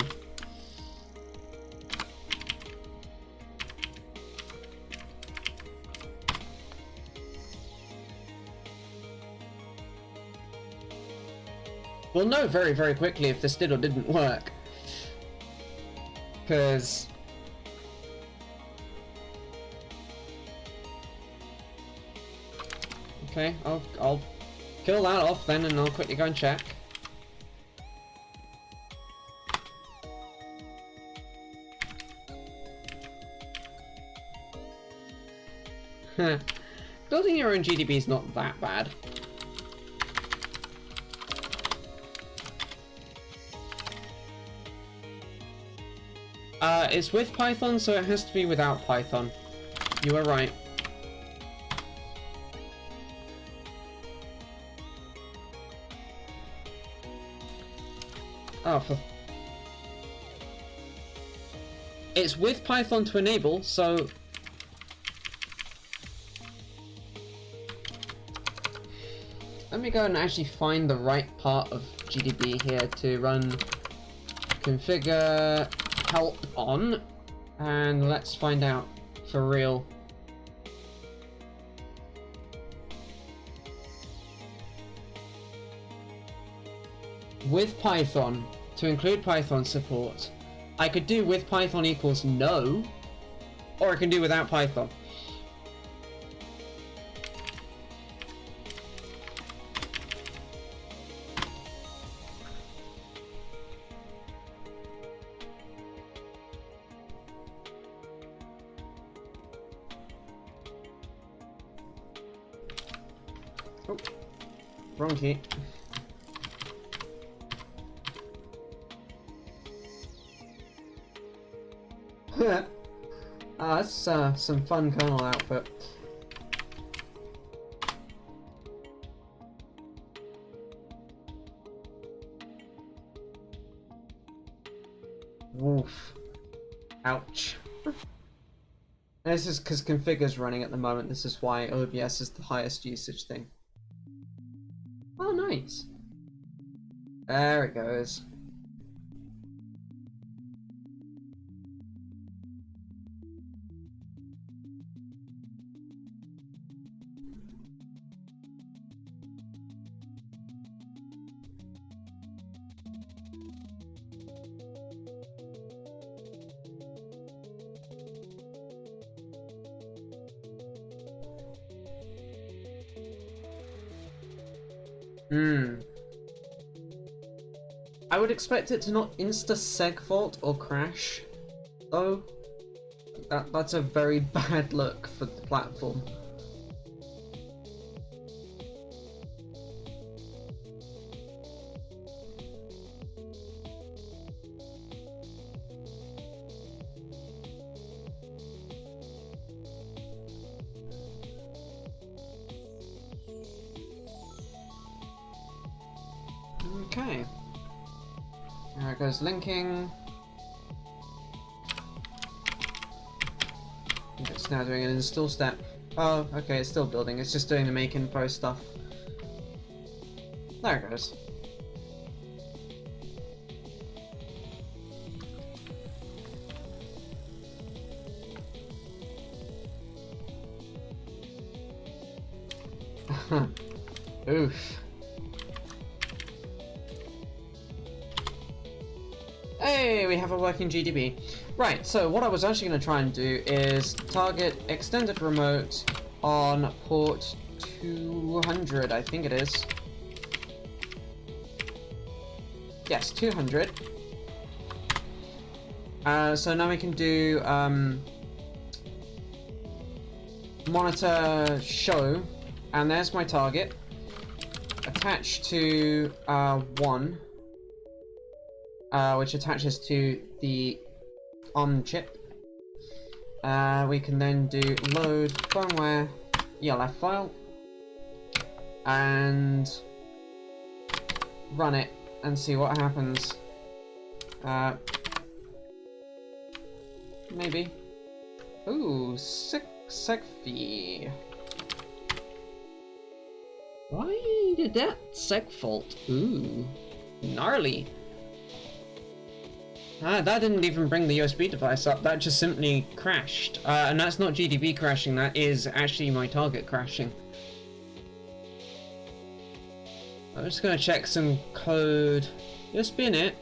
We'll know very, very quickly if this did or didn't work. Because... Okay, I'll kill that off then and I'll quickly go and check. Building your own GDB is not that bad. It's with Python, so it has to be without Python. You were right. Oh, it's with Python to enable, so... Let me go and actually find the right part of GDB here to run configure help on, and let's find out for real. With Python, to include Python support, I could do with Python equals no, or I can do without Python. Oh, wrong key. That's some fun kernel output. Woof. Ouch. This is because configure's running at the moment. This is why OBS is the highest usage thing. Oh, nice. There it goes. I would expect it to not insta-segfault or crash, though. That's a very bad look for the platform. Okay. There it goes, linking. It's now doing an install step. Oh, okay, it's still building. It's just doing the make info stuff. There it goes. Oof. Hey, we have a working GDB. Right, so what I was actually going to try and do is target extended remote on port 200, I think it is. Yes, 200. So now we can do monitor show, and there's my target. Attached to 1. Which attaches to the on chip. We can then do load firmware ELF file and run it and see what happens. Maybe. Ooh, segfault. Why did that segfault? Ooh, gnarly. That didn't even bring the USB device up, that just simply crashed. And that's not GDB crashing, that is actually my target crashing. I'm just gonna check some code. Just spin it.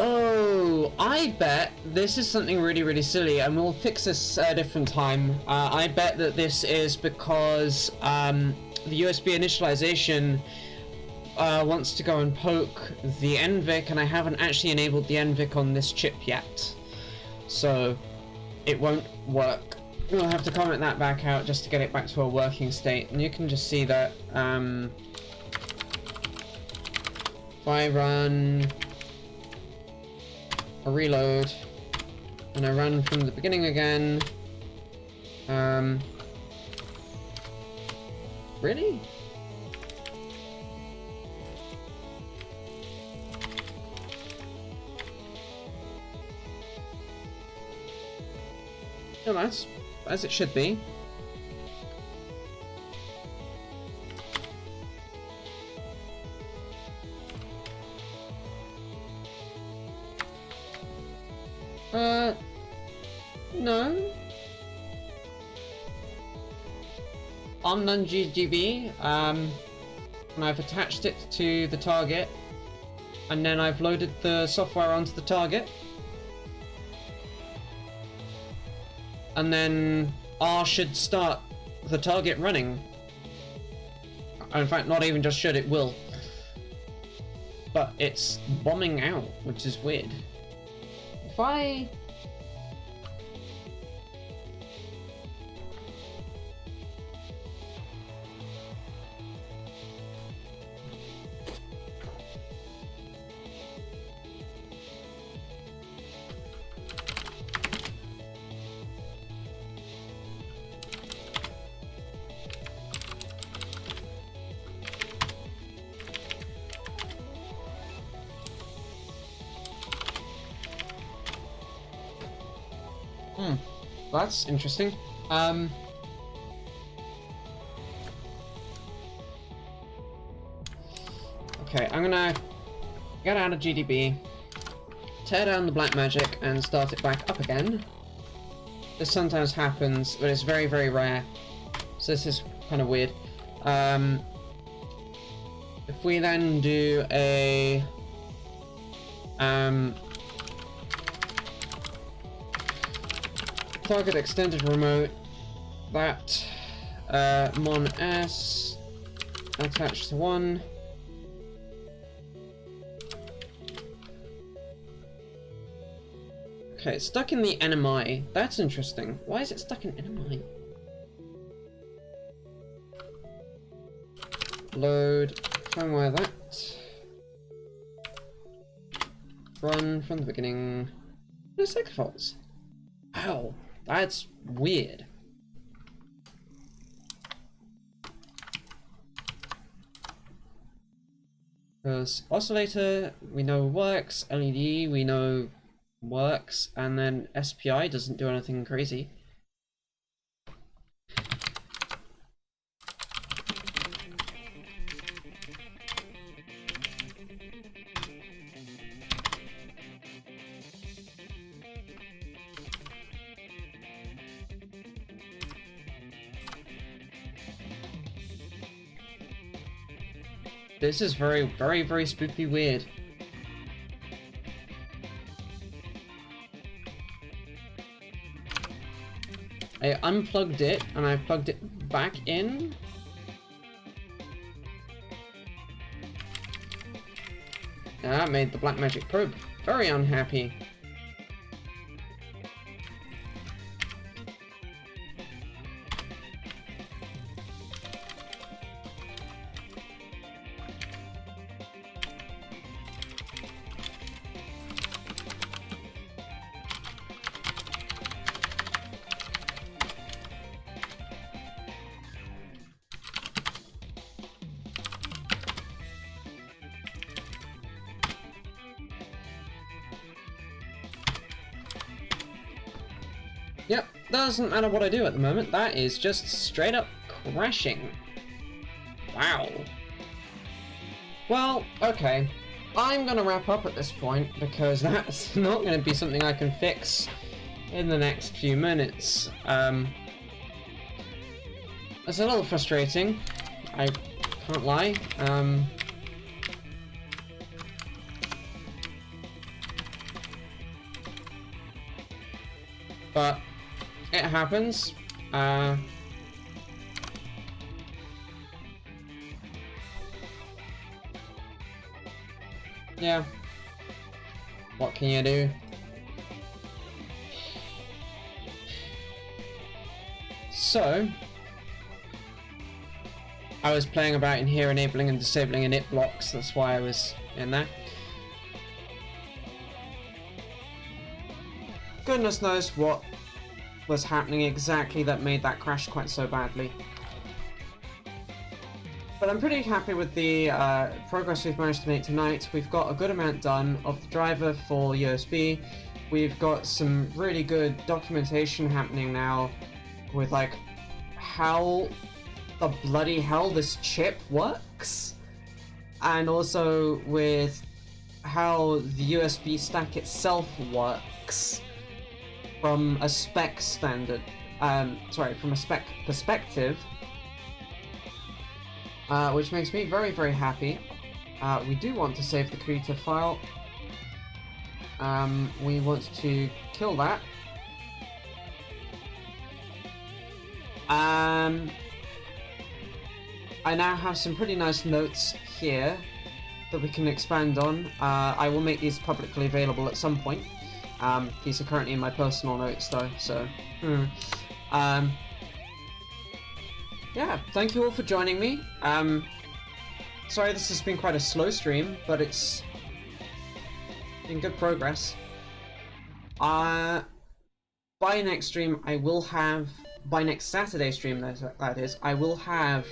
Oh, I bet this is something really, really silly, and we'll fix this at a different time. I bet that this is because the USB initialization wants to go and poke the NVIC, and I haven't actually enabled the NVIC on this chip yet. So it won't work. We'll have to comment that back out just to get it back to a working state. And you can just see that if I run I reload, and I run from the beginning again. Really? No, that's as it should be. No. I'm non-GGB, and I've attached it to the target, and then I've loaded the software onto the target, and then R should start the target running. In fact, not even just should, it will. But it's bombing out, which is weird. If I... That's interesting. Okay, I'm gonna get out of GDB, tear down the black magic, and start it back up again. This sometimes happens, but it's very, very rare. So this is kind of weird. If we then do a target extended remote, that mon s attached to 1. Okay, it's stuck in the NMI. That's interesting. Why is it stuck in NMI? Load firmware that. Run from the beginning. No cycle faults. Ow. That's weird. Because oscillator we know works, LED we know works, and then SPI doesn't do anything crazy. This is very, very, very spooky weird. I unplugged it and I plugged it back in. That made the Blackmagic probe very unhappy. Yep, doesn't matter what I do at the moment, that is just straight up crashing. Wow. Well, okay. I'm gonna wrap up at this point, because that's not gonna be something I can fix in the next few minutes. It's a little frustrating, I can't lie. But it happens. Yeah. What can you do? So, I was playing about in here, enabling and disabling init blocks. That's why I was in there. goodness knows what was happening exactly that made that crash quite so badly. But I'm pretty happy with the progress we've managed to make tonight. We've got a good amount done of the driver for USB. We've got some really good documentation happening now with like how the bloody hell this chip works, and also with how the USB stack itself works from a spec standard, from a spec perspective, which makes me very, very happy. We do want to save the creator file. We want to kill that. I now have some pretty nice notes here that we can expand on. I will make these publicly available at some point. These are currently in my personal notes though, so... yeah, thank you all for joining me. Sorry this has been quite a slow stream, but it's been good progress. By next stream, I will have... By next Saturday stream, that is, I will have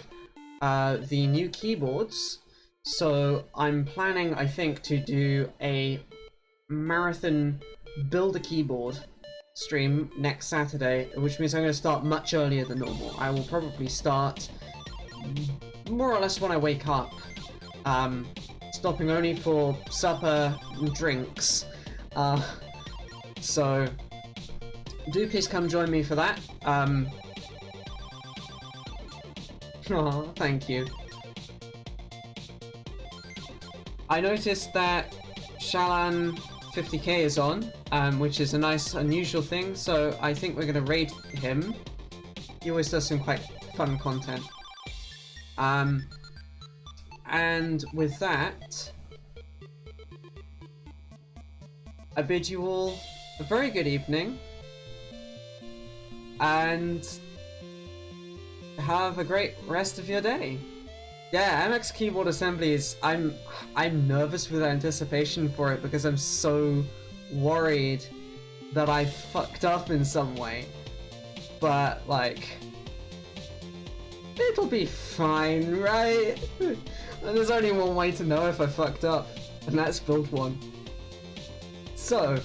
the new keyboards. So I'm planning, I think, to do a marathon build a keyboard stream next Saturday, which means I'm going to start much earlier than normal. I will probably start more or less when I wake up, stopping only for supper and drinks. So do please come join me for that. Aw, thank you. I noticed that Shalan 50k is on, which is a nice, unusual thing, so I think we're gonna raid him. He always does some quite fun content. And with that, I bid you all a very good evening, and have a great rest of your day. Yeah, MX keyboard assembly is... I'm nervous with anticipation for it because I'm so worried that I fucked up in some way. But, like... it'll be fine, right? There's only one way to know if I fucked up, and that's build one. So,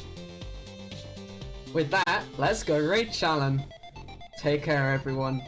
with that, let's go raid Shalan. Take care, everyone.